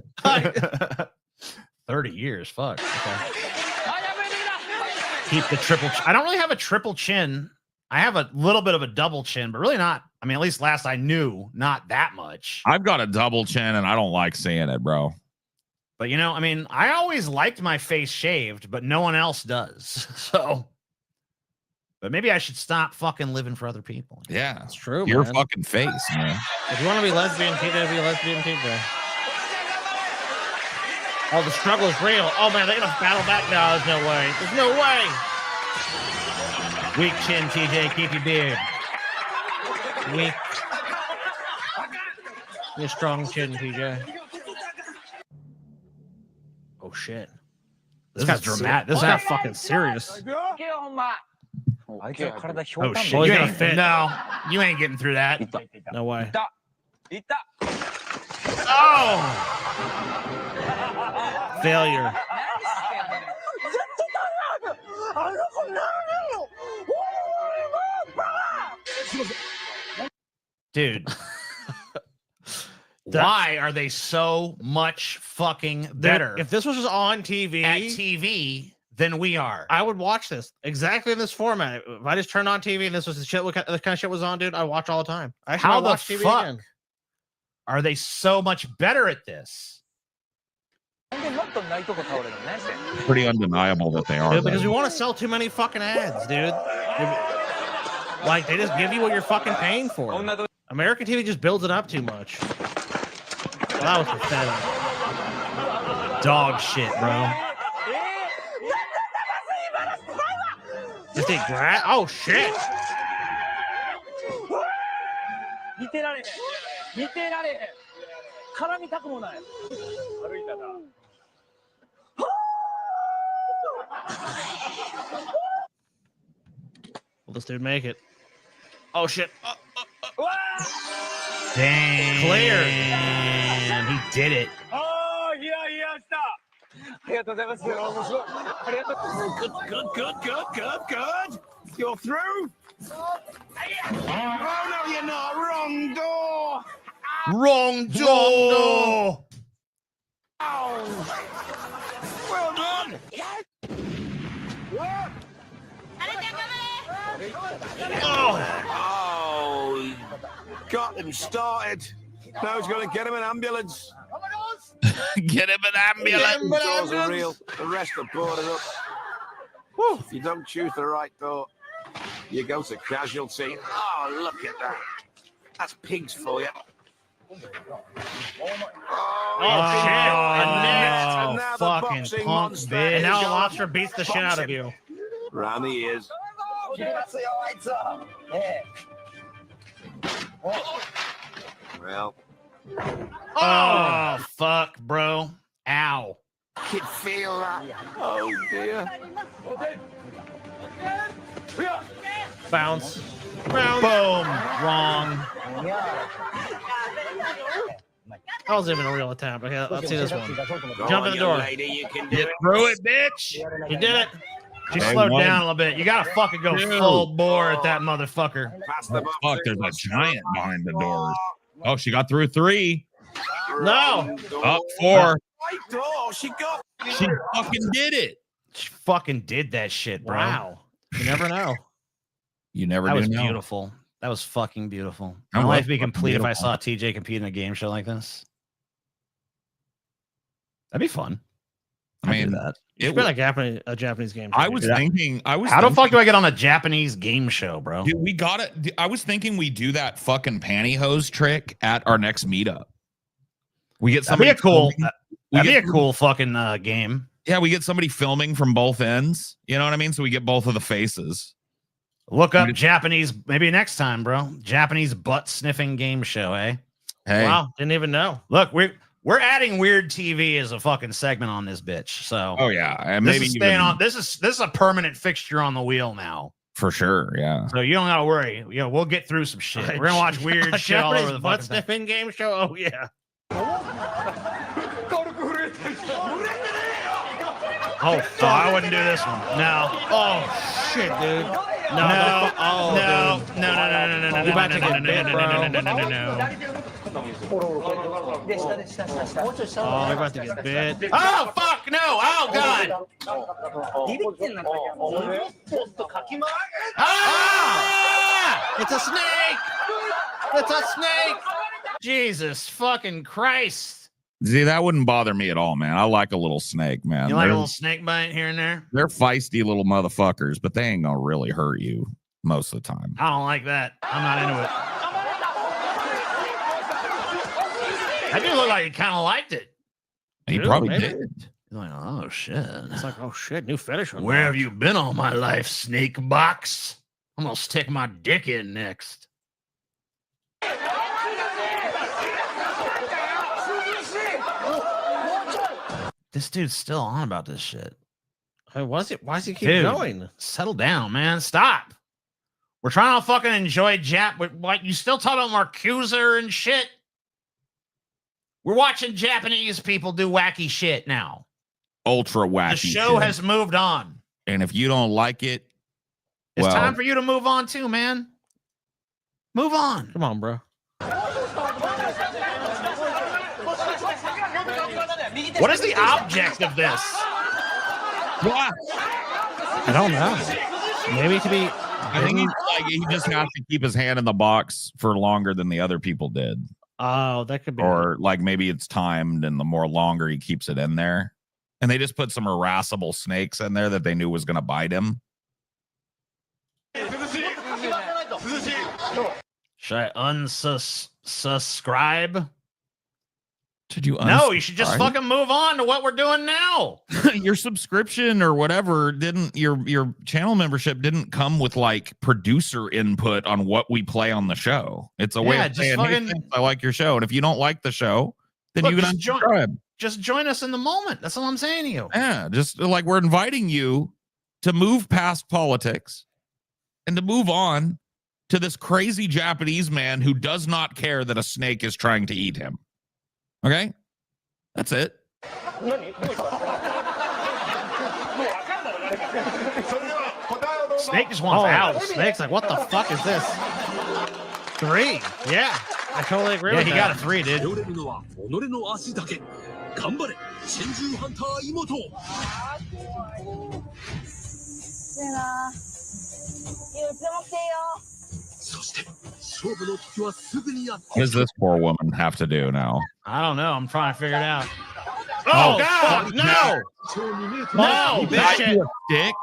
30 years. Fuck. Okay. Keep the triple. I don't really have a triple chin. I have a little bit of a double chin, but really not. I mean, at least last I knew, not that much. I've got a double chin and I don't like seeing it, bro. But you know, I mean, I always liked my face shaved, but no one else does. So, but maybe I should stop fucking living for other people. Yeah, that's true. Your man. fucking face, man. If you want to be lesbian, TJ, be a lesbian, TJ. Oh, the struggle is real. Oh man, they're gonna battle back now. There's no way. There's no way. Weak chin, TJ. Keep your beard. Weak. You're strong chin, TJ. Oh shit. This guy's dramatic. This guy's fucking serious. Oh shit, you ain't fit. No, you ain't getting through that. No way. Oh! Failure. Dude. Why are they so much fucking better? If this was just on TV, at TV, than we are, I would watch this exactly in this format. If I just turned on TV and this was the shit, what kind of shit was on, dude, I watch all the time. How the fuck are they so much better at this? Pretty undeniable that they are. Dude, because we want to sell too many fucking ads, dude. Like, they just give you what you're fucking paying for. American TV just builds it up too much. Well, that was pathetic. Dog shit, bro. Just a grass? Oh, shit. Will this dude make it? Oh, shit. Damn. Clear. Damn, he did it. Good. You're through. Oh, no, you're not. Wrong door. Wrong door. Oh. Well done. Oh, got him started. Now he's going to get him an ambulance. Get him an ambulance. Doors are real. The rest are boarded up. Whew. If you don't choose the right door, you go to casualty. Oh, look at that. That's pigs for you. Oh, shit. And now the fucking boxing punk monster. bitch. And now a lobster beats the shit out of you. Round the ears. Well. Oh, fuck, bro. Ow. I can feel that. Oh, dear. Bounce. Boom. Wrong. That wasn't even a real attempt. Okay, let's see this one. Jump in the door. You can Get through it, bitch. You did it. She slowed down a little bit. You gotta fucking go full bore at that motherfucker. Fuck, there's a giant behind the doors. Oh, she got through 3. No. Up 4. She got. She fucking did it. She fucking did that shit, bro. Wow. You never know. You never That do was know. beautiful. That was fucking beautiful. That My was life would be fucking complete if I beautiful. saw TJ compete in a game show like this. That'd be fun. I mean, that. It's been a Japanese game. I was thinking. How the fuck do I get on a Japanese game show, bro? Dude, we got it. I was thinking we do that fucking pantyhose trick at our next meetup. We get That'd be somebody a cool. filming. That'd be a cool fucking game. Yeah, we get somebody filming from both ends. You know what I mean? So we get both of the faces. Look up Japanese, maybe next time, bro. Japanese butt sniffing game show, eh? Hey, Wow, didn't even know. Look, We're adding weird TV as a fucking segment on this bitch. So oh yeah, and this maybe is staying on. This is a permanent fixture on the wheel now. For sure, yeah. So you don't gotta worry. You know, we'll get through some shit. We're gonna watch weird shit all over the butt fucking thing. sniffing game show. Oh yeah. Oh, I wouldn't do this one. No. Oh shit, dude. No. No. You about to get bit, bro. Oh, you're about to get bit. Oh fuck no! Oh god! Ah! It's a snake! It's a snake! Jesus fucking Christ! See, that wouldn't bother me at all, man. I like a little snake, man. You like a little snake bite here and there? They're feisty little motherfuckers, but they ain't gonna really hurt you most of the time. I don't like that. I'm not into it. I do look like you kind of liked it. He probably did. You're like, oh shit. It's like, oh shit, new fetish. Where have you been all my life, snake box? I'm gonna stick my dick in next. This dude's still on about this shit. Hey, why does he keep going? Settle down, man. Stop. We're trying to fucking enjoy Jap. Like, you still talking about Marcuse and shit? We're watching Japanese people do wacky shit now. Ultra wacky. The show has moved on. And if you don't like it, it's time for you to move on too, man. Move on. Come on, bro. What is the object of this? What? I don't know. Maybe it could be. I think he just has to keep his hand in the box for longer than the other people did. Oh, that could be. Or like maybe it's timed, and the more longer he keeps it in there. And they just put some irascible snakes in there that they knew was going to bite him. Should I unsubscribe? Did you? No, you should just fucking move on to what we're doing now. Your subscription or whatever didn't, your channel membership didn't come with like producer input on what we play on the show. It's a way of saying, hey, I like your show. And if you don't like the show, then you can unsubscribe. Just join us in the moment. That's all I'm saying to you. Yeah, just like we're inviting you to move past politics and to move on to this crazy Japanese man who does not care that a snake is trying to eat him. Okay? That's it. Snake just wants out. Snake's like, what the fuck is this? 3. Yeah. I totally agree with he that. got a 3, dude. What does this poor woman have to do now? I don't know. I'm trying to figure it out. Oh, God! No! No! Got you a stick?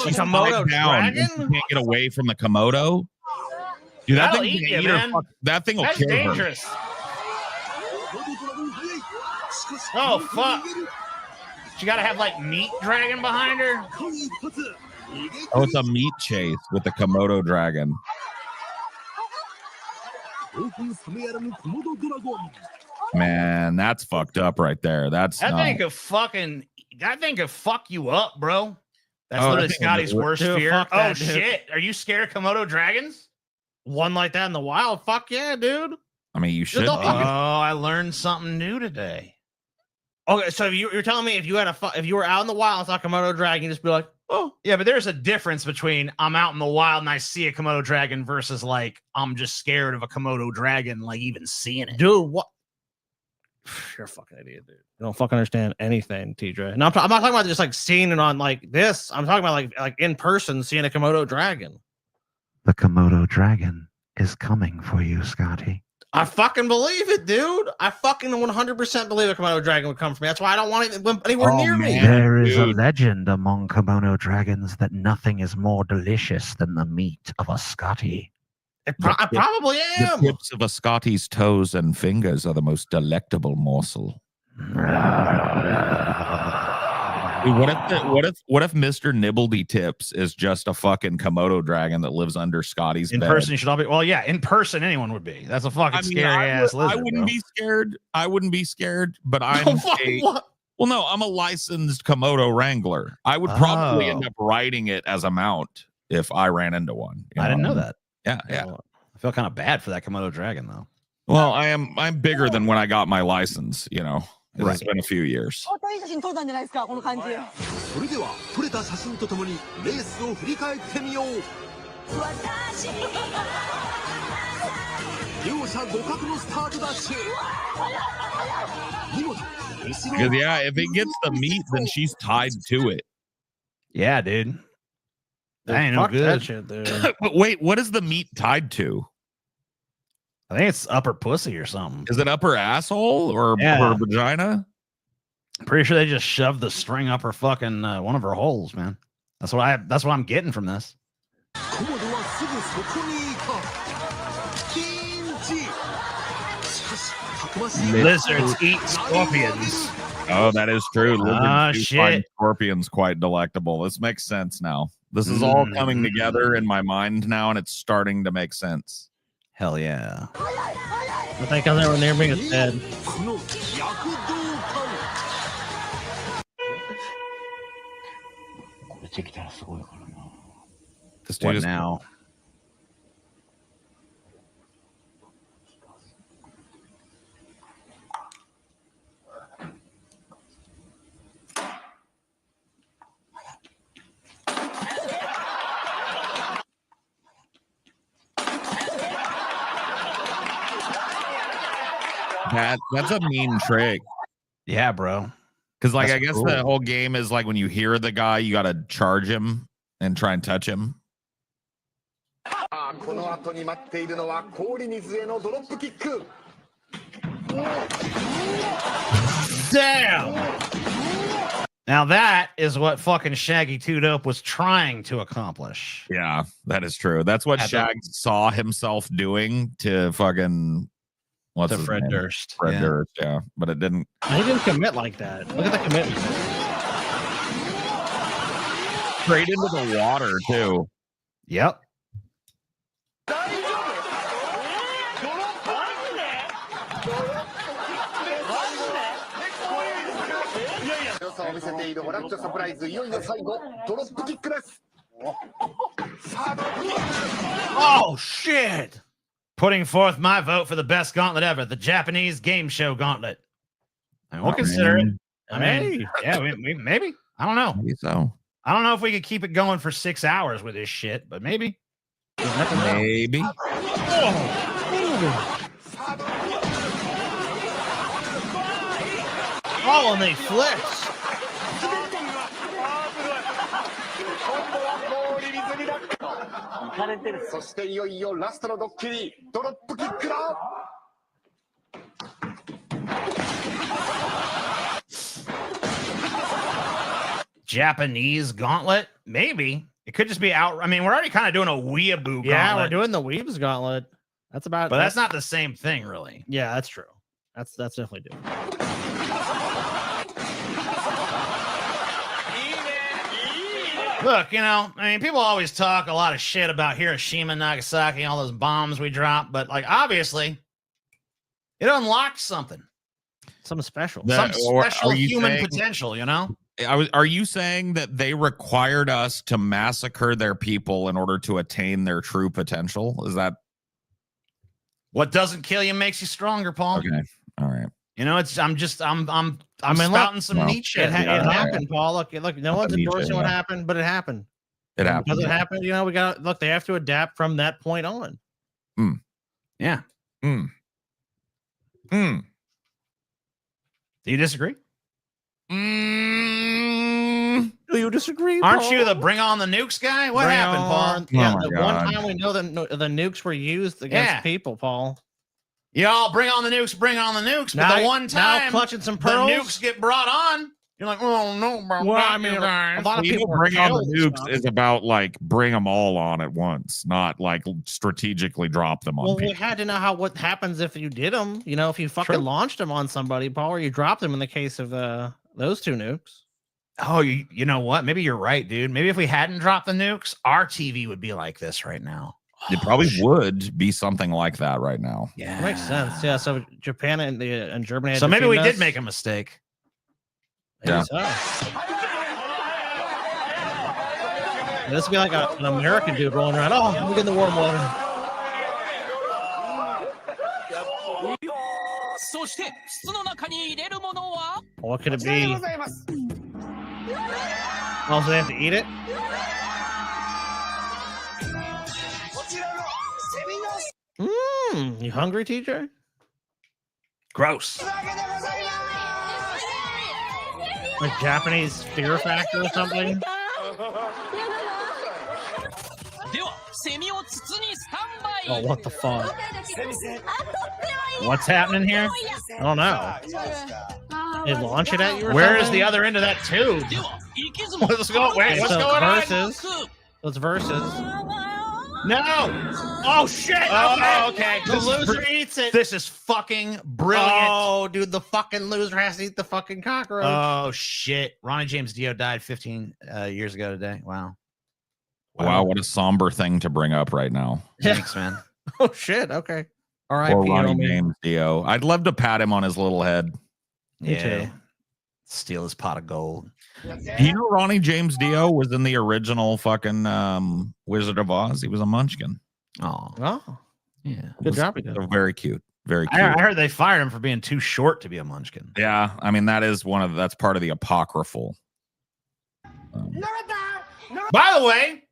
She's Komodo dragon? She can't get away from the Komodo. Dude, that That'll thing eat can you, eat her. man. That thing will That's kill dangerous. Oh, fuck. She got to have, like, meat dragon behind her? Oh, it's a meat chase with the Komodo dragon. Man, that's fucked up right there. That thing could fuck you up, bro. That's literally Scotty's worst fear. Oh, shit. Are you scared of Komodo dragons? One like that in the wild? Fuck yeah, dude. I mean, you should. Oh, I learned something new today. Okay, so you're telling me if you were out in the wild and saw a Komodo dragon, you'd just be like, oh. Yeah, but there's a difference between I'm out in the wild and I see a Komodo dragon versus like I'm just scared of a Komodo dragon, like even seeing it. Dude, what? You're a fucking idiot, dude. You don't fucking understand anything, TJ. And I'm not talking about just like seeing it on like this. I'm talking about like in person seeing a Komodo dragon. The Komodo dragon is coming for you, Scotty. I fucking believe it, dude. I fucking 100% believe a Komodo dragon would come for me. That's why I don't want it anywhere near me. There is a legend among Komodo dragons that nothing is more delicious than the meat of a Scotty. I probably am. The tips of a Scotty's toes and fingers are the most delectable morsel. Dude, what if Mr. Nibbledy Tips is just a fucking Komodo dragon that lives under Scotty's in bed? person? You should all be. Well, yeah, in person, anyone would be. That's a fucking scary ass lizard. I wouldn't be scared. I wouldn't be scared, but I'm well, no, I'm a licensed Komodo wrangler. I would probably end up riding it as a mount if I ran into one. I didn't know that. Yeah. I feel kind of bad for that Komodo dragon though. Well, I'm bigger than when I got my license. It's been a few years. それでは撮れた写真とともにレースを振り返ってみよう。両者互角のスタートダッシュ。見事。Because if it gets the meat, then she's tied to it. Yeah, dude. That ain't no Fuck good. that shit, dude. But wait, what is the meat tied to? I think it's upper pussy or something. Is it upper asshole or vagina? I'm pretty sure they just shoved the string up her fucking one of her holes, man. That's what I'm getting from this. Lizards eat scorpions. Oh, that is true. Lizards do find shit. scorpions quite delectable. This makes sense now. This is all coming together in my mind now, and it's starting to make sense. Hell yeah. I think I never near me is dead. This dude is now? That's a mean trick. Yeah, bro. Because That's I guess cool. the whole game is like when you hear the guy, you got to charge him and try and touch him. この後に待っているのは氷水へのドロップキック。 Damn. Now that is what fucking Shaggy 2 Dope was trying to accomplish. Yeah, that is true. That's what Shag saw himself doing to fucking what's his Fred name? Durst. Fred Yeah. Durst, yeah. But it didn't. He didn't commit like that. Look at the commitment. Straight into the water too. Yep. Oh shit! Putting forth my vote for the best gauntlet ever, the Japanese game show gauntlet. And we'll consider it. I mean, yeah, maybe. I don't know. Maybe so. I don't know if we could keep it going for 6 hours with this shit, but maybe. Maybe. Oh, and they flips. 浮かれてる。そしていよいよラストのドッキリ、ドロップキックだ。 Japanese gauntlet? Maybe. It could just be out. I mean, we're already kind of doing a weeaboo gauntlet. Yeah, we're doing the Weebs gauntlet. That's about. But that's not the same thing, really. Yeah, that's true. That's definitely different. Look, I mean, people always talk a lot of shit about Hiroshima, Nagasaki, all those bombs we dropped, but like, obviously, it unlocked something. Something special. Some special human saying, potential, Are you saying that they required us to massacre their people in order to attain their true potential? Is that what doesn't kill you makes you stronger, Paul? Okay. All right. I'm spouting some Nietzsche. It happened, Paul. Look, no one's endorsing what happened, but it happened. It happened. Because it happened, we got look, they have to adapt from that point on. Yeah. Do you disagree? Do you disagree? Aren't Paul? you the bring on the nukes guy? What happened, Paul? Yeah, the one time we know that the nukes were used against people, Paul. Y'all bring on the nukes, bring on the nukes. But Now- the one now time clutching some pearls? the nukes get brought on, you're like, oh no, bro. Well, I mean, a lot of people were bring on the killed, nukes is about like bring them all on at once, not like strategically drop them on Well, people. we had to know what happens if you did them. If you fucking launched them on somebody, Paul, or you dropped them in the case of those two nukes. Oh, you know what? Maybe you're right, dude. Maybe if we hadn't dropped the nukes, our TV would be like this right now. It probably would be something like that right now. Yeah, that makes sense. Yeah, so Japan and Germany. So maybe we did make a mistake. Yeah. So. This would be like an American dude rolling around. Oh, I'm getting the warm water. What could it be? Oh, so they have to eat it? You hungry, TJ? Gross. Like Japanese fear factor or something? Oh, what the fuck? What's happening here? I don't know. They launch it at you or Where something? is the other end of that tube? What's going, wait, what's going versus, on? Those versus. No! Oh, shit! Oh, Okay. The loser eats it. This is fucking brilliant. Oh, dude, the fucking loser has to eat the fucking cockroach. Oh, shit. Ronnie James Dio died 15 years ago today. Wow. Wow, what a somber thing to bring up right now. Thanks, man. Oh, shit. Okay. All right, Poor Ronnie James Dio. I'd love to pat him on his little head. Me too. Steal his pot of gold. Do you know Ronnie James Dio was in the original fucking Wizard of Oz? He was a munchkin. Oh. Yeah. Good job. He did. Very cute. Very cute. I heard they fired him for being too short to be a munchkin. Yeah, I mean that's part of the apocryphal. By the way,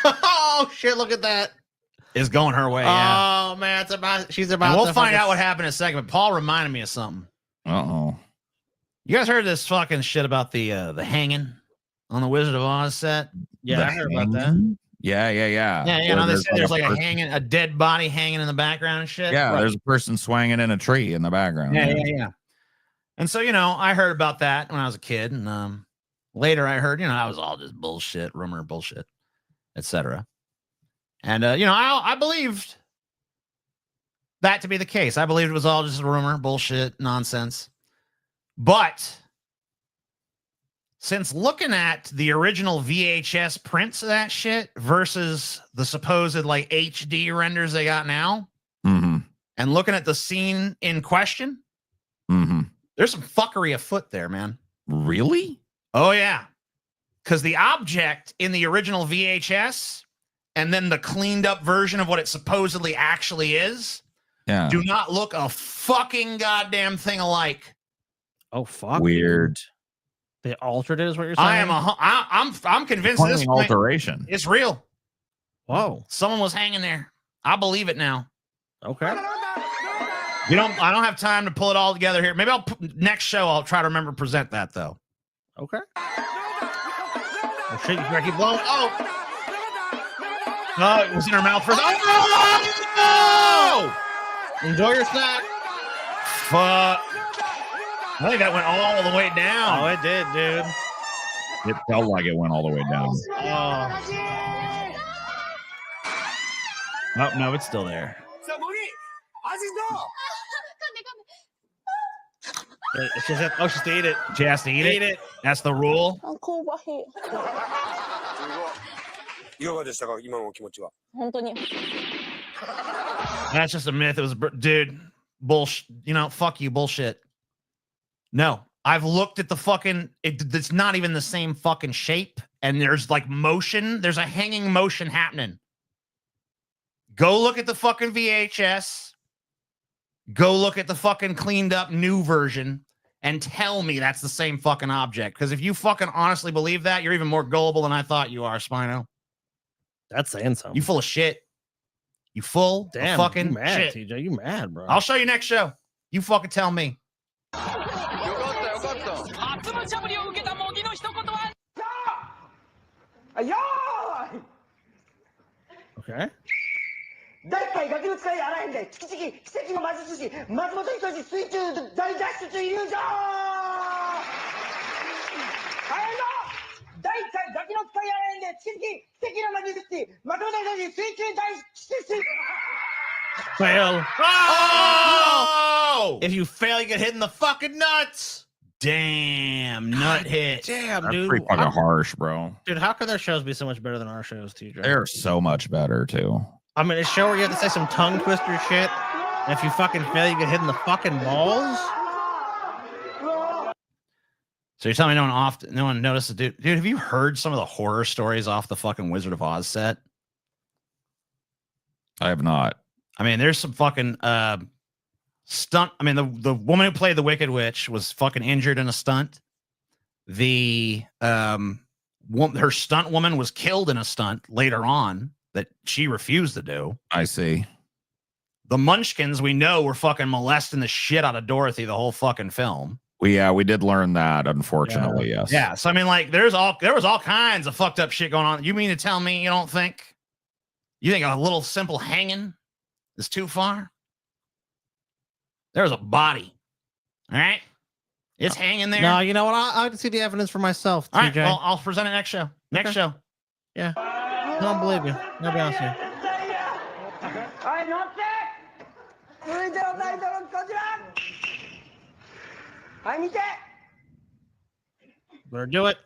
oh shit! Look at that. Is going her way. Yeah. Oh man, she's about. And we'll to find fucking- out what happened in a second. But Paul reminded me of something. Uh-oh. You guys heard this fucking shit about the hanging on the Wizard of Oz set? Yeah, I heard about that. Yeah. Yeah, you know, they say there's like a dead body hanging in the background and shit. Yeah, there's a person swinging in a tree in the background. Yeah. And so, you know, I heard about that when I was a kid, and later I heard, you know, that was all just bullshit, rumor, bullshit, etc. And you know, I believed that to be the case. I believed it was all just rumor, bullshit, nonsense. But since looking at the original VHS prints of that shit versus the supposed like HD renders they got now, and looking at the scene in question, there's some fuckery afoot there, man. Really? Oh, yeah. Because the object in the original VHS and then the cleaned up version of what it supposedly actually is do not look a fucking goddamn thing alike. Oh, fuck. Weird. They altered it, is what you're saying? I'm convinced at this point alteration. it's real. Whoa. Someone was hanging there. I believe it now. Okay. I don't have time to pull it all together here. Maybe next show I'll try to remember to present that though. Okay. Oh shit, you gotta keep blowing. Oh, it was in her mouth first. Oh! Enjoy your snack. Fuck. I think that went all the way down. Oh, it did, dude. It felt like it went all the way down. Oh, no, it's still there. She has to eat it. She has to eat it. That's the rule. That's just a myth. It was, dude, bullshit. You know, fuck you, bullshit. No, I've looked at the fucking, it's not even the same fucking shape. And there's like motion. There's a hanging motion happening. Go look at the fucking VHS. Go look at the fucking cleaned up new version and tell me that's the same fucking object. Because if you fucking honestly believe that, you're even more gullible than I thought you are, Spino. That's saying something. You full of shit. You full of fucking you mad, shit. TJ. You mad, bro. I'll show you next show. You fucking tell me. Okay. 第1回ガキの使いあらへんでチキチキ奇跡の魔術師松本人志水中大脱出イリュージョン大変だ第1回ガキの使いあらへんでチキチキ奇跡の魔術師松本人志水中大脱出 Fail. Oh! If you fail, you get hit in the fucking nuts. Damn, nut hit. Damn, That's dude. pretty fucking harsh, bro. Dude, how could their shows be so much better than our shows, TJ? They're so much better too. I mean, a show where you have to say some tongue twister shit, and if you fucking fail, you get hit in the fucking balls. So you're telling me no one noticed it, dude? Dude, have you heard some of the horror stories off the fucking Wizard of Oz set? I have not. I mean, there's some fucking stunt. I mean, the woman who played the Wicked Witch was fucking injured in a stunt. The her stunt woman was killed in a stunt later on that she refused to do. I see. The Munchkins, we know, were fucking molesting the shit out of Dorothy the whole fucking film. We did learn that, unfortunately, yes. Yeah. So I mean, like, there was all kinds of fucked up shit going on. You mean to tell me you think a little simple hanging is too far? There's a body. All right. It's hanging there. No, you know what? I can see the evidence for myself, TJ. All right, well, I'll present it next show. Next show. Yeah. I don't believe you. I'll be honest with you. Better do it.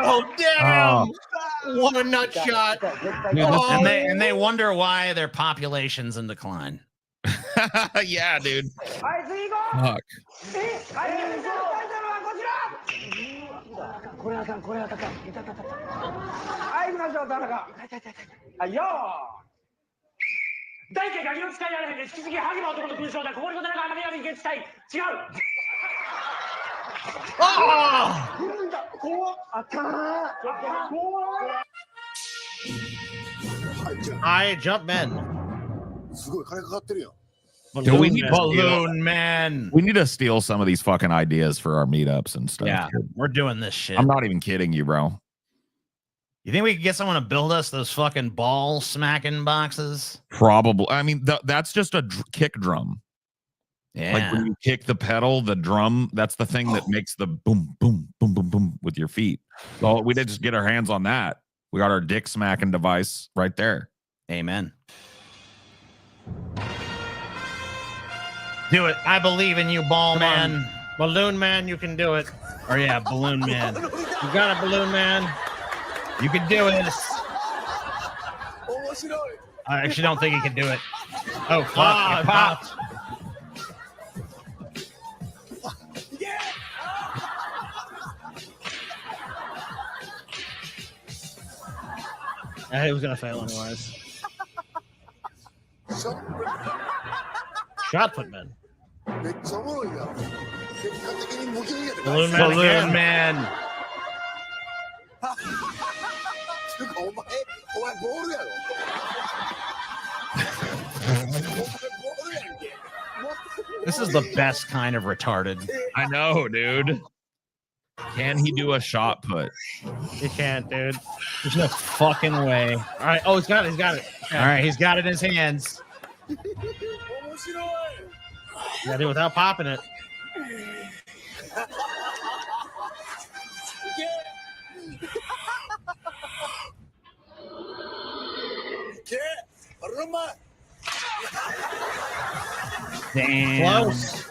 Oh, damn! What a nut shot! And they wonder why their population's in decline. Yeah, dude. Fuck. I jump men. Do we need Balloon Man? We need to steal some of these fucking ideas for our meetups and stuff. Yeah, we're doing this shit. I'm not even kidding you, bro. You think we could get someone to build us those fucking ball smacking boxes? Probably. I mean, that's just a kick drum. Yeah. Like when you kick the pedal, the drum, that's the thing that makes the boom, boom, boom, boom, boom with your feet. So we did just get our hands on that. We got our dick smacking device right there. Amen. Do it. I believe in you, ball man. Balloon Man, you can do it. Or yeah, balloon man. You got it, Balloon Man. You can do it. I actually don't think he can do it. Oh, fuck. It popped. He was gonna fail anyways. Shot put man. Balloon Man. This is the best kind of retarded. I know, dude. Can he do a shot put? You can't, dude. There's no fucking way. All right. Oh, he's got it. He's got it. All right, he's got it in his hands. You gotta do it without popping it. Damn. Close.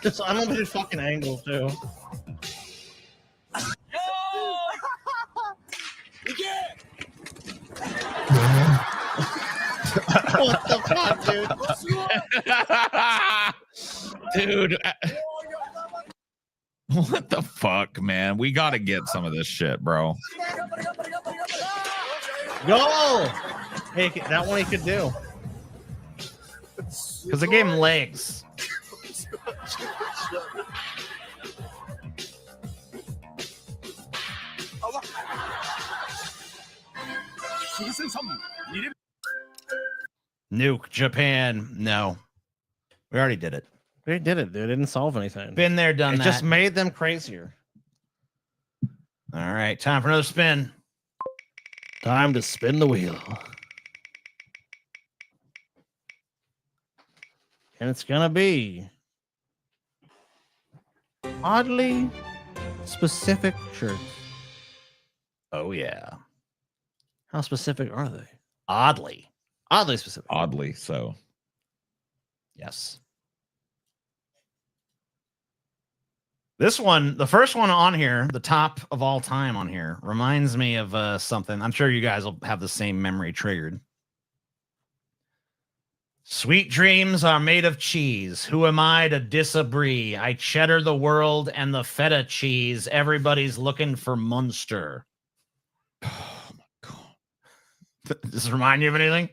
Just I love his fucking angle too. What the fuck, dude? Dude. What the fuck, man? We got to get some of this shit, bro. Go! Hey, that one he could do. Because I gave him legs. Nuke Japan. No. We already did it. We did it, dude. It didn't solve anything. Been there, done that. It just made them crazier. All right, time for another spin. Time to spin the wheel. And it's gonna be oddly specific shirts. Oh yeah. How specific are they? Oddly specific. Oddly so. Yes. This one, the first one on here, the top of all time on here, reminds me of something. I'm sure you guys will have the same memory triggered. Sweet dreams are made of cheese. Who am I to disagree? I cheddar the world and the feta cheese. Everybody's looking for Munster. Oh my God. Does this remind you of anything?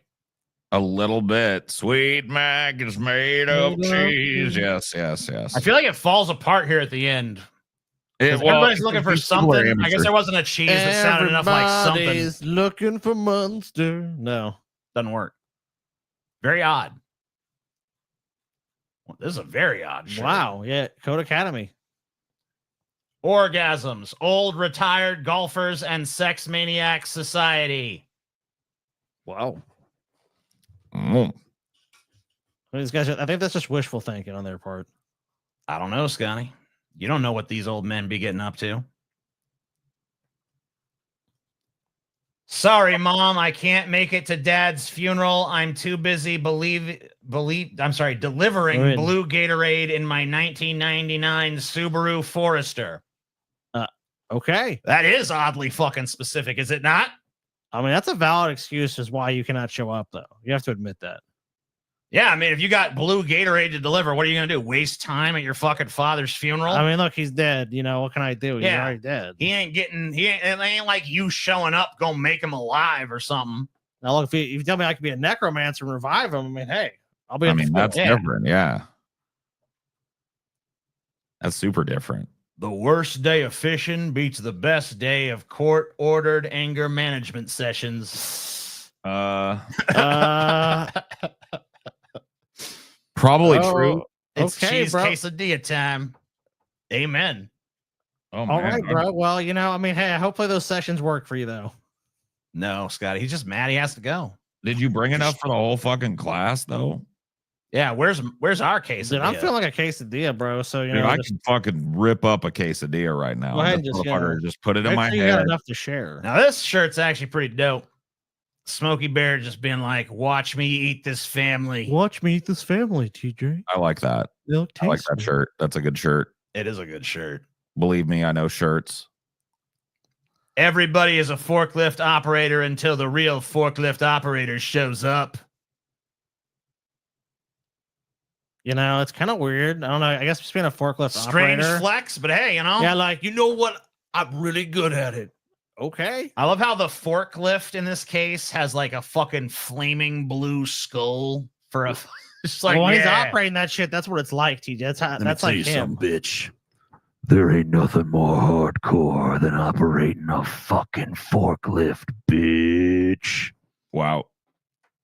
A little bit. Sweet Mac is made of cheese. Yes. I feel like it falls apart here at the end. Well, everybody's looking for something. I guess there wasn't a cheese that sounded enough like something. Everybody's looking for Munster. No. Doesn't work. Very odd. Well, this is a very odd shirt. Wow. Yeah. Code Academy. Orgasms, old retired golfers, and sex maniac society. Wow. Mm. These guys, I think that's just wishful thinking on their part. I don't know, Scotty. You don't know what these old men be getting up to. Sorry, Mom, I can't make it to Dad's funeral. I'm too busy delivering blue Gatorade in my 1999 Subaru Forester. Okay. That is oddly fucking specific, is it not? I mean, that's a valid excuse as why you cannot show up, though. You have to admit that. Yeah, I mean, if you got blue Gatorade to deliver, what are you going to do? Waste time at your fucking father's funeral? I mean, look, he's dead. You know, what can I do? He's already dead. It ain't like you showing up gonna make him alive or something. Now, look, if you tell me I could be a necromancer and revive him, I mean, hey, I'll be. I mean, that's different. Yeah. That's super different. The worst day of fishing beats the best day of court-ordered anger management sessions. Probably true. It's okay, cheese bro. quesadilla time. Amen. Oh, all right, bro. Well, you know, I mean, hey, hopefully those sessions work for you, though. No, Scotty, he's just mad he has to go. Did you bring enough for the whole fucking class, though? Yeah, where's our quesadilla? Dude, I'm feeling like a quesadilla, bro. So you Dude, know, I can fucking rip up a quesadilla right now. Go ahead and just put it in my you head. got enough to share. Now this shirt's actually pretty dope. Smokey Bear just been like, watch me eat this family. Watch me eat this family, TJ. I like that. I like that shirt. That's a good shirt. It is a good shirt. Believe me, I know shirts. Everybody is a forklift operator until the real forklift operator shows up. You know, it's kind of weird. I don't know. I guess just being a forklift Strange operator. flex, but hey, you know. Yeah, like, you know what? I'm really good at it. Okay. I love how the forklift in this case has like a fucking flaming blue skull for a. It's like, when he's operating that shit, that's what it's like, TJ. That's like him. Bitch. There ain't nothing more hardcore than operating a fucking forklift, bitch. Wow.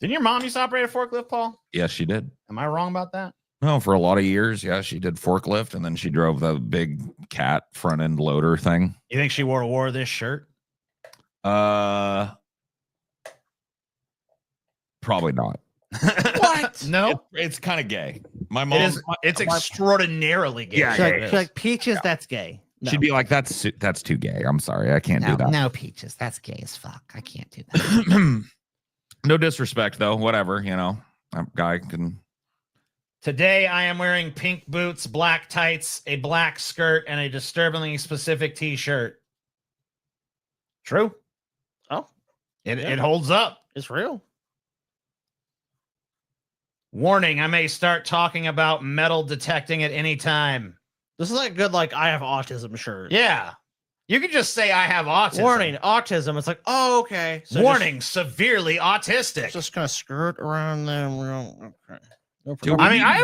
Didn't your mom used to operate a forklift, Paul? Yes, she did. Am I wrong about that? No, for a lot of years, yeah, she did forklift, and then she drove the big cat front end loader thing. You think she wore this shirt? Probably not. What? No, it's kind of gay. My mom, it's extraordinarily gay. Yeah, she's like Peaches. That's gay. No. She'd be like, "That's too gay. I'm sorry, I can't do that." No, Peaches, that's gay as fuck. I can't do that. No disrespect, though. Whatever, you know, that guy can. Today, I am wearing pink boots, black tights, a black skirt, and a disturbingly specific T-shirt. True. Oh, it holds up. It's real. Warning, I may start talking about metal detecting at any time. This is like good, like, I have autism shirt. Yeah. You can just say I have autism. Warning, autism. It's like, oh, okay. So warning, severely autistic. Just kind of skirt around them. Okay. No Dude, I mean, I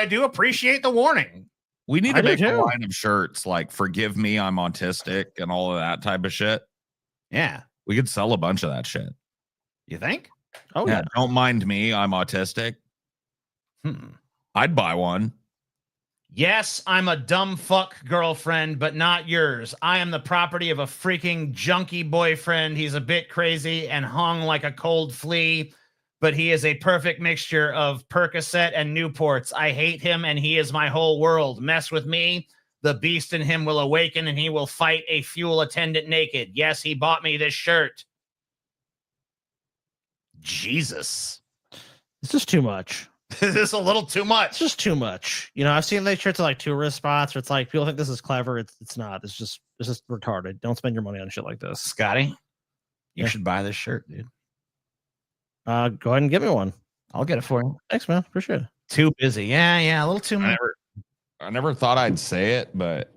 do appreciate the warning. We need to make a line of shirts like "Forgive me, I'm autistic" and all of that type of shit. Yeah, we could sell a bunch of that shit. You think? Oh yeah. Don't mind me, I'm autistic. I'd buy one. Yes, I'm a dumb fuck girlfriend, but not yours. I am the property of a freaking junkie boyfriend. He's a bit crazy and hung like a cold flea, but he is a perfect mixture of Percocet and Newports. I hate him, and he is my whole world. Mess with me, the beast in him will awaken, and he will fight a fuel attendant naked. Yes, he bought me this shirt. Jesus. It's just too much. This is a little too much. It's just too much. You know, I've seen these shirts at like tourist spots where it's like people think this is clever. It's not. It's just retarded. Don't spend your money on shit like this. Scotty, you should buy this shirt, dude. Go ahead and give me one. I'll get it for you. Thanks, man. Appreciate it. Too busy. Yeah, a little too much. I never thought I'd say it, but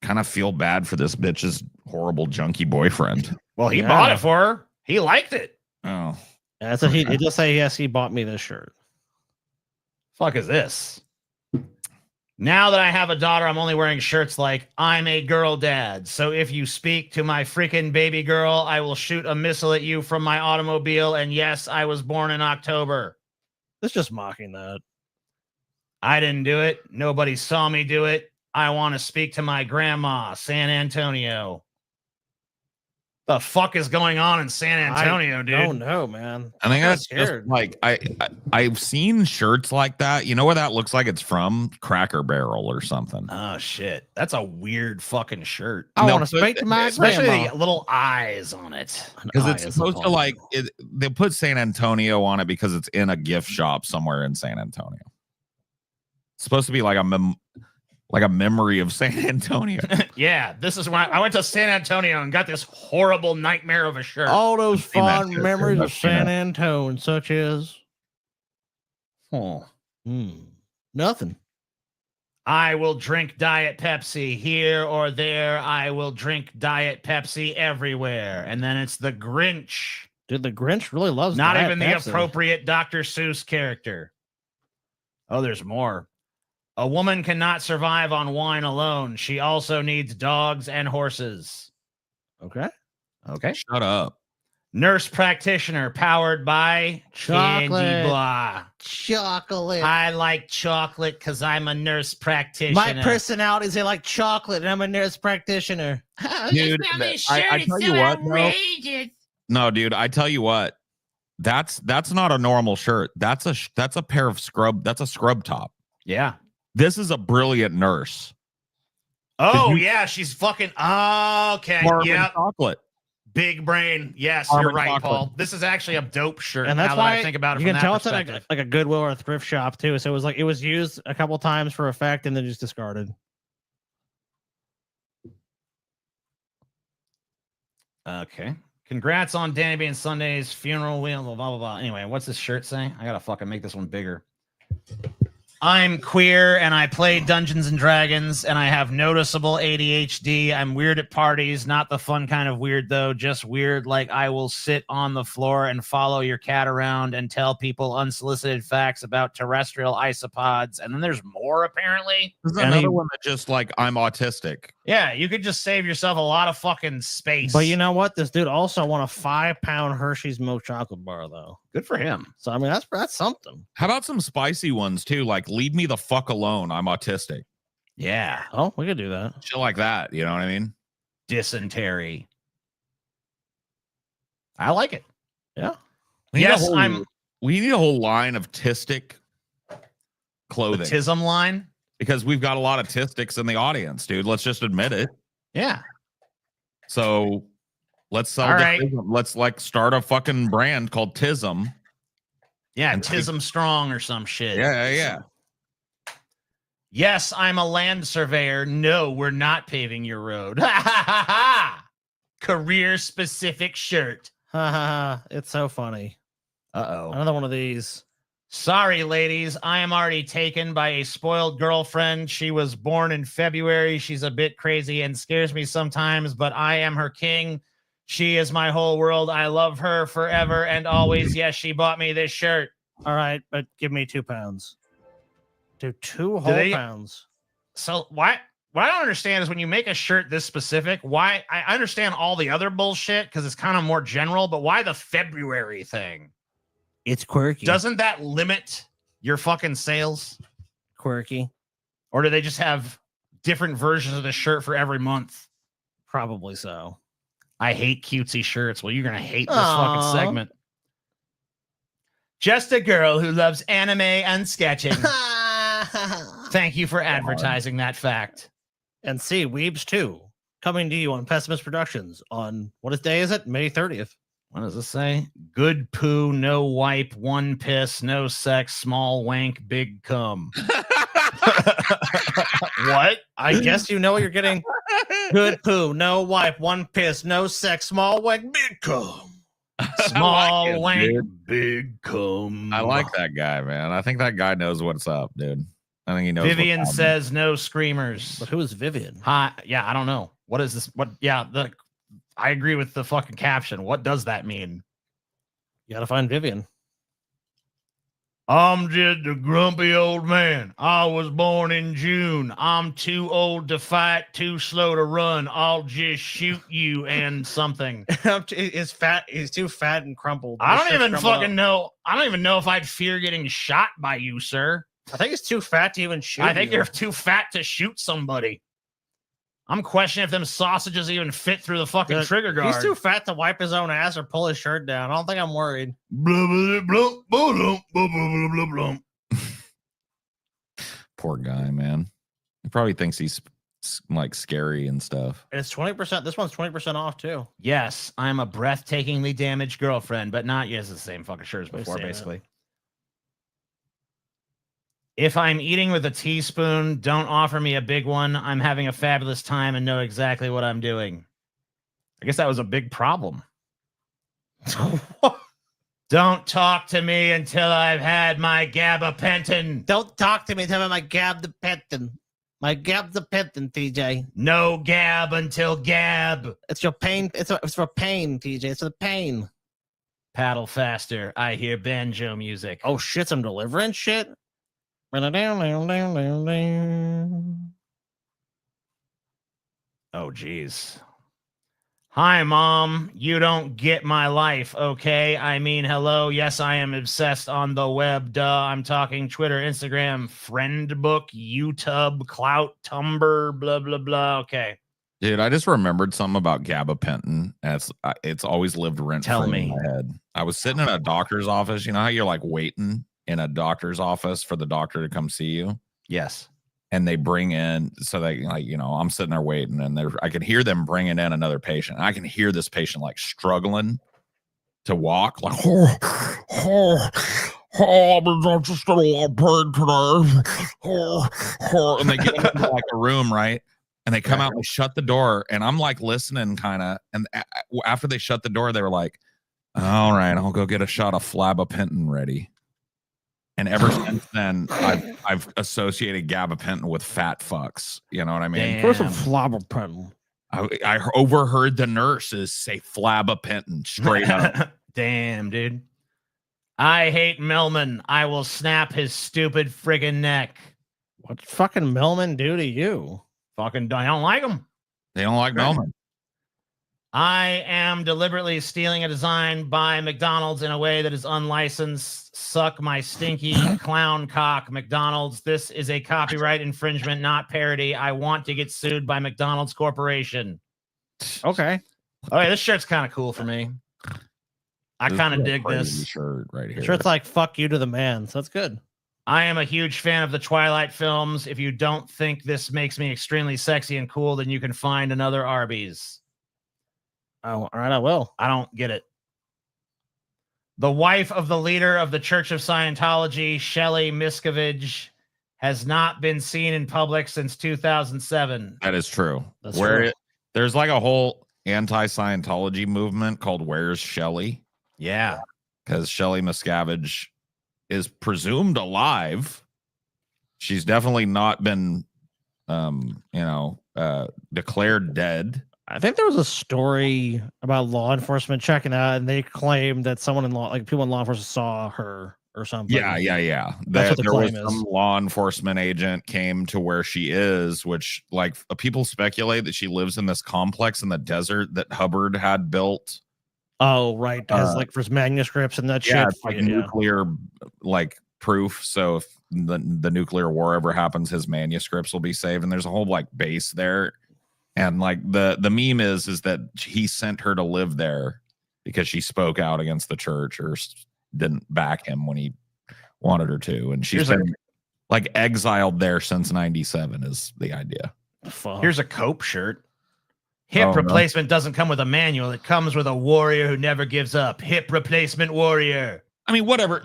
kind of feel bad for this bitch's horrible junkie boyfriend. Well, he bought it for her. He liked it. Oh. Yeah, so he just say yes, he bought me this shirt. Fuck is this? Now that I have a daughter, I'm only wearing shirts like I'm a girl dad. So if you speak to my freaking baby girl, I will shoot a missile at you from my automobile. And yes, I was born in October. It's just mocking that. I didn't do it. Nobody saw me do it. I want to speak to my grandma, San Antonio. The fuck is going on in San Antonio, dude? I don't know, man. I think that's just like I've seen shirts like that. You know where that looks like it's from? Cracker Barrel or something. Oh shit, that's a weird fucking shirt. I want to speak to my especially grandma. the little eyes on it, because it's supposed to like they put San Antonio on it because it's in a gift shop somewhere in San Antonio. It's supposed to be like a memory of San Antonio. Yeah, this is when I went to San Antonio and got this horrible nightmare of a shirt. All those fond memories of San Antonio, such as nothing. I will drink Diet Pepsi here or there. I will drink Diet Pepsi everywhere. And then it's the Grinch. Dude, the Grinch really loves not Diet even the Pepsi. appropriate Dr. Seuss character. Oh, there's more. A woman cannot survive on wine alone. She also needs dogs and horses. Okay. Shut up. Nurse practitioner powered by Chocolate. Candy Blah. Chocolate. I like chocolate because I'm a nurse practitioner. My personality is they like chocolate, and I'm a nurse practitioner. Dude, I tell you what, no, dude, I tell you what, that's not a normal shirt. That's a pair of scrub. That's a scrub top. Yeah. This is a brilliant nurse. Oh, yeah. She's fucking. Oh, okay. Yeah. Chocolate. Big brain. Yes, Farm you're and right, chocolate. Paul. This is actually a dope shirt. And that's now why that I think about it you from can that tell it's at perspective. like a Goodwill or a thrift shop too. So it was like it was used a couple times for effect and then just discarded. Okay. Congrats on Danny being Sunday's funeral wheel, blah, blah, blah. Anyway, what's this shirt say? I gotta fucking make this one bigger. I'm queer and I play Dungeons and Dragons and I have noticeable ADHD. I'm weird at parties, not the fun kind of weird though, just weird like I will sit on the floor and follow your cat around and tell people unsolicited facts about terrestrial isopods. And then there's more apparently. There's another one that just like I'm autistic. Yeah, you could just save yourself a lot of fucking space. But you know what? This dude also won a 5-pound Hershey's milk chocolate bar though. Good for him. So I mean that's something. How about some spicy ones too? Like leave me the fuck alone. I'm autistic. Yeah. Oh, we could do that. Shit like that. You know what I mean? Dysentery. I like it. Yeah. We need Yes, a whole- we need a whole line of tistic clothing. The tism line? Because we've got a lot of tistics in the audience, dude. Let's just admit it. Yeah. So let's sell All the right. tism. Let's like start a fucking brand called Tism. Yeah, And Tism Strong or some shit. Yeah. Yes, I'm a land surveyor. No, we're not paving your road. Career specific shirt. It's so funny. Uh-oh. Another one of these. Sorry, ladies. I am already taken by a spoiled girlfriend. She was born in February. She's a bit crazy and scares me sometimes, but I am her king. She is my whole world. I love her forever and always. Yes, she bought me this shirt. All right, but give me 2 pounds. Dude, 2 whole pounds. So what I don't understand is when you make a shirt this specific, why I understand all the other bullshit because it's kind of more general, but why the February thing? It's quirky. Doesn't that limit your fucking sales? Quirky. Or do they just have different versions of the shirt for every month? Probably so. I hate cutesy shirts. Well, you're going to hate this fucking segment. Just a girl who loves anime and sketching. Thank you for advertising that fact. And see, Weebs 2, coming to you on Pessimist Productions on, what day is it? May 30th. What does this say? Good poo, no wipe, one piss, no sex, small wank, big cum. What? I guess you know what you're getting. Good poo, no wipe, one piss, no sex, small wank, big cum. Small wank, big cum. I like that guy, man. I think that guy knows what's up, dude. I think he knows. Vivian says no screamers. But who is Vivian? Hi, yeah, I don't know. What is this? What? Yeah, I agree with the fucking caption. What does that mean? You gotta find Vivian. I'm just a grumpy old man. I was born in June. I'm too old to fight, too slow to run. I'll just shoot you and something. He's fat. He's too fat and crumpled. I don't even fucking know. I don't even know if I'd fear getting shot by you, sir. I think he's too fat to even shoot. I think you're too fat to shoot somebody. I'm questioning if them sausages even fit through the fucking trigger guard. He's too fat to wipe his own ass or pull his shirt down. I don't think I'm worried. Poor guy, man. He probably thinks he's like scary and stuff. And it's 20%. This one's 20% off too. Yes, I'm a breathtakingly damaged girlfriend, but not yes, the same fucking shirt as before, basically. If I'm eating with a teaspoon, don't offer me a big one. I'm having a fabulous time and know exactly what I'm doing. I guess that was a big problem. Don't talk to me until I've had my gabapentin. Don't talk to me until I've had my gabapentin. My gabapentin, TJ. No gab until gab. It's your pain. It's for pain, TJ. It's for the pain. Paddle faster. I hear banjo music. Oh shit! Some deliverance shit. Oh, geez. Hi, Mom. You don't get my life, okay? I mean, hello. Yes, I am obsessed on the web. Duh. I'm talking Twitter, Instagram, Friendbook, YouTube, Clout, Tumblr, blah, blah, blah. Okay. Dude, I just remembered something about gabapentin. And it's always lived rent-free in my head. I was sitting in a doctor's office. You know how you're like waiting in a doctor's office for the doctor to come see you? Yes. And they bring in, so they like, you know, I'm sitting there waiting and I can hear them bringing in another patient. I can hear this patient like struggling to walk, like, I'm just a little pain today. And they get into like a room, right? And they come out and they shut the door. And I'm like listening kind of. And after they shut the door, they were like, all right, I'll go get a shot of flabapentin ready. And ever since then, I've associated gabapentin with fat fucks. You know what I mean? Where's some flabapentin? I overheard the nurses say flabapentin straight up. Damn, dude. I hate Melman. I will snap his stupid friggin' neck. What fucking Melman do to you? Fucking, I don't like him. They don't like Melman. I am deliberately stealing a design by McDonald's in a way that is unlicensed. Suck my stinky clown cock, McDonald's. This is a copyright infringement, not parody. I want to get sued by McDonald's Corporation. Okay. Oh, yeah, this shirt's kind of cool for me. I kind of dig this shirt right here. Sure, it's like fuck you to the man, so that's good. I am a huge fan of the Twilight films. If you don't think this makes me extremely sexy and cool, then you can find another Arby's. Oh, all right, I will. I don't get it. The wife of the leader of the Church of Scientology, Shelley Miscavige, has not been seen in public since 2007. That is true. That's true. There's like a whole anti-Scientology movement called Where's Shelley? Yeah. Because Shelley Miscavige is presumed alive. She's definitely not been, declared dead. I think there was a story about law enforcement checking out, and they claimed that people in law enforcement saw her or something. Yeah. That's what the claim is. Some law enforcement agent came to where she is, which like people speculate that she lives in this complex in the desert that Hubbard had built. Oh, right. As like for his manuscripts and that shit. It's like nuclear like proof. So if the nuclear war ever happens, his manuscripts will be saved. And there's a whole like base there. And like the meme is that he sent her to live there because she spoke out against the church or didn't back him when he wanted her to, and she's been like exiled there since '97 is the idea. Here's a Cope shirt. Hip replacement doesn't come with a manual. It comes with a warrior who never gives up. Hip replacement warrior. I mean, whatever.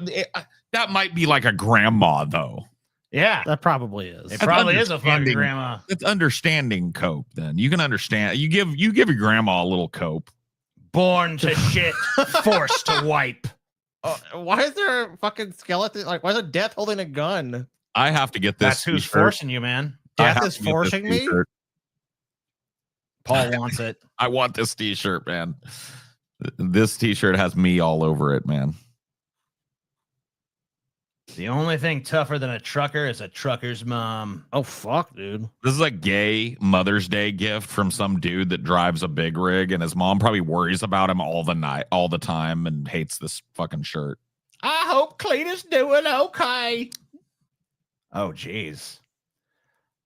That might be like a grandma, though. Yeah, that probably is. It probably is a fucking grandma. It's understanding Cope. Then you can understand. You give your grandma a little Cope. Born to shit, forced to wipe. Why is there a fucking skeleton? Like, why is it Death holding a gun? I have to get this. That's who's forcing you, man. Death is forcing me. Paul wants it. I want this t-shirt, man. This t-shirt has me all over it, man. The only thing tougher than a trucker is a trucker's mom. Oh, fuck, dude. This is a gay Mother's Day gift from some dude that drives a big rig, and his mom probably worries about him all the time and hates this fucking shirt. I hope Cletus doing okay. Oh, jeez.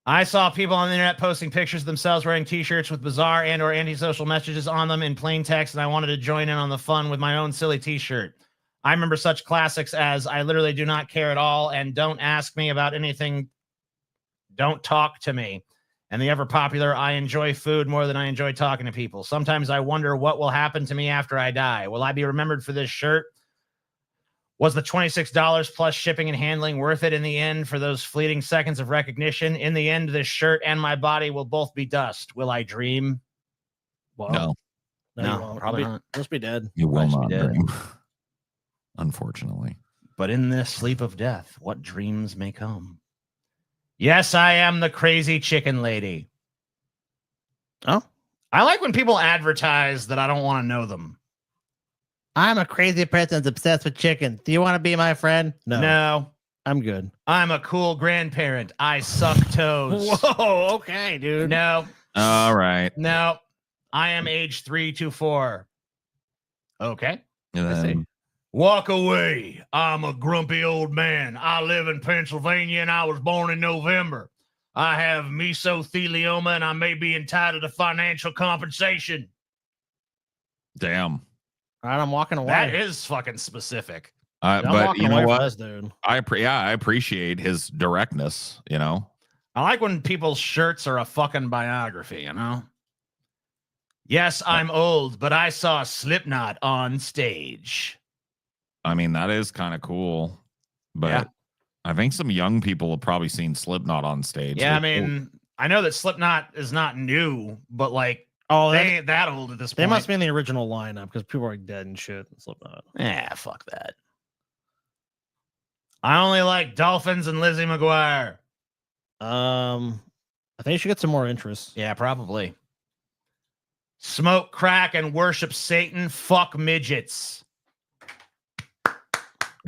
I saw people on the internet posting pictures of themselves wearing t-shirts with bizarre and or antisocial messages on them in plain text, and I wanted to join in on the fun with my own silly t-shirt. I remember such classics as I literally do not care at all and don't ask me about anything. Don't talk to me. And the ever popular I enjoy food more than I enjoy talking to people. Sometimes I wonder what will happen to me after I die. Will I be remembered for this shirt? Was the $26 plus shipping and handling worth it in the end for those fleeting seconds of recognition? In the end, this shirt and my body will both be dust. Will I dream? Well, no, probably not. Must be dead. You will not dream. Unfortunately. But in this sleep of death, what dreams may come? Yes, I am the crazy chicken lady. Oh, I like when people advertise that I don't want to know them. I'm a crazy person that's obsessed with chicken. Do you want to be my friend? No. I'm good. I'm a cool grandparent. I suck toes. Whoa, okay, dude. No. All right. No. I am age 3 to 4. Okay. And then, walk away. I'm a grumpy old man. I live in Pennsylvania and I was born in November. I have mesothelioma and I may be entitled to financial compensation. damn. All right, I'm walking away. That is fucking specific. But you know what? This, dude. I appreciate his directness, you know. I like when people's shirts are a fucking biography, you know? Yes, I'm old, but I saw Slipknot on stage. I mean, that is kind of cool. But Yeah. I think some young people have probably seen Slipknot on stage. Yeah, I mean, I know that Slipknot is not new, but like, they ain't that old at this point. They must be in the original lineup because people are dead and shit. Slipknot. Yeah, fuck that. I only like Dolphins and Lizzie McGuire. I think you should get some more interest. Yeah, probably. Smoke crack and worship Satan. Fuck midgets.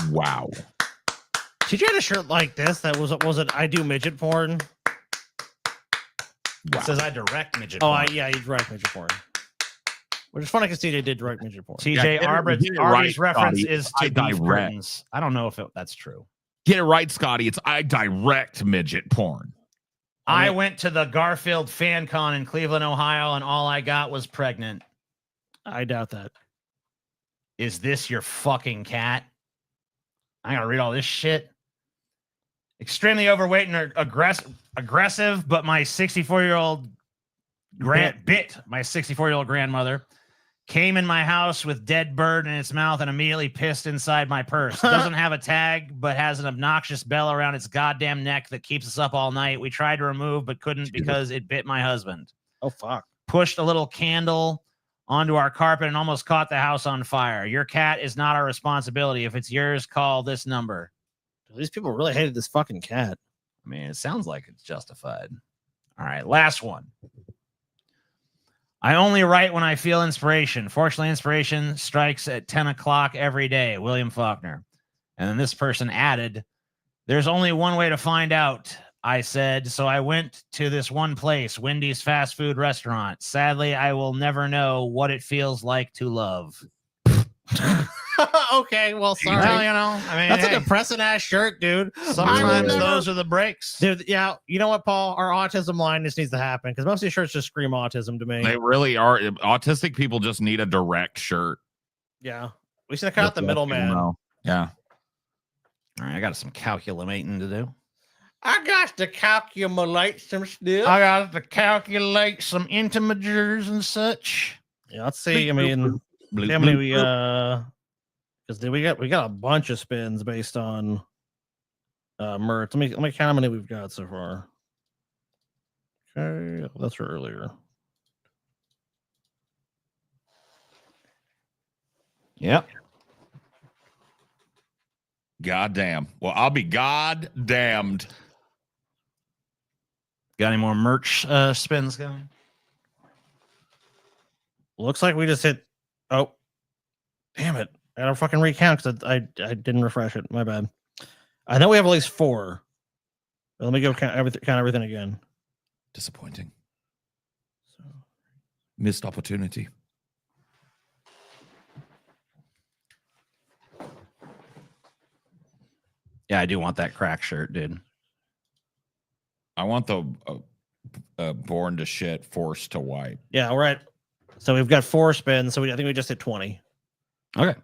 Wow. Did you get a shirt like this? That was it? I do midget porn. It says I direct midget Oh, porn. yeah, you direct midget porn. Which is funny because TJ did direct midget porn. TJ Arby's right, reference Scotty. is I to beef direct. curtains. I don't know if that's true. Get it right, Scotty. It's I direct midget porn. I went to the Garfield Fan Con in Cleveland, Ohio, and all I got was pregnant. I doubt that. Is this your fucking cat? I gotta read all this shit. Extremely overweight and aggressive, but my 64-year-old my 64-year-old grandmother came in my house with dead bird in its mouth and immediately pissed inside my purse. Doesn't have a tag, but has an obnoxious bell around its goddamn neck that keeps us up all night. We tried to remove, but couldn't because it bit my husband. Oh, fuck. Pushed a little candle onto our carpet and almost caught the house on fire. Your cat is not our responsibility. If it's yours, call this number. These people really hated this fucking cat. I mean, it sounds like it's justified. All right, last one. I only write when I feel inspiration. Fortunately, inspiration strikes at 10 o'clock every day. William Faulkner. And then this person added, there's only one way to find out, I said. So I went to this one place, Wendy's fast food restaurant. Sadly, I will never know what it feels like to love. Okay, well, sorry. Well, you know, I mean, that's a depressing ass shirt, dude. Sometimes those are the breaks. Dude, yeah, you know what, Paul? Our autism line just needs to happen because most of these shirts just scream autism to me. They really are. Autistic people just need a direct shirt. Yeah. We should cut out the middleman. Yeah. All right, I got some calculating to do. I got to calculate some stuff. I got to calculate some integers and such. Yeah, let's see. I mean, how many we because we got a bunch of spins based on merch. Let me count how many we've got so far. Okay, that's for earlier. Yep. Goddamn. Well, I'll be goddamned. Got any more merch spins going? Looks like we just hit. Oh, damn it! I gotta fucking recount because I didn't refresh it. My bad. I know we have at least 4. But let me go count everything again. Disappointing. Missed opportunity. Yeah, I do want that crack shirt, dude. I want the born to shit, forced to wipe. Yeah, all right. So we've got 4 spins. So I think we just hit 20. Okay.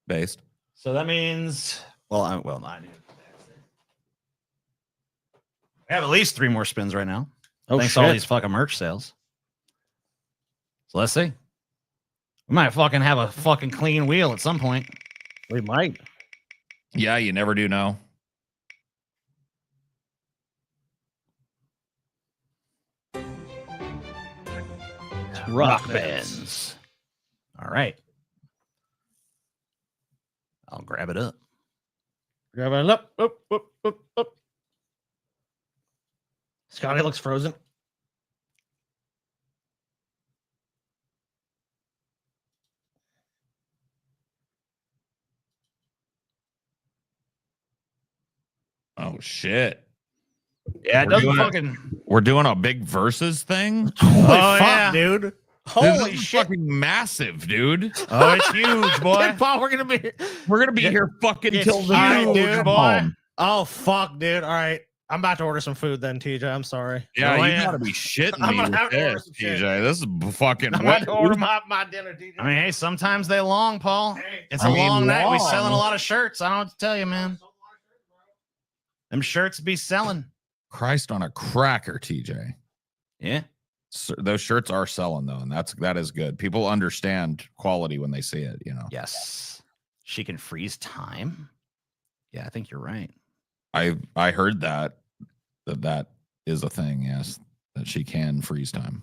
Based. So that means, I have at least 3 more spins right now. Oh, thanks to all shit. these fucking merch sales. So let's see. We might fucking have a fucking clean wheel at some point. We might. Yeah, you never do know. Rock bands. All right. I'll grab it up. Grab it up. Up. Scotty looks frozen. Oh shit. Yeah, it doesn't fucking. We're doing a big versus thing. Holy fuck, yeah. dude. Holy shit. Fucking massive, dude. Oh, it's huge, boy. Paul, we're gonna be here fucking It's till the huge, dude, boy. boy. Oh fuck, dude. All right. I'm about to order some food then, TJ. I'm sorry. Yeah, Oh, you yeah. gotta be shitting I'm me gonna have with to order this, some shit. TJ. This is fucking I'm about to order my dinner, TJ. I mean, hey, sometimes they long, Paul. It's I a mean, long night. We long. selling a lot of shirts. I don't know what to tell you, man. Them shirts be selling. Christ on a cracker, TJ. Yeah. Those shirts are selling though, and that is good. People understand quality when they see it, you know. Yes. She can freeze time. Yeah, I think you're right. I heard that is a thing, yes, that she can freeze time.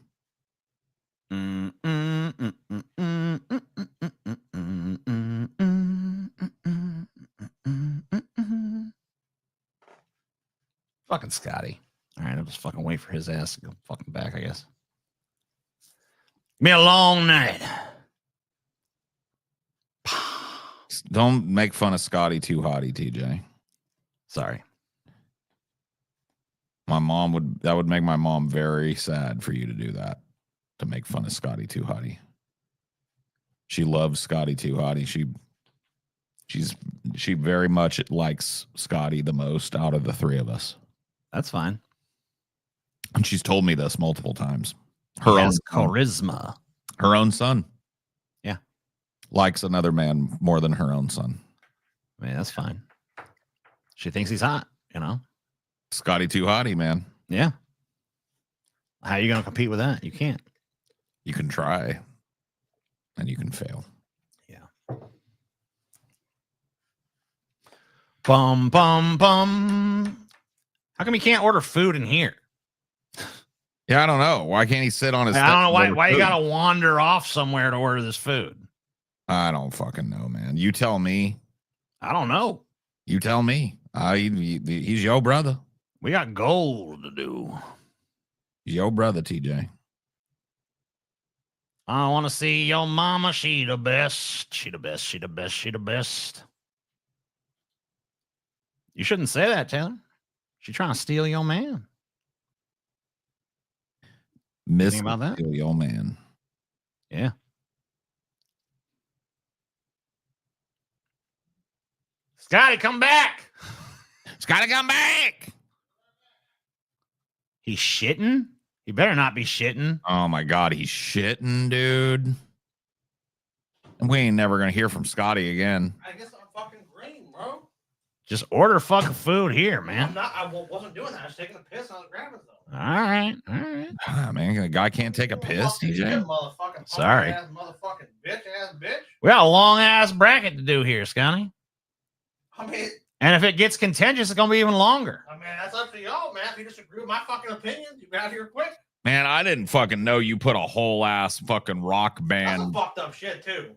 Fucking Scotty. All right, I'll just fucking wait for his ass to go fucking back, I guess. Be a long night. Don't make fun of Scotty too hottie, TJ. Sorry. That would make my mom very sad for you to do that, to make fun of Scotty too hottie. She loves Scotty too hottie. She very much likes Scotty the most out of the 3 of us. That's fine. And she's told me this multiple times. He has charisma. Her own son. Yeah. Likes another man more than her own son. I mean, that's fine. She thinks he's hot, you know? Scotty too hottie, man. Yeah. How are you going to compete with that? You can't. You can try. And you can fail. Yeah. Bum, bum, bum. How come you can't order food in here? Yeah, I don't know. Why can't he sit on his I don't know why you got to wander off somewhere to order this food. I don't fucking know, man. You tell me. I don't know. You tell me. He's your brother. We got gold to do. He's your brother, TJ. I want to see your mama. She the best. She the best. She the best. She the best. You shouldn't say that, Taylor. She trying to steal your man. Miss about that? Your man. Yeah. Scotty, come back. Scotty, come back. He's shitting? He better not be shitting. Oh my God, he's shitting, dude. And we ain't never gonna hear from Scotty again. I guess I'm fucking green. Just order fucking food here, man. I wasn't doing that. I was taking a piss. I was grabbing them. All right. Ah, man, a guy can't take a piss, TJ. Sorry. Motherfucking bitch. We got a long ass bracket to do here, Scotty. I mean, and if it gets contentious, it's gonna be even longer. I mean, that's up to y'all, man. If you disagree with my fucking opinion, you get out here quick. Man, I didn't fucking know you put a whole ass fucking rock That's some band. fucked up shit too.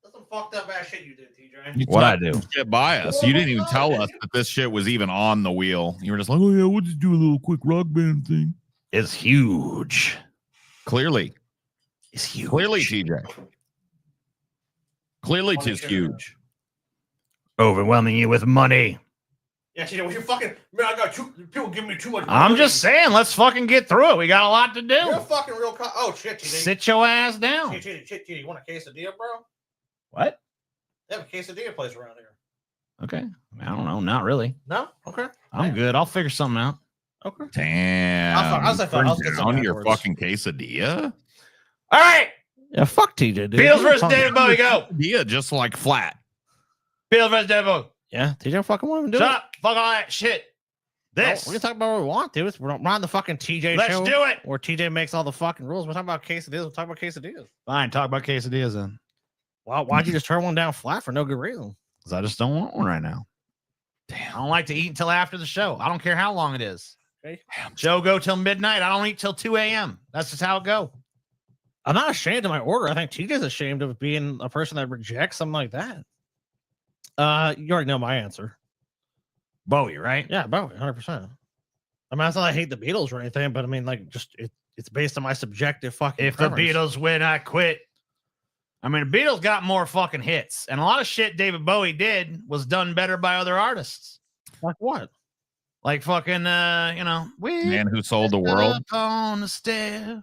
That's some fucked up ass shit you did, TJ. What I do? Shit by us. You didn't even tell us that this shit was even on the wheel. You were just like, oh yeah, we'll just do a little quick rock band thing. It's huge. Clearly, it's huge. Clearly, TJ. Clearly, it's huge. Overwhelming you with money. Yeah, TJ, what you fucking man? I got people giving me too much. I'm just saying, let's fucking get through it. We got a lot to do. You're a fucking real. Oh shit, TJ. Sit your ass down. TJ, you want a quesadilla, bro? What? They have a quesadilla place around here. Okay. I don't know. Not really. No? Okay. I'm good. I'll figure something out. Okay. Damn. I'll get some on your afterwards. fucking quesadilla. All right. Yeah, fuck TJ, dude. Beatles versus David Bowie, go. Yeah, just like flat. Beatles versus David Bowie. Yeah, TJ fucking want to do Shut it. up. Fuck all that shit. This. We can talk about what we want, dude. We're not on the fucking TJ Let's show. do it. Where TJ makes all the fucking rules. We're talking about quesadillas. We'll talk about quesadillas. Fine. Talk about quesadillas then. Well, why'd you just turn one down flat for no good reason? Because I just don't want one right now. Damn. I don't like to eat until after the show. I don't care how long it is. Okay. Show go till midnight. I don't eat till 2 a.m. That's just how it go. I'm not ashamed of my order. I think TJ's ashamed of being a person that rejects something like that. You already know my answer. Bowie, right? Yeah, Bowie, 100%. I mean, it's not that I hate the Beatles or anything, but I mean, like, just it's based on my subjective fucking. If preference. the Beatles win, I quit. I mean, the Beatles got more fucking hits, and a lot of shit David Bowie did was done better by other artists. Like what? Like fucking, Man Who Sold the World. On the stair.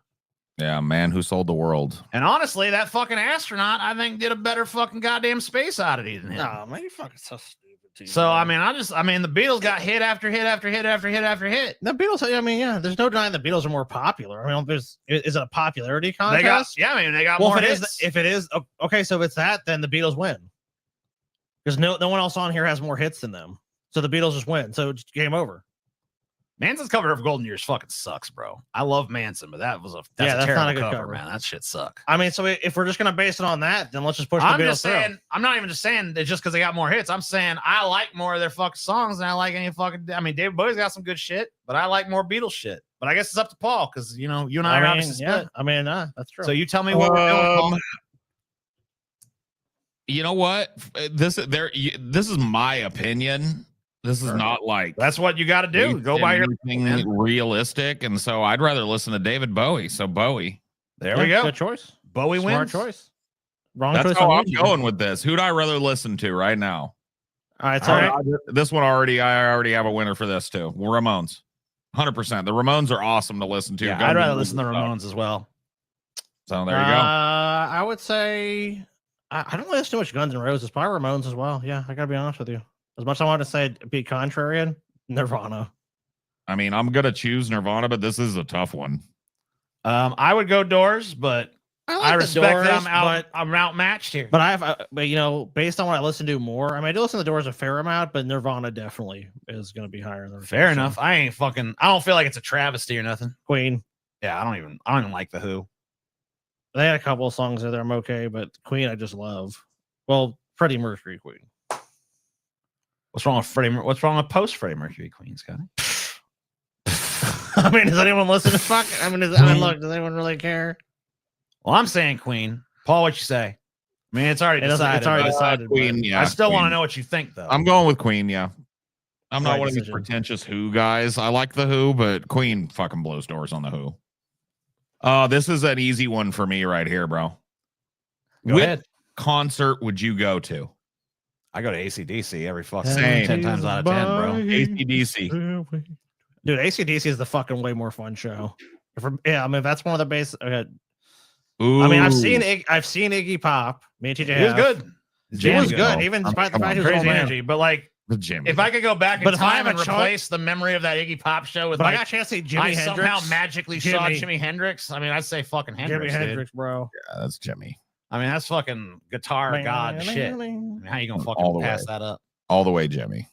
Yeah, Man Who Sold the World. And honestly, that fucking astronaut, I think, did a better fucking goddamn space oddity than him. No, man, you fucking so stupid. So I mean, the Beatles got hit after hit after hit after hit after hit. The Beatles, I mean, yeah, there's no denying the Beatles are more popular. I mean, is it a popularity contest? They got more hits. If it is, okay, so if it's that, then the Beatles win. Because no one else on here has more hits than them. So the Beatles just win. So it's game over. Manson's cover of Golden Years fucking sucks, bro. I love Manson, but that's a terrible not a good cover, man. That shit suck. I mean, so if we're just gonna base it on that, then let's just push the Beatles through. I'm not even just saying it's just because they got more hits. I'm saying I like more of their fucking songs than I like any fucking. I mean, David Bowie's got some good shit, but I like more Beatles shit. But I guess it's up to Paul because you and I are obviously split. I mean, that's true. So you tell me what we're doing, Paul. You know what? This is my opinion. This is not like that's what you got to do. Go by your thing realistic, and so I'd rather listen to David Bowie. So Bowie, there we go. Good choice. Bowie Smart wins. choice. Wrong That's choice. how I'm going with this. Who'd I rather listen to right now? All right, sorry. This one I already have a winner for this too. Ramones, 100%. The Ramones are awesome to listen to. Yeah, I'd rather listen to the Ramones as well. So there you go. I would say I don't listen to much Guns N' Roses. Probably Ramones as well. Yeah, I gotta be honest with you. As much as I want to say be contrarian, Nirvana. I mean, I'm gonna choose Nirvana, but this is a tough one. I would go Doors, but I respect that I'm outmatched here. But based on what I listen to more, I mean, I do listen to the Doors a fair amount, but Nirvana definitely is going to be higher than fair enough. I don't feel like it's a travesty or nothing. Queen. Yeah, I don't even like the Who. They had a couple of songs there I'm okay, but Queen I just love. Well, Freddie Mercury Queen. What's wrong with What's wrong with post Freddie Mercury Queen, Scotty? I mean, does anyone listen to fuck? I mean, look, does anyone really care? Well, I'm saying Queen. Paul, what you say? I mean, it's already decided. It's already decided. Queen, yeah. I still Queen. want to know what you think, though. I'm going with Queen, yeah. I'm not Right one of these decision. pretentious Who guys. I like the Who, but Queen fucking blows doors on the Who. This is an easy one for me right here, bro. Go ahead. Concert would you go to? I go to AC/DC every fucking Same. 10 times out of 10, bro. AC/DC. Dude, AC/DC is the fucking way more fun show. I mean, that's one of the base. Okay. Ooh. I mean, I've seen Iggy Pop. Me and TJ. He was good. He was good, even despite the fact he was crazy old man. energy. But like, Jimmy. if I could go back in But if I time have and a choice- replace the memory of that Iggy Pop show with, But I like, got a chance to see Jimi I Hendrix. somehow magically saw Jimi. Jimi Hendrix. I mean, I'd say fucking Hendrix. Jimi dude. Hendrix, bro. Yeah, that's Jimmy. I mean, that's fucking guitar god shit. I mean, how you gonna fucking pass that up? All the way, Jimmy.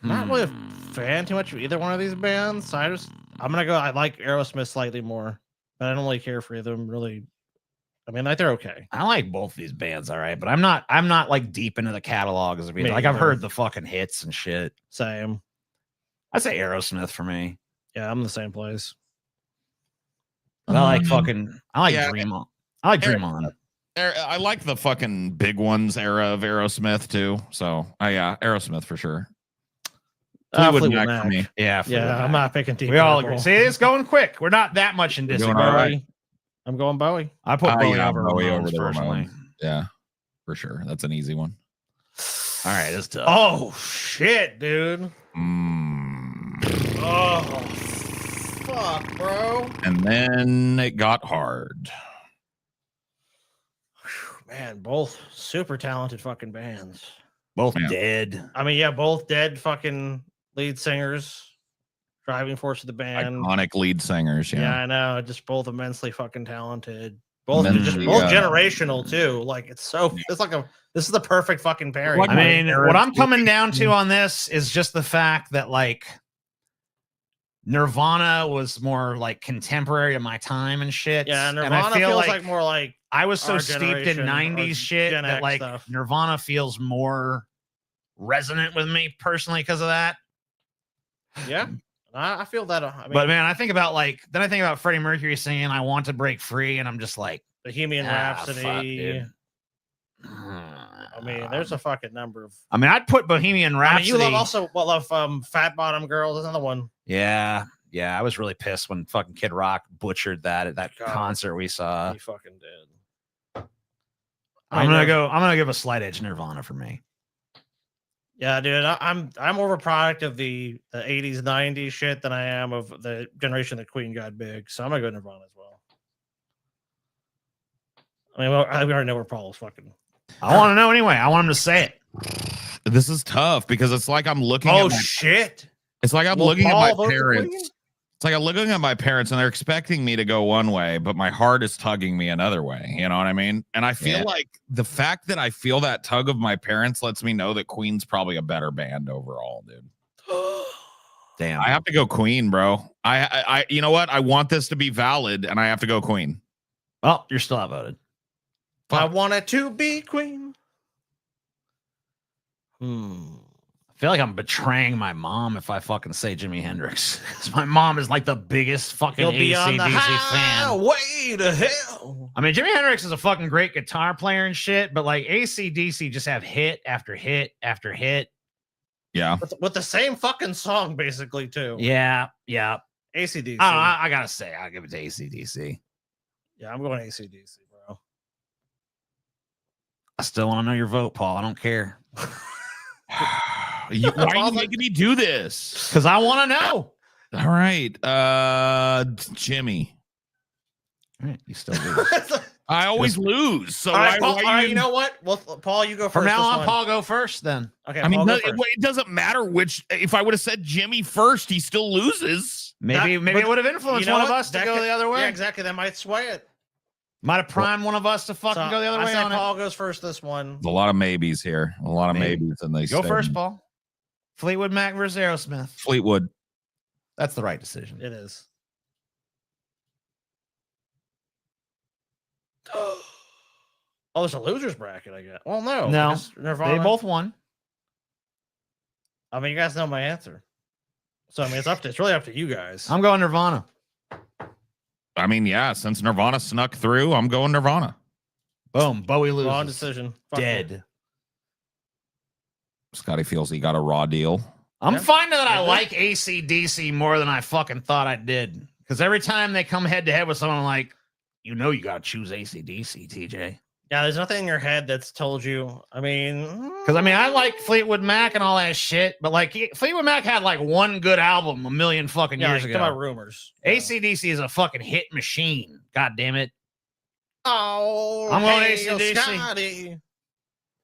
I'm not really a fan too much of either one of these bands. I'm gonna go. I like Aerosmith slightly more, but I don't really care for either of them. Really, I mean, like they're okay. I like both these bands, all right, but I'm not like deep into the catalog as of either. Like I've heard the fucking hits and shit. Same. I say Aerosmith for me. Yeah, I'm in the same place. But I like Dream On. I like Dream On. I like the fucking big ones era of Aerosmith too. So Aerosmith for sure. Fleetwood Mac for me. Yeah, I'm not picking Deep. We all agree. See, it's going quick. We're not that much in disagreement. All right. I'm going Bowie. I put Bowie over Ramones the personally. Ramones. Yeah, for sure. That's an easy one. All right, that's tough. Oh shit, dude. Oh fuck, bro. And then it got hard. Man, both super talented fucking bands. Both dead. I mean, yeah, both dead fucking lead singers. Driving force of the band. Iconic lead singers. Yeah, I know. Just both immensely fucking talented. Both generational too. Like this is the perfect fucking pairing. I mean, what I'm coming down to on this is just the fact that like Nirvana was more like contemporary to my time and shit. Yeah, Nirvana and I feel feels like more like I was so our steeped in generation 90s or shit Gen that X like stuff. Nirvana feels more resonant with me personally because of that. Yeah, I feel that. I mean, But man, I think about Freddie Mercury singing "I Want to Break Free," and I'm just like Bohemian Rhapsody. fuck, dude. I mean, there's a fucking number of. I mean, I'd put Bohemian Rhapsody. I mean, you love Fat Bottom Girls. There's another one. Yeah. I was really pissed when fucking Kid Rock butchered that at that concert we saw. He fucking did. I'm gonna give a slight edge Nirvana for me. Yeah, dude, I'm more of a product of the 80s, 90s shit than I am of the generation that Queen got big. So I'm gonna go Nirvana as well. I mean, we already know where Paul's fucking. I want to know anyway. I want him to say it. This is tough because it's like I'm looking. Oh shit! It's like I'm looking at my parents. It's like I'm looking at my parents and they're expecting me to go one way, but my heart is tugging me another way. You know what I mean? And I feel like the fact that I feel that tug of my parents lets me know that Queen's probably a better band overall, dude. Damn. I have to go Queen, bro. I you know what? I want this to be valid and I have to go Queen. Oh, you're still outvoted. I wanted to be Queen. I feel like I'm betraying my mom if I fucking say Jimi Hendrix. Because my mom is like the biggest fucking AC/DC fan. Way to hell. I mean, Jimi Hendrix is a fucking great guitar player and shit, but like AC/DC just have hit after hit after hit. Yeah. With the same fucking song, basically, too. Yeah. AC/DC. I gotta say, I'll give it to AC/DC. Yeah, I'm going AC/DC, bro. I still want to know your vote, Paul. I don't care. Why are you making me do this? Because I want to know. All right. Jimmy. All right, you still lose. I always lose. So all right, why Paul, all right, you know what? Well, Paul, you go first. From now on, Paul, go first then. Okay. I mean, Paul, it doesn't matter which. If I would have said Jimmy first, he still loses. Maybe it would have influenced one of us to go the other way. Yeah, exactly. That might sway it. Might have primed one of us to fucking go the other way. I say Paul goes first this one. There's a lot of maybes here. A lot of maybes in these. Go first, Paul. Fleetwood Mac versus Aerosmith. Fleetwood. That's the right decision. It is. Oh, there's a loser's bracket, I guess. Well, no. Nirvana. They both won. I mean, you guys know my answer. So, I mean, it's really up to you guys. I'm going Nirvana. I mean, yeah, since Nirvana snuck through, I'm going Nirvana. Boom. Bowie loses. Wrong decision. Fuck Dead. it. Scotty feels he got a raw deal. I'm finding that I like AC/DC more than I fucking thought I did. Because every time they come head to head with someone, I'm like, you know, you got to choose AC/DC, TJ. Yeah, there's nothing in your head that's told you. I mean, because I like Fleetwood Mac and all that shit, but like Fleetwood Mac had like one good album a million fucking years ago. Come on, rumors. AC/DC is a fucking hit machine. God damn it. Oh, I'm going AC/DC. Scotty.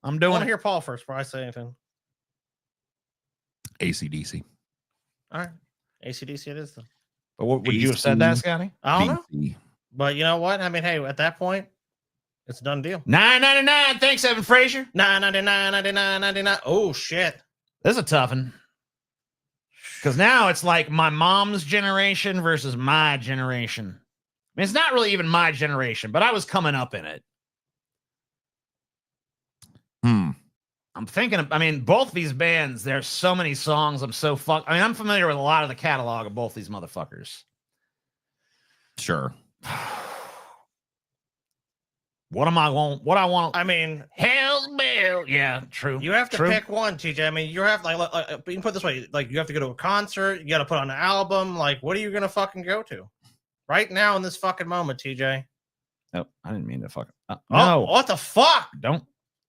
I'm I doing want to it. hear Paul first before I say anything. AC/DC. All right. AC/DC it is, then. But what would you have said that, Scotty? I don't know. But you know what? I mean, hey, at that point, It's a done deal. $9.99. Thanks, Evan Frazier. $9.99. Oh shit. This is a tough one. Because now it's like my mom's generation versus my generation. I mean, it's not really even my generation, but I was coming up in it. I'm thinking, I mean, both these bands, there's so many songs. I'm familiar with a lot of the catalog of both these motherfuckers. Sure. What am I want? What I want? I mean, Hell's Bell. Yeah, true. You have to True. pick one, TJ. I mean, you have like you can put it this way, like you have to go to a concert, you got to put on an album. Like, what are you gonna fucking go to right now in this fucking moment, TJ? Oh, I didn't mean to fuck. Oh, No, what the fuck? don't.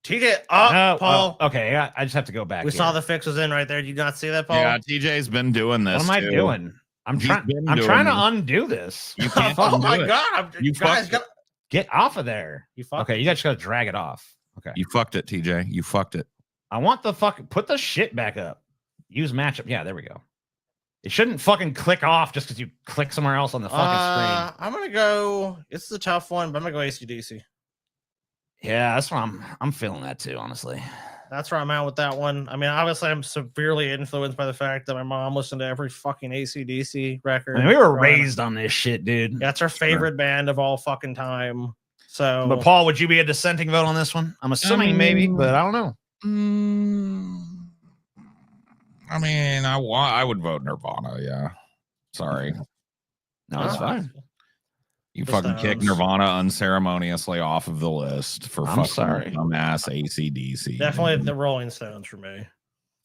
TJ, Paul. Okay, I just have to go back. We here. saw the fix was in right there. Did you not see that, Paul? Yeah, TJ's been doing this. What am I too. doing? I'm He's trying. been I'm doing trying this. to undo this. You can't Oh undo my it. god! You guys fucked got Get off of there. You fucked Okay, you guys got to drag it off. Okay. You fucked it, TJ. You fucked it. I want the fucking put the shit back up. Use matchup. Yeah, there we go. It shouldn't fucking click off just because you click somewhere else on the fucking screen. I'm gonna go. This is a tough one, but I'm gonna go AC/DC. Yeah, that's what I'm feeling that too, honestly. That's where I'm at with that one. I mean, obviously, I'm severely influenced by the fact that my mom listened to every fucking AC/DC record. I mean, we were raised on this shit, dude. That's our favorite band of all fucking time. So, But Paul, would you be a dissenting vote on this one? I'm assuming maybe, but I don't know. I mean, I would vote Nirvana. Yeah. Sorry. No, it's fine. You The fucking kick Stones. Nirvana unceremoniously off of the list for I'm fucking sorry. dumbass AC/DC. definitely the Rolling Stones for me.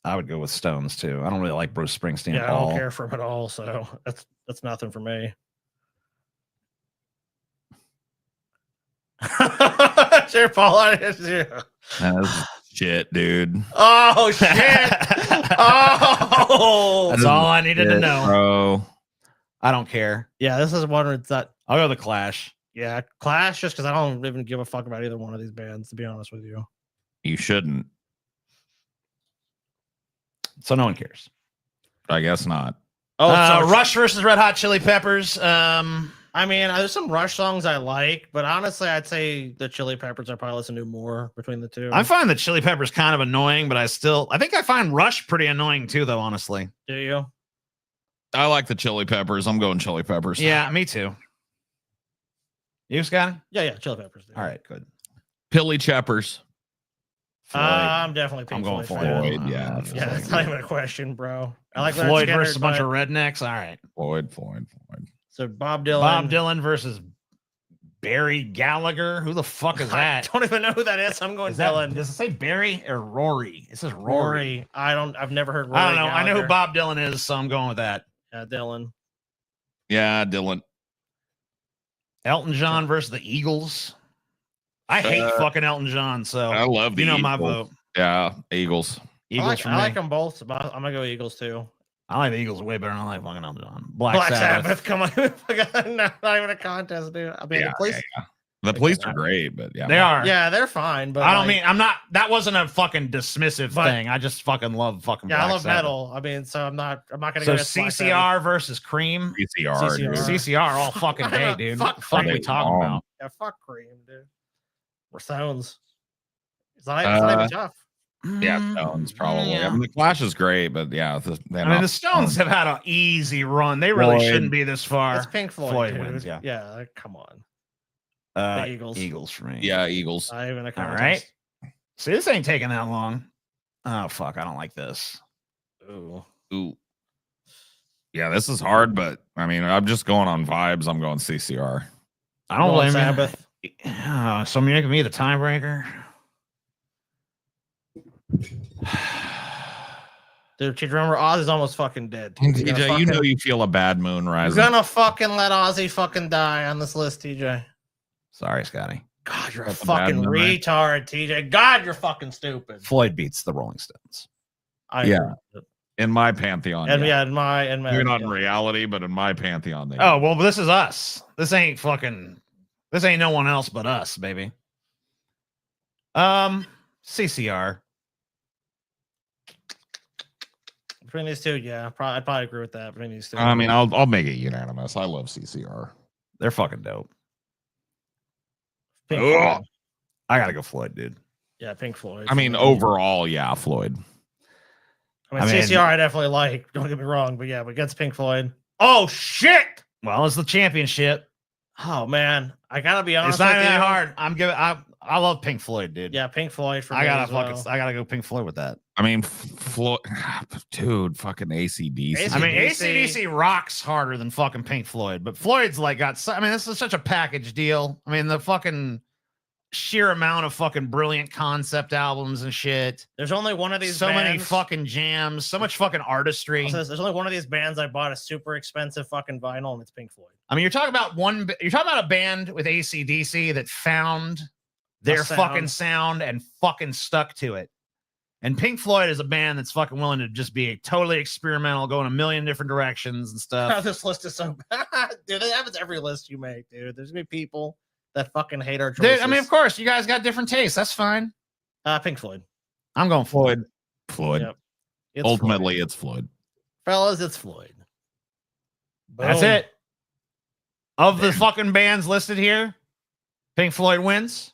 I would go with Stones too. I don't really like Bruce Springsteen Yeah, at I all. don't care for him at all. So that's nothing for me. Sure, Paul. That's shit, dude. Oh shit! Oh, That's all I needed to know. Bro. I don't care. yeah. This is one where it's not. I'll go the Clash. Yeah, Clash. Just because I don't even give a fuck about either one of these bands, to be honest with you. You shouldn't. So no one cares. I guess not. Oh, Rush versus Red Hot Chili Peppers. I mean, there's some Rush songs I like, but honestly, I'd say the Chili Peppers I probably listen to more between the two. I find the Chili Peppers kind of annoying, but I think I find Rush pretty annoying too, though, honestly. Do you? I like the Chili Peppers. I'm going Chili Peppers. Yeah, me too. You, Scotty? Yeah, Chili Peppers. Dude. All right, good. Pilly Cheppers. I'm definitely Pink I'm going Floyd. Floyd. fan. Yeah. Yeah, it's not even a question, bro. I like Floyd Leonard versus a bunch Skinner, of rednecks. All right. Floyd. but- So Bob Dylan. Bob Dylan versus Barry Gallagher. Who the fuck is I that? don't even know who that is. I'm going Is that Dylan. does it say Barry or Rory? It says Rory. Rory. I've never heard Rory. I don't know. I know who Gallagher. Bob Dylan is, so I'm going with that. Yeah, Dylan. Yeah, Dylan. Elton John versus the Eagles. I hate fucking Elton John, so I love the you know my Eagles. vote. Yeah, Eagles. Eagles for I me. like them both. But I'm gonna go Eagles too. I like the Eagles way better than I like fucking Elton John. Black Black Sabbath. Sabbath. Come on, not even a contest, dude. I mean, Yeah, the police. yeah. The police are great, but yeah. They are. Yeah, they're fine. But I don't like, mean I'm not. That wasn't a fucking dismissive But- thing. I just fucking love fucking. Yeah, Black I love Sabbath. metal. I mean, so I'm not gonna So go against Black Sabbath. CCR versus Cream. CCR. dude. CCR all fucking day, dude. Fuck What the fuck are we Cream. talking about? Yeah, fuck Cream, dude. Or Stones. It's not even tough. Yeah, Stones probably. Yeah. I mean, the Clash is great, but yeah, I mean, the Stones have had an easy run. They really Floyd. shouldn't be this far. It's Pink Floyd. Floyd dude. wins, yeah. Yeah, come on. The Eagles. Eagles for me. Yeah, Eagles. Not even a All contest. right. See, this ain't taking that long. Oh fuck, I don't like this. Ooh. Ooh. Yeah, this is hard, but I mean, I'm just going on vibes. I'm going CCR. I don't Going blame Sabbath. you. So you're making me the tiebreaker. Dude, you remember Ozzy's almost fucking dead. You're gonna TJ, you fucking- know you feel a bad moon You're rising. gonna fucking let Ozzy fucking die on this list, TJ. Sorry, Scotty. God, you're a That's a bad fucking moon, right? retard, TJ. God, you're fucking stupid. Floyd beats the Rolling Stones. I Yeah. agree. In my pantheon. And yeah. yeah, in my Maybe not in yeah. reality, but in my pantheon. They Oh well, this is us. This ain't no one else but us, baby. CCR. Between these two, yeah, I'd probably agree with that. Between these two, I mean, I'll make it unanimous. I love CCR. They're fucking dope. Pink Ugh. Floyd. I gotta go Floyd, dude. Yeah, Pink Floyd. I mean, overall, yeah, Floyd. I mean, CCR I definitely like. Don't get me wrong, but yeah, but against Pink Floyd. Oh shit! Well, it's the championship. Oh man, I gotta be honest. It's not with that you. hard. I love Pink Floyd, dude. Yeah, Pink Floyd for I me gotta as fucking well. I gotta go Pink Floyd with that. I mean, Floyd, dude, fucking AC/DC. I mean, AC/DC rocks harder than fucking Pink Floyd, but Floyd's like got. I mean, this is such a package deal. I mean, the fucking sheer amount of fucking brilliant concept albums and shit. There's only one of these. So many bands. fucking jams. So much fucking artistry. There's only one of these bands I bought a super expensive fucking vinyl, and it's Pink Floyd. I mean, you're talking about a band with AC/DC that found their fucking sound and fucking stuck to it. And Pink Floyd is a band that's fucking willing to just be totally experimental, go in a million different directions and stuff. This list is so bad. Dude, that happens every list you make, dude. There's gonna be people that fucking hate our choices. Dude, I mean, of course, you guys got different tastes. That's fine. Pink Floyd. I'm going Floyd. Floyd. Yep. It's Ultimately, Floyd. it's Floyd. Fellas, it's Floyd. That's Boom. it. Of the fucking bands listed here, Pink Floyd wins.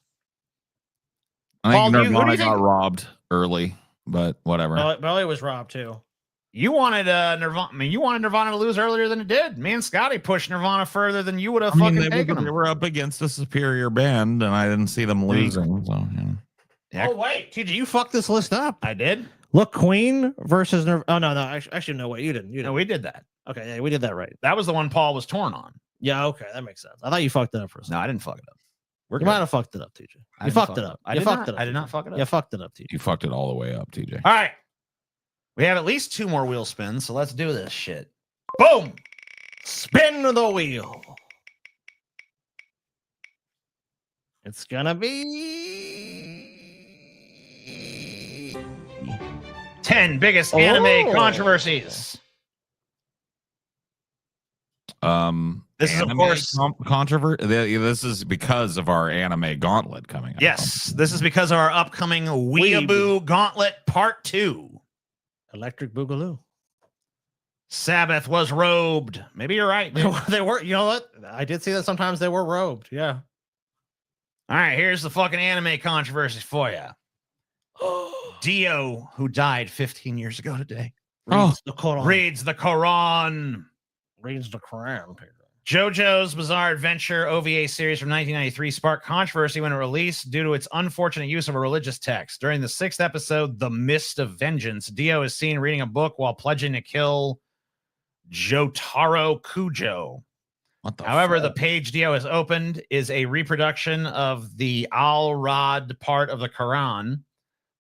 I think Paul, what do Nirvana you think? got robbed early, but whatever. Belly was robbed too. You wanted Nirvana. I mean, you wanted Nirvana to lose earlier than it did. Me and Scotty pushed Nirvana further than you would have fucking taken them. They were up against a superior band, and I didn't see them losing. So, Yeah. Oh wait, TJ, you fucked this list up. I did. Look, Queen versus Oh no, actually, no, wait, you didn't. No, we did that. Okay, yeah, we did that right. That was the one Paul was torn on. Yeah, okay, that makes sense. I thought you fucked it up for a second. No, I didn't fuck it up. You might have fucked it up, TJ. You fucked it up. I You did fucked not. it up. I did not fuck it up. You fucked it up, TJ. You fucked it all the way up, TJ. All right. We have at least 2 more wheel spins, so let's do this shit. Boom! Spin the wheel. It's gonna be 10 biggest anime controversies. This is, of course, controversy. This is because of our anime gauntlet coming up. Yes, this is because of our upcoming Weeaboo Gauntlet Part 2. Electric Boogaloo. Sabbath was robed. Maybe you're right. They were. You know what? I did see that sometimes they were robed. Yeah. All right, here's the fucking anime controversies for you. Dio, who died 15 years ago today, Reads the Quran. reads the Quran. Reads the Quran. Pedro. JoJo's Bizarre Adventure OVA series from 1993 sparked controversy when it released due to its unfortunate use of a religious text. During the 6th episode, The Mist of Vengeance, Dio is seen reading a book while pledging to kill Jotaro Kujo. However, the page Dio has opened is a reproduction of the Al-Rad part of the Quran,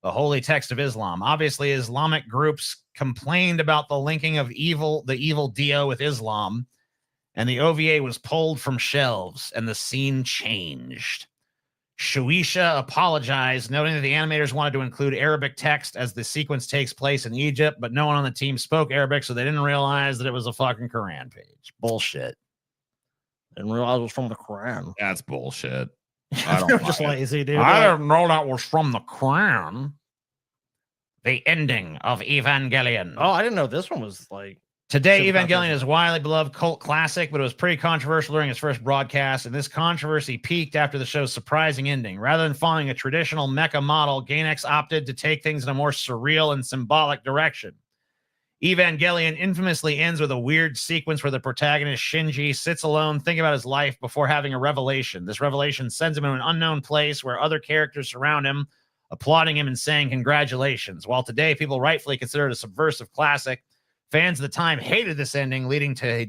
the holy text of Islam. Obviously, Islamic groups complained about the linking of the evil Dio with Islam, and the OVA was pulled from shelves, and the scene changed. Shueisha apologized, noting that the animators wanted to include Arabic text as the sequence takes place in Egypt, but no one on the team spoke Arabic, so they didn't realize that it was a fucking Quran page. Bullshit. Didn't realize it was from the Quran. That's bullshit. They're just lazy, dude. I didn't know that was from the Quran. The ending of Evangelion. Oh, I didn't know this one was like. Today, super Evangelion is a widely beloved cult classic, but it was pretty controversial during its first broadcast, and this controversy peaked after the show's surprising ending. Rather than following a traditional mecha model, Gainax opted to take things in a more surreal and symbolic direction. Evangelion infamously ends with a weird sequence where the protagonist, Shinji, sits alone thinking about his life before having a revelation. This revelation sends him to an unknown place where other characters surround him, applauding him and saying congratulations. While today people rightfully consider it a subversive classic, fans at the time hated this ending, leading to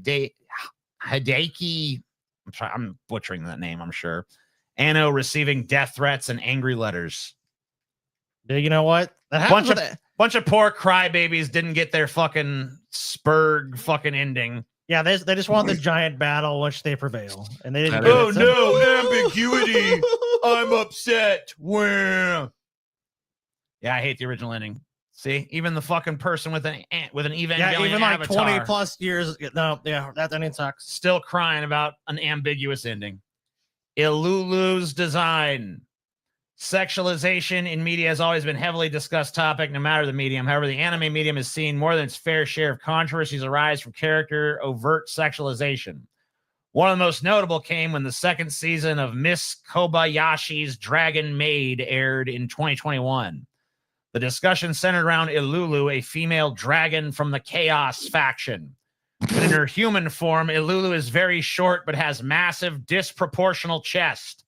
Hideaki, I'm butchering that name, I'm sure, Anno receiving death threats and angry letters. You know what? Bunch of poor crybabies didn't get their fucking Spurg fucking ending. Yeah, they just want the giant battle, which they prevail, and they didn't. Oh no, ambiguity! I'm upset. Wah. Yeah, I hate the original ending. See, even the fucking person with an Evangelion, Yeah, even like avatar 20 plus years. No, yeah, that ending sucks. still crying about an ambiguous ending. Ilulu's design. Sexualization in media has always been a heavily discussed topic, no matter the medium. However, the anime medium has seen more than its fair share of controversies arise from overt sexualization. One of the most notable came when the second season of Miss Kobayashi's Dragon Maid aired in 2021. The discussion centered around Ilulu, a female dragon from the Chaos faction. But in her human form, Ilulu is very short but has massive, disproportional chest,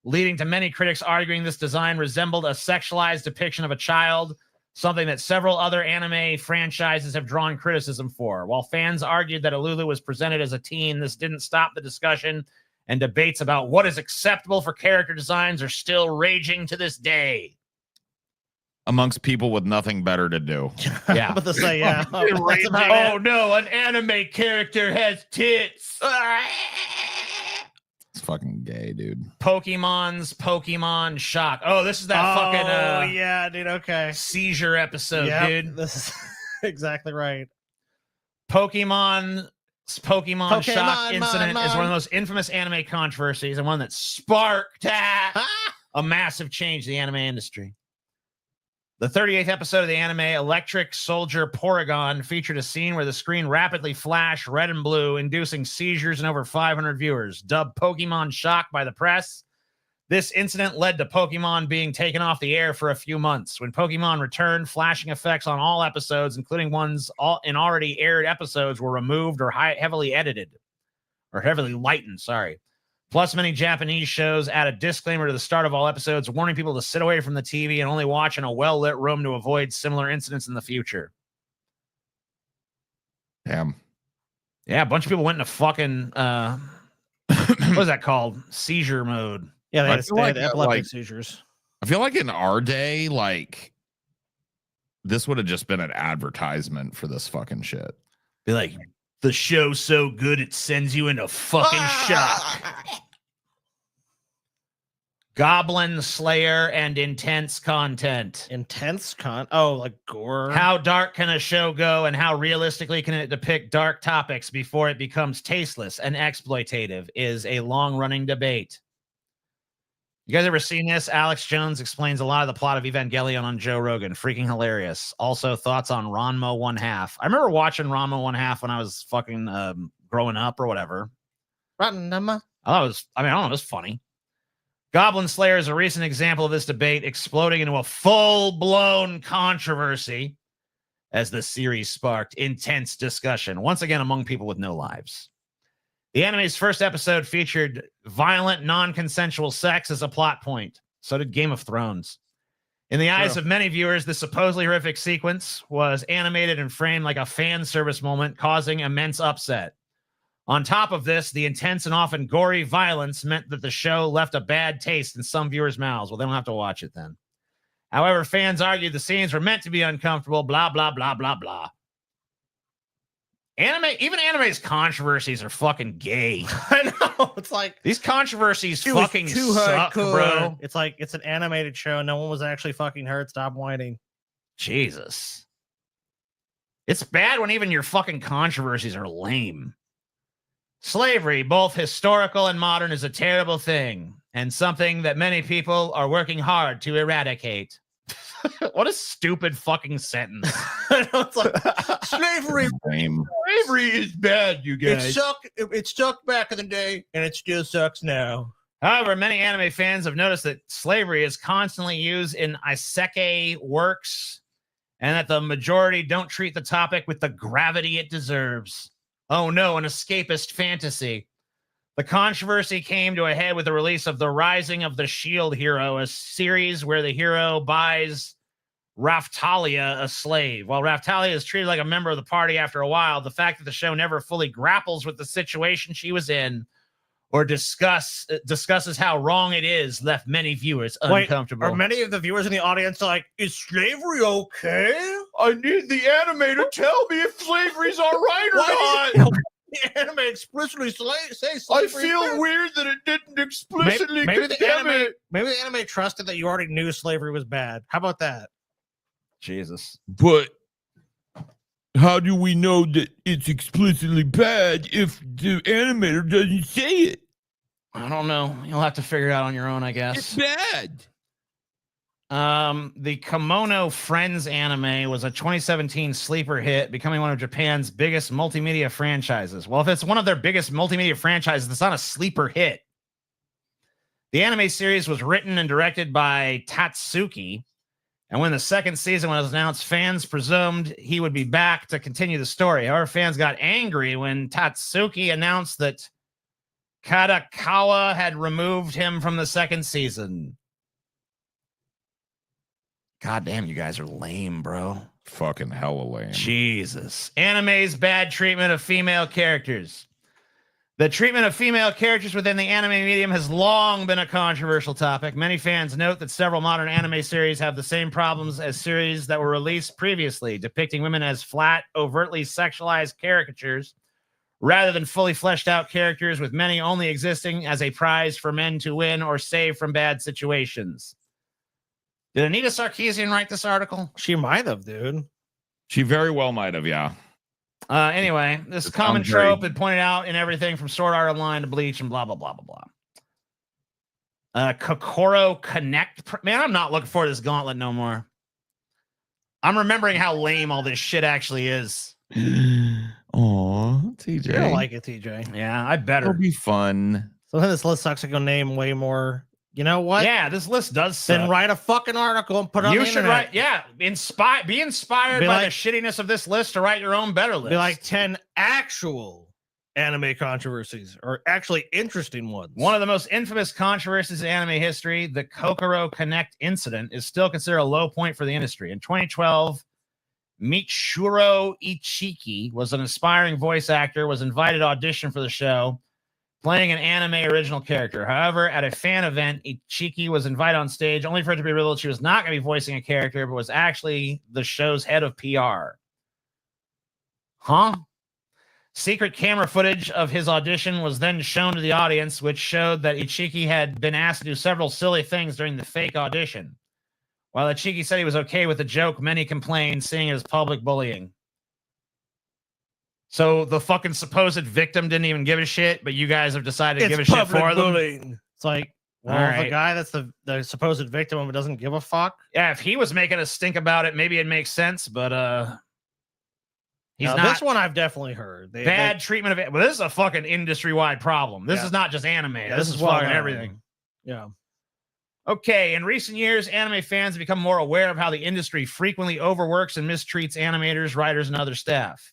leading to many critics arguing this design resembled a sexualized depiction of a child, something that several other anime franchises have drawn criticism for. While fans argued that Ilulu was presented as a teen, this didn't stop the discussion, and debates about what is acceptable for character designs are still raging to this day. Amongst people with nothing better to do. Yeah. I'm about to say, yeah. Oh, no, an anime character has tits. It's fucking gay, dude. Pokemon's Pokemon Shock. Oh, this is that fucking yeah, dude. Okay. seizure episode, Yep, dude. This is exactly right. Pokemon Shock incident is one of the most infamous anime controversies and one that sparked a massive change in the anime industry. The 38th episode of the anime Electric Soldier Porygon featured a scene where the screen rapidly flashed red and blue, inducing seizures in over 500 viewers. Dubbed Pokemon Shock by the press, this incident led to Pokemon being taken off the air for a few months. When Pokemon returned, flashing effects on all episodes, including ones in already aired episodes, were removed or heavily edited. Or heavily lightened, sorry. Plus, many Japanese shows add a disclaimer to the start of all episodes, warning people to sit away from the TV and only watch in a well-lit room to avoid similar incidents in the future. Damn. Yeah, a bunch of people went into fucking, what was that called? Seizure mode. Yeah, they had that, epileptic seizures. I feel like in our day, like, this would have just been an advertisement for this fucking shit. Be like, the show's so good it sends you into fucking shock. Goblin Slayer and intense content. Oh, like gore. How dark can a show go, and how realistically can it depict dark topics before it becomes tasteless and exploitative is a long-running debate. You guys ever seen this? Alex Jones explains a lot of the plot of Evangelion on Joe Rogan. Freaking hilarious. Also, thoughts on Ranma 1/2. I remember watching Ranma 1/2 when I was fucking growing up or whatever. Ranma. I don't know, it was funny. Goblin Slayer is a recent example of this debate exploding into a full-blown controversy as the series sparked intense discussion, once again among people with no lives. The anime's first episode featured violent, non-consensual sex as a plot point. So did Game of Thrones. In the eyes of many viewers, the supposedly horrific sequence was animated and framed like a fan service moment, causing immense upset. On top of this, the intense and often gory violence meant that the show left a bad taste in some viewers' mouths. Well, they don't have to watch it then. However, fans argued the scenes were meant to be uncomfortable, blah, blah, blah, blah, blah. Even anime's controversies are fucking gay. I know. It's like these controversies it was fucking too suck, hardcore. bro. It's like it's an animated show. No one was actually fucking hurt. Stop whining. Jesus. It's bad when even your fucking controversies are lame. Slavery, both historical and modern, is a terrible thing and something that many people are working hard to eradicate. What a stupid fucking sentence. It's like slavery. Slavery is bad, you guys. It sucked back in the day, and it still sucks now. However, many anime fans have noticed that slavery is constantly used in isekai works, and that the majority don't treat the topic with the gravity it deserves. Oh no, an escapist fantasy. The controversy came to a head with the release of The Rising of the Shield Hero, a series where the hero buys Raftalia, a slave. While Raftalia is treated like a member of the party after a while, the fact that the show never fully grapples with the situation she was in or discusses how wrong it is left many viewers uncomfortable. Are many of the viewers in the audience like, is slavery okay? I need the anime to tell me if slavery's all right or not. The anime explicitly say I slavery. feel weird that it didn't explicitly condemn it. Maybe the anime trusted that you already knew slavery was bad. How about that? Jesus. But how do we know that it's explicitly bad if the animator doesn't say it? I don't know. You'll have to figure it out on your own, I guess. It's bad. The Kimono Friends anime was a 2017 sleeper hit, becoming one of Japan's biggest multimedia franchises. Well, if it's one of their biggest multimedia franchises, it's not a sleeper hit. The anime series was written and directed by Tatsuki, and when the second season was announced, fans presumed he would be back to continue the story. However, fans got angry when Tatsuki announced that Kadakawa had removed him from the second season. God damn, you guys are lame, bro. Fucking hella lame. Jesus. Anime's bad treatment of female characters. The treatment of female characters within the anime medium has long been a controversial topic. Many fans note that several modern anime series have the same problems as series that were released previously, depicting women as flat, overtly sexualized caricatures, rather than fully fleshed out characters, with many only existing as a prize for men to win or save from bad situations. Did Anita Sarkeesian write this article? She might have, dude. She very well might have, yeah. Anyway, this common trope had pointed out in everything from Sword Art Online to Bleach and blah, blah, blah, blah, blah. Kokoro Connect. Man, I'm not looking for this gauntlet no more. I'm remembering how lame all this shit actually is. Aw, TJ. You don't like it, TJ. Yeah, I better. It'll be fun. So then this list sucks. I go name way more. You know what? Yeah, this list does suck. Then write a fucking article and put it on the internet. Write, yeah, be inspired by the shittiness of this list to write your own better list. Be like 10 actual anime controversies, or actually interesting ones. One of the most infamous controversies in anime history, the Kokoro Connect incident, is still considered a low point for the industry. In 2012, Michiro Ichiki was an aspiring voice actor, was invited to audition for the show, playing an anime original character. However, at a fan event, Ichiki was invited on stage only for it to be revealed she was not going to be voicing a character, but was actually the show's head of PR. Huh? Secret camera footage of his audition was then shown to the audience, which showed that Ichiki had been asked to do several silly things during the fake audition. While Ichiki said he was okay with the joke, many complained, seeing it as public bullying. So the fucking supposed victim didn't even give a shit, but you guys have decided to give a shit for them. It's like, well, the guy that's the supposed victim of it doesn't give a fuck. Yeah, if he was making a stink about it, maybe it makes sense, but he's not. This one I've definitely heard. Bad treatment of it. Well, this is a fucking industry-wide problem. This is not just anime. Yeah, this is fucking everything. Yeah. Okay, in recent years, anime fans have become more aware of how the industry frequently overworks and mistreats animators, writers, and other staff.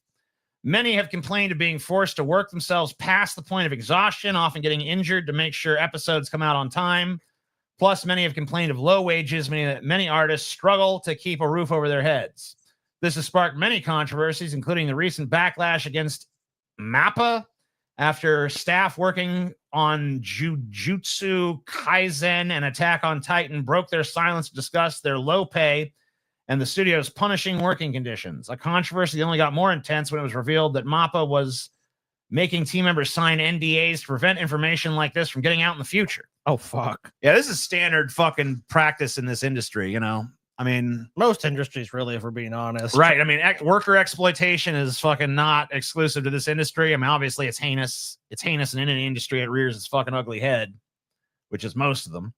Many have complained of being forced to work themselves past the point of exhaustion, often getting injured to make sure episodes come out on time. Plus, many have complained of low wages, meaning that many artists struggle to keep a roof over their heads. This has sparked many controversies, including the recent backlash against MAPPA after staff working on Jujutsu Kaisen and Attack on Titan broke their silence to discuss their low pay and the studio's punishing working conditions. A controversy only got more intense when it was revealed that MAPPA was making team members sign NDAs to prevent information like this from getting out in the future. Oh, fuck. Yeah, this is standard fucking practice in this industry, you know? I mean... most industries, really, if we're being honest. Right. I mean, worker exploitation is fucking not exclusive to this industry. I mean, obviously, it's heinous. It's heinous, and in an industry, it rears its fucking ugly head, which is most of them.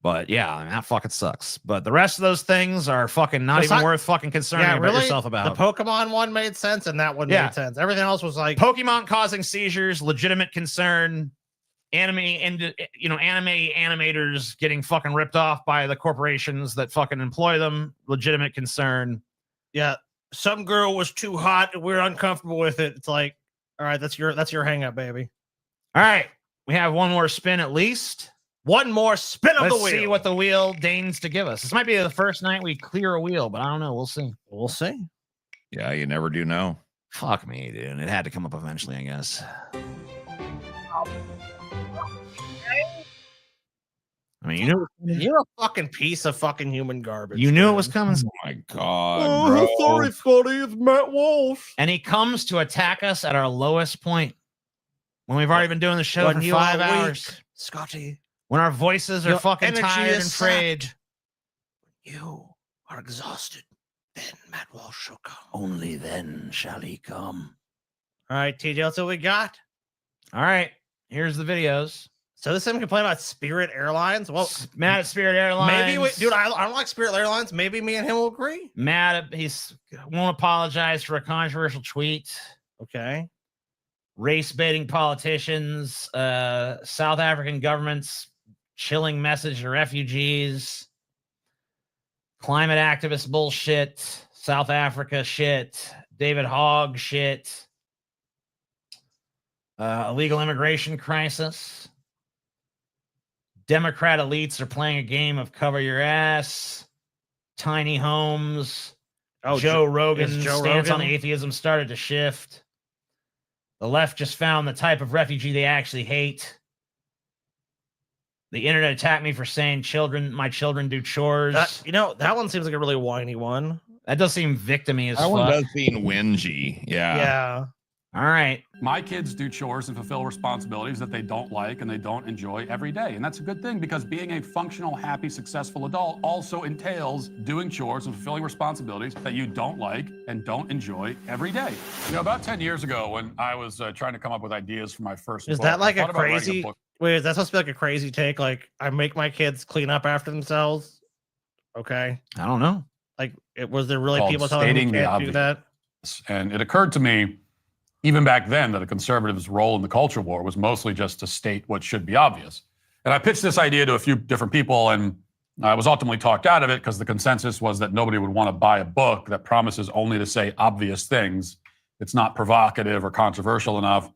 But yeah, I mean, that fucking sucks. But the rest of those things are fucking not even worth fucking concerning about yourself about. The Pokemon one made sense, and that one made sense. Everything else was like Pokemon causing seizures, legitimate concern. Anime animators getting fucking ripped off by the corporations that fucking employ them, legitimate concern. Yeah, some girl was too hot and we're uncomfortable with it. It's like, all right, that's your hang up, baby. All right, we have one more spin at least. One more spin of the wheel. Let's see what the wheel deigns to give us. This might be the first night we clear a wheel, but I don't know. We'll see. We'll see. Yeah, you never do know. Fuck me, dude. It had to come up eventually, I guess. I mean, you're a fucking piece of fucking human garbage. You knew it was coming. Oh my god, bro. Sorry, Scotty. It's Matt Walsh. And he comes to attack us at our lowest point when we've already been doing the show for 5 hours. Weak, Scotty. When our voices are fucking tired and frayed. You are exhausted. Then Matt Walsh shall come. Only then shall he come. All right, TJ, that's what we got. All right, here's the videos. So this time complain about Spirit Airlines. Well, mad at Spirit Airlines. Maybe, dude, I don't like Spirit Airlines. Maybe me and him will agree. Mad at he's won't apologize for a controversial tweet. Okay. Race baiting politicians. South African government's chilling message to refugees. Climate activist bullshit. South Africa shit. David Hogg shit. Illegal immigration crisis. Democrat elites are playing a game of cover your ass. Tiny homes. Joe Rogan's stance on atheism started to shift. The left just found the type of refugee they actually hate. The internet attacked me for saying my children do chores. That one seems like a really whiny one. That does seem victim-y as fuck. That one does seem whingy. Yeah. Yeah. All right. My kids do chores and fulfill responsibilities that they don't like and they don't enjoy every day. And that's a good thing because being a functional, happy, successful adult also entails doing chores and fulfilling responsibilities that you don't like and don't enjoy every day. About 10 years ago when I was trying to come up with ideas for my first Is book, that like I a thought about writing crazy... book. Wait, is that supposed to be like a crazy take? Like, I make my kids clean up after themselves? Okay. I don't know. Like, was there really Called people telling them you Stating the can't do that? And it occurred to me, even back then, that a conservative's role in the culture war was mostly just to state what should be obvious. And I pitched this idea to a few different people, and I was ultimately talked out of it because the consensus was that nobody would want to buy a book that promises only to say obvious things. It's not provocative or controversial enough.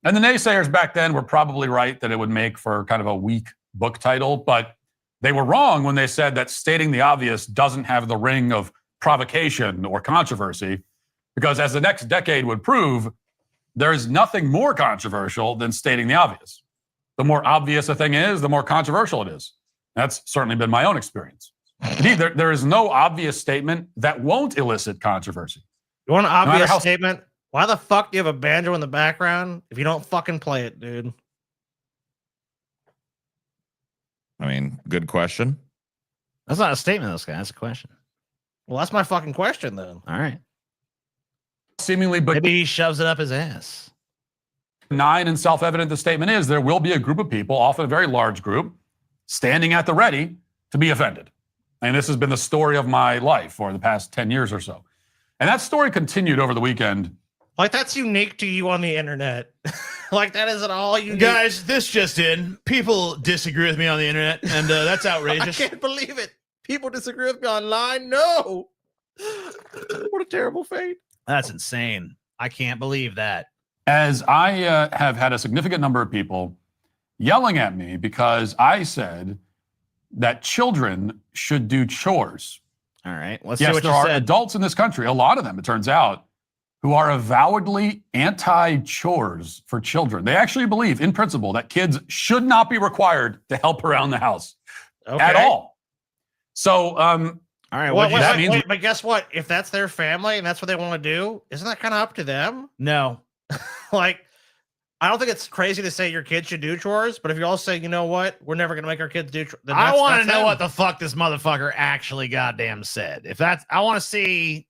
And the naysayers back then were probably right that it would make for kind of a weak book title, but they were wrong when they said that stating the obvious doesn't have the ring of provocation or controversy, because as the next decade would prove, there's nothing more controversial than stating the obvious. The more obvious a thing is, the more controversial it is. That's certainly been my own experience. Indeed, there is no obvious statement that won't elicit controversy. You want an obvious statement? Why the fuck do you have a banjo in the background if you don't fucking play it, dude? I mean, good question. That's not a statement, this guy. That's a question. Well, that's my fucking question, then. All right. Seemingly, but maybe he shoves it up his ass. Benign and self-evident the statement is, there will be a group of people, often a very large group, standing at the ready to be offended. And this has been the story of my life for the past 10 years or so. And that story continued over the weekend. Like, that's unique to you on the internet. Like, that isn't all you guys. This just in: people disagree with me on the internet, and that's outrageous. I can't believe it. People disagree with me online. No. What a terrible fate. That's insane. I can't believe that. As I have had a significant number of people yelling at me because I said that children should do chores. All right. Let's see yes, what there you are said. adults in this country, a lot of them, it turns out, who are avowedly anti-chores for children. They actually believe, in principle, that kids should not be required to help around the house at all. So, all right. But guess what? If that's their family and that's what they want to do, isn't that kind of up to them? No. Like, I don't think it's crazy to say your kids should do chores, but if you all say, you know what, we're never going to make our kids do chores. I want to know what the fuck this motherfucker actually goddamn said. If that's, I want to see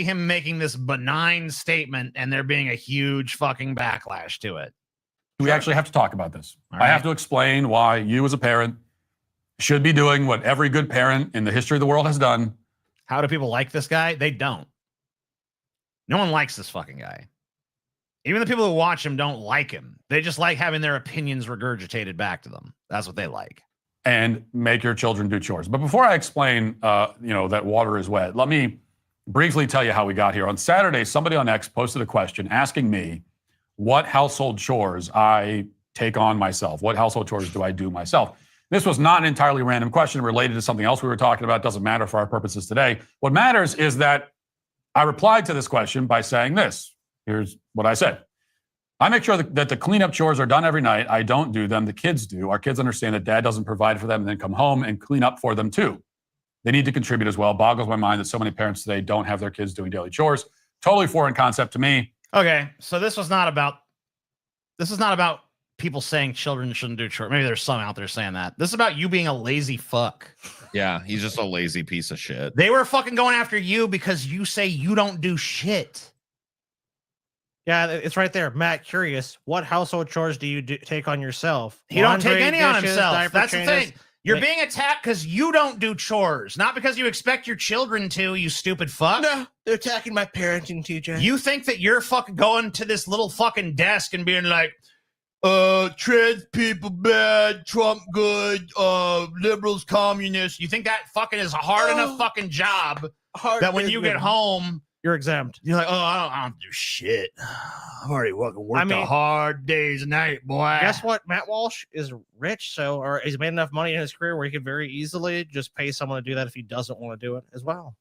him making this benign statement and there being a huge fucking backlash to it. We actually have to talk about this. I have to explain why you as a parent should be doing what every good parent in the history of the world has done. How do people like this guy? They don't. No one likes this fucking guy. Even the people who watch him don't like him. They just like having their opinions regurgitated back to them. That's what they like. And make your children do chores. But before I explain, that water is wet, let me briefly tell you how we got here. On Saturday, somebody on X posted a question asking me what household chores I take on myself. What household chores do I do myself? This was not an entirely random question related to something else we were talking about. It doesn't matter for our purposes today. What matters is that I replied to this question by saying this. Here's what I said. I make sure that the cleanup chores are done every night. I don't do them. The kids do. Our kids understand that dad doesn't provide for them and then come home and clean up for them too. They need to contribute as well. Boggles my mind that so many parents today don't have their kids doing daily chores. Totally foreign concept to me. Okay, so this is not about people saying children shouldn't do chores. Maybe there's some out there saying that. This is about you being a lazy fuck. Yeah, he's just a lazy piece of shit. They were fucking going after you because you say you don't do shit. Yeah, it's right there. Matt, curious, what household chores do you take on yourself? He don't take any on dishes, himself. diaper That's the changes? thing. You're being attacked because you don't do chores, not because you expect your children to, you stupid fuck. No, they're attacking my parenting, TJ. You think that you're fucking going to this little fucking desk and being like, trans people bad, Trump good, liberals communists. You think that fucking is a hard enough fucking job that when you get home, you're exempt. You're like, oh, I don't do shit. I've already worked a hard day's night, boy. Guess what? Matt Walsh is rich, or he's made enough money in his career where he could very easily just pay someone to do that if he doesn't want to do it as well.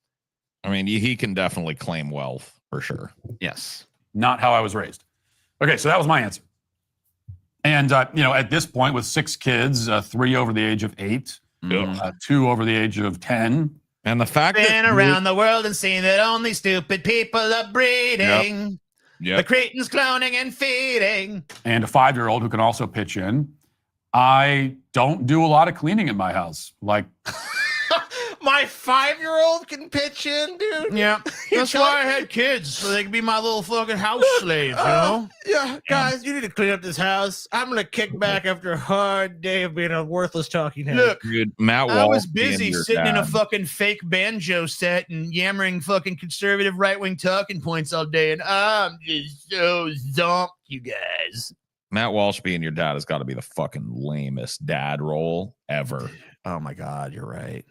I mean, he can definitely claim wealth for sure. Yes. Not how I was raised. Okay, so that was my answer. And, at this point with 6 kids, 3 over the age of 8, 2 over the age of 10. And the fact been around the world and seen that only stupid people are breeding. Yep. The cretins cloning and feeding. And a 5-year-old who can also pitch in. I don't do a lot of cleaning in my house. Like, my 5-year-old can pitch in, dude. Yeah, that's why I had kids, so they could be my little fucking house slaves, you know? Yeah, guys, you need to clean up this house. I'm gonna kick back after a hard day of being a worthless talking head. Look, dude, Matt Walsh I was busy being sitting in a dad. fucking fake banjo set and yammering fucking conservative right-wing talking points all day, and I'm just so zonked, you guys. Matt Walsh being your dad has got to be the fucking lamest dad role ever. Oh my God, you're right.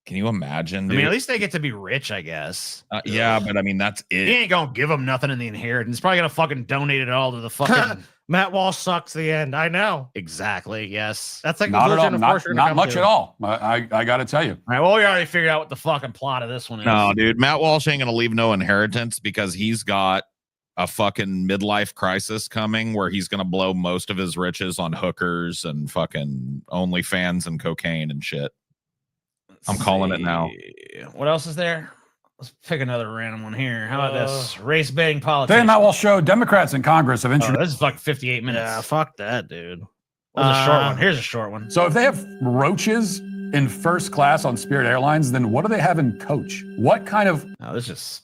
Can you imagine? I mean, at least they get to be rich, I guess. Yeah, but I mean, that's it. He ain't gonna give them nothing in the inheritance. He's probably gonna fucking donate it all to the fucking. Matt Walsh sucks the end. I know. Exactly. Yes. That's like not at all. conclusion of Not, course you're not gonna much come at to. all. I got to tell you. All right. Well, we already figured out what the fucking plot of this one is. No, dude, Matt Walsh ain't gonna leave no inheritance because he's got a fucking midlife crisis coming where he's gonna blow most of his riches on hookers and fucking OnlyFans and cocaine and shit. I'm calling it now. What else is there? Let's pick another random one here. How about this? Race baiting politics. Today, Matt Walsh show Democrats in Congress have introduced. This is like 58 minutes. Yeah, fuck that, dude. What's a short one? Here's a short one. So if they have roaches in first class on Spirit Airlines, then what do they have in coach? What kind of? No, this just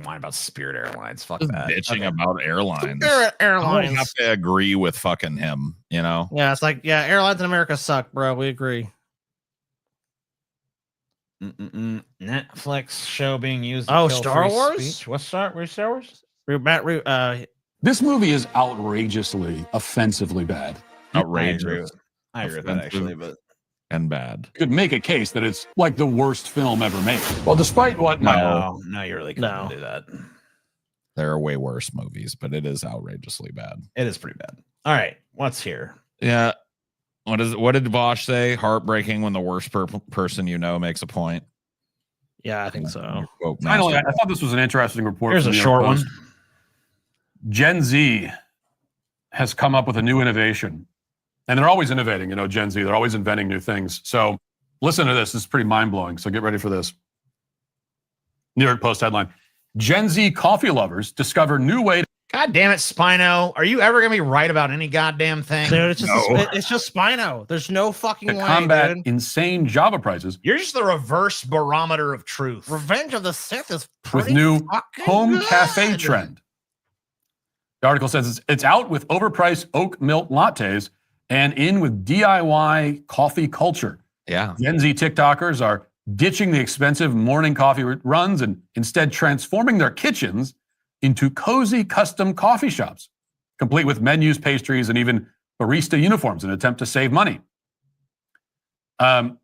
whine about Spirit Airlines. Fuck Just that. bitching about airlines. Spirit I Airlines. don't have to agree with fucking him, you know? Yeah, it's like, yeah, airlines in America suck, bro. We agree. Netflix show being used. To Oh, kill Star free Wars? speech. What's Star Wars? This movie is outrageously, offensively bad. Outrageous. I agree with that actually, but and bad. You could make a case that it's like the worst film ever made. Well, despite what no, you really couldn't do that. There are way worse movies, but it is outrageously bad. It is pretty bad. All right, what's here? Yeah. What did Bosch say? Heartbreaking when the worst person you know makes a point. Yeah, I think so. Finally, I thought this was an interesting report. Here's from a the New short York one. Post. Gen Z has come up with a new innovation. And they're always innovating, Gen Z. They're always inventing new things. So listen to this. This is pretty mind-blowing. So get ready for this. New York Post headline. Gen Z coffee lovers discover new way to... God damn it, Spino. Are you ever going to be right about any goddamn thing? Dude, it's just it's just Spino. There's no fucking to way, combat dude. insane Java prices You're just the reverse barometer of truth. Revenge of the Sith is with pretty new fucking home good. cafe trend. The article says it's out with overpriced oat milk lattes and in with DIY coffee culture. Yeah. Gen Z TikTokers are ditching the expensive morning coffee runs and instead transforming their kitchens into cozy custom coffee shops, complete with menus, pastries, and even barista uniforms in an attempt to save money. And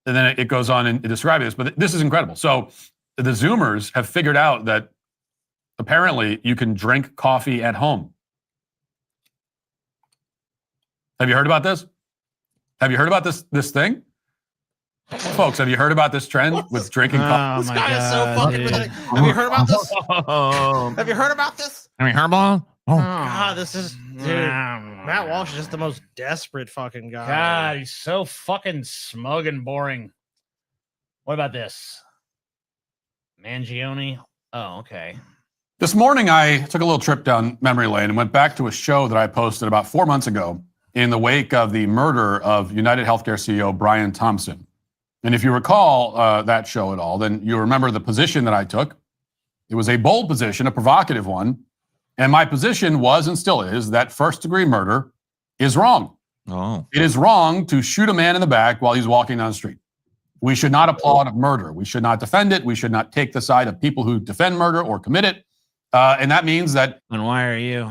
then it goes on and describes this, but this is incredible. So the Zoomers have figured out that apparently you can drink coffee at home. Have you heard about this? Have you heard about this thing? Folks, have you heard about this trend with drinking coffee? This guy is so fucking pathetic. Have you heard about this? Have you heard about this? I mean, Harbaugh? Oh, God, this is... Dude, Matt Walsh is just the most desperate fucking guy. God, he's so fucking smug and boring. What about this? Mangione? Oh, okay. This morning, I took a little trip down memory lane and went back to a show that I posted about 4 months ago in the wake of the murder of United Healthcare CEO Brian Thompson. And if you recall that show at all, then you remember the position that I took. It was a bold position, a provocative one, And my position was and still is that first-degree murder is wrong. Oh. It is wrong to shoot a man in the back while he's walking down the street. We should not applaud murder. We should not defend it. We should not take the side of people who defend murder or commit it. And that means that... And why are you?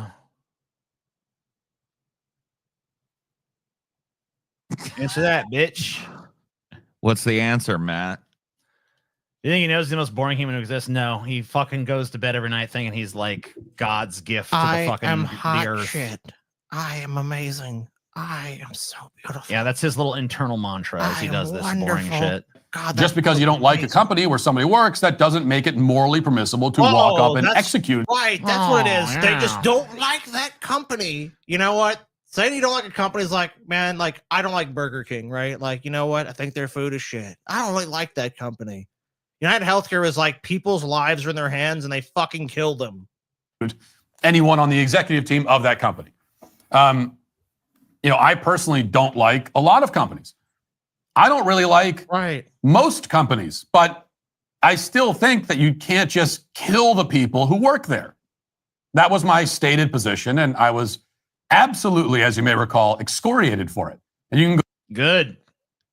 Answer that, bitch. What's the answer, Matt? You think he knows the most boring human who exists? No, he fucking goes to bed every night thinking he's like God's gift to the fucking am hot the earth. shit. I am amazing. I am so beautiful. Yeah, that's his little internal mantra as he does this boring wonderful. shit. God, Just because you don't like a company where somebody works, that doesn't make it morally permissible to walk up and that's execute. Right, that's what it is. Oh, They yeah. just don't like that company. You know what? Saying you don't like a company is like, man, like I don't like Burger King, right? Like, you know what? I think their food is shit. I don't really like that company. United Healthcare is like people's lives are in their hands and they fucking kill them. Anyone on the executive team of that company. I personally don't like a lot of companies. I don't really like most companies, but I still think that you can't just kill the people who work there. That was my stated position, and I was absolutely, as you may recall, excoriated for it. And you can go Good.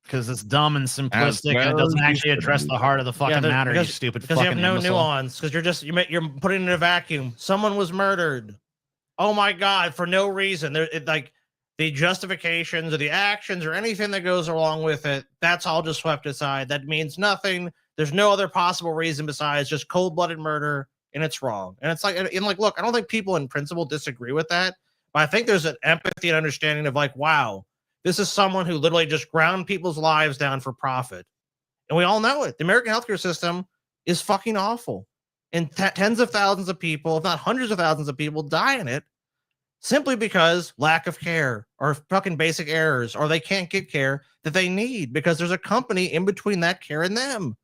Because it's dumb and simplistic and it doesn't actually address the heart of the fucking matter, you stupid because fucking you have no imbecile. nuance. Because you're putting it in a vacuum. Someone was murdered. Oh my God, for no reason. Like the justifications or the actions or anything that goes along with it, that's all just swept aside. That means nothing. There's no other possible reason besides just cold-blooded murder, and it's wrong. And it's like, look, I don't think people in principle disagree with that, but I think there's an empathy and understanding of like, wow, this is someone who literally just ground people's lives down for profit. And we all know it. The American healthcare system is fucking awful. And tens of thousands of people, if not hundreds of thousands of people, die in it simply because lack of care or fucking basic errors, or they can't get care that they need because there's a company in between that care and them.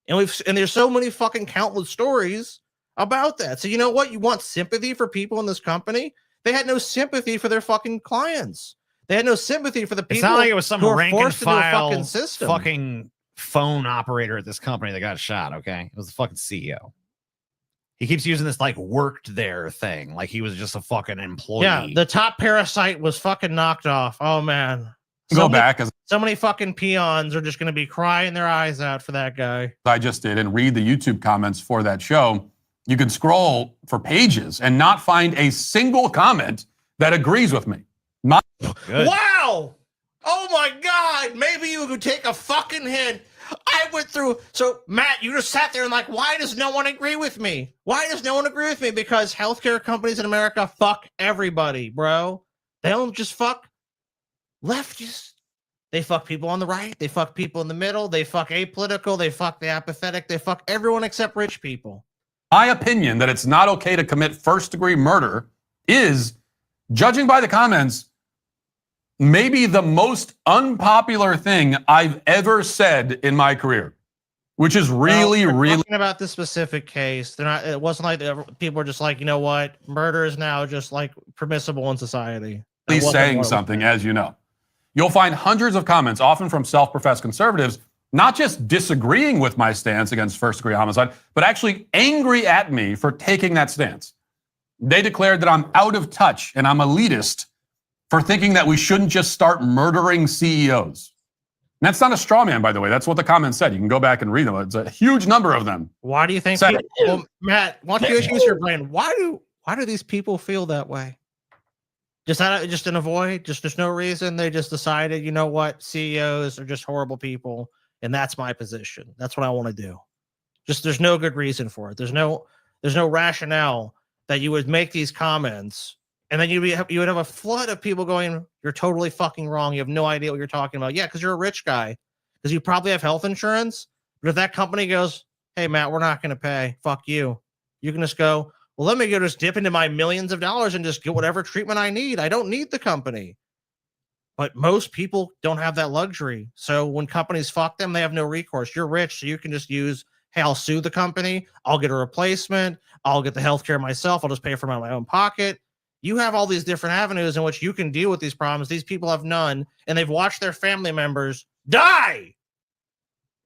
And there's so many fucking countless stories about that. So you know what? You want sympathy for people in this company? They had no sympathy for their fucking clients. They had no sympathy for the people. It's not like it was some who are rank and forced into a file fucking system. fucking phone operator at this company that got shot. Okay, it was the fucking CEO. He keeps using this like worked there thing, like he was just a fucking employee. Yeah, the top parasite was fucking knocked off. Oh man, go back as so many fucking peons are just going to be crying their eyes out for that guy. I just did and read the YouTube comments for that show. You can scroll for pages and not find a single comment that agrees with me. Wow! Oh my God! Maybe you could take a fucking hint. I went through. So Matt, you just sat there and like, why does no one agree with me? Why does no one agree with me? Because healthcare companies in America fuck everybody, bro. They don't just fuck leftists. They fuck people on the right. They fuck people in the middle. They fuck apolitical. They fuck the apathetic. They fuck everyone except rich people. My opinion that it's not okay to commit first-degree murder is, judging by the comments, maybe the most unpopular thing I've ever said in my career, which is really talking about this specific case. They're not. It wasn't like people were just like, you know what, murder is now just like permissible in society. Saying something, as you know. You'll find hundreds of comments, often from self-professed conservatives, not just disagreeing with my stance against first-degree homicide, but actually angry at me for taking that stance. They declared that I'm out of touch and I'm elitist for thinking that we shouldn't just start murdering CEOs. And that's not a straw man, by the way. That's what the comments said. You can go back and read them. It's a huge number of them. Why do you think? Well, Matt, why don't you use your brain? Why do these people feel that way? Just an avoid. Just there's no reason. They just decided, you know what? CEOs are just horrible people, and that's my position. That's what I want to do. Just there's no good reason for it. There's no rationale that you would make these comments. And then you would have a flood of people going, you're totally fucking wrong. You have no idea what you're talking about. Yeah, because you're a rich guy. Because you probably have health insurance. But if that company goes, hey, Matt, we're not going to pay. Fuck you. You can just go, well, let me go just dip into my millions of dollars and just get whatever treatment I need. I don't need the company. But most people don't have that luxury. So when companies fuck them, they have no recourse. You're rich, so you can just use, hey, I'll sue the company. I'll get a replacement. I'll get the healthcare myself. I'll just pay for my own pocket. You have all these different avenues in which you can deal with these problems. These people have none, and they've watched their family members die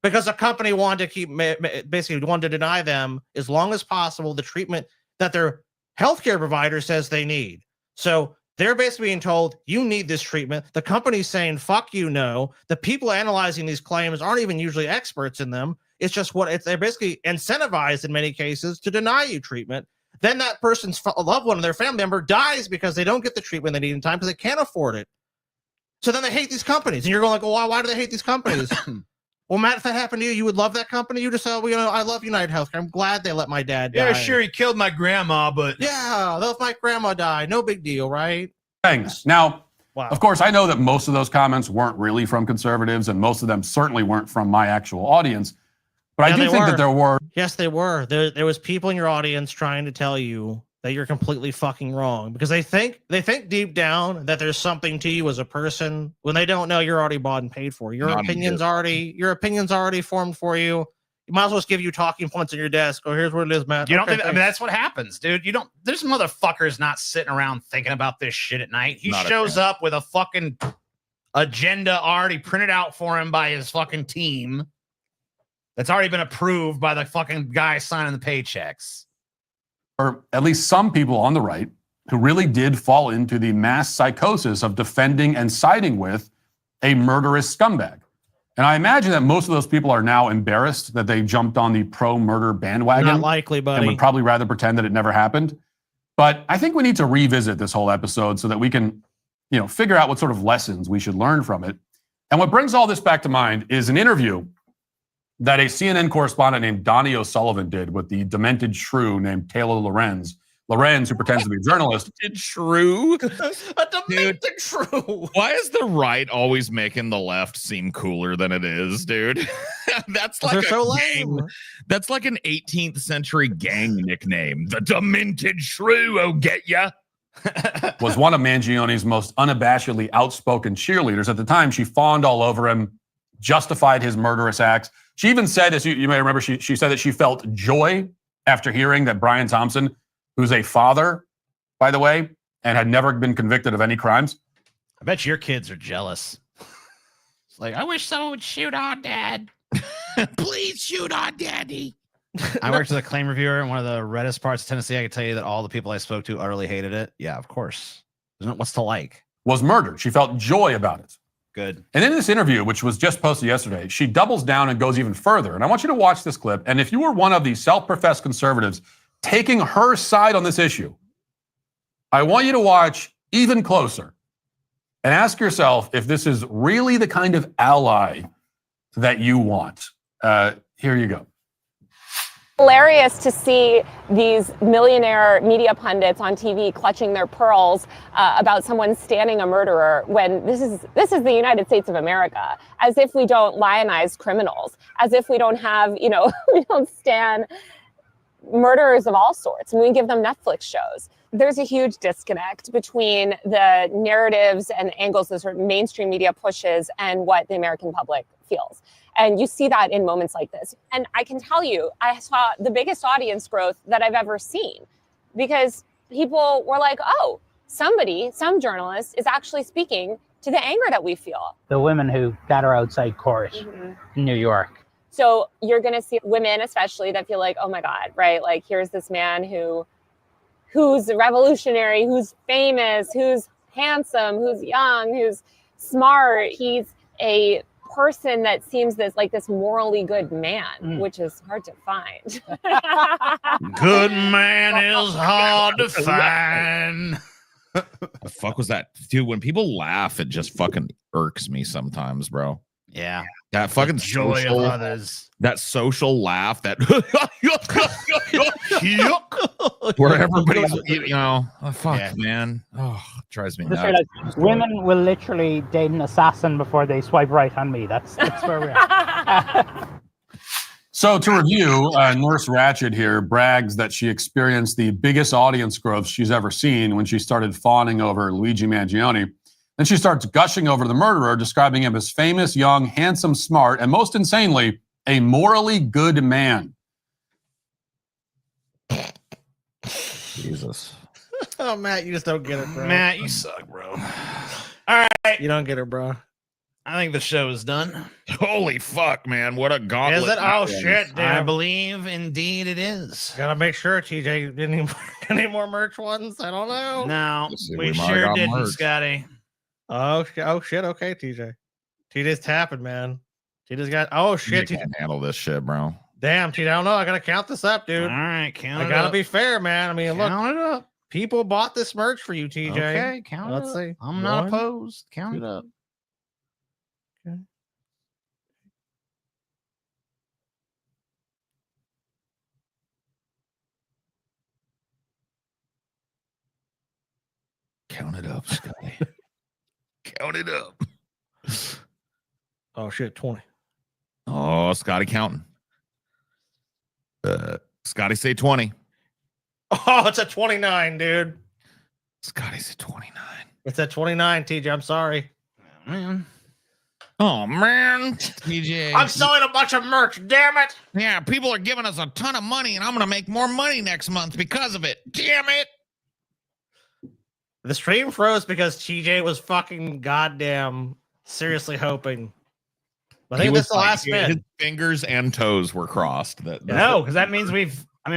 because a company wanted to deny them as long as possible the treatment that they're healthcare provider says they need. So they're basically being told, you need this treatment. The company's saying, fuck you, no. The people analyzing these claims aren't even usually experts in them. It's just they're basically incentivized in many cases to deny you treatment. Then that person's loved one of their family member dies because they don't get the treatment they need in time because they can't afford it. So then they hate these companies. And you're going like, well, why do they hate these companies? Well, Matt, if that happened to you, you would love that company. You just say, well, I love United Healthcare. I'm glad they let my dad die. Yeah, sure, he killed my grandma, but yeah, they'll let my grandma die. No big deal, right? Thanks. Now, wow. Of course, I know that most of those comments weren't really from conservatives, and most of them certainly weren't from my actual audience. But I do think that there were. Yes, they were. There was people in your audience trying to tell you that you're completely fucking wrong because they think deep down that there's something to you as a person when they don't know you're already bought and paid for. Your opinion's already formed for you. You might as well just give you talking points on your desk. Oh, here's what it is, Matt. You don't think, I mean, that's what happens, dude. There's motherfuckers not sitting around thinking about this shit at night. He shows up with a fucking agenda already printed out for him by his fucking team that's already been approved by the fucking guy signing the paychecks. Or at least some people on the right who really did fall into the mass psychosis of defending and siding with a murderous scumbag. And I imagine that most of those people are now embarrassed that they jumped on the pro-murder bandwagon. Not likely, buddy. And would probably rather pretend that it never happened. But I think we need to revisit this whole episode so that we can, figure out what sort of lessons we should learn from it. And what brings all this back to mind is an interview that a CNN correspondent named Donnie O'Sullivan did with the demented shrew named Taylor Lorenz. Lorenz, who pretends to be a journalist. Shrew? A demented shrew. Why is the right always making the left seem cooler than it is, dude? That's like that's like an 18th century gang nickname. The demented shrew, oh get ya. Was one of Mangioni's most unabashedly outspoken cheerleaders. At the time, she fawned all over him, justified his murderous acts. She even said, as you may remember, she said that she felt joy after hearing that Brian Thompson, who's a father, by the way, and had never been convicted of any crimes. I bet your kids are jealous. It's like, I wish someone would shoot on Dad. Please shoot on Daddy. I worked as a claim reviewer in one of the reddest parts of Tennessee. I can tell you that all the people I spoke to utterly hated it. Yeah, of course. What's to like? Was murdered. She felt joy about it. Good. And in this interview, which was just posted yesterday, she doubles down and goes even further. And I want you to watch this clip. And if you were one of these self-professed conservatives taking her side on this issue, I want you to watch even closer and ask yourself if this is really the kind of ally that you want. Here you go. Hilarious to see these millionaire media pundits on TV clutching their pearls about someone standing a murderer when this is the United States of America, as if we don't lionize criminals, as if we don't have, we don't stand murderers of all sorts, and we give them Netflix shows. There's a huge disconnect between the narratives and angles that sort of mainstream media pushes and what the American public feels. And you see that in moments like this. And I can tell you, I saw the biggest audience growth that I've ever seen because people were like, oh, some journalist is actually speaking to the anger that we feel. The women who gather outside court in New York. So you're going to see women, especially, that feel like, oh my God, right? Like, here's this man who's revolutionary, who's famous, who's handsome, who's young, who's smart. He's a person that seems this morally good man, which is hard to find. Good man is hard to find. The fuck was that? Dude, when people laugh, it just fucking irks me sometimes, bro. Yeah. That fucking joy social, of others. That social laugh, that where everybody's, man. Oh, it drives me nuts. Women will literally date an assassin before they swipe right on me. That's where we are. So to review, Nurse Ratched here brags that she experienced the biggest audience growth she's ever seen when she started fawning over Luigi Mangione. Then she starts gushing over the murderer, describing him as famous, young, handsome, smart, and most insanely, a morally good man. Jesus. Oh, Matt, you just don't get it, bro. Matt, you suck, bro. All right. You don't get it, bro. I think the show is done. Holy fuck, man. What a gauntlet. Is it? Oh, shit, I damn. believe indeed it is. Gotta make sure TJ didn't any more merch ones. I don't know. No, we we might sure got didn't, merch. Scotty. Oh shit. Okay, TJ. TJ's tapping, man. TJ's got. Oh shit. You can't handle this shit, bro. Damn, TJ. I don't know. I gotta count this up, dude. All right, count I it gotta up. be fair, man. I mean, Count it up. people bought this merch for you, TJ. Okay, count it Let's up. see. I'm not One, opposed. Count it up. Okay. Count it up, Scotty. Count it up. Oh shit, 20. Oh, Scotty counting. Scotty say 20. Oh, it's at 29, dude. Scotty say 29. It's at 29, TJ. I'm sorry. Man. Oh man, TJ. I'm selling a bunch of merch, damn it. Yeah, people are giving us a ton of money, and I'm gonna make more money next month because of it. Damn it. The stream froze because TJ was fucking goddamn seriously hoping. I think this is the last his spin. fingers and toes were crossed. No, because that means we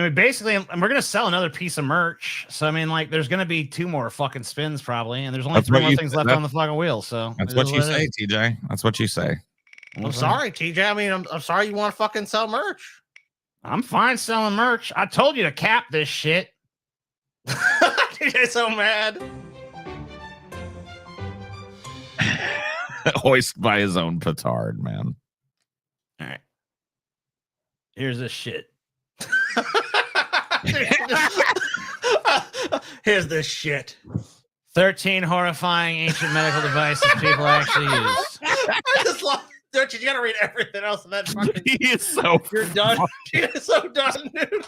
basically, and we're gonna sell another piece of merch. So I mean, like, there's gonna be 2 more fucking spins probably, and there's only That's 3 what more you- things left that- on the fucking wheel. So That's it what is you it say, is. TJ. That's what you say. I'm sorry, TJ. I mean, I'm sorry you want to fucking sell merch. I'm fine selling merch. I told you to cap this shit. TJ's so mad. Hoist by his own petard, man. All right. Here's this shit. Here's this shit. 13 horrifying ancient medical devices people actually use. I just love. Don't you gotta read everything else in that fucking. He is so. You're done. You're so done, dude.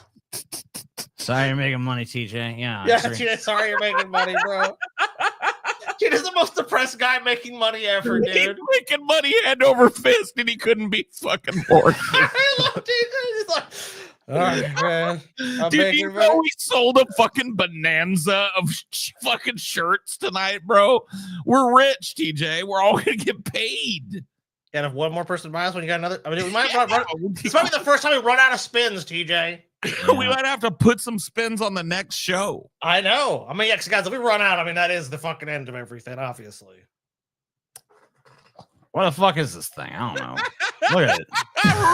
Sorry, you're making money, TJ. Yeah. I Yeah, agree. TJ, sorry you're making money, bro. TJ's the most depressed guy making money ever, He's dude. making money hand over fist, and he couldn't be fucking more. I love TJ. He's like, all right, man. I'm Dude, making you money. know we sold a fucking bonanza of fucking shirts tonight, bro. We're rich, TJ. We're all gonna get paid. And if one more person buys one, you got another. I mean, we might run. This might be the first time we run out of spins, TJ. We might have to put some spins on the next show. I know. I mean, yeah, 'cause guys, if we run out, I mean, that is the fucking end of everything, obviously. What the fuck is this thing? I don't know. Look at it.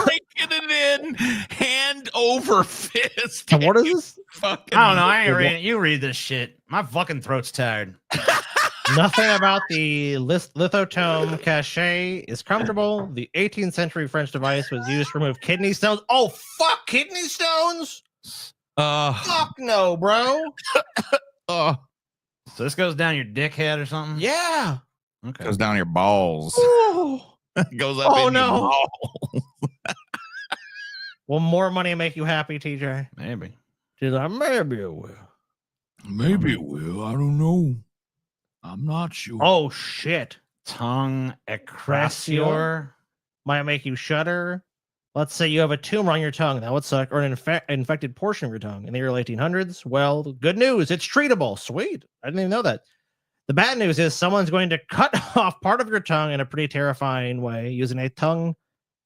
Raking it in hand over fist. What is this? Fucking I don't know. I ain't reading it. You read this shit. My fucking throat's tired. Nothing about the lithotome cachet is comfortable. The 18th century French device was used to remove kidney stones. Oh, fuck, kidney stones? Fuck no, bro. So this goes down your dickhead or something? Yeah. Okay. Goes down your balls. Goes up Oh, in your no. balls. Will more money make you happy, TJ? Maybe. She's like, maybe it will. Maybe it will. I don't know. I'm not sure. Oh, shit. Tongue ecrasure. Might make you shudder. Let's say you have a tumor on your tongue. That would suck. Or an infected portion of your tongue in the early 1800s. Well, good news. It's treatable. Sweet. I didn't even know that. The bad news is someone's going to cut off part of your tongue in a pretty terrifying way using a tongue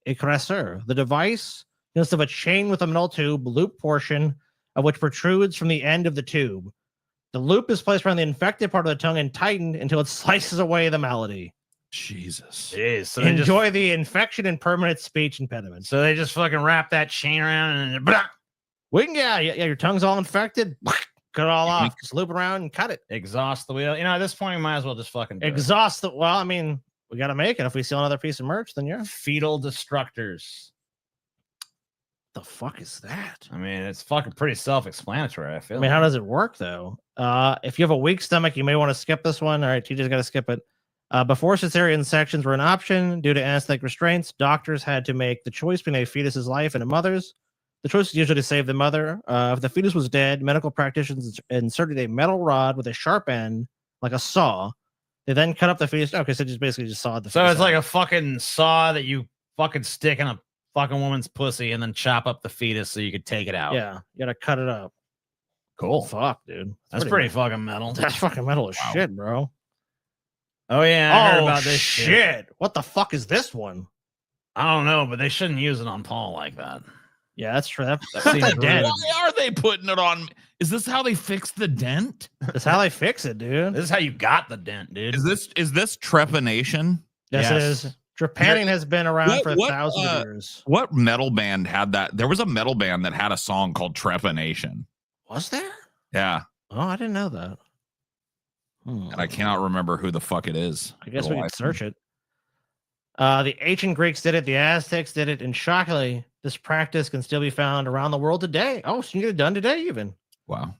ecrasure. The device consists of a chain with a metal tube, loop portion of which protrudes from the end of the tube. The loop is placed around the infected part of the tongue and tightened until it slices away the malady. Jesus. Jeez. So they Enjoy the infection and permanent speech impediment. So they just fucking wrap that chain around and blah, We can, yeah, your tongue's all infected. Cut it all off. Just loop it around and cut it. exhaust the wheel. You know, at this point, we might as well just fucking do it. Exhaust the. Well, I mean, we got to make it. If we sell another piece of merch, then yeah. Fetal destructors. The fuck is that? I mean, it's fucking pretty self-explanatory. I feel. I mean, how does it work though? If you have a weak stomach, you may want to skip this one. All right, TJ's got to skip it. Before cesarean sections were an option due to anesthetic restraints, doctors had to make the choice between a fetus's life and a mother's. The choice was usually to save the mother. If the fetus was dead, medical practitioners inserted a metal rod with a sharp end, like a saw. They then cut up the fetus. Okay, so just basically just sawed the So fetus it's out. like a fucking saw that you fucking stick in a fucking woman's pussy and then chop up the fetus so you could take it out. Yeah, you gotta cut it up. Cool. Fuck, dude. That's pretty fucking metal. That's fucking metal as shit, bro. Oh yeah, I heard about this shit. What the fuck is this one? I don't know, but they shouldn't use it on Paul like that. Yeah, that's true. That seems dead. Why are they putting it on? Is this how they fix the dent? That's how they fix it, dude. This is how you got the dent, dude. Is this trepanation? Yes, it is. Trepanning has been around for thousands of years. What metal band had that? There was a metal band that had a song called Trepanation. Was there? Yeah. Oh, I didn't know that. And I cannot remember who the fuck it is. I guess we can search it. The ancient Greeks did it. The Aztecs did it. And shockingly, this practice can still be found around the world today. Oh, so you can get it done today even. Wow.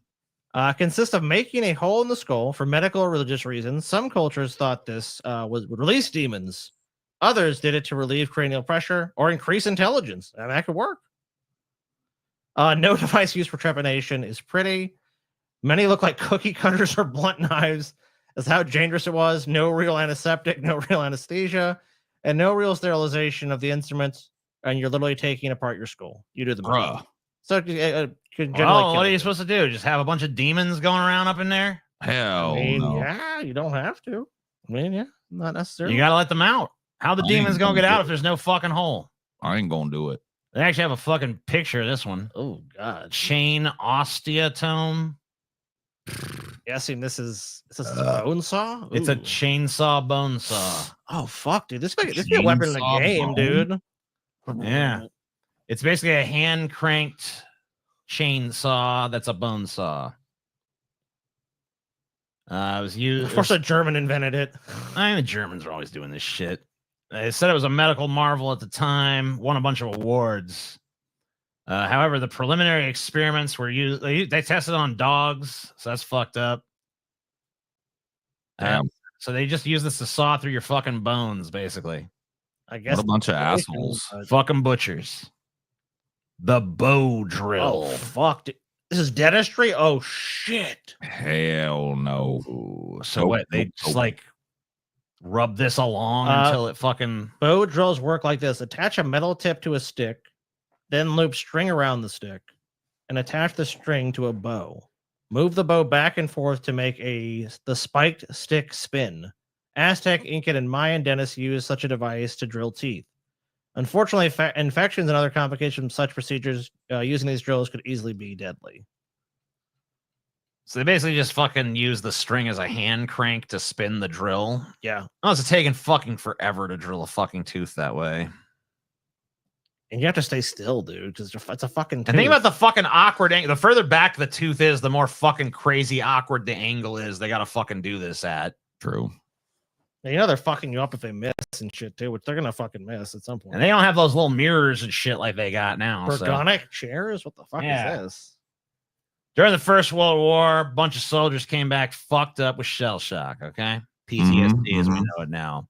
Consists of making a hole in the skull for medical or religious reasons. Some cultures thought this would release demons. Others did it to relieve cranial pressure or increase intelligence. And that could work. No device used for trepanation is pretty. Many look like cookie cutters or blunt knives. That's how dangerous it was. No real antiseptic, no real anesthesia, and no real sterilization of the instruments. And you're literally taking apart your skull. You do the Bruh. So well, what are you supposed to do? Just have a bunch of demons going around up in there? Hell no. Yeah, you don't have to. I mean, yeah, not necessarily. You got to let them out. How the demons going to get out if there's no fucking hole? I ain't going to do it. They actually have a fucking picture of this one. Oh, God. Chain osteotome. Guessing this is a bone saw? Ooh. It's a chainsaw bone saw. Oh, fuck, dude. This be a weapon in the game, dude. Yeah. It's basically a hand cranked chainsaw that's a bone saw. It was used. Of course, a German invented it. I mean, the Germans are always doing this shit. They said it was a medical marvel at the time, won a bunch of awards. However, the preliminary experiments were used. They tested on dogs, so that's fucked up. So they just use this to saw through your fucking bones, basically. I guess what a bunch of assholes. Fucking butchers. The bow drill. Oh, fuck. This is dentistry? Oh, shit. Hell no. Ooh, so what? They just like rub this along until it fucking... Bow drills work like this. Attach a metal tip to a stick, then loop string around the stick, and attach the string to a bow. Move the bow back and forth to make the spiked stick spin. Aztec, Incan, and Mayan dentists used such a device to drill teeth. Unfortunately, infections and other complications from such procedures using these drills could easily be deadly. So they basically just fucking use the string as a hand crank to spin the drill. Yeah. Oh, it's taking fucking forever to drill a fucking tooth that way. And you have to stay still, dude, because it's a fucking tooth. And think about the fucking awkward angle. The further back the tooth is, the more fucking crazy awkward the angle is. They got to fucking do this at. True. And you know they're fucking you up if they miss and shit, too, which they're going to fucking miss at some point. And they don't have those little mirrors and shit like they got now. Ergonomic chairs? What the fuck is this? During the First World War, a bunch of soldiers came back fucked up with shell shock, okay? PTSD as we know it now.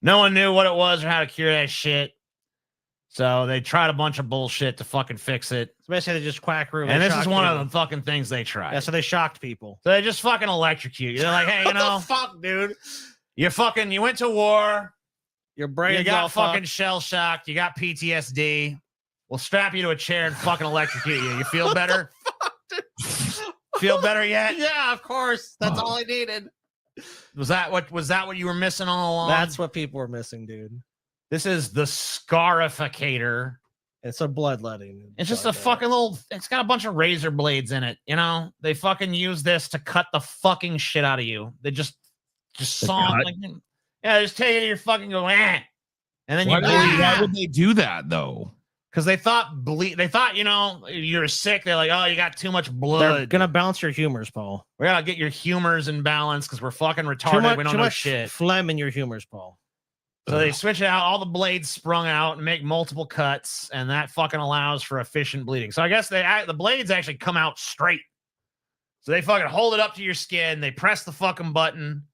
No one knew what it was or how to cure that shit. So they tried a bunch of bullshit to fucking fix it. So basically they just quackaroo. And this is one of the fucking things they tried. Yeah, so they shocked people. So they just fucking electrocute you. They're like, hey, you know. What the fuck, dude? You went to war. Your brain's You got all fucking fucked. shell shocked. You got PTSD. We'll strap you to a chair and fucking electrocute you. You feel better? Feel better yet? Yeah, of course. That's all I needed. Was that what you were missing all along? That's what people were missing, dude. This is the scarificator. It's a bloodletting. It's just a fucking little. It's got a bunch of razor blades in it. You know, they fucking use this to cut the fucking shit out of you. They just saw it. Like, yeah, just take it. You're fucking go, and then why would they do that though? Because they thought They thought, you know, you're sick. They're like, oh, you got too much blood. They're gonna bounce your humors, Paul. We gotta get your humors in balance because we're fucking retarded. We don't know shit. Phlegm in your humors, Paul. So they switch it out, all the blades sprung out and make multiple cuts, and that fucking allows for efficient bleeding. So I guess the blades actually come out straight. So they fucking hold it up to your skin, they press the fucking button,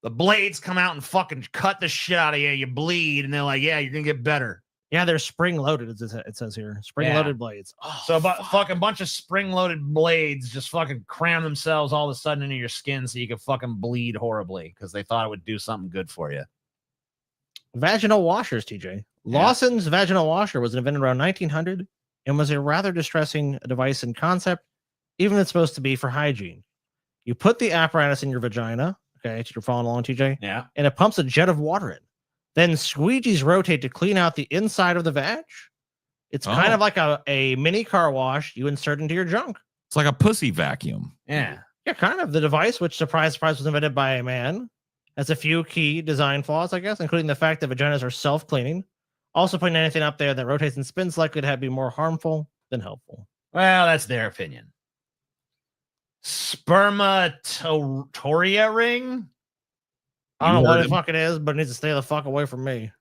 the blades come out and fucking cut the shit out of you, you bleed, and they're like, yeah, you're gonna get better. Yeah, they're spring-loaded, it says here. Spring-loaded blades. Oh, so fucking bunch of spring-loaded blades just fucking cram themselves all of a sudden into your skin so you can fucking bleed horribly because they thought it would do something good for you. Vaginal washers, TJ. Lawson's vaginal washer was invented around 1900 and was a rather distressing device in concept, even if it's supposed to be for hygiene. You put the apparatus in your vagina, Okay, you're following along, TJ? Yeah. And it pumps a jet of water in. Then squeegees rotate to clean out the inside of the vag. It's kind of like a mini car wash you insert into your junk. It's like a pussy vacuum. Yeah. Yeah, kind of. The device, which surprise, was invented by a man, has a few key design flaws, I guess, including the fact that vaginas are self-cleaning. Also, putting anything up there that rotates and spins likely to be more harmful than helpful. Well, that's their opinion. Spermatoria ring? I don't know what the fuck it is, but it needs to stay the fuck away from me.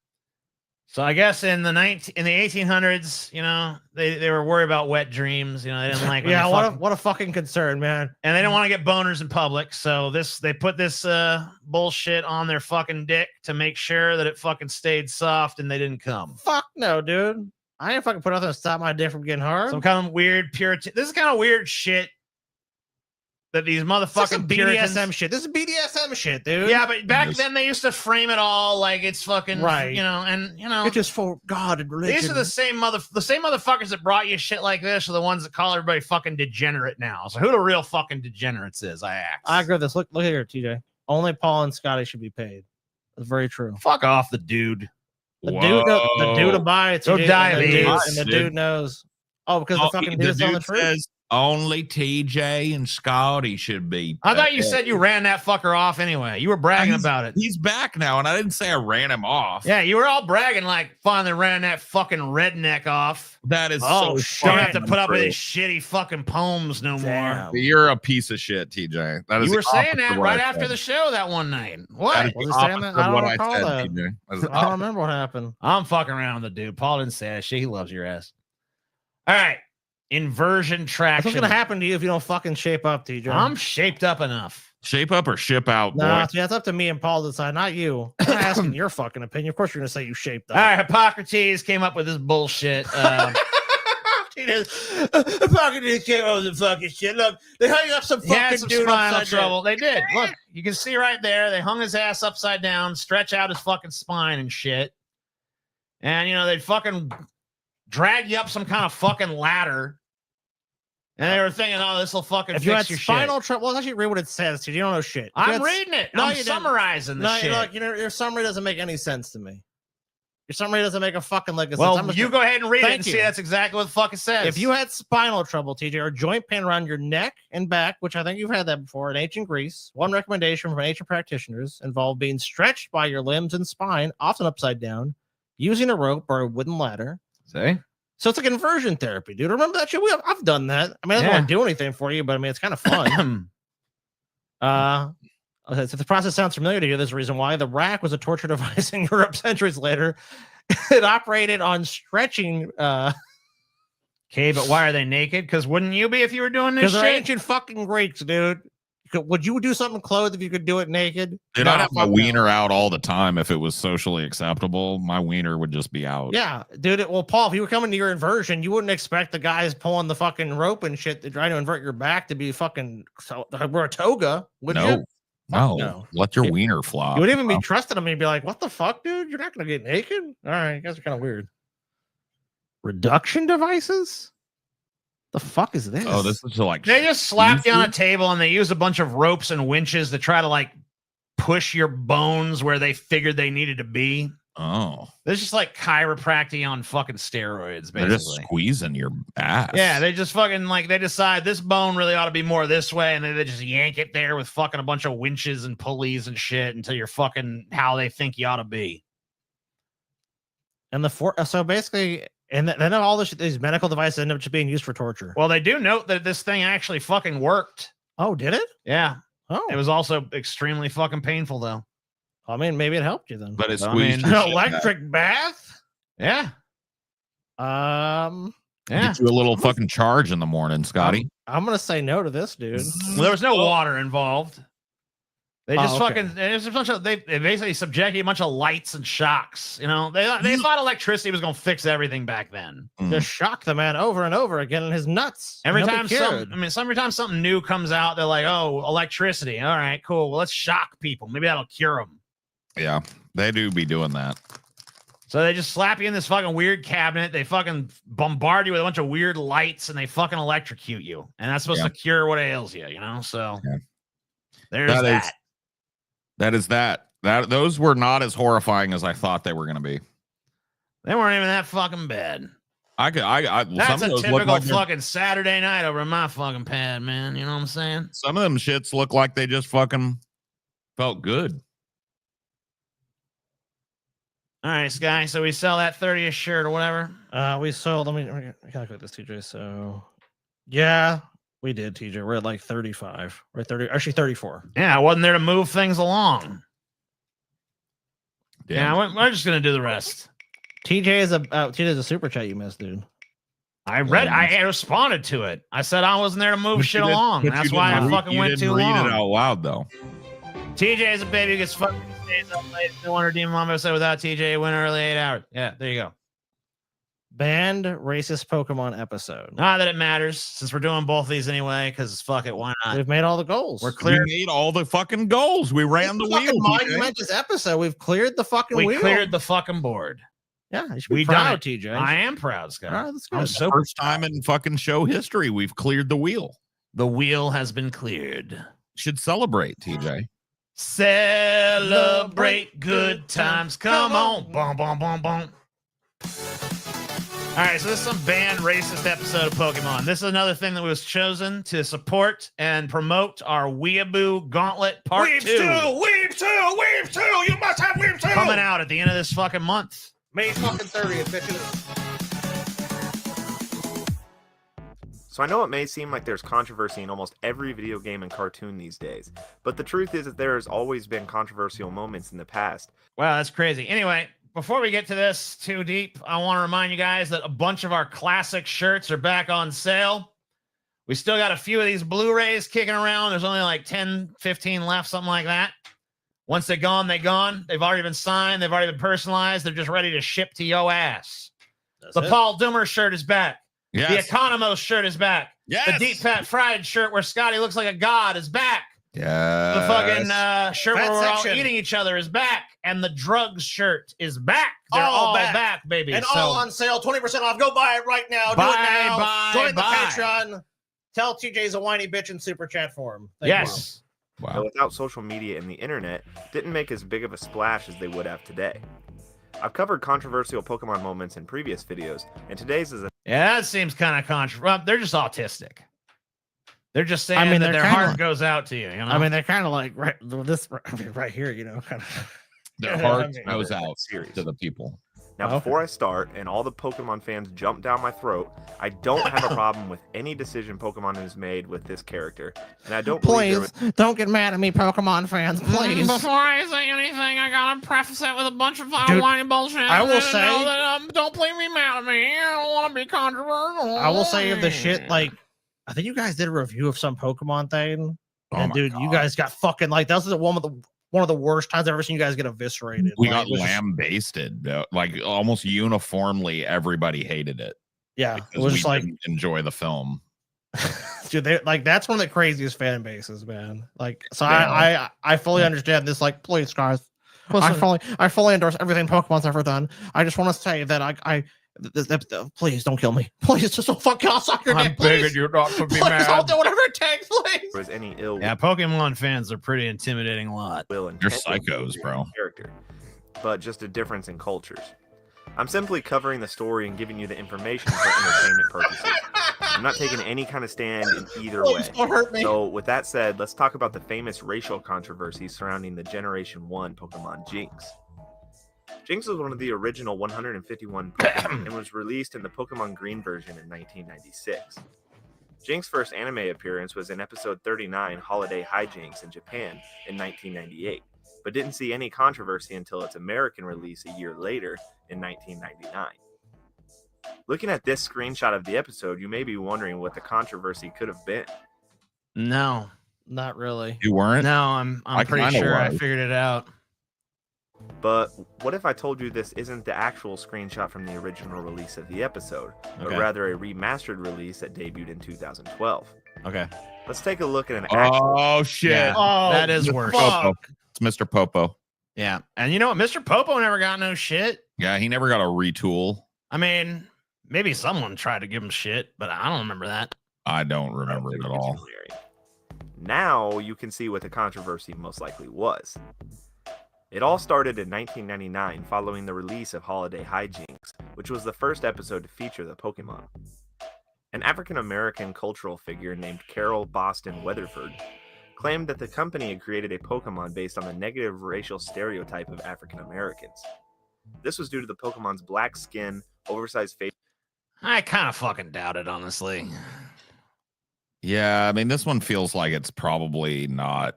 So I guess in the 1800s, you know, they were worried about wet dreams. You know, they didn't like. Yeah, what a fucking concern, man. And they didn't want to get boners in public, so they put this bullshit on their fucking dick to make sure that it fucking stayed soft and they didn't come. Fuck no, dude. I ain't fucking put nothing to stop my dick from getting hard. Some kind of weird Puritan. This is kind of weird shit that these motherfucking BDSM shit. This is BDSM shit, dude. Yeah, but back then they used to frame it all like it's fucking right. You know, and you know, it's just for God and religion. These are the same motherfuckers that brought you shit like this are the ones that call everybody fucking degenerate now. So who the real fucking degenerates is? I ask. I agree with this. Look here, TJ. Only Paul and Scotty should be paid. That's very true. Fuck off, the dude. The dude abides. Go diabetes. And the dude knows. Oh, because the fucking dude's telling the truth. Only TJ and Scotty should be. I thought you said you ran that fucker off anyway. You were bragging about it. He's back now, and I didn't say I ran him off. Yeah, you were all bragging like finally ran that fucking redneck off. That is don't have to put up with his shitty fucking poems no more. You're a piece of shit, TJ. That is you were saying that right after the show that one night. What? Was he saying that? I don't recall that. I don't remember what happened. I'm fucking around with the dude. Paul didn't say that shit. He loves your ass. All right. Inversion traction. What's gonna happen to you if you don't fucking shape up, TJ? I'm shaped up enough. Shape up or ship out, boy. No, that's up to me and Paul to decide, not you. I'm not asking your fucking opinion. Of course, you're gonna say you shaped up. All right, Hippocrates came up with this bullshit. Hippocrates came up with the fucking shit. Look, they hung up some fucking dude spinal upside trouble. down. They did. Look, you can see right there. They hung his ass upside down, stretch out his fucking spine and shit. And you know they'd fucking drag you up some kind of fucking ladder. And they were thinking, oh, this will fucking if fix you had your spinal shit. trouble, well, actually read what it says, dude. You don't know shit. I'm reading it. No, I'm you summarizing the shit. Look, you know, your summary doesn't make any sense to me. Your summary doesn't make a fucking like. Well, you go ahead and read it and see that's exactly what the fuck it says. If you had spinal trouble, TJ, or joint pain around your neck and back, which I think you've had that before in ancient Greece, one recommendation from ancient practitioners involved being stretched by your limbs and spine, often upside down, using a rope or a wooden ladder. See? So it's like inversion therapy, dude. Remember that shit? I've done that. I mean, I don't want to do anything for you, but I mean, it's kind of fun. Okay, so the process sounds familiar to you. There's a reason why. The rack was a torture device in Europe centuries later. It operated on stretching. Okay, but why are they naked? Because wouldn't you be if you were doing this shit? Because they're ancient fucking Greeks, dude. Would you do something clothed if you could do it naked? Dude, I'd have my wiener out all the time if it was socially acceptable. My wiener would just be out. Yeah, dude. Well, Paul, if you were coming to your inversion, you wouldn't expect the guys pulling the fucking rope and shit to try to invert your back to be fucking wear a toga, would you? No. Let your wiener flop. You wouldn't even be trusting them. You'd be like, what the fuck, dude? You're not going to get naked? All right, you guys are kind of weird. Reduction devices? The fuck is this? Oh, this is like they just slap you on a table and they use a bunch of ropes and winches to try to like push your bones where they figured they needed to be. Oh, this is just like chiropractic on fucking steroids. Basically, they're just squeezing your ass. Yeah, they just fucking like they decide this bone really ought to be more this way, and then they just yank it there with fucking a bunch of winches and pulleys and shit until you're fucking how they think you ought to be. And so basically. And then all these medical devices end up just being used for torture. Well, they do note that this thing actually fucking worked. Oh, did it? Yeah. Oh. It was also extremely fucking painful, though. I mean, maybe it helped you then. But it's an electric bath? Yeah. Get you a little fucking charge in the morning, Scotty. I'm going to say no to this, dude. Well, there was no water involved. They just they basically subjected a bunch of lights and shocks. You know, they thought electricity was going to fix everything back then. Just shock the man over and over again in his nuts. Every time something new comes out, they're like, "Oh, electricity. All right, cool. Well, let's shock people. Maybe that'll cure them." Yeah, they do be doing that. So they just slap you in this fucking weird cabinet. They fucking bombard you with a bunch of weird lights, and they fucking electrocute you. And that's supposed to cure what ails you. You know, so there's that. That is that. Those were not as horrifying as I thought they were going to be. They weren't even that fucking bad. some That's of a those typical look like fucking Saturday night over my fucking pad, man. You know what I'm saying? some of them shits look like they just fucking felt good. All right, Sky. So we sell that 30th shirt or whatever. We sold. Let me calculate this, TJ. So, yeah, we did, TJ. We're at like 35. We're at 30. Actually, 34. Yeah, I wasn't there to move things along. Damn. Yeah, we're just gonna do the rest. TJ is a super chat you missed, dude. I responded to it. I said I wasn't there to move shit along. That's why I fucking went too long. You didn't read it out loud though. TJ is a baby who gets fucking stays up late. No wonder Demon Mama said without TJ went early 8 hours. Yeah, there you go. Banned racist Pokemon episode. Not that it matters since we're doing both these anyway. Because fuck it, why not? We've made all the goals. We're clear. We made all the fucking goals. We ran the wheel. Monumentous episode. We've cleared the fucking wheel. We cleared the fucking board. Yeah, you should be proud, TJ. I am proud, Scott. All right, that's good. I'm so First time in fucking show history we've cleared the wheel. The wheel has been cleared. Should celebrate, TJ. Celebrate good times. Come on. Boom, boom, boom, boom. All right, so this is some banned racist episode of Pokemon. This is another thing that was chosen to support and promote our Weeaboo Gauntlet Part 2. Weeb 2! You must have Weeb 2! Coming out at the end of this fucking month. May fucking 30th, bitches. So I know it may seem like there's controversy in almost every video game and cartoon these days, but the truth is that there has always been controversial moments in the past. Wow, that's crazy. Anyway, before we get to this too deep, I want to remind you guys that a bunch of our classic shirts are back on sale. We still got a few of these Blu-rays kicking around. There's only like 10, 15 left, something like that. Once they're gone, they're gone. They've already been signed. They've already been personalized. They're just ready to ship to yo ass. The Paul Dummer shirt is back. Yes. The Economos shirt is back. Yes. The Deep Fat Fried shirt where Scotty looks like a god is back. Yeah. The fucking shirt Fat where we're all section. eating each other is back. And the drugs shirt is back. They're all back, baby. And So- all on sale, 20% off. Go buy it right now. Do Buy, it now. buy, Join the buy. Patreon. Tell TJ's a whiny bitch in super chat for him. Thank Yes. But without social media and the internet, didn't make as big of a splash as they would have today. I've covered controversial Pokemon moments in previous videos, and today's is a Yeah, that seems kind of controversial. They're just autistic. They're just saying that they're their kinda heart like- goes out to you. You know? I mean, they're kind of like right here, you know, kind of. Their Yeah, heart I mean- goes out to the people. Now, before I start, and all the Pokemon fans jump down my throat, I don't have a problem with any decision Pokemon has made with this character, and I don't believe Please don't get mad at me, Pokemon fans. Please. Before I say anything, I gotta preface it with a bunch of Dude, whiny bullshit. I will And say- know that, don't please be mad at me. I don't want to be controversial. I will say the shit, like, I think you guys did a review of some Pokemon thing. And dude, you guys got fucking like, that was one of the worst times I've ever seen you guys get eviscerated. We Like, got it was just- lambasted. Like almost uniformly, everybody hated it. Yeah, it because was we just like, didn't enjoy the film. dude, they like that's one of the craziest fan bases, man. Like, so Yeah. I fully understand this. Like, please, guys, I fully endorse everything Pokemon's ever done. I just want to say that please don't kill me. Please just don't fuck. I'll suck your I'm dick. Please. begging you not to be Please, I'll mad. do whatever it takes. Please. there was any ill Yeah, Pokemon fans are pretty intimidating lot. will and You're psychos, bro. character, but just a difference in cultures. I'm simply covering the story and giving you the information for entertainment purposes. I'm not taking any kind of stand in either way. Please don't hurt me. So, with that said, let's talk about the famous racial controversy surrounding the Generation 1 Pokemon Jinx. Jinx was one of the original 151 Pokemon and was released in the Pokemon Green version in 1996. Jinx's first anime appearance was in episode 39, Holiday Hijinks, in Japan in 1998, but didn't see any controversy until its American release a year later in 1999. Looking at this screenshot of the episode, you may be wondering what the controversy could have been. No, not really. You weren't? No, I'm I pretty kinda sure I was. figured it out. But what if I told you this isn't the actual screenshot from the original release of the episode, but Okay. rather a remastered release that debuted in 2012? Okay. Let's take a look at an actual... Oh shit! Yeah, that is Mr. worse. Popo. It's Mr. Popo. Yeah, and you know what? Mr. Popo never got no shit. Yeah, he never got a retool. I mean, maybe someone tried to give him shit, but I don't remember that. I don't remember it at all. Now you can see what the controversy most likely was. It all started in 1999 following the release of Holiday Hijinks, which was the first episode to feature the Pokemon. An African-American cultural figure named Carol Boston Weatherford claimed that the company had created a Pokemon based on the negative racial stereotype of African Americans. This was due to the Pokemon's black skin, oversized face. I kind of fucking doubt it, honestly. Yeah, I mean, this one feels like it's probably not.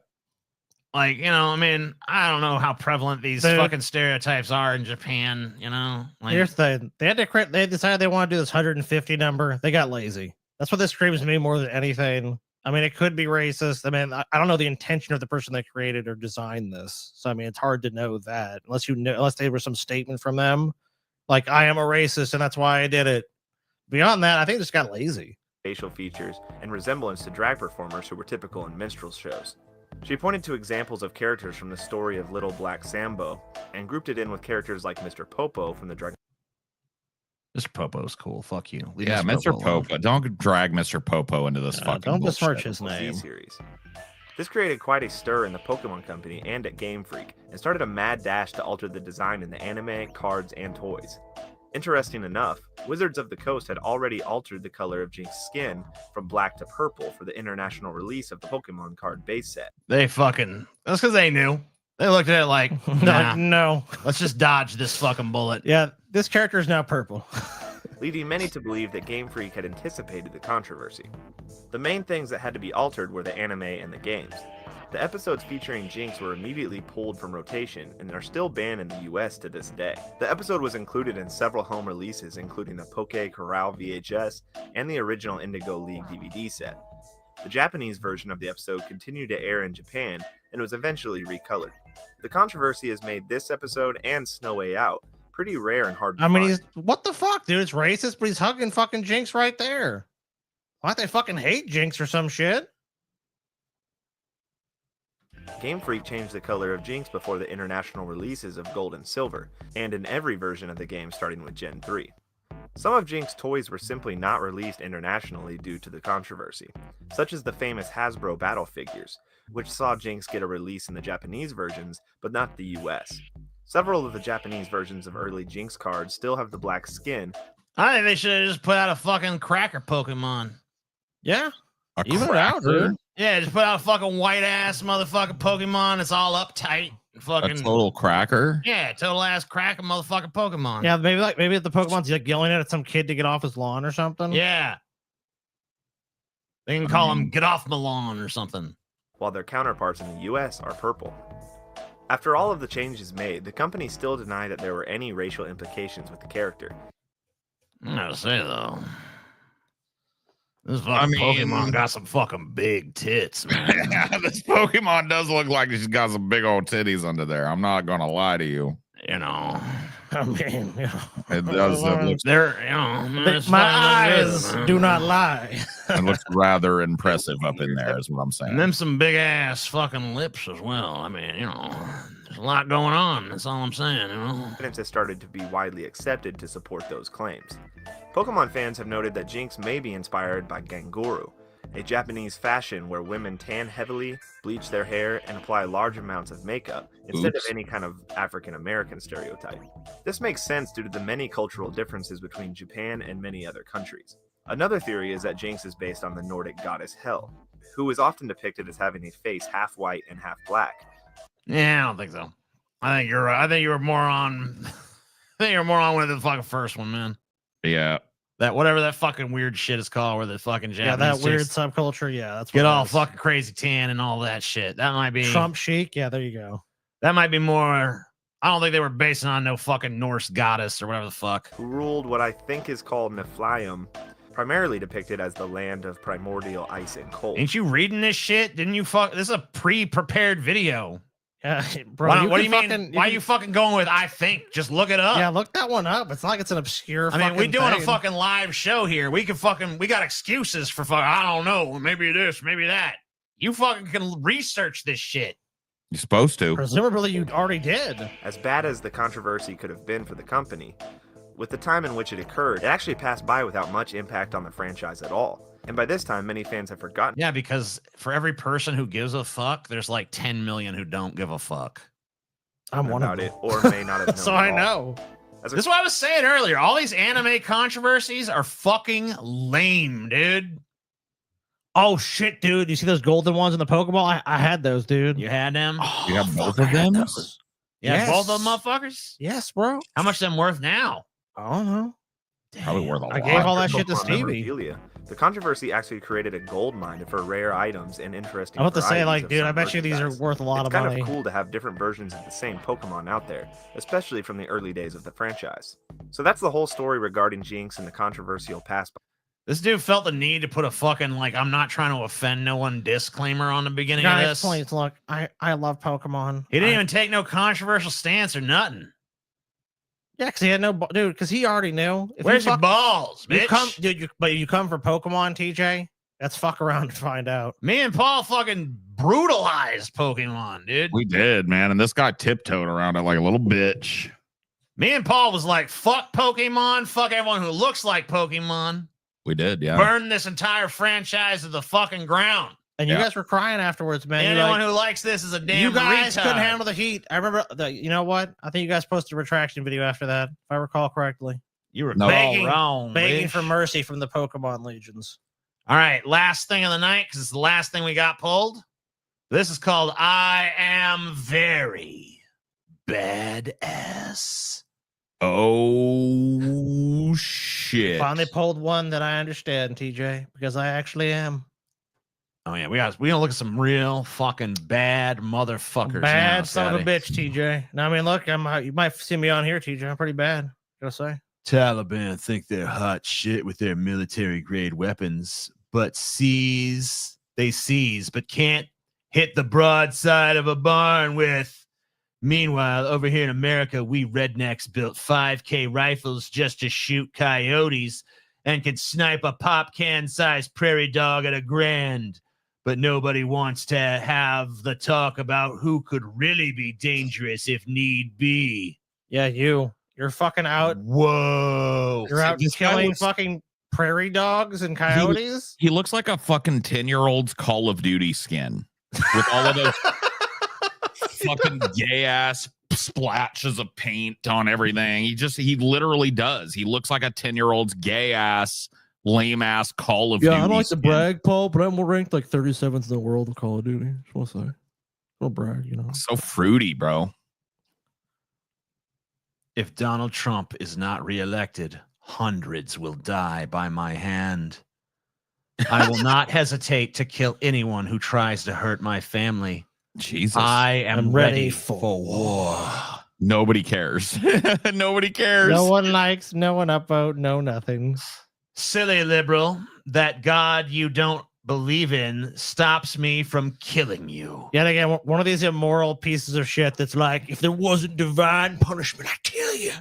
Like, you know, I mean, I don't know how prevalent these fucking stereotypes are in Japan, you know? Like, here's the thing. They decided they want to do this 150 number. They got lazy. That's what this screams to me more than anything. I mean, it could be racist. I mean, I don't know the intention of the person that created or designed this. So, I mean, it's hard to know that unless there was some statement from them. Like, I am a racist and that's why I did it. Beyond that, I think it just got lazy. Facial features and resemblance to drag performers who were typical in minstrel shows. She pointed to examples of characters from the story of Little Black Sambo and grouped it in with characters like Mr. Popo from the Dragon. Mr. Popo's cool. Fuck you. Leave Yeah, Mr. Popo. Don't drag Mr. Popo into this fucking don't bullshit. besmirch his name. Series. This created quite a stir in the Pokemon Company and at Game Freak, and started a mad dash to alter the design in the anime, cards, and toys. Interesting enough, Wizards of the Coast had already altered the color of Jinx's skin from black to purple for the international release of the Pokemon card base set. That's because they knew. They looked at it like, nah, no. Let's just dodge this fucking bullet. Yeah, this character is now purple. Leading many to believe that Game Freak had anticipated the controversy. The main things that had to be altered were the anime and the games. The episodes featuring Jinx were immediately pulled from rotation and are still banned in the US to this day. The episode was included in several home releases, including the Poke Corral VHS and the original Indigo League DVD set. The Japanese version of the episode continued to air in Japan and was eventually recolored. The controversy has made this episode and Snow Way Out pretty rare and hard to find. What the fuck, dude? It's racist, but he's hugging fucking Jinx right there. Why'd they fucking hate Jinx or some shit? Game Freak changed the color of Jinx before the international releases of Gold and Silver, and in every version of the game starting with Gen 3. Some of Jinx's toys were simply not released internationally due to the controversy, such as the famous Hasbro battle figures, which saw Jinx get a release in the Japanese versions, but not the US. Several of the Japanese versions of early Jinx cards still have the black skin. I think they should have just put out a fucking cracker Pokemon. Yeah. Even out, dude. Yeah, just put out a fucking white ass motherfucking Pokemon. It's all uptight. Fucking a total cracker. Yeah, total ass cracker motherfucking Pokemon. Yeah, maybe the Pokemon's like yelling at some kid to get off his lawn or something. Yeah. They can call him Get Off My Lawn or something. While their counterparts in the US are purple. After all of the changes made, the company still denied that there were any racial implications with the character. I gotta say though, this fucking Pokemon got some fucking big tits, man. Yeah, this Pokemon does look like she's got some big old titties under there. I'm not gonna lie to you. You know, I mean, it does. It looks, there, you know, my eyes do not lie. It looks rather impressive up in there, is what I'm saying. And then some big ass fucking lips as well. I mean, you know, there's a lot going on. That's all I'm saying, you know. Evidence has started to be widely accepted to support those claims. Pokemon fans have noted that Jinx may be inspired by Ganguru, a Japanese fashion where women tan heavily, bleach their hair, and apply large amounts of makeup instead of any kind of African American stereotype. This makes sense due to the many cultural differences between Japan and many other countries. Another theory is that Jinx is based on the Nordic goddess Hel, who is often depicted as having a face half white and half black. Yeah, I don't think so. I think you're right. I think you were more on. I think you're more on with the fucking first one, man. Yeah. That whatever that fucking weird shit is called, where the fucking Japanese that weird subculture. Yeah, that's what get all fucking crazy tan and all that shit. That might be Trump chic. Yeah, there you go. That might be more. I don't think they were basing on no fucking Norse goddess or whatever the fuck. Who ruled what I think is called Niflheim, primarily depicted as the land of primordial ice and cold. Ain't you reading this shit? Didn't you fuck? This is a pre-prepared video. Yeah, bro. What do you mean? Why are you fucking going with I think? Just look it up. Yeah, look that one up. It's not like it's an obscure. I mean, we're doing a fucking live show here. We got excuses for fucking. I don't know. Maybe this, maybe that. You fucking can research this shit. You're supposed to. Presumably, you already did. As bad as the controversy could have been for the company, with the time in which it occurred, it actually passed by without much impact on the franchise at all. And by this time, many fans have forgotten. Yeah, because for every person who gives a fuck, there's like 10 million who don't give a fuck. I'm one about of it, or may not have known. So at I all. know. As a- This is what I was saying earlier. All these anime controversies are fucking lame, dude. Oh shit, dude! You see those golden ones in the Pokeball? I had those, dude. You had them? You have both of them? Yeah, both of them motherfuckers? Yes, bro. How much them worth now? I don't know. Probably worth a lot. I gave all that shit to Pokemon Stevie. memorabilia. The controversy actually created a gold mine for rare items and interesting. I'm about to say, varieties like, of dude, some I bet you these are merchandise. worth a lot It's of kind money. of cool to have different versions of the same Pokemon out there, especially from the early days of the franchise. So that's the whole story regarding Jinx and the controversial past. This dude felt the need to put a fucking, like, I'm not trying to offend no one disclaimer on the beginning of Guys, this. please look. I love Pokemon. He didn't even take no controversial stance or nothing. Yeah, because he had no dude. Because he already knew. If Where's you your balls, You bitch? come, dude. But you come for Pokemon, TJ. Let's fuck around and find out. Me and Paul fucking brutalized Pokemon, dude. We did, man. And this guy tiptoed around it like a little bitch. Me and Paul was like, fuck Pokemon, fuck everyone who looks like Pokemon. We did, yeah. Burn this entire franchise to the fucking ground. And you guys were crying afterwards, man. You're Anyone like, who likes this is a damn you guys retard. couldn't handle the heat. I remember. You know what? I think you guys posted a retraction video after that, if I recall correctly. You were begging, wrong, begging bitch. for mercy from the Pokemon legions. All right, last thing of the night, because it's the last thing we got pulled. This is called I Am Very Badass. Oh, shit. Finally pulled one that I understand, TJ, because I actually am. Oh, yeah, we gonna look at some real fucking bad motherfuckers. Bad now, son of a Scotty. bitch, TJ. Now, I mean, look, you might see me on here, TJ. I'm pretty bad. Gotta say. Taliban think they're hot shit with their military grade weapons, but they seize, but can't hit the broadside of a barn with. Meanwhile, over here in America, we rednecks built 5K rifles just to shoot coyotes and could snipe a pop can sized prairie dog at $1,000. But nobody wants to have the talk about who could really be dangerous if need be. Yeah, you're fucking out. Whoa. You're out This guy killing looks- fucking prairie dogs and coyotes. He looks like a fucking 10-year-old's Call of Duty skin with all of those fucking gay ass splashes of paint on everything. He literally does. He looks like a 10-year-old's gay ass, lame ass Call of Duty. Yeah, I don't like to skin. brag, Paul, but I'm ranked like 37th in the world in Call of Duty. Just want to say, don't brag, you know. So fruity, bro. If Donald Trump is not reelected, hundreds will die by my hand. I will not hesitate to kill anyone who tries to hurt my family. Jesus. I am I'm ready ready for war. Nobody cares. Nobody cares. No one likes, no one upvote, no nothing. Silly liberal, that God you don't believe in stops me from killing you. Yet again, one of these immoral pieces of shit that's like, if there wasn't divine punishment, I'd kill you.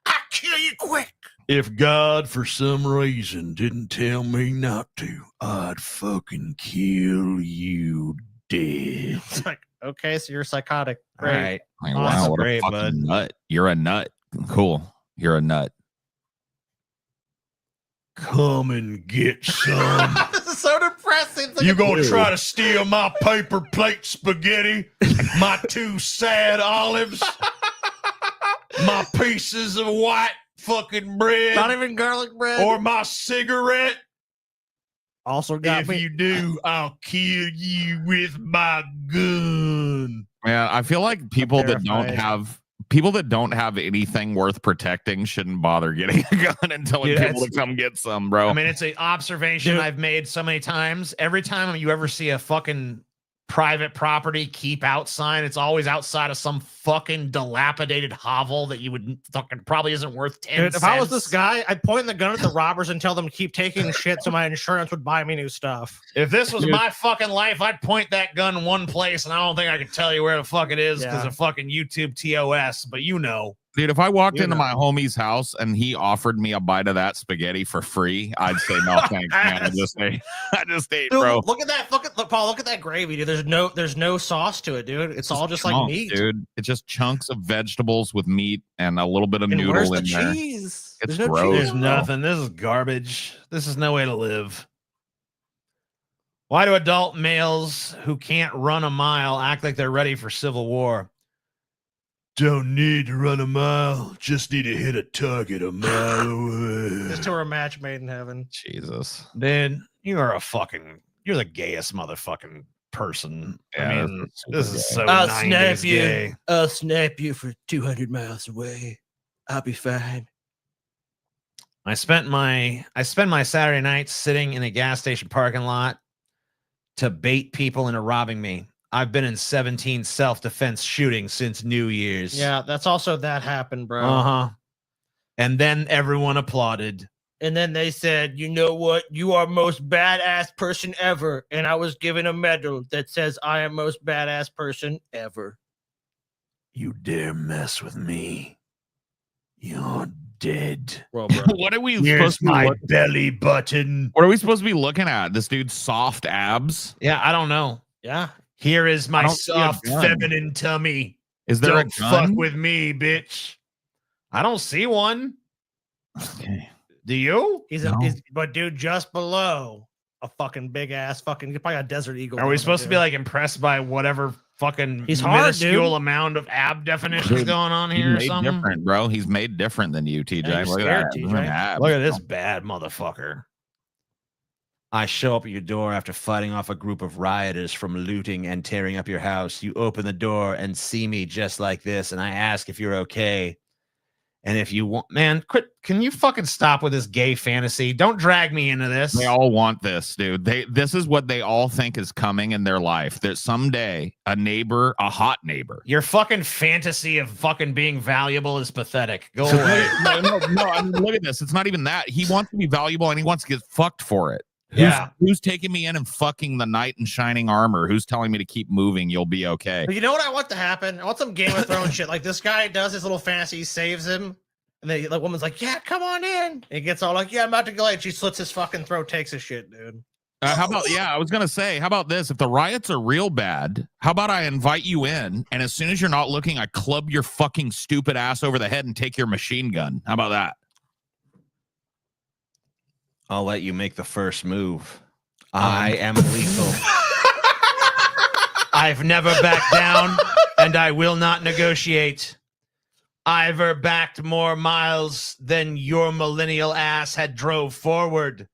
I'd kill you quick. If God, for some reason, didn't tell me not to, I'd fucking kill you dead. It's like, okay, so you're psychotic. All Great. right. Like, Awesome. wow, what Great, a fucking bud. nut. You're a nut. Cool. You're a nut. Come and get some. This is so depressing. It's like You a- gonna try to steal my paper plate spaghetti, my 2 sad olives, my pieces of white fucking bread, Not even garlic bread. or my cigarette? Also got If me. you do, I'll kill you with my gun. Man, I feel like people that don't terrified. have anything worth protecting shouldn't bother getting a gun and telling Dude, people to that's- come get some, bro. I mean, it's an observation Dude. I've made so many times. Every time you ever see a fucking private property keep out sign, it's always outside of some fucking dilapidated hovel that you would fucking probably isn't worth 10 Dude, if cents. I was this guy, I'd point the gun at the robbers and tell them to keep taking shit so my insurance would buy me new stuff. If this was Dude. my fucking life, I'd point that gun one place, and I don't think I could tell you where the fuck it is because Yeah. of fucking YouTube TOS. But you know, Dude, if I walked You into know. my homie's house and he offered me a bite of that spaghetti for free, I'd say no thanks, man. I just ate, Dude, bro. look at that. Look, Paul. Look at that gravy, dude. There's no sauce to it, dude. It's all just like Chunks, meat. dude. It's just chunks of vegetables with meat and a little bit of And where's noodle the in there. cheese? It's There's no gross. cheese. there's nothing. This is garbage. This is no way to live. Why do adult males who can't run a mile act like they're ready for civil war? Don't need to run a mile. Just need to hit a target a mile away. Just to a match made in heaven. Jesus. Dude, you're the gayest motherfucking person. Yeah, I mean, this is so I'll 90s snap you. gay. I'll snap you for 200 miles away. I'll be fine. I spend my Saturday nights sitting in a gas station parking lot to bait people into robbing me. I've been in 17 self-defense shootings since New Year's. Yeah, that's also that happened, bro. Uh-huh. And then everyone applauded. And then they said, you know what? You are most badass person ever. And I was given a medal that says I am most badass person ever. You dare mess with me, you're dead. Well, bro. What are we Here's supposed to be my looking- belly button. What are we supposed to be looking at? This dude's soft abs? Yeah, I don't know. Yeah. Here is I my don't see a soft gun. feminine tummy. Is there Don't a gun? fuck with me, bitch. I don't see one. Okay. Do you? But dude, just below a fucking big ass fucking probably a desert eagle. Are we supposed to be like impressed by whatever fucking He's hard, minuscule dude. amount of ab definitions Dude, going on He's here or made something? different, bro. He's made different than you, TJ. Yeah, you're Look at scared, that. TJ. Look at abs. Look at this bad motherfucker. I show up at your door after fighting off a group of rioters from looting and tearing up your house. You open the door and see me just like this, and I ask if you're okay. And if you want, man, quit. Can you fucking stop with this gay fantasy? Don't drag me into this. They all want this, dude. This is what they all think is coming in their life. That someday a neighbor, a hot neighbor. Your fucking fantasy of fucking being valuable is pathetic. Go away. no. I mean, look at this. It's not even that. He wants to be valuable and he wants to get fucked for it. Yeah. Who's taking me in and fucking the knight in shining armor? Who's telling me to keep moving? You'll be okay. But you know what I want to happen? I want some Game of Thrones shit. Like this guy does his little fantasy, saves him, and then the woman's like, "Yeah, come on in." And he gets all like, "Yeah, I'm about to go." And she slits his fucking throat, takes his shit, dude. How about, I was going to say, how about this? If the riots are real bad, how about I invite you in, and as soon as you're not looking, I club your fucking stupid ass over the head and take your machine gun. How about that? I'll let you make the first move. I am lethal. I've never backed down, and I will not negotiate. I've backed more miles than your millennial ass had drove forward.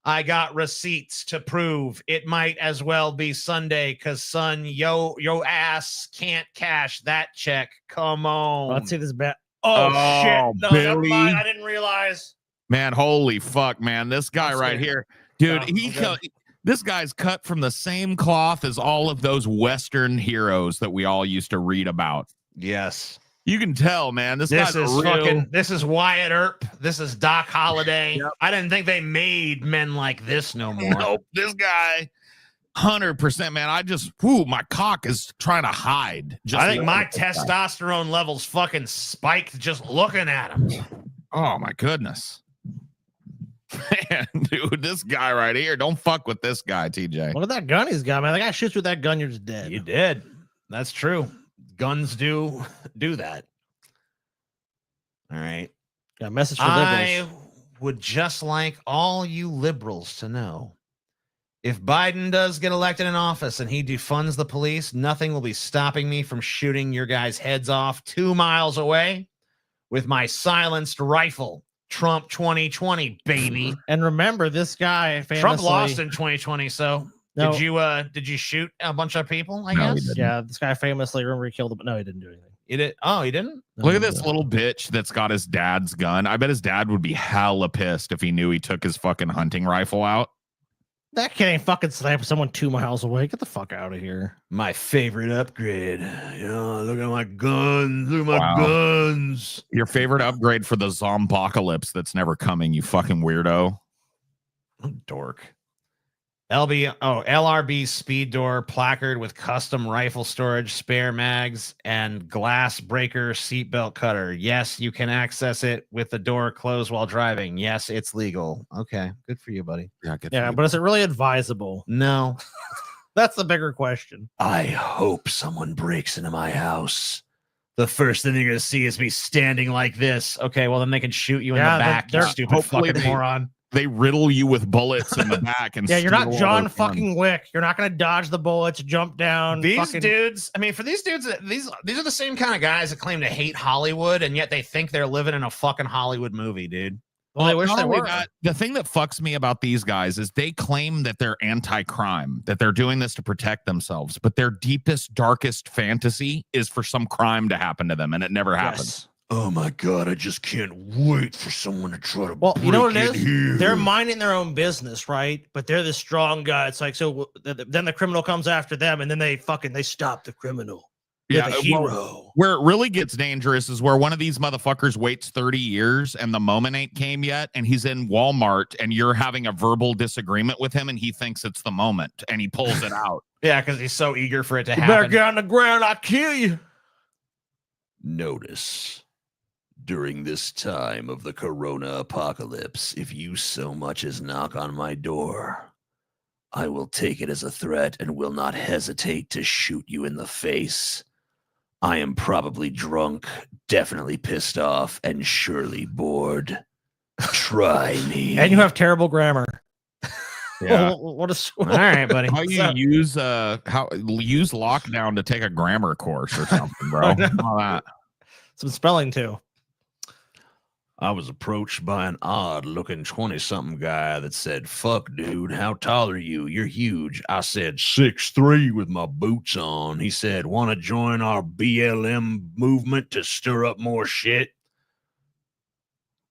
I got receipts to prove it might as well be Sunday, cause son, yo ass can't cash that check. Come on. Let's see this bet. Oh, Shit! No, never Billy. mind. I didn't realize. Man, holy fuck, man. This guy right here, dude, this guy's cut from the same cloth as all of those Western heroes that we all used to read about. Yes. You can tell, man. This This guy's is real. fucking. This is Wyatt Earp. This is Doc Holliday. I didn't think they made men like this no more. Nope, this guy, 100%, man. My cock is trying to hide. I think my testosterone levels fucking spiked just looking at him. Oh my goodness. Man, dude, this guy right here. Don't fuck with this guy, TJ. Look at that gun he's got, man. That guy shoots with that gun, you're just dead. You did. That's true. Guns do that. All right. Got a message for I liberals. would just like all you liberals to know, if Biden does get elected in office and he defunds the police, nothing will be stopping me from shooting your guys' heads off 2 miles away with my silenced rifle. Trump 2020, baby. And remember, this guy famously, Trump lost in 2020, so No. did you shoot a bunch of people, I guess? Yeah, this guy famously, remember he killed him, but no, he didn't do anything. He did. Oh, he didn't? Look at this little bitch that's got his dad's gun. I bet his dad would be hella pissed if he knew he took his fucking hunting rifle out. That kid ain't fucking sniping someone 2 miles away. Get the fuck out of here. My favorite upgrade. Yeah, look at my guns. Look at my Wow. guns. Your favorite upgrade for the zombocalypse that's never coming, you fucking weirdo. Dork. LRB speed door placard with custom rifle storage, spare mags, and glass breaker seatbelt cutter. Yes, you can access it with the door closed while driving. Yes, it's legal. Okay, good for you, buddy. Yeah, but is it really advisable? No. That's the bigger question. I hope someone breaks into my house. The first thing you're gonna see is me standing like this. Okay, well then they can shoot you in Yeah, the back, you they're- stupid hopefully fucking they- moron. they riddle you with bullets in the back and yeah, you're steal not all John their fucking Wick. You're not gonna dodge the bullets, jump down. These dudes, I mean, for these dudes, these are the same kind of guys that claim to hate Hollywood, and yet they think they're living in a fucking Hollywood movie, dude. Well, I wish not they only were. that, the thing that fucks me about these guys is they claim that they're anti-crime, that they're doing this to protect themselves, but their deepest, darkest fantasy is for some crime to happen to them, and it never happens. Oh my god, I just can't wait for someone to try to Well, you know what it break is? in here. They're minding their own business, right? But they're the strong guy. It's like, so then the criminal comes after them, and then they stop the criminal. They're the hero. Well, where it really gets dangerous is where one of these motherfuckers waits 30 years and the moment ain't came yet, and he's in Walmart and you're having a verbal disagreement with him and he thinks it's the moment and he pulls it out. Yeah, because he's so eager for it to You happen. better get on the ground, I'll kill you. Notice, during this time of the corona apocalypse, if you so much as knock on my door, I will take it as a threat and will not hesitate to shoot you in the face. I am probably drunk, definitely pissed off, and surely bored. Try me. And you have terrible grammar. Yeah. What a All right, buddy. How you use lockdown to take a grammar course or something, bro? All that. Some spelling too. I was approached by an odd-looking 20-something guy that said, "Fuck, dude, how tall are you? You're huge." I said, 6'3" with my boots on. He said, "Want to join our BLM movement to stir up more shit?"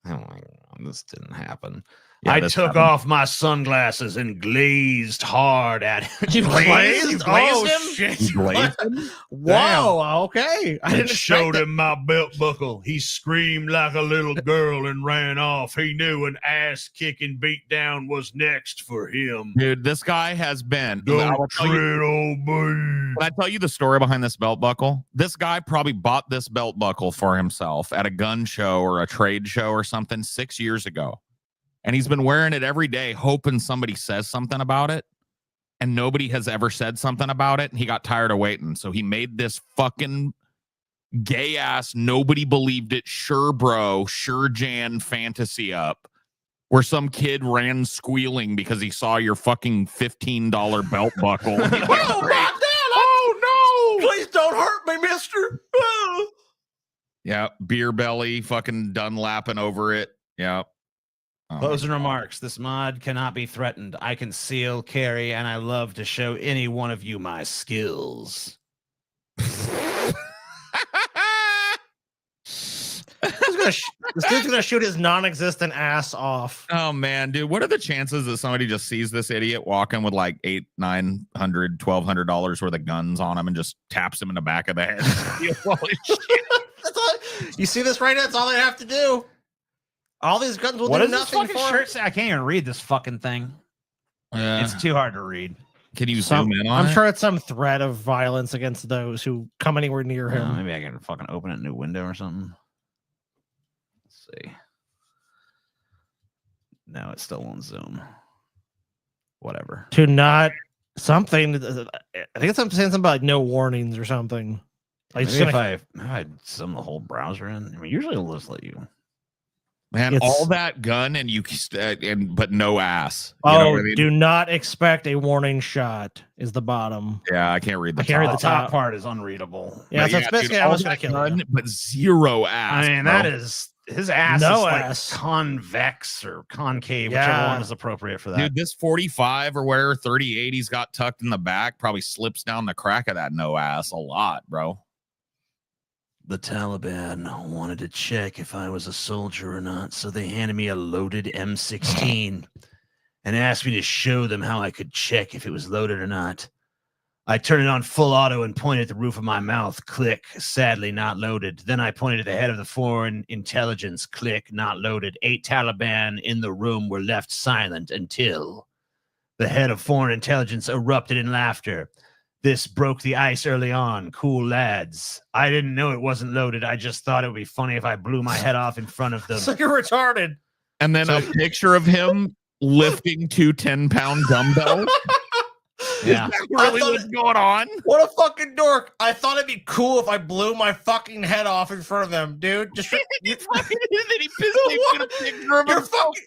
Oh my god, this didn't happen. Yeah, I this took happened. off my sunglasses and glazed hard at it. You glazed? You glazed Oh, him? shit. You glazed him? Whoa, okay. I I didn't showed expect him my belt buckle. He screamed like a little girl and ran off. He knew an ass-kicking beatdown was next for him. Dude, this guy has been. I Don't will tell you- tread on me. Can I tell you the story behind this belt buckle? This guy probably bought this belt buckle for himself at a gun show or a trade show or something 6 years ago. And he's been wearing it every day, hoping somebody says something about it. And nobody has ever said something about it. And he got tired of waiting. So he made this fucking gay ass, nobody believed it, sure bro, sure Jan fantasy up where some kid ran squealing because he saw your fucking $15 belt buckle. Oh, my God. Oh, no. Please don't hurt me, mister. Yeah, beer belly, fucking Dunlapping over it. Yeah. Oh, Closing remarks. This mod cannot be threatened. I conceal, carry, and I love to show any one of you my skills. This dude's gonna shoot his non-existent ass off. Oh man, dude, what are the chances that somebody just sees this idiot walking with like $800, $900, $1,200 worth of guns on him and just taps him in the back of the head? Holy shit. That's all, you see this right now? That's all they have to do. All these guns will What do does this nothing fucking for shirt say? I can't even read this fucking thing. It's too hard to read. Can you zoom in on I'm it? sure it's some threat of violence against those who come anywhere near him. Maybe I can fucking open a new window or something. Let's see. No, it still won't zoom. Whatever. To not something. I think it's saying something about like no warnings or something. Like Maybe if I had some the whole browser in. I mean, usually it'll just let you. Man, all that gun and you but no ass. You know Oh, what I mean? do not expect a warning shot is the bottom. Yeah, I can't read the I can't read top. the top part is unreadable. Yeah, But so it's basically dude, I all was gonna that kill gun, you. but zero ass. I mean, bro. that is his ass No is like ass. convex or concave, whichever Yeah. one is appropriate for that. Dude, this 45 or whatever 38 he's got tucked in the back probably slips down the crack of that no ass a lot, bro. The Taliban wanted to check if I was a soldier or not, so they handed me a loaded M16 and asked me to show them how I could check if it was loaded or not. I turned it on full auto and pointed at the roof of my mouth. Click. Sadly, not loaded. Then I pointed at the head of the foreign intelligence. Click. Not loaded. 8 Taliban in the room were left silent until the head of foreign intelligence erupted in laughter. This broke the ice early on. Cool lads. I didn't know it wasn't loaded. I just thought it would be funny if I blew my head off in front of them. So you're retarded. And then a picture of him lifting 2 10-pound dumbbells. Yeah. Is that really what's going on? What a fucking dork. I thought it'd be cool if I blew my fucking head off in front of them, dude. Just Then he pissed a picture of you're himself. fucking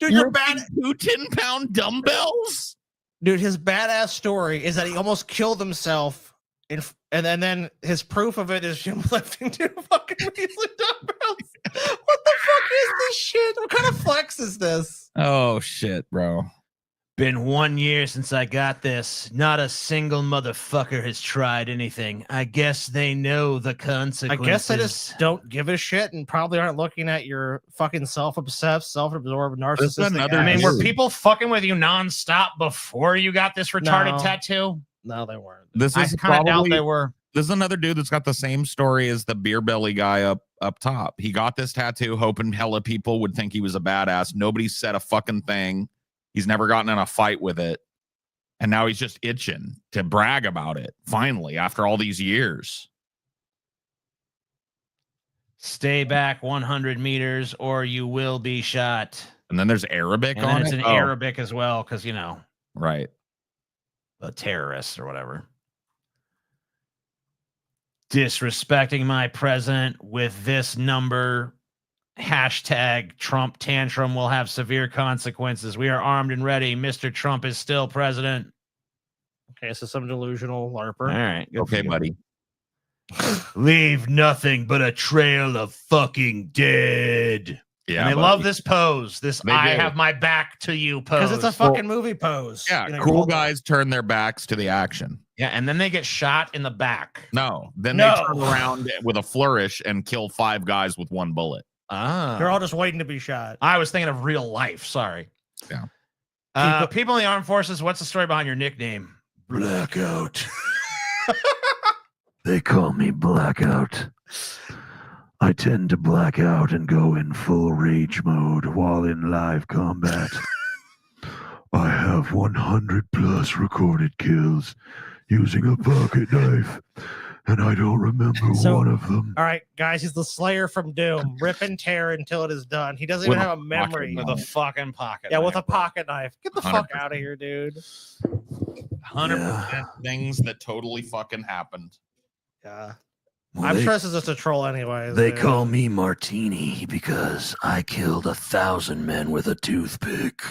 Dude, You're your bad 2 10-pound dumbbells. Dude, his badass story is that he almost killed himself, and then his proof of it is him lifting 2 fucking measly dumbbells. What the fuck is this shit? What kind of flex is this? Oh shit, bro. Been 1 year since I got this. Not a single motherfucker has tried anything. I guess they know the consequences. I guess they just don't give a shit and probably aren't looking at your fucking self-obsessed, self-absorbed, narcissistic. I mean, were people fucking with you nonstop before you got this retarded tattoo? No, they weren't. This I is kind of doubt probably they were. This is another dude that's got the same story as the beer belly guy up top. He got this tattoo hoping hella people would think he was a badass. Nobody said a fucking thing. He's never gotten in a fight with it. And now he's just itching to brag about it. Finally, after all these years. Stay back 100 meters or you will be shot. And then there's Arabic And on then it's it. in Arabic as well, because, you know, right. The terrorists or whatever. Disrespecting my president with this number. Hashtag Trump tantrum will have severe consequences. We are armed and ready. Mr. Trump is still president. Okay, so some delusional LARPer. All right. Okay, buddy. Leave nothing but a trail of fucking dead. Yeah, and I buddy. love this pose. This They I do. have my back to you pose. Because it's a fucking movie pose. Yeah, You know, cool hold on. guys turn their backs to the action. Yeah, and then they get shot in the back. No, then No. they turn around with a flourish and kill 5 guys with 1 bullet. They're all just waiting to be shot. I was thinking of real life. Sorry. Yeah. People in the armed forces, what's the story behind your nickname? Blackout. They call me Blackout. I tend to black out and go in full rage mode while in live combat. I have 100 plus recorded kills using a pocket knife, and I don't remember one of them. All right, guys, he's the Slayer from Doom. Rip and tear until it is done. He doesn't With even a have a memory. pocket With a fucking pocket. Yeah, with a knife, bro. pocket knife. Get the fuck out of here, dude. 100% things that totally fucking happened. Yeah. Well, I'm they- sure this is just a troll anyways. They dude. call me Martini because I killed 1,000 men with a toothpick.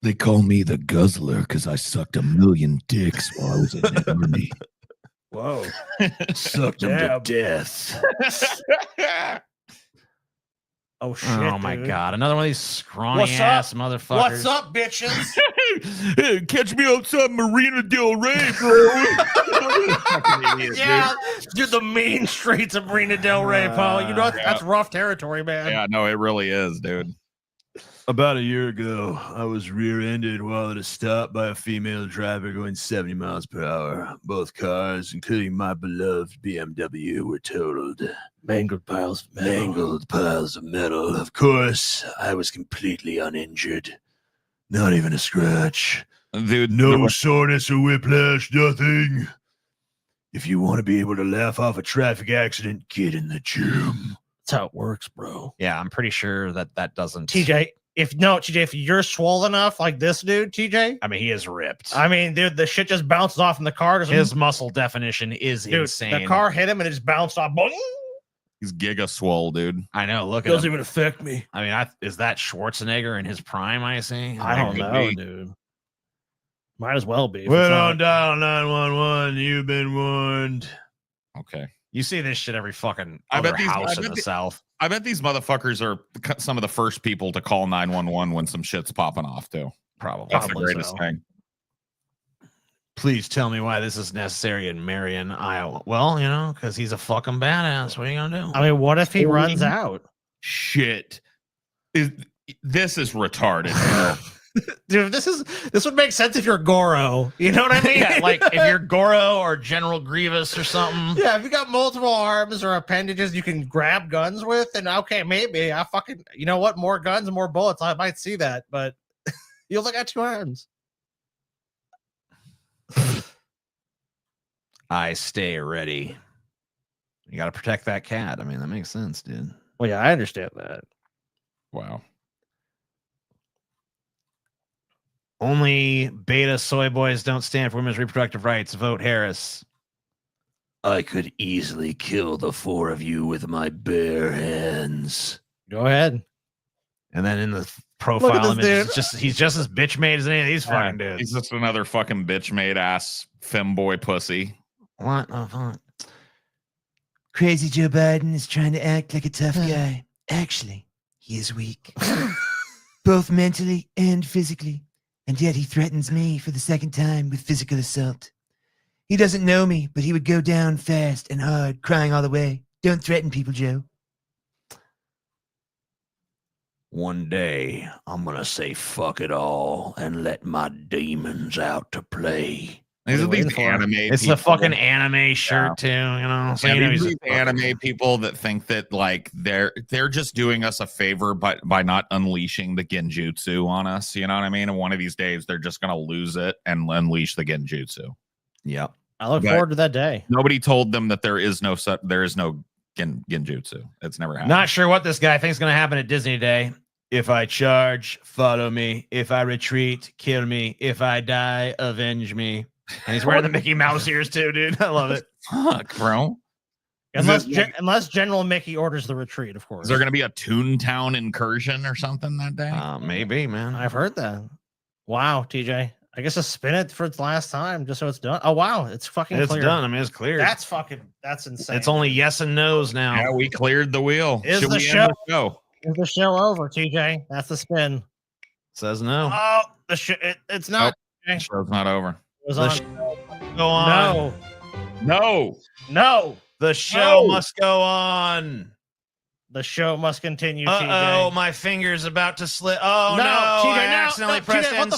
They call me the Guzzler because I sucked 1,000,000 dicks while I was in the army. Whoa. Sucked them to Jab. death. Oh shit. Oh my dude. god, another one of these scrawny What's ass up? motherfuckers. What's up, bitches? Hey, catch me outside Marina Del Rey, bro. Yeah, dude, the main streets of Marina Del Rey, Paul. You know that's rough territory, man. Yeah, no, it really is, dude. About a year ago, I was rear-ended while at a stop by a female driver going 70 miles per hour. Both cars, including my beloved BMW, were totaled. Mangled piles of metal. Mangled piles of metal. Of course, I was completely uninjured. Not even a scratch. Dude, No soreness or whiplash, nothing. If you want to be able to laugh off a traffic accident, get in the gym. That's how it works, bro. Yeah, I'm pretty sure that doesn't. TJ, if you're swollen enough like this dude, TJ, I mean, he is ripped. I mean, dude, the shit just bounces off in the car. His muscle definition is dude, insane. the car hit him and it just bounced off. Boing! He's giga swole, dude. I know. Look at Doesn't him. even affect me. I mean, is that Schwarzenegger in his prime? I see. I don't Could know, be. dude. Might as well be. if Well it's not- on dial 911. You've been warned. Okay. You see this shit every fucking I other bet these- house I in bet the the- South. I bet these motherfuckers are some of the first people to call 911 when some shit's popping off, too. Probably. That's the Probably greatest so. thing. Please tell me why this is necessary in Marion, Iowa. Well, you know, because he's a fucking badass. What are you gonna do? I mean, what if he runs out? Shit. This is retarded. Dude, this would make sense if you're Goro. You know what I mean? Yeah, like if you're Goro or General Grievous or something. Yeah, if you got multiple arms or appendages you can grab guns with, then okay, maybe I fucking, you know what? More guns, more bullets. I might see that, but you only got 2 arms. I stay ready. You got to protect that cat. I mean, that makes sense, dude. Well, yeah, I understand that. Wow. Only beta soy boys don't stand for women's reproductive rights. Vote Harris. I could easily kill the 4 of you with my bare hands. Go ahead. And then in the profile image, dude. it's just he's just as bitch made as any of these fucking dudes. He's just another fucking bitch made ass femboy pussy. What the fuck? Crazy Joe Biden is trying to act like a tough guy. Actually, he is weak, both mentally and physically. And yet he threatens me for the second time with physical assault. He doesn't know me, but he would go down fast and hard, crying all the way. Don't threaten people, Joe. One day, I'm gonna say fuck it all and let my demons out to play. These are these anime. It's the fucking anime shirt too, you know. So Yeah, you know these he's are anime people that think that like they're just doing us a favor by not unleashing the genjutsu on us. You know what I mean? And one of these days they're just gonna lose it and unleash the genjutsu. Yep. I look forward to that day. Nobody told them that there is no genjutsu. It's never happened. Not sure what this guy thinks is gonna happen at Disney Day. If I charge, follow me. If I retreat, kill me. If I die, avenge me. And he's wearing the Mickey Mouse ears too, dude. I love it. Fuck, bro. Unless General Mickey orders the retreat, of course. Is there going to be a Toontown incursion or something that day? Maybe, man. I've heard that. Wow, TJ. I guess a spin it for its last time, just so it's done. Oh wow, it's fucking It's clear. done. I mean, it's clear. That's insane. It's only yes and no's now. Yeah, we cleared the wheel. Is Should the we show, end the show? Is the show over, TJ? That's the spin. Says no. Oh, it's not. Nope. The show's not over. It was The on. Go on. No. The show must go on. The show must continue, Uh-oh, TJ. my finger's about to slip. Oh, No, no. TJ, I no, accidentally no, pressed TJ, what end the